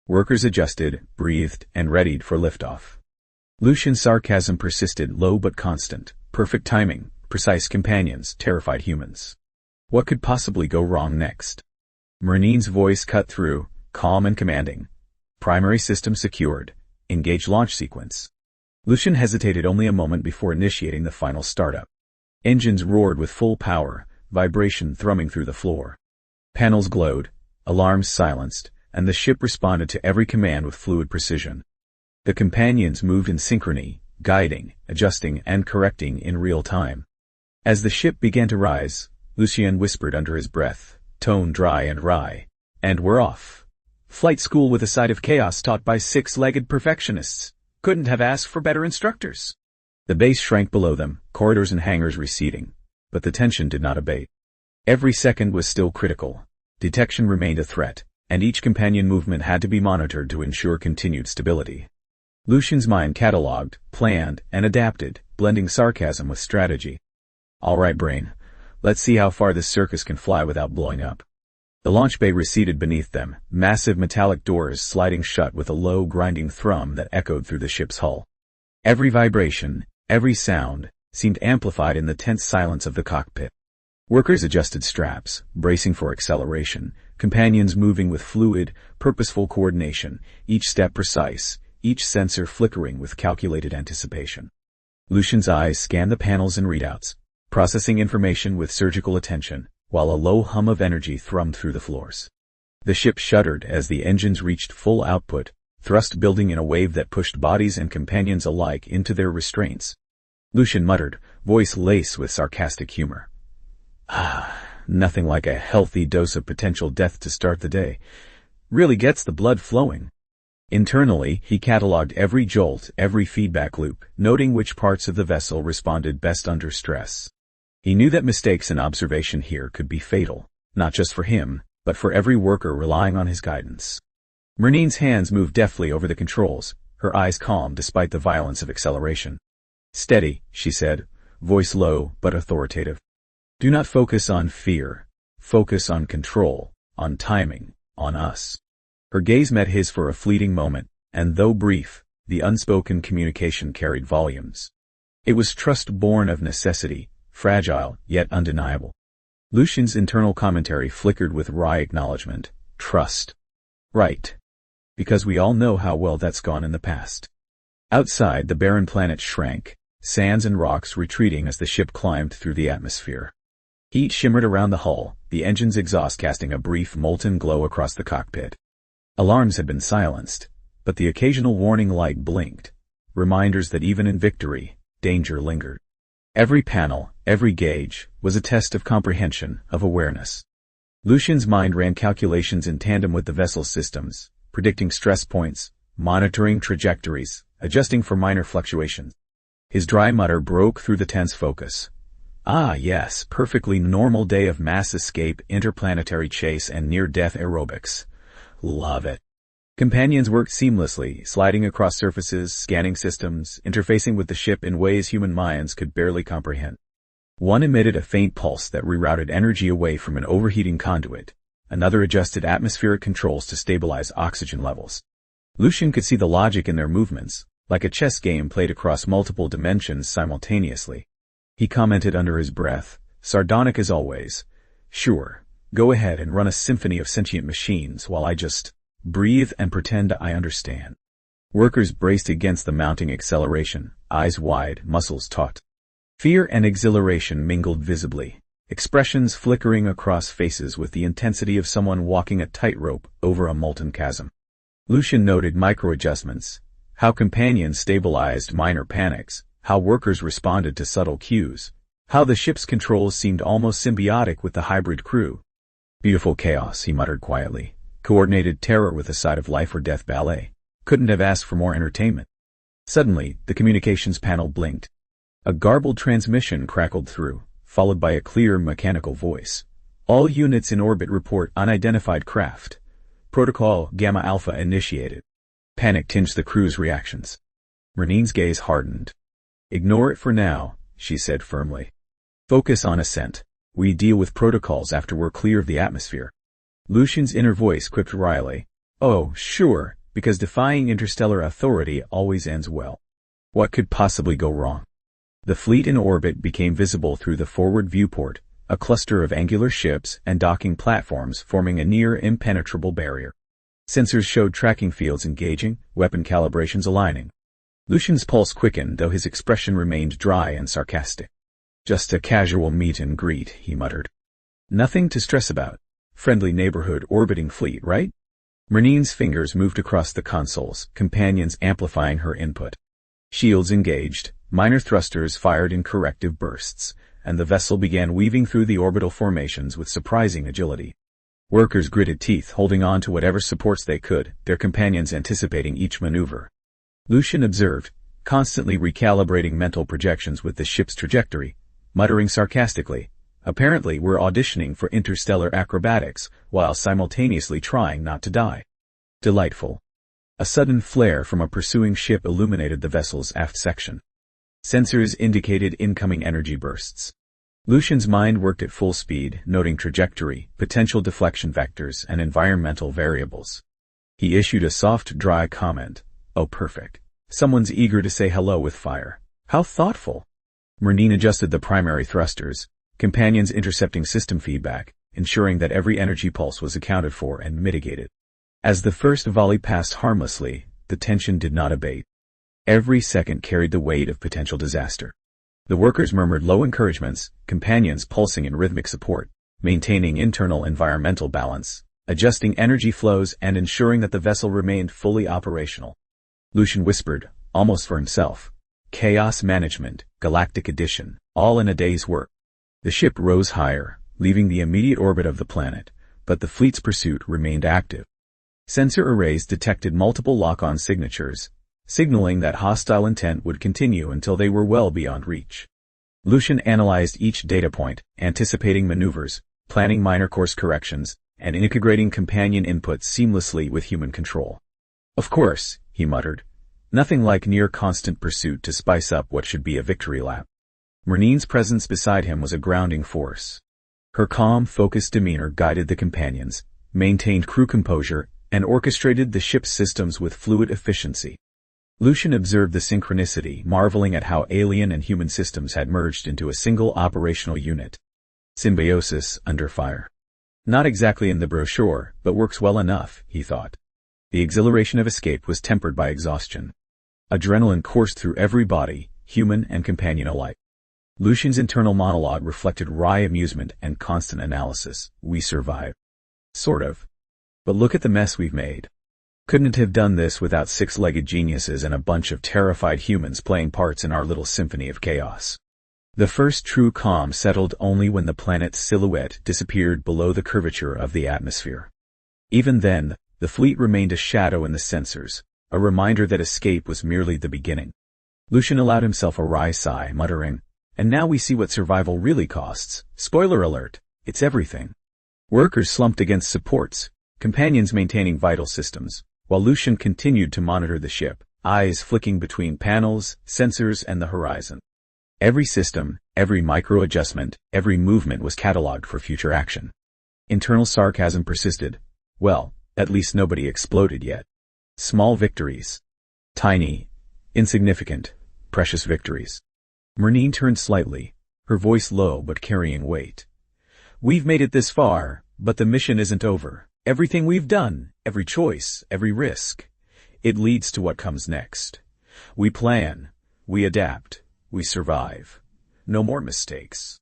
Workers adjusted, breathed, and readied for liftoff. Lucian's sarcasm persisted, low but constant. Perfect timing, precise companions, terrified humans. What could possibly go wrong next? Merneen's voice cut through, calm and commanding. Primary system secured. Engage launch sequence. Lucian hesitated only a moment before initiating the final startup. Engines roared with full power, vibration thrumming through the floor. Panels glowed, alarms silenced, and the ship responded to every command with fluid precision. The companions moved in synchrony, guiding, adjusting, and correcting in real time. As the ship began to rise, Lucian whispered under his breath, tone dry and wry, "And we're off. Flight school with a side of chaos taught by six-legged perfectionists. Couldn't have asked for better instructors." The base shrank below them, corridors and hangars receding, but the tension did not abate. Every second was still critical. Detection remained a threat, and each companion movement had to be monitored to ensure continued stability. Lucian's mind catalogued, planned, and adapted, blending sarcasm with strategy. "All right, brain. Let's see how far this circus can fly without blowing up." The launch bay receded beneath them, massive metallic doors sliding shut with a low grinding thrum that echoed through the ship's hull. Every vibration, every sound, seemed amplified in the tense silence of the cockpit. Workers adjusted straps, bracing for acceleration, companions moving with fluid, purposeful coordination, each step precise, each sensor flickering with calculated anticipation. Lucian's eyes scanned the panels and readouts, processing information with surgical attention, while a low hum of energy thrummed through the floors. The ship shuddered as the engines reached full output, thrust building in a wave that pushed bodies and companions alike into their restraints. Lucian muttered, voice laced with sarcastic humor. Nothing like a healthy dose of potential death to start the day. Really gets the blood flowing. Internally, he catalogued every jolt, every feedback loop, noting which parts of the vessel responded best under stress. He knew that mistakes in observation here could be fatal, not just for him, but for every worker relying on his guidance. Merneen's hands moved deftly over the controls, her eyes calm despite the violence of acceleration. Steady, she said, voice low but authoritative. Do not focus on fear. Focus on control, on timing, on us. Her gaze met his for a fleeting moment, and though brief, the unspoken communication carried volumes. It was trust born of necessity, fragile yet undeniable. Lucian's internal commentary flickered with wry acknowledgement. Trust. Right. Because we all know how well that's gone in the past. Outside, the barren planet shrank, sands and rocks retreating as the ship climbed through the atmosphere. Heat shimmered around the hull, the engine's exhaust casting a brief molten glow across the cockpit. Alarms had been silenced, but the occasional warning light blinked, reminders that even in victory, danger lingered. Every panel, every gauge, was a test of comprehension, of awareness. Lucian's mind ran calculations in tandem with the vessel's systems, predicting stress points, monitoring trajectories, adjusting for minor fluctuations. His dry mutter broke through the tense focus. Ah, yes, perfectly normal day of mass escape, interplanetary chase, and near-death aerobics. Love it. Companions worked seamlessly, sliding across surfaces, scanning systems, interfacing with the ship in ways human minds could barely comprehend. One emitted a faint pulse that rerouted energy away from an overheating conduit. Another adjusted atmospheric controls to stabilize oxygen levels. Lucian could see the logic in their movements, like a chess game played across multiple dimensions simultaneously. He commented under his breath, sardonic as always. Sure, go ahead and run a symphony of sentient machines while I just breathe and pretend I understand. Workers braced against the mounting acceleration, eyes wide, muscles taut. Fear and exhilaration mingled visibly, expressions flickering across faces with the intensity of someone walking a tightrope over a molten chasm. Lucian noted micro-adjustments, how companions stabilized minor panics, how workers responded to subtle cues, how the ship's controls seemed almost symbiotic with the hybrid crew. Beautiful chaos, he muttered quietly. Coordinated terror with a side of life or death ballet. Couldn't have asked for more entertainment. Suddenly, the communications panel blinked. A garbled transmission crackled through, followed by a clear mechanical voice. All units in orbit report unidentified craft. Protocol Gamma Alpha initiated. Panic tinged the crew's reactions. Merneen's gaze hardened. Ignore it for now, she said firmly. Focus on ascent. We deal with protocols after we're clear of the atmosphere. Lucian's inner voice quipped wryly. Oh, sure, because defying interstellar authority always ends well. What could possibly go wrong? The fleet in orbit became visible through the forward viewport, a cluster of angular ships and docking platforms forming a near impenetrable barrier. Sensors showed tracking fields engaging, weapon calibrations aligning. Lucian's pulse quickened, though his expression remained dry and sarcastic. Just a casual meet and greet, he muttered. Nothing to stress about. Friendly neighborhood orbiting fleet, right? Merneen's fingers moved across the consoles, companions amplifying her input. Shields engaged, minor thrusters fired in corrective bursts, and the vessel began weaving through the orbital formations with surprising agility. Workers gritted teeth, holding on to whatever supports they could, their companions anticipating each maneuver. Lucian observed, constantly recalibrating mental projections with the ship's trajectory, muttering sarcastically, apparently we're auditioning for interstellar acrobatics, while simultaneously trying not to die. Delightful. A sudden flare from a pursuing ship illuminated the vessel's aft section. Sensors indicated incoming energy bursts. Lucian's mind worked at full speed, noting trajectory, potential deflection vectors, and environmental variables. He issued a soft, dry comment. Oh, perfect. Someone's eager to say hello with fire. How thoughtful. Merneen adjusted the primary thrusters, companions intercepting system feedback, ensuring that every energy pulse was accounted for and mitigated. As the first volley passed harmlessly, the tension did not abate. Every second carried the weight of potential disaster. The workers murmured low encouragements, companions pulsing in rhythmic support, maintaining internal environmental balance, adjusting energy flows and ensuring that the vessel remained fully operational. Lucian whispered, almost for himself, "Chaos Management, Galactic Edition, all in a day's work." The ship rose higher, leaving the immediate orbit of the planet, but the fleet's pursuit remained active. Sensor arrays detected multiple lock-on signatures, signaling that hostile intent would continue until they were well beyond reach. Lucian analyzed each data point, anticipating maneuvers, planning minor course corrections, and integrating companion inputs seamlessly with human control. "Of course," he muttered, "nothing like near-constant pursuit to spice up what should be a victory lap." Merneen's presence beside him was a grounding force. Her calm, focused demeanor guided the companions, maintained crew composure, and orchestrated the ship's systems with fluid efficiency. Lucian observed the synchronicity, marveling at how alien and human systems had merged into a single operational unit. Symbiosis under fire. Not exactly in the brochure, but works well enough, he thought. The exhilaration of escape was tempered by exhaustion. Adrenaline coursed through every body, human and companion alike. Lucian's internal monologue reflected wry amusement and constant analysis. "We survived. Sort of. But look at the mess we've made. Couldn't have done this without six-legged geniuses and a bunch of terrified humans playing parts in our little symphony of chaos." The first true calm settled only when the planet's silhouette disappeared below the curvature of the atmosphere. Even then, the fleet remained a shadow in the sensors, a reminder that escape was merely the beginning. Lucian allowed himself a wry sigh, muttering, "And now we see what survival really costs. Spoiler alert, it's everything." Workers slumped against supports, companions maintaining vital systems, while Lucian continued to monitor the ship, eyes flicking between panels, sensors, and the horizon. Every system, every micro-adjustment, every movement was catalogued for future action. Internal sarcasm persisted. Well, at least nobody exploded yet. Small victories. Tiny, insignificant, precious victories. Merneen turned slightly, her voice low but carrying weight. "We've made it this far, but the mission isn't over. Everything we've done, every choice, every risk, it leads to what comes next. We plan, we adapt, we survive. No more mistakes."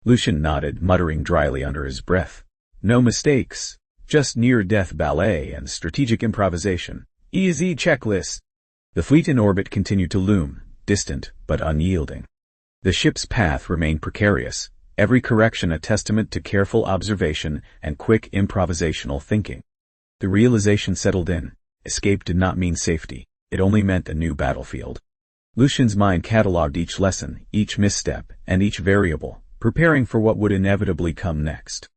Lucian nodded, muttering dryly under his breath. "No mistakes, just near-death ballet and strategic improvisation. Easy checklist." The fleet in orbit continued to loom, distant but unyielding. The ship's path remained precarious, every correction a testament to careful observation and quick improvisational thinking. The realization settled in. Escape did not mean safety, it only meant a new battlefield. Lucian's mind catalogued each lesson, each misstep, and each variable, preparing for what would inevitably come next.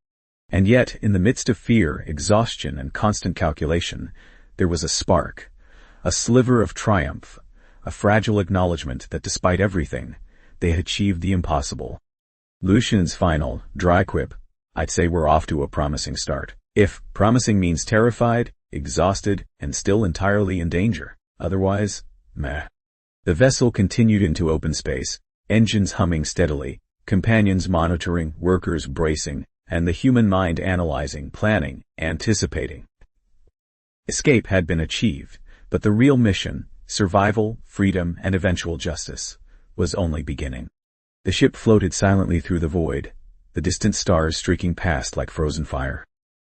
And yet, in the midst of fear, exhaustion, and constant calculation, there was a spark, a sliver of triumph, a fragile acknowledgement that despite everything, they had achieved the impossible. Lucian's final, dry quip, "I'd say we're off to a promising start. If promising means terrified, exhausted, and still entirely in danger. Otherwise, meh." The vessel continued into open space, engines humming steadily, companions monitoring, workers bracing, and the human mind analyzing, planning, anticipating. Escape had been achieved, but the real mission, survival, freedom, and eventual justice, was only beginning. The ship floated silently through the void, the distant stars streaking past like frozen fire.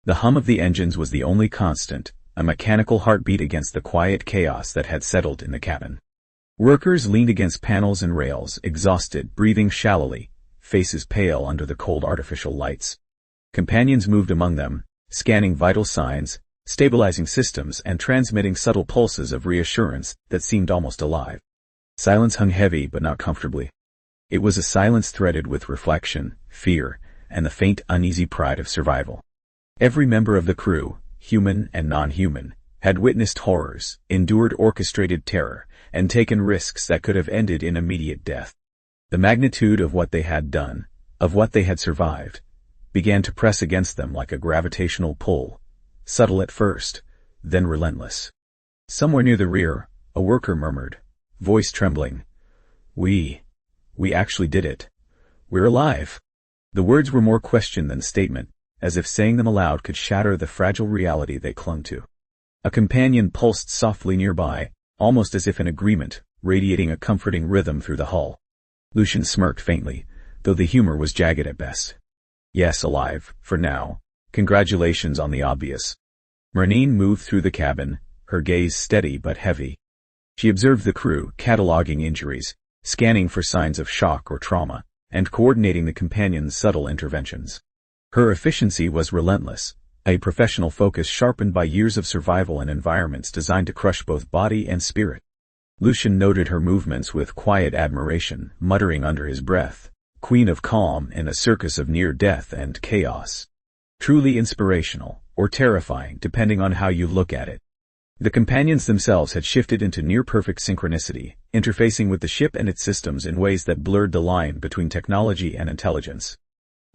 The hum of the engines was the only constant, a mechanical heartbeat against the quiet chaos that had settled in the cabin. Workers leaned against panels and rails, exhausted, breathing shallowly, faces pale under the cold artificial lights. Companions moved among them, scanning vital signs, stabilizing systems, and transmitting subtle pulses of reassurance that seemed almost alive. Silence hung heavy but not comfortably. It was a silence threaded with reflection, fear, and the faint uneasy pride of survival. Every member of the crew, human and non-human, had witnessed horrors, endured orchestrated terror, and taken risks that could have ended in immediate death. The magnitude of what they had done, of what they had survived, began to press against them like a gravitational pull, subtle at first, then relentless. Somewhere near the rear, a worker murmured, voice trembling, We actually did it. We're alive." The words were more question than statement, as if saying them aloud could shatter the fragile reality they clung to. A companion pulsed softly nearby, almost as if in agreement, radiating a comforting rhythm through the hull. Lucian smirked faintly, though the humor was jagged at best. Yes, alive, for now. Congratulations on the obvious. Merneen moved through the cabin, her gaze steady but heavy. She observed the crew, cataloging injuries, scanning for signs of shock or trauma, and coordinating the companion's subtle interventions. Her efficiency was relentless, a professional focus sharpened by years of survival in environments designed to crush both body and spirit. Lucian noted her movements with quiet admiration, muttering under his breath, "Queen of calm in a circus of near-death and chaos." Truly inspirational, or terrifying depending on how you look at it. The companions themselves had shifted into near-perfect synchronicity, interfacing with the ship and its systems in ways that blurred the line between technology and intelligence.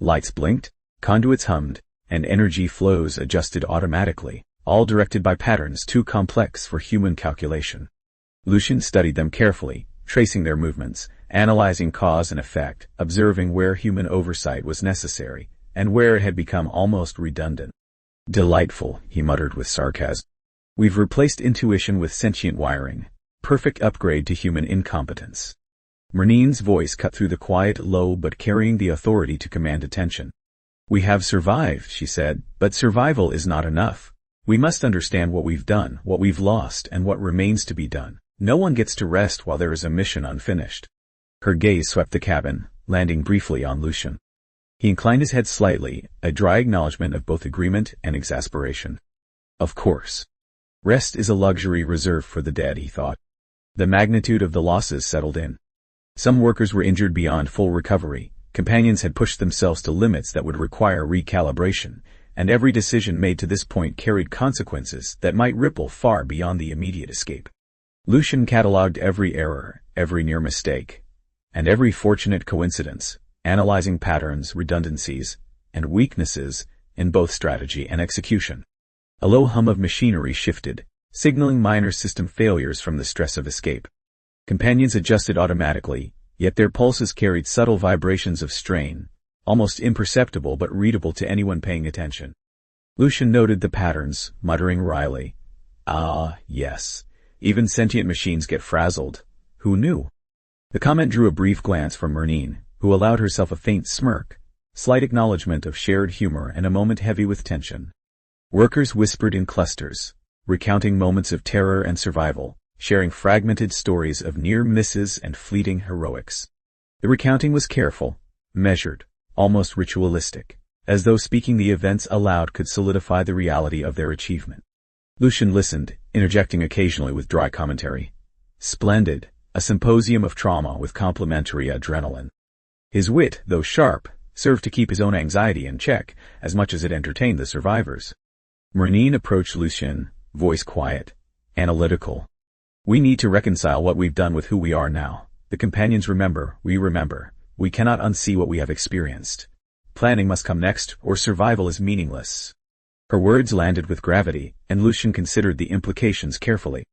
Lights blinked, conduits hummed, and energy flows adjusted automatically, all directed by patterns too complex for human calculation. Lucian studied them carefully, tracing their movements, analyzing cause and effect, observing where human oversight was necessary, and where it had become almost redundant. "Delightful," he muttered with sarcasm. "We've replaced intuition with sentient wiring. Perfect upgrade to human incompetence." Merneen's voice cut through the quiet, low but carrying the authority to command attention. "We have survived," she said, "but survival is not enough. We must understand what we've done, what we've lost, and what remains to be done. No one gets to rest while there is a mission unfinished." Her gaze swept the cabin, landing briefly on Lucian. He inclined his head slightly, a dry acknowledgement of both agreement and exasperation. Of course. Rest is a luxury reserved for the dead, he thought. The magnitude of the losses settled in. Some workers were injured beyond full recovery, companions had pushed themselves to limits that would require recalibration, and every decision made to this point carried consequences that might ripple far beyond the immediate escape. Lucian catalogued every error, every near mistake, and every fortunate coincidence, analyzing patterns, redundancies, and weaknesses in both strategy and execution. A low hum of machinery shifted, signaling minor system failures from the stress of escape. Companions adjusted automatically, yet their pulses carried subtle vibrations of strain, almost imperceptible but readable to anyone paying attention. Lucian noted the patterns, muttering wryly, "Ah, yes. Even sentient machines get frazzled. Who knew?" The comment drew a brief glance from Merneen, who allowed herself a faint smirk, slight acknowledgement of shared humor and a moment heavy with tension. Workers whispered in clusters, recounting moments of terror and survival, sharing fragmented stories of near misses and fleeting heroics. The recounting was careful, measured, almost ritualistic, as though speaking the events aloud could solidify the reality of their achievement. Lucian listened, interjecting occasionally with dry commentary. Splendid, a symposium of trauma with complementary adrenaline. His wit, though sharp, served to keep his own anxiety in check, as much as it entertained the survivors. Merneen approached Lucian, voice quiet, analytical. "We need to reconcile what we've done with who we are now. The companions remember. We cannot unsee what we have experienced. Planning must come next, or survival is meaningless." Her words landed with gravity, and Lucian considered the implications carefully.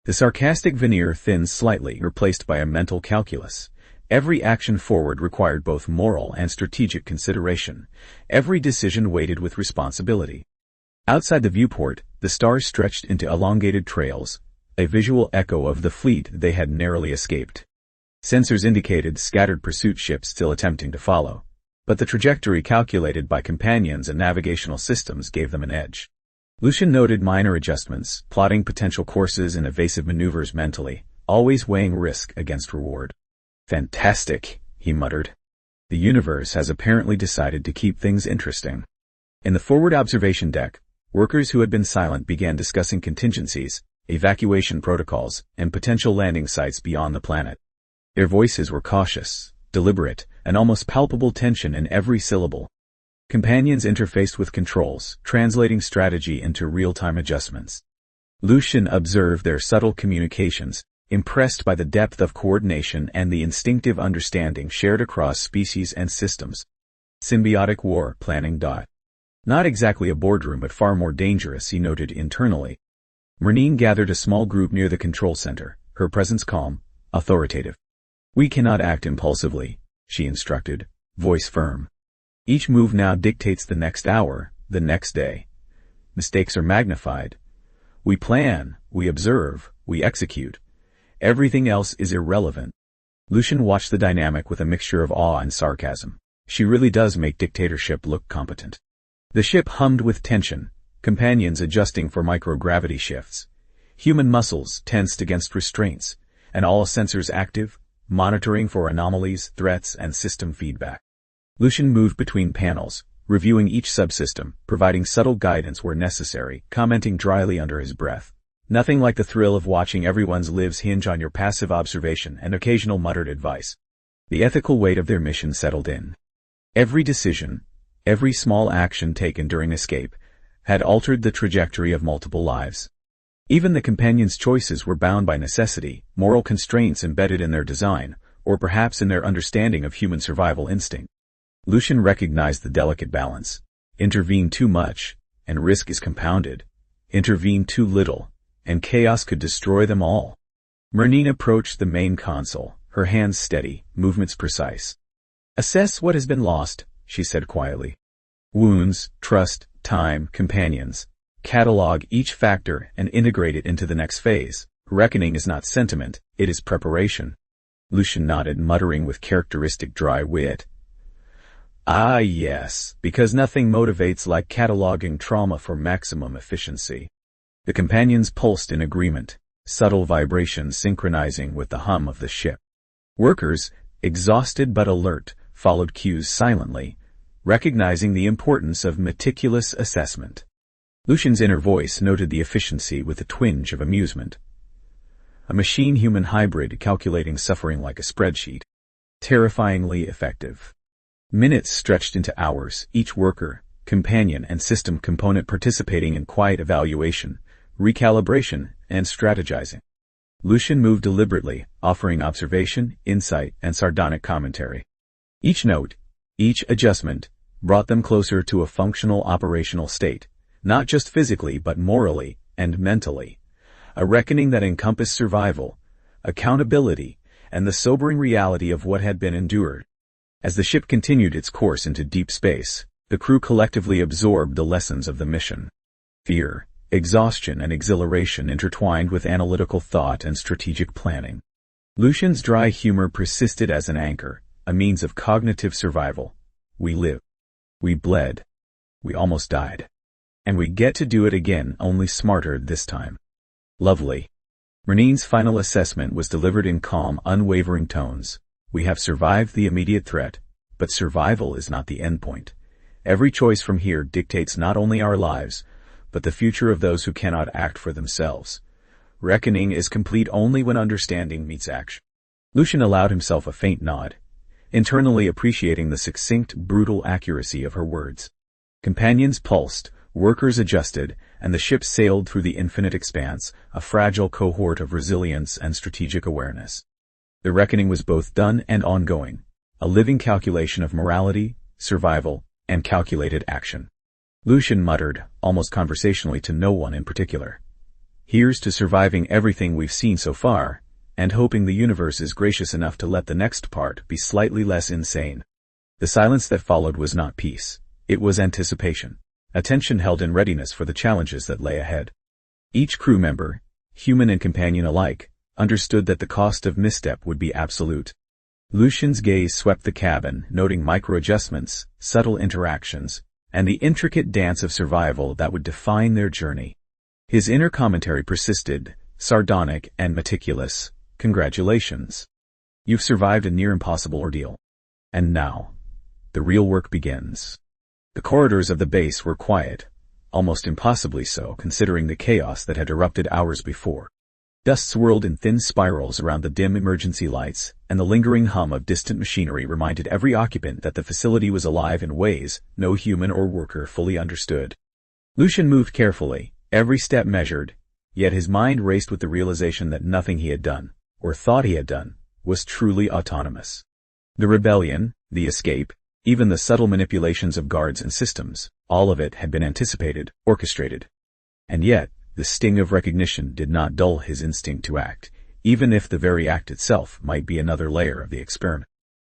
The sarcastic veneer thinned slightly, replaced by a mental calculus. Every action forward required both moral and strategic consideration. Every decision weighted with responsibility. Outside the viewport, the stars stretched into elongated trails, a visual echo of the fleet they had narrowly escaped. Sensors indicated scattered pursuit ships still attempting to follow, but the trajectory calculated by companions and navigational systems gave them an edge. Lucian noted minor adjustments, plotting potential courses and evasive maneuvers mentally, always weighing risk against reward. "Fantastic," he muttered. "The universe has apparently decided to keep things interesting." In the forward observation deck, workers who had been silent began discussing contingencies, evacuation protocols, and potential landing sites beyond the planet. Their voices were cautious, deliberate, and almost palpable tension in every syllable. Companions interfaced with controls, translating strategy into real-time adjustments. Lucian observed their subtle communications, impressed by the depth of coordination and the instinctive understanding shared across species and systems. Symbiotic war planning. Not exactly a boardroom, but far more dangerous, he noted internally. Merneen gathered a small group near the control center, her presence calm, authoritative. "We cannot act impulsively," she instructed, voice firm. "Each move now dictates the next hour, the next day. Mistakes are magnified. We plan, we observe, we execute. Everything else is irrelevant. Lucian watched the dynamic with a mixture of awe and sarcasm. She really does make dictatorship look competent. The ship hummed with tension, companions adjusting for microgravity shifts, human muscles tensed against restraints, and all sensors active, monitoring for anomalies, threats, and system feedback. Lucian moved between panels, reviewing each subsystem, providing subtle guidance where necessary, commenting dryly under his breath. Nothing like the thrill of watching everyone's lives hinge on your passive observation and occasional muttered advice. The ethical weight of their mission settled in. Every decision, every small action taken during escape, had altered the trajectory of multiple lives. Even the companions' choices were bound by necessity, moral constraints embedded in their design, or perhaps in their understanding of human survival instinct. Lucian recognized the delicate balance. Intervene too much, and risk is compounded. Intervene too little, and chaos could destroy them all. Merneen approached the main console, her hands steady, movements precise. "Assess what has been lost," she said quietly. "Wounds, trust, time, companions. Catalog each factor and integrate it into the next phase. Reckoning is not sentiment, it is preparation." Lucian nodded, muttering with characteristic dry wit. "Ah yes, because nothing motivates like cataloging trauma for maximum efficiency." The companions pulsed in agreement, subtle vibrations synchronizing with the hum of the ship. Workers, exhausted but alert, followed cues silently, recognizing the importance of meticulous assessment. Lucian's inner voice noted the efficiency with a twinge of amusement. A machine-human hybrid calculating suffering like a spreadsheet. Terrifyingly effective. Minutes stretched into hours, each worker, companion, and system component participating in quiet evaluation, recalibration, and strategizing. Lucian moved deliberately, offering observation, insight, and sardonic commentary. Each note, each adjustment, brought them closer to a functional operational state, not just physically but morally and mentally. A reckoning that encompassed survival, accountability, and the sobering reality of what had been endured. As the ship continued its course into deep space, the crew collectively absorbed the lessons of the mission. Fear, exhaustion, and exhilaration intertwined with analytical thought and strategic planning. Lucian's dry humor persisted as an anchor, a means of cognitive survival. We lived. We bled. We almost died. And we get to do it again, only smarter this time. Lovely. Merneen's final assessment was delivered in calm, unwavering tones. We have survived the immediate threat, but survival is not the endpoint. Every choice from here dictates not only our lives, but the future of those who cannot act for themselves. Reckoning is complete only when understanding meets action. Lucian allowed himself a faint nod, internally appreciating the succinct, brutal accuracy of her words. Companions pulsed, workers adjusted, and the ship sailed through the infinite expanse, a fragile cohort of resilience and strategic awareness. The reckoning was both done and ongoing, a living calculation of morality, survival, and calculated action. Lucian muttered, almost conversationally to no one in particular. "Here's to surviving everything we've seen so far, and hoping the universe is gracious enough to let the next part be slightly less insane." The silence that followed was not peace, it was anticipation, attention held in readiness for the challenges that lay ahead. Each crew member, human and companion alike, understood that the cost of misstep would be absolute. Lucian's gaze swept the cabin, noting micro-adjustments, subtle interactions, and the intricate dance of survival that would define their journey. His inner commentary persisted, sardonic and meticulous. "Congratulations. You've survived a near-impossible ordeal. And now, the real work begins." The corridors of the base were quiet, almost impossibly so considering the chaos that had erupted hours before. Dust swirled in thin spirals around the dim emergency lights, and the lingering hum of distant machinery reminded every occupant that the facility was alive in ways no human or worker fully understood. Lucian moved carefully, every step measured, yet his mind raced with the realization that nothing he had done, or thought he had done, was truly autonomous. The rebellion, the escape, even the subtle manipulations of guards and systems, all of it had been anticipated, orchestrated. And yet, the sting of recognition did not dull his instinct to act, even if the very act itself might be another layer of the experiment.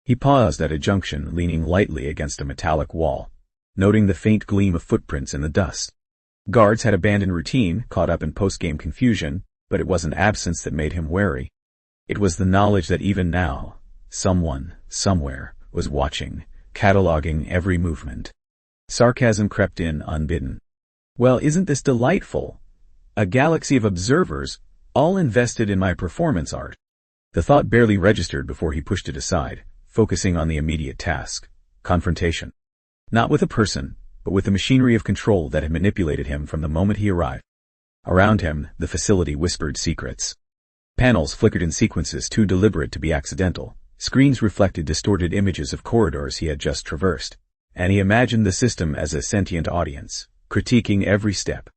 He paused at a junction, leaning lightly against a metallic wall, noting the faint gleam of footprints in the dust. Guards had abandoned routine, caught up in post-game confusion, but it wasn't absence that made him wary. It was the knowledge that even now, someone, somewhere, was watching, cataloging every movement. Sarcasm crept in unbidden. Well, isn't this delightful? A galaxy of observers, all invested in my performance art. The thought barely registered before he pushed it aside, focusing on the immediate task: confrontation. Not with a person, but with the machinery of control that had manipulated him from the moment he arrived. Around him, the facility whispered secrets. Panels flickered in sequences too deliberate to be accidental. Screens reflected distorted images of corridors he had just traversed, and he imagined the system as a sentient audience, critiquing every step.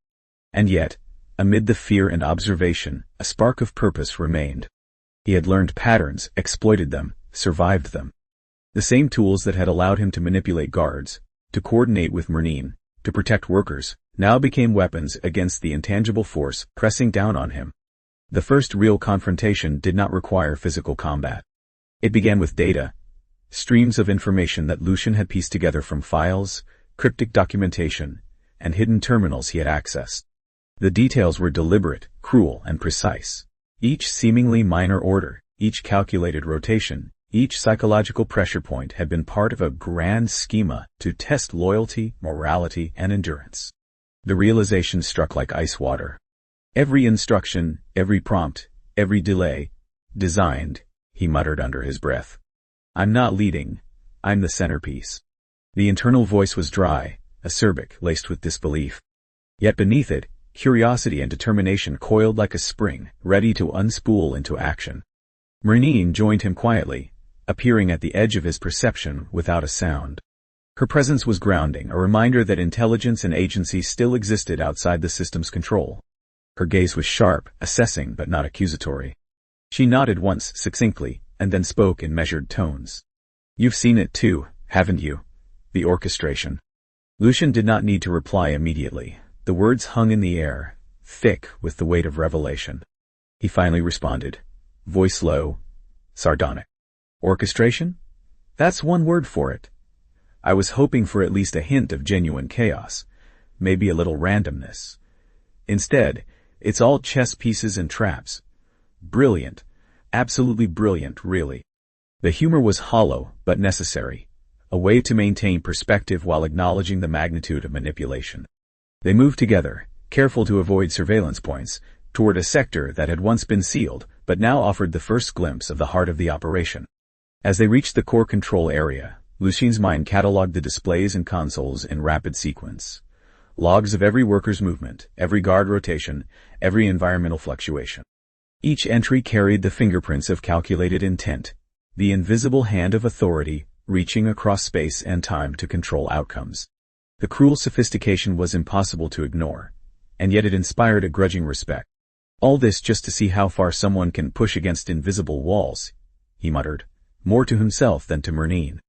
And yet, amid the fear and observation, a spark of purpose remained. He had learned patterns, exploited them, survived them. The same tools that had allowed him to manipulate guards, to coordinate with Merneen, to protect workers, now became weapons against the intangible force pressing down on him. The first real confrontation did not require physical combat. It began with data, streams of information that Lucian had pieced together from files, cryptic documentation, and hidden terminals he had accessed. The details were deliberate, cruel, and precise. Each seemingly minor order, each calculated rotation, each psychological pressure point had been part of a grand schema to test loyalty, morality, and endurance. The realization struck like ice water. Every instruction, every prompt, every delay, designed, he muttered under his breath. I'm not leading, I'm the centerpiece. The internal voice was dry, acerbic, laced with disbelief. Yet beneath it, curiosity and determination coiled like a spring, ready to unspool into action. Merneen joined him quietly, appearing at the edge of his perception without a sound. Her presence was grounding, a reminder that intelligence and agency still existed outside the system's control. Her gaze was sharp, assessing but not accusatory. She nodded once succinctly, and then spoke in measured tones. You've seen it too, haven't you? The orchestration. Lucian did not need to reply immediately. The words hung in the air, thick with the weight of revelation. He finally responded, voice low, sardonic. Orchestration? That's one word for it. I was hoping for at least a hint of genuine chaos, maybe a little randomness. Instead, it's all chess pieces and traps. Brilliant. Absolutely brilliant, really. The humor was hollow, but necessary. A way to maintain perspective while acknowledging the magnitude of manipulation. They moved together, careful to avoid surveillance points, toward a sector that had once been sealed, but now offered the first glimpse of the heart of the operation. As they reached the core control area, Lucian's mind catalogued the displays and consoles in rapid sequence. Logs of every worker's movement, every guard rotation, every environmental fluctuation. Each entry carried the fingerprints of calculated intent, the invisible hand of authority reaching across space and time to control outcomes. The cruel sophistication was impossible to ignore, and yet it inspired a grudging respect. All this just to see how far someone can push against invisible walls, he muttered, more to himself than to Merneen.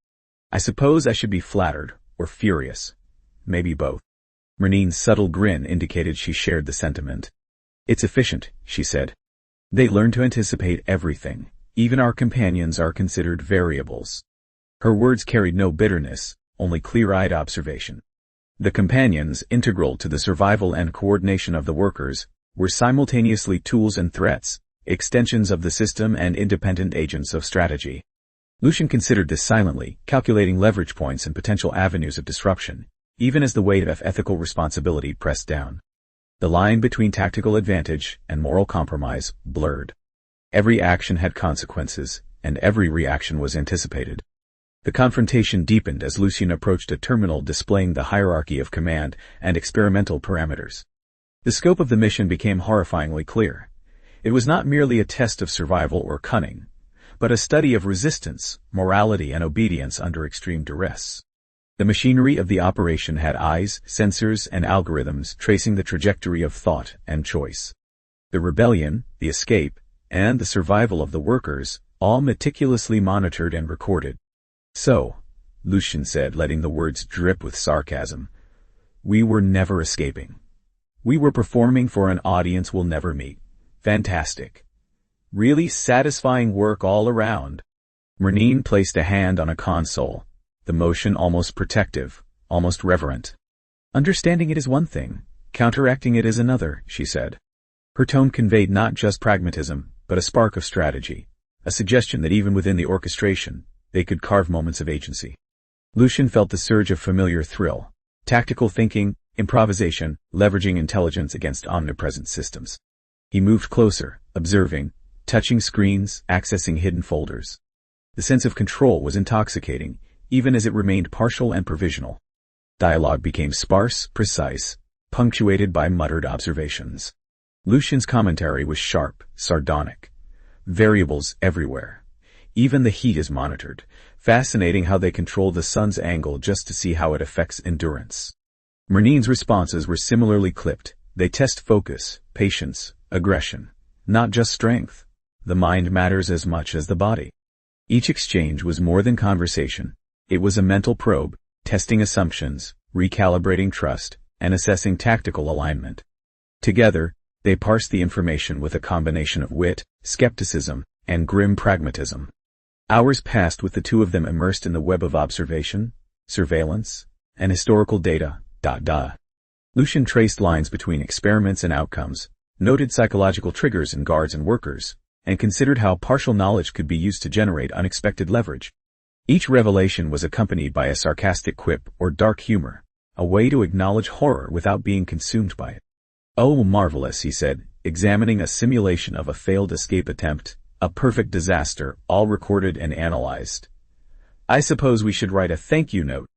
I suppose I should be flattered, or furious. Maybe both. Merneen's subtle grin indicated she shared the sentiment. It's efficient, she said. They learn to anticipate everything. Even our companions are considered variables. Her words carried no bitterness, only clear-eyed observation. The companions, integral to the survival and coordination of the workers, were simultaneously tools and threats, extensions of the system and independent agents of strategy. Lucian considered this silently, calculating leverage points and potential avenues of disruption, even as the weight of ethical responsibility pressed down. The line between tactical advantage and moral compromise blurred. Every action had consequences, and every reaction was anticipated. The confrontation deepened as Lucian approached a terminal displaying the hierarchy of command and experimental parameters. The scope of the mission became horrifyingly clear. It was not merely a test of survival or cunning, but a study of resistance, morality, and obedience under extreme duress. The machinery of the operation had eyes, sensors, and algorithms tracing the trajectory of thought and choice. The rebellion, the escape, and the survival of the workers, all meticulously monitored and recorded. So, Lucian said, letting the words drip with sarcasm, we were never escaping. We were performing for an audience we'll never meet. Fantastic. Really satisfying work all around. Merneen placed a hand on a console, the motion almost protective, almost reverent. Understanding it is one thing, Counteracting it is another, she said. Her tone conveyed not just pragmatism, but a spark of strategy, a suggestion that even within the orchestration, they could carve moments of agency. Lucian felt the surge of familiar thrill, tactical thinking, improvisation, leveraging intelligence against omnipresent systems. He moved closer, observing, touching screens, accessing hidden folders. The sense of control was intoxicating, even as it remained partial and provisional. Dialogue became sparse, precise, punctuated by muttered observations. Lucian's commentary was sharp, sardonic. Variables everywhere. Even the heat is monitored. Fascinating how they control the sun's angle just to see how it affects endurance. Merneen's responses were similarly clipped. They test focus, patience, aggression. Not just strength. The mind matters as much as the body. Each exchange was more than conversation. It was a mental probe, testing assumptions, recalibrating trust, and assessing tactical alignment. Together, they parsed the information with a combination of wit, skepticism, and grim pragmatism. Hours passed with the two of them immersed in the web of observation, surveillance, and historical data. Lucian traced lines between experiments and outcomes, noted psychological triggers in guards and workers, and considered how partial knowledge could be used to generate unexpected leverage. Each revelation was accompanied by a sarcastic quip or dark humor, a way to acknowledge horror without being consumed by it. "Oh, marvelous," he said, examining a simulation of a failed escape attempt, a perfect disaster, all recorded and analyzed. "I suppose we should write a thank you note."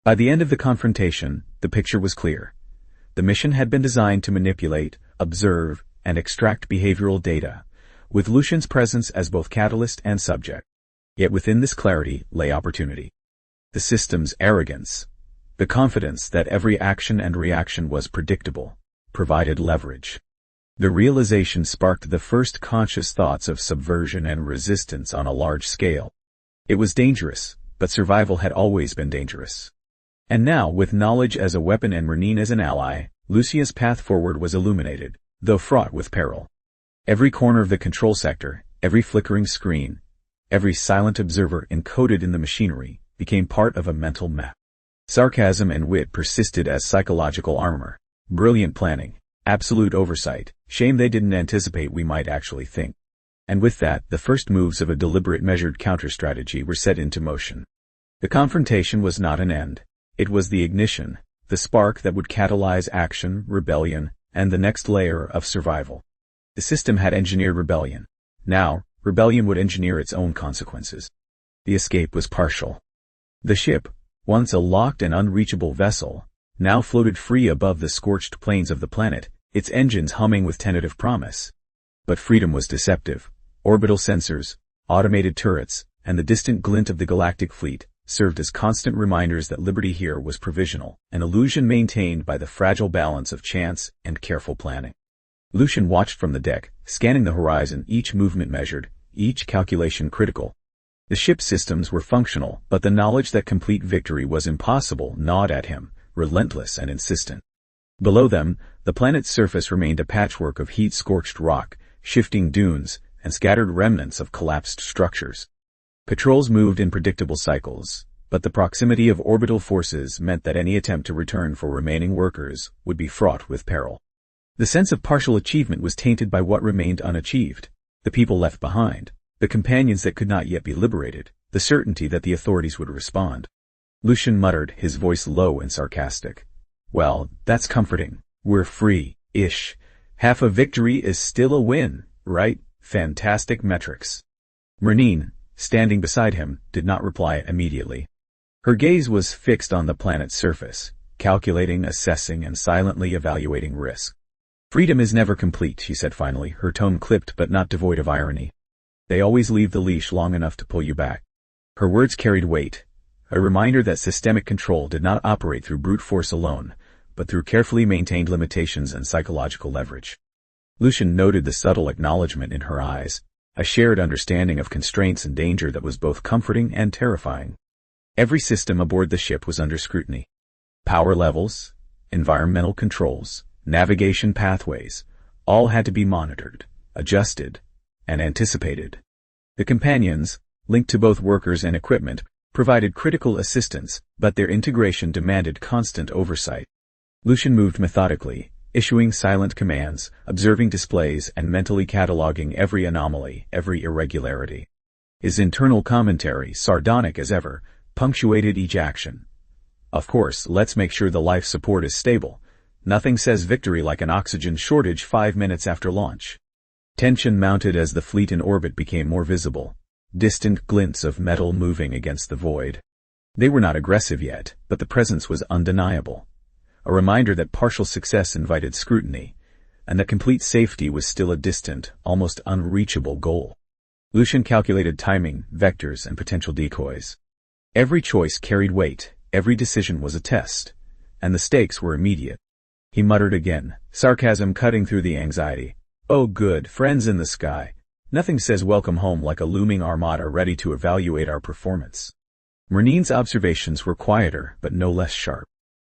By the end of the confrontation, the picture was clear. The mission had been designed to manipulate, observe, and extract behavioral data, with Lucian's presence as both catalyst and subject. Yet within this clarity lay opportunity. The system's arrogance, the confidence that every action and reaction was predictable, provided leverage. The realization sparked the first conscious thoughts of subversion and resistance on a large scale. It was dangerous, but survival had always been dangerous. And now, with knowledge as a weapon and Merneen as an ally, Lucia's path forward was illuminated, though fraught with peril. Every corner of the control sector, every flickering screen, every silent observer encoded in the machinery, became part of a mental map. Sarcasm and wit persisted as psychological armor. Brilliant planning, absolute oversight, shame they didn't anticipate we might actually think. And with that, the first moves of a deliberate measured counter-strategy were set into motion. The confrontation was not an end. It was the ignition, the spark that would catalyze action, rebellion, and the next layer of survival. The system had engineered rebellion. Now, rebellion would engineer its own consequences. The escape was partial. The ship, once a locked and unreachable vessel, now floated free above the scorched plains of the planet, its engines humming with tentative promise. But freedom was deceptive. Orbital sensors, automated turrets, and the distant glint of the galactic fleet served as constant reminders that liberty here was provisional, an illusion maintained by the fragile balance of chance and careful planning. Lucian watched from the deck, scanning the horizon, each movement measured, each calculation critical. The ship's systems were functional, but the knowledge that complete victory was impossible gnawed at him, relentless and insistent. Below them, the planet's surface remained a patchwork of heat-scorched rock, shifting dunes, and scattered remnants of collapsed structures. Patrols moved in predictable cycles, but the proximity of orbital forces meant that any attempt to return for remaining workers would be fraught with peril. The sense of partial achievement was tainted by what remained unachieved, the people left behind, the companions that could not yet be liberated, the certainty that the authorities would respond. Lucian muttered, his voice low and sarcastic. "Well, that's comforting. We're free-ish. Half a victory is still a win, right? Fantastic metrics." Merneen, standing beside him, did not reply immediately. Her gaze was fixed on the planet's surface, calculating, assessing, and silently evaluating risk. "Freedom is never complete," she said finally, her tone clipped but not devoid of irony. "They always leave the leash long enough to pull you back." Her words carried weight, a reminder that systemic control did not operate through brute force alone, but through carefully maintained limitations and psychological leverage. Lucian noted the subtle acknowledgement in her eyes, a shared understanding of constraints and danger that was both comforting and terrifying. Every system aboard the ship was under scrutiny. Power levels, environmental controls, navigation pathways, all had to be monitored, adjusted, and anticipated. The companions, linked to both workers and equipment, provided critical assistance, but their integration demanded constant oversight. Lucian moved methodically, issuing silent commands, observing displays, and mentally cataloging every anomaly, every irregularity. His internal commentary, sardonic as ever, punctuated each action. Of course, let's make sure the life support is stable. Nothing says victory like an oxygen shortage 5 minutes after launch. Tension mounted as the fleet in orbit became more visible, distant glints of metal moving against the void. They were not aggressive yet, but the presence was undeniable. A reminder that partial success invited scrutiny, and that complete safety was still a distant, almost unreachable goal. Lucian calculated timing, vectors, and potential decoys. Every choice carried weight, every decision was a test, and the stakes were immediate. He muttered again, sarcasm cutting through the anxiety. Oh good, friends in the sky. Nothing says welcome home like a looming armada ready to evaluate our performance. Merneen's observations were quieter, but no less sharp.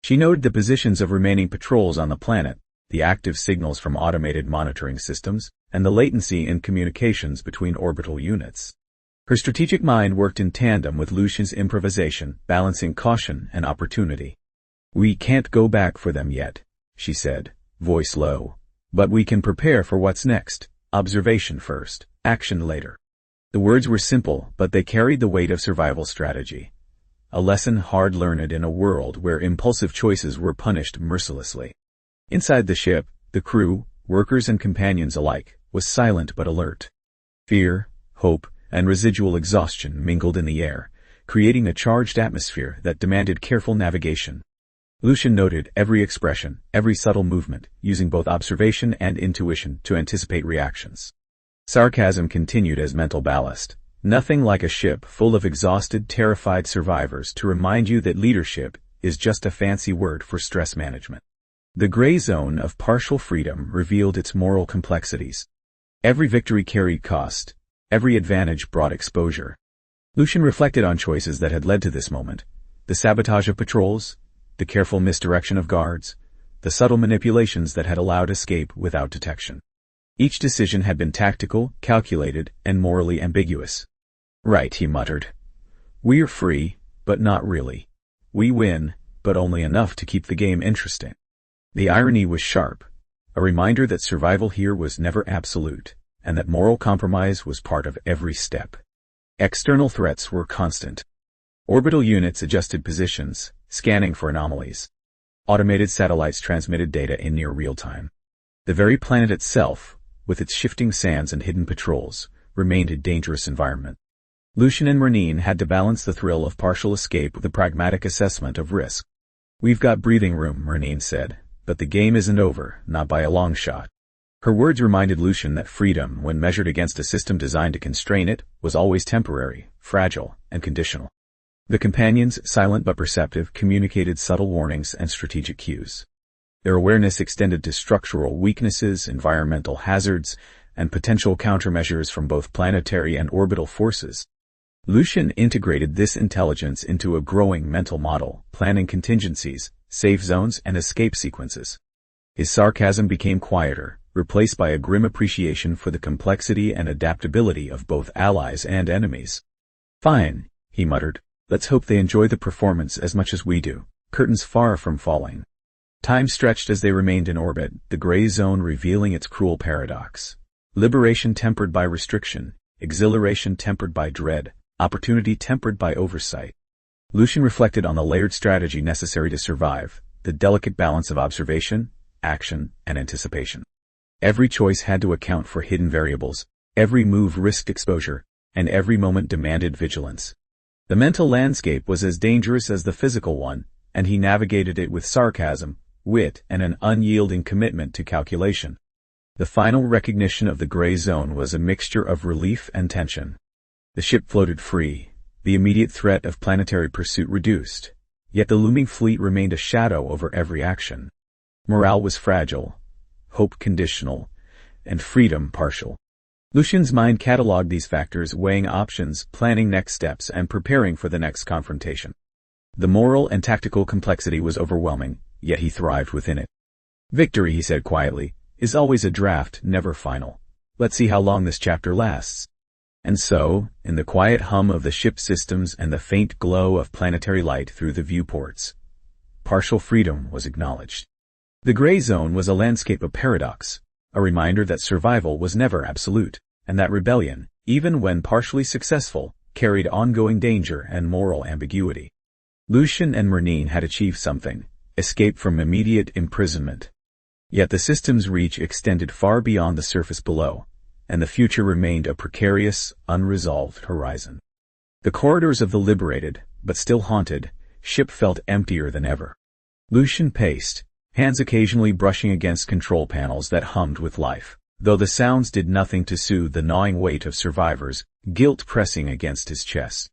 She noted the positions of remaining patrols on the planet, the active signals from automated monitoring systems, and the latency in communications between orbital units. Her strategic mind worked in tandem with Lucian's improvisation, balancing caution and opportunity. We can't go back for them yet, she said, voice low. But we can prepare for what's next. Observation first, action later. The words were simple, but they carried the weight of survival strategy. A lesson hard-learned in a world where impulsive choices were punished mercilessly. Inside the ship, the crew, workers and companions alike, was silent but alert. Fear, hope, and residual exhaustion mingled in the air, creating a charged atmosphere that demanded careful navigation. Lucian noted every expression, every subtle movement, using both observation and intuition to anticipate reactions. Sarcasm continued as mental ballast. Nothing like a ship full of exhausted, terrified survivors to remind you that leadership is just a fancy word for stress management. The gray zone of partial freedom revealed its moral complexities. Every victory carried cost. Every advantage brought exposure. Lucian reflected on choices that had led to this moment. The sabotage of patrols, the careful misdirection of guards, the subtle manipulations that had allowed escape without detection. Each decision had been tactical, calculated, and morally ambiguous. Right, he muttered. We're free, but not really. We win, but only enough to keep the game interesting. The irony was sharp, a reminder that survival here was never absolute, and that moral compromise was part of every step. External threats were constant. Orbital units adjusted positions, scanning for anomalies. Automated satellites transmitted data in near real time. The very planet itself, with its shifting sands and hidden patrols, remained a dangerous environment. Lucian and Merneen had to balance the thrill of partial escape with a pragmatic assessment of risk. We've got breathing room, Merneen said, but the game isn't over, not by a long shot. Her words reminded Lucian that freedom, when measured against a system designed to constrain it, was always temporary, fragile, and conditional. The companions, silent but perceptive, communicated subtle warnings and strategic cues. Their awareness extended to structural weaknesses, environmental hazards, and potential countermeasures from both planetary and orbital forces. Lucian integrated this intelligence into a growing mental model, planning contingencies, safe zones, and escape sequences. His sarcasm became quieter, replaced by a grim appreciation for the complexity and adaptability of both allies and enemies. Fine, he muttered. Let's hope they enjoy the performance as much as we do, curtains far from falling. Time stretched as they remained in orbit, the gray zone revealing its cruel paradox. Liberation tempered by restriction, exhilaration tempered by dread, opportunity tempered by oversight. Lucian reflected on the layered strategy necessary to survive, the delicate balance of observation, action, and anticipation. Every choice had to account for hidden variables, every move risked exposure, and every moment demanded vigilance. The mental landscape was as dangerous as the physical one, and he navigated it with sarcasm, wit, and an unyielding commitment to calculation. The final recognition of the gray zone was a mixture of relief and tension. The ship floated free, the immediate threat of planetary pursuit reduced, yet the looming fleet remained a shadow over every action. Morale was fragile, hope conditional, and freedom partial. Lucian's mind catalogued these factors, weighing options, planning next steps, and preparing for the next confrontation. The moral and tactical complexity was overwhelming, yet he thrived within it. Victory, he said quietly, is always a draft, never final. Let's see how long this chapter lasts. And so, in the quiet hum of the ship's systems and the faint glow of planetary light through the viewports, partial freedom was acknowledged. The gray zone was a landscape of paradox, a reminder that survival was never absolute, and that rebellion, even when partially successful, carried ongoing danger and moral ambiguity. Lucian and Merneen had achieved something, escape from immediate imprisonment. Yet the system's reach extended far beyond the surface below, and the future remained a precarious, unresolved horizon. The corridors of the liberated, but still haunted, ship felt emptier than ever. Lucian paced, hands occasionally brushing against control panels that hummed with life, though the sounds did nothing to soothe the gnawing weight of survivors, guilt pressing against his chest.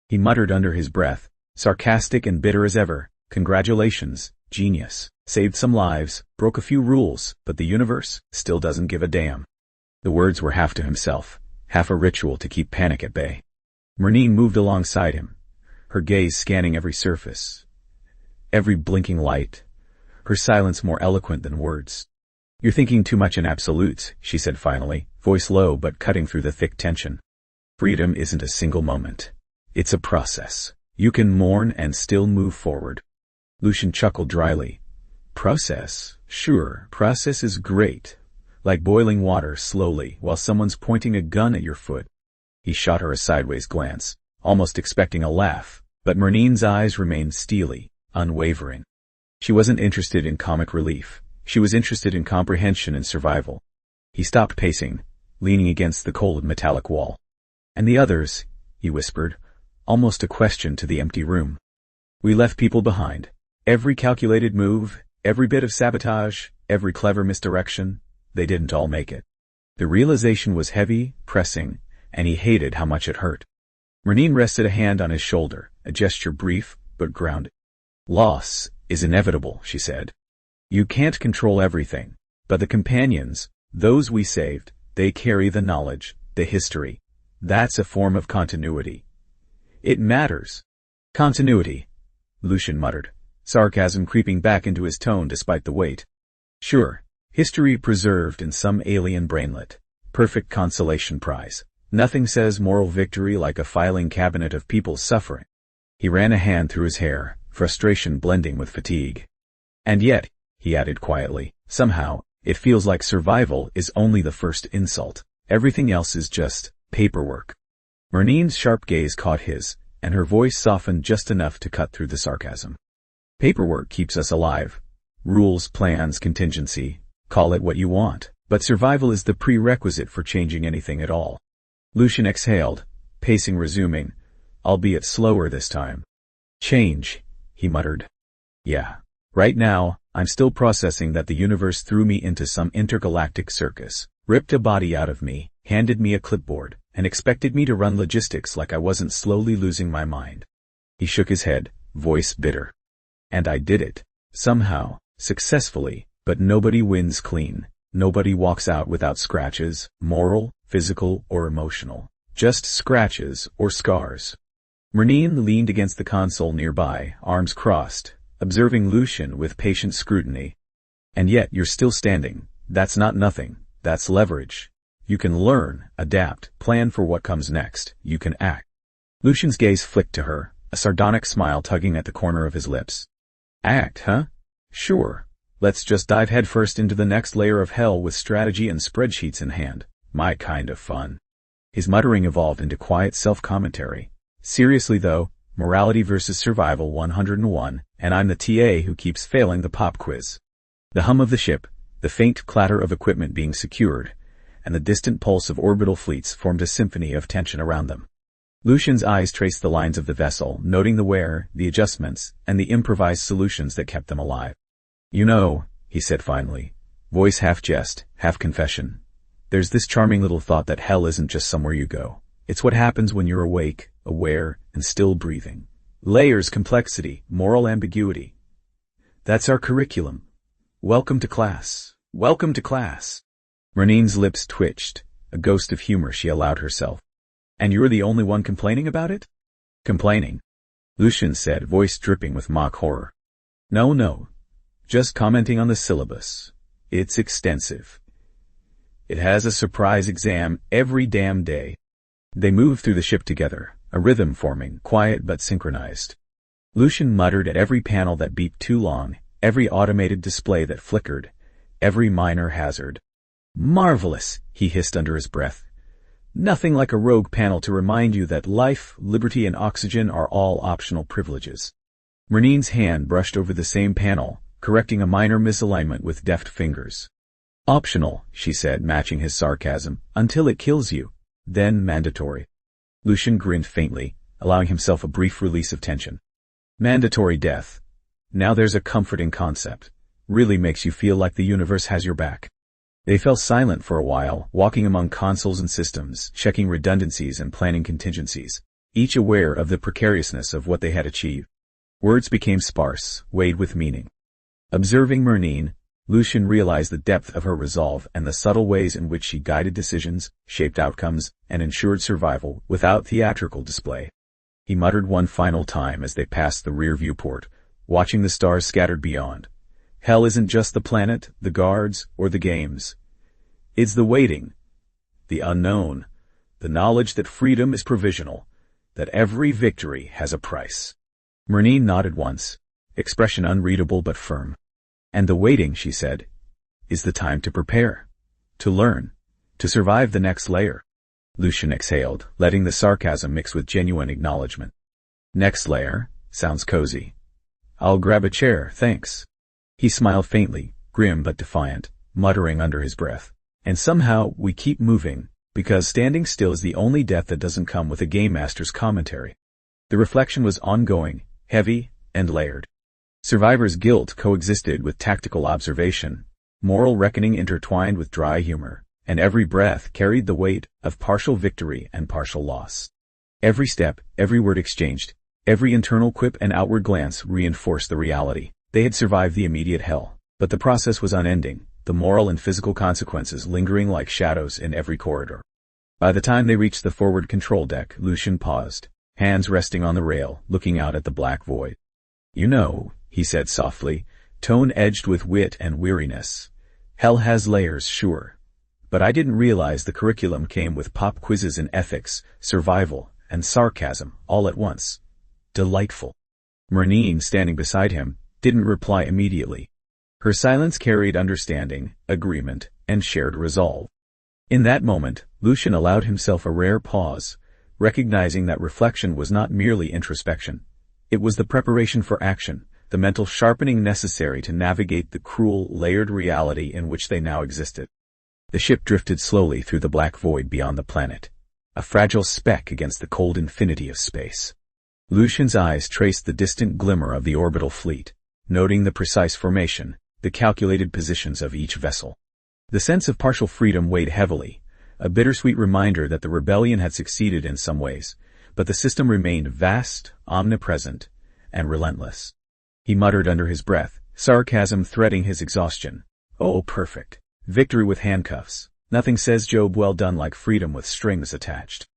He muttered under his breath, sarcastic and bitter as ever, "Congratulations, genius. Saved some lives, broke a few rules, but the universe still doesn't give a damn." The words were half to himself, half a ritual to keep panic at bay. Merneen moved alongside him, her gaze scanning every surface, every blinking light, her silence more eloquent than words. "You're thinking too much in absolutes," she said finally, voice low but cutting through the thick tension. "Freedom isn't a single moment. It's a process. You can mourn and still move forward." Lucian chuckled dryly. "Process? Sure, process is great. Like boiling water slowly while someone's pointing a gun at your foot." He shot her a sideways glance, almost expecting a laugh, but Merneen's eyes remained steely, unwavering. She wasn't interested in comic relief. She was interested in comprehension and survival. He stopped pacing, leaning against the cold metallic wall. "And the others," he whispered, almost a question to the empty room. "We left people behind. Every calculated move, every bit of sabotage, every clever misdirection, they didn't all make it." The realization was heavy, pressing, and he hated how much it hurt. Merneen rested a hand on his shoulder, a gesture brief but grounded. "Loss is inevitable," she said. "You can't control everything, but the companions, those we saved, they carry the knowledge, the history. That's a form of continuity. It matters." "Continuity," Lucian muttered, sarcasm creeping back into his tone despite the weight. "Sure, history preserved in some alien brainlet. Perfect consolation prize. Nothing says moral victory like a filing cabinet of people suffering." He ran a hand through his hair, frustration blending with fatigue. "And yet," he added quietly, "somehow, it feels like survival is only the first insult. Everything else is just paperwork." Merneen's sharp gaze caught his, and her voice softened just enough to cut through the sarcasm. "Paperwork keeps us alive. Rules, plans, contingency, call it what you want, but survival is the prerequisite for changing anything at all." Lucian exhaled, pacing resuming, albeit slower this time. "Change," he muttered. "Yeah. Right now, I'm still processing that the universe threw me into some intergalactic circus, ripped a body out of me, handed me a clipboard, and expected me to run logistics like I wasn't slowly losing my mind." He shook his head, voice bitter. "And I did it. Somehow, successfully, but nobody wins clean. Nobody walks out without scratches, moral, physical, or emotional. Just scratches or scars." Merneen leaned against the console nearby, arms crossed, observing Lucian with patient scrutiny. "And yet you're still standing. That's not nothing. That's leverage. You can learn, adapt, plan for what comes next. You can act." Lucian's gaze flicked to her, a sardonic smile tugging at the corner of his lips. "Act, huh? Sure. Let's just dive headfirst into the next layer of hell with strategy and spreadsheets in hand. My kind of fun." His muttering evolved into quiet self-commentary. "Seriously though, morality versus survival 101, and I'm the TA who keeps failing the pop quiz." The hum of the ship, the faint clatter of equipment being secured, and the distant pulse of orbital fleets formed a symphony of tension around them. Lucian's eyes traced the lines of the vessel, noting the wear, the adjustments, and the improvised solutions that kept them alive. "You know," he said finally, voice half jest, half confession, "there's this charming little thought that hell isn't just somewhere you go. It's what happens when you're awake, aware, and still breathing. Layers, complexity, moral ambiguity. That's our curriculum. Welcome to class. Welcome to class." Merneen's lips twitched, a ghost of humor she allowed herself. "And you're the only one complaining about it?" "Complaining?" Lucian said, voice dripping with mock horror. No. Just commenting on the syllabus. It's extensive. It has a surprise exam every damn day." They moved through the ship together, a rhythm forming, quiet but synchronized. Lucian muttered at every panel that beeped too long, every automated display that flickered, every minor hazard. "Marvelous," he hissed under his breath. "Nothing like a rogue panel to remind you that life, liberty, and oxygen are all optional privileges." Merneen's hand brushed over the same panel, correcting a minor misalignment with deft fingers. "Optional," she said, matching his sarcasm, "until it kills you. Then mandatory." Lucian grinned faintly, allowing himself a brief release of tension. Mandatory death. Now there's a comforting concept. Really makes you feel like the universe has your back. They fell silent for a while, walking among consoles and systems, checking redundancies and planning contingencies, each aware of the precariousness of what they had achieved. Words became sparse, weighed with meaning. Observing Merneen, Lucian realized the depth of her resolve and the subtle ways in which she guided decisions, shaped outcomes, and ensured survival without theatrical display. He muttered one final time as they passed the rear viewport, watching the stars scattered beyond. Hell isn't just the planet, the guards, or the games. It's the waiting, the unknown, the knowledge that freedom is provisional, that every victory has a price. Merneen nodded once, expression unreadable but firm. "And the waiting," she said, "is the time to prepare, to learn, to survive the next layer." Lucian exhaled, letting the sarcasm mix with genuine acknowledgement. "Next layer? Sounds cozy. I'll grab a chair, thanks." He smiled faintly, grim but defiant, muttering under his breath. "And somehow we keep moving, because standing still is the only death that doesn't come with a game master's commentary." The reflection was ongoing, heavy, and layered. Survivor's guilt coexisted with tactical observation, moral reckoning intertwined with dry humor, and every breath carried the weight of partial victory and partial loss. Every step, every word exchanged, every internal quip and outward glance reinforced the reality. They had survived the immediate hell, but the process was unending, the moral and physical consequences lingering like shadows in every corridor. By the time they reached the forward control deck, Lucian paused, hands resting on the rail, looking out at the black void. "You know," he said softly, tone edged with wit and weariness, "hell has layers, sure. But I didn't realize the curriculum came with pop quizzes in ethics, survival, and sarcasm, all at once. Delightful." Merneen, standing beside him, didn't reply immediately. Her silence carried understanding, agreement, and shared resolve. In that moment, Lucian allowed himself a rare pause, recognizing that reflection was not merely introspection. It was the preparation for action, the mental sharpening necessary to navigate the cruel, layered reality in which they now existed. The ship drifted slowly through the black void beyond the planet, a fragile speck against the cold infinity of space. Lucian's eyes traced the distant glimmer of the orbital fleet, noting the precise formation, the calculated positions of each vessel. The sense of partial freedom weighed heavily, a bittersweet reminder that the rebellion had succeeded in some ways, but the system remained vast, omnipresent, and relentless. He muttered under his breath, sarcasm threading his exhaustion. "Oh, perfect. Victory with handcuffs. Nothing says Job well done like freedom with strings attached."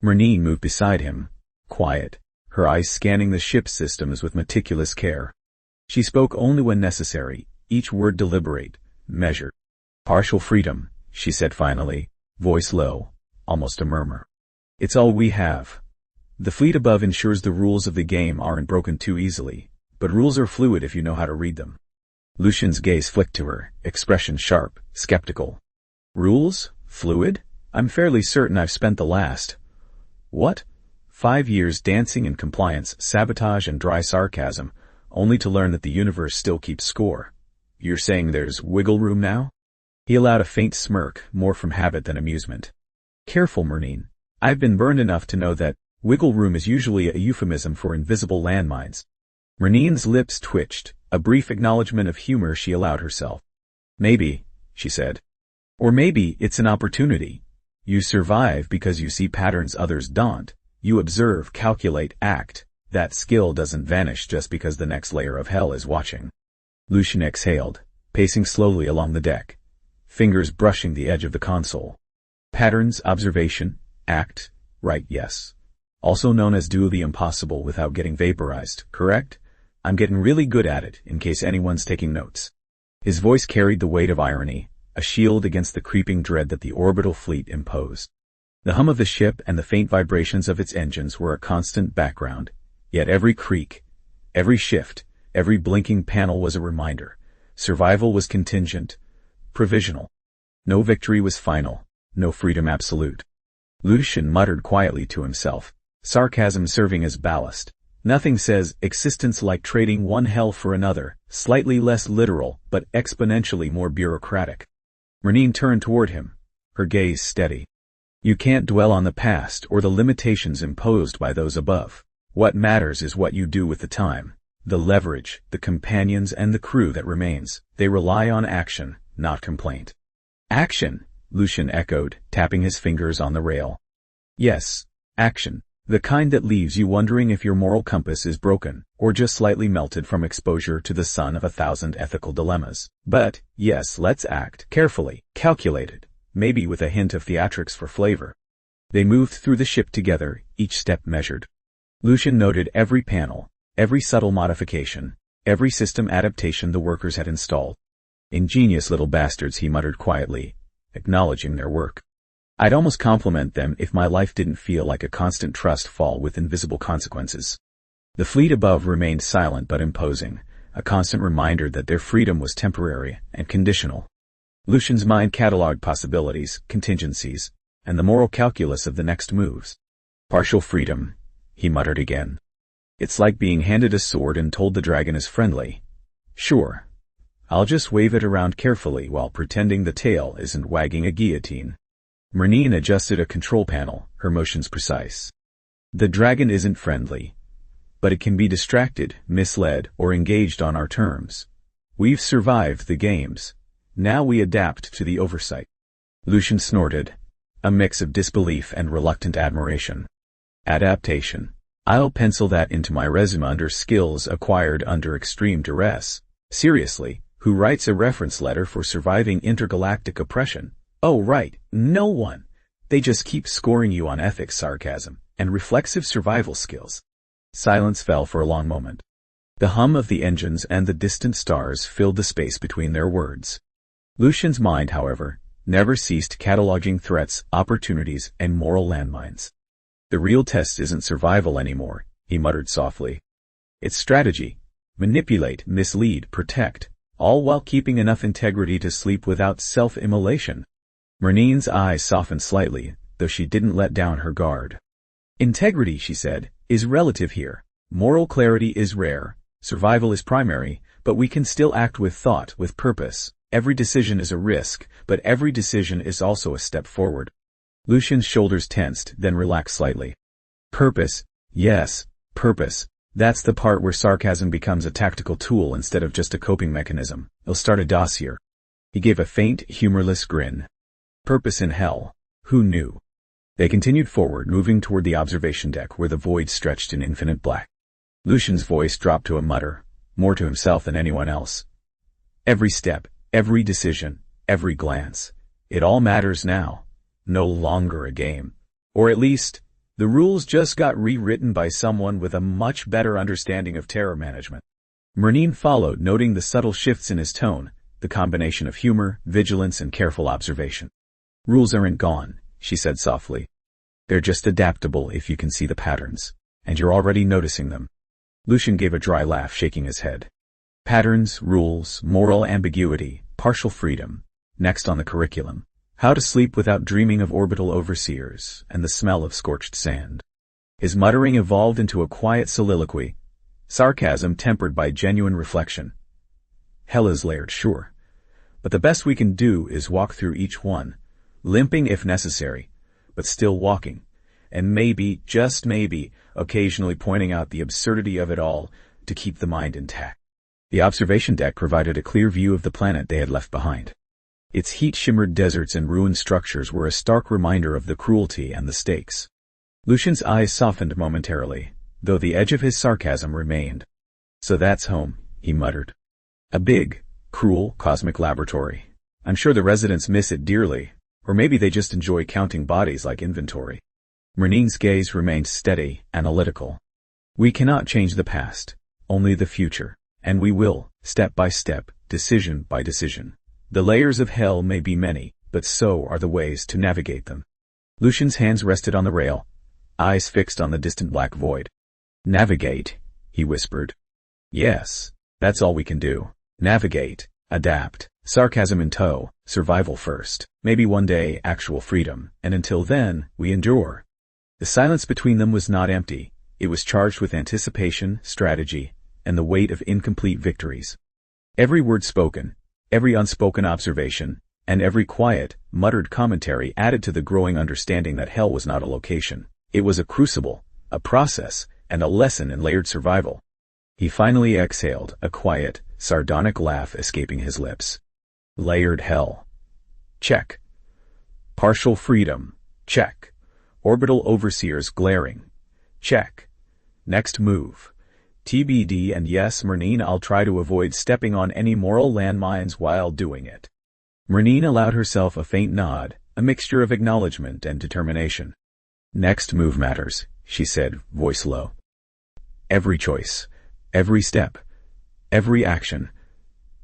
Merneen moved beside him, quiet, her eyes scanning the ship's systems with meticulous care. She spoke only when necessary, each word deliberate, measured. "Partial freedom," she said finally, voice low, almost a murmur. "It's all we have. The fleet above ensures the rules of the game aren't broken too easily, but rules are fluid if you know how to read them." Lucian's gaze flicked to her, expression sharp, skeptical. "Rules? Fluid? I'm fairly certain I've spent the last 5 years dancing in compliance, sabotage, and dry sarcasm, only to learn that the universe still keeps score. You're saying there's wiggle room now?" He allowed a faint smirk, more from habit than amusement. "Careful, Merneen. I've been burned enough to know that wiggle room is usually a euphemism for invisible landmines." Merneen's lips twitched, a brief acknowledgement of humor she allowed herself. "Maybe," she said. "Or maybe it's an opportunity. You survive because you see patterns others don't. You observe, calculate, act. That skill doesn't vanish just because the next layer of hell is watching." Lucian exhaled, pacing slowly along the deck, fingers brushing the edge of the console. "Patterns, observation, act, right, yes. Also known as do the impossible without getting vaporized, correct? I'm getting really good at it, in case anyone's taking notes." His voice carried the weight of irony, a shield against the creeping dread that the orbital fleet imposed. The hum of the ship and the faint vibrations of its engines were a constant background, yet every creak, every shift, Every blinking panel was a reminder. Survival was contingent, provisional. No victory was final, no freedom absolute. Lucian muttered quietly to himself, sarcasm serving as ballast. Nothing says existence like trading one hell for another, slightly less literal, but exponentially more bureaucratic. Merneen turned toward him, her gaze steady. You can't dwell on the past or the limitations imposed by those above. What matters is what you do with the time, the leverage, the companions, and the crew that remains. They rely on action, not complaint. Action, Lucian echoed, tapping his fingers on the rail. Yes, action. The kind that leaves you wondering if your moral compass is broken, or just slightly melted from exposure to the sun of 1,000 ethical dilemmas. But, yes, let's act carefully, calculated, maybe with a hint of theatrics for flavor. They moved through the ship together, each step measured. Lucian noted every panel, every subtle modification, every system adaptation the workers had installed. Ingenious little bastards, he muttered quietly, acknowledging their work. I'd almost compliment them if my life didn't feel like a constant trust fall with invisible consequences. The fleet above remained silent but imposing, a constant reminder that their freedom was temporary and conditional. Lucian's mind catalogued possibilities, contingencies, and the moral calculus of the next moves. Partial freedom, he muttered again. It's like being handed a sword and told the dragon is friendly. Sure. I'll just wave it around carefully while pretending the tail isn't wagging a guillotine. Merneen adjusted a control panel, her motions precise. The dragon isn't friendly, but it can be distracted, misled, or engaged on our terms. We've survived the games. Now we adapt to the oversight. Lucian snorted, a mix of disbelief and reluctant admiration. Adaptation. I'll pencil that into my resume under skills acquired under extreme duress. Seriously, who writes a reference letter for surviving intergalactic oppression? Oh right, no one. They just keep scoring you on ethics, sarcasm, and reflexive survival skills. Silence fell for a long moment. The hum of the engines and the distant stars filled the space between their words. Lucian's mind, however, never ceased cataloging threats, opportunities, and moral landmines. The real test isn't survival anymore, he muttered softly. It's strategy. Manipulate, mislead, protect, all while keeping enough integrity to sleep without self-immolation. Merneen's eyes softened slightly, though she didn't let down her guard. Integrity, she said, is relative here. Moral clarity is rare. Survival is primary, but we can still act with thought, with purpose. Every decision is a risk, but every decision is also a step forward. Lucian's shoulders tensed, then relaxed slightly. Purpose. Yes, purpose. That's the part where sarcasm becomes a tactical tool instead of just a coping mechanism. It'll start a dossier. He gave a faint, humorless grin. Purpose in hell. Who knew? They continued forward, moving toward the observation deck where the void stretched in infinite black. Lucian's voice dropped to a mutter, more to himself than anyone else. Every step, every decision, every glance. It all matters now. No longer a game. Or at least, the rules just got rewritten by someone with a much better understanding of terror management. Merneen followed, noting the subtle shifts in his tone, the combination of humor, vigilance, and careful observation. Rules aren't gone, she said softly. They're just adaptable if you can see the patterns, and you're already noticing them. Lucian gave a dry laugh, shaking his head. Patterns, rules, moral ambiguity, partial freedom. Next on the curriculum. How to sleep without dreaming of orbital overseers and the smell of scorched sand. His muttering evolved into a quiet soliloquy, sarcasm tempered by genuine reflection. Hell is layered, sure, but the best we can do is walk through each one, limping if necessary, but still walking, and maybe, just maybe, occasionally pointing out the absurdity of it all to keep the mind intact. The observation deck provided a clear view of the planet they had left behind. Its heat-shimmered deserts and ruined structures were a stark reminder of the cruelty and the stakes. Lucian's eyes softened momentarily, though the edge of his sarcasm remained. So that's home, he muttered. A big, cruel, cosmic laboratory. I'm sure the residents miss it dearly, or maybe they just enjoy counting bodies like inventory. Merneen's gaze remained steady, analytical. We cannot change the past, only the future, and we will, step by step, decision by decision. The layers of hell may be many, but so are the ways to navigate them. Lucian's hands rested on the rail, eyes fixed on the distant black void. Navigate, he whispered. Yes, That's all we can do. Navigate, adapt, sarcasm in tow, survival first. Maybe one day, actual freedom, and until then, we endure. The silence between them was not empty. It was charged with anticipation, strategy, and the weight of incomplete victories. Every word spoken, every unspoken observation, and every quiet, muttered commentary added to the growing understanding that hell was not a location. It was a crucible, a process, and a lesson in layered survival. He finally exhaled, a quiet, sardonic laugh escaping his lips. Layered hell. Check. Partial freedom. Check. Orbital overseers glaring. Check. Next move. TBD, and yes, Merneen, I'll try to avoid stepping on any moral landmines while doing it. Merneen allowed herself a faint nod, a mixture of acknowledgement and determination. Next move matters, she said, voice low. Every choice, every step, every action.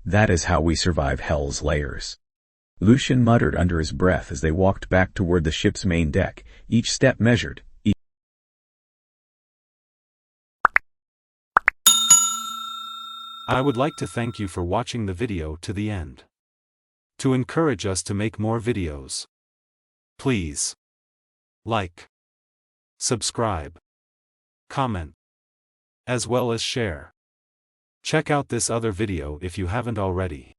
That is how we survive hell's layers. Lucian muttered under his breath as they walked back toward the ship's main deck, each step measured. I would like to thank you for watching the video to the end. To encourage us to make more videos, please like, subscribe, comment, as well as share. Check out this other video if you haven't already.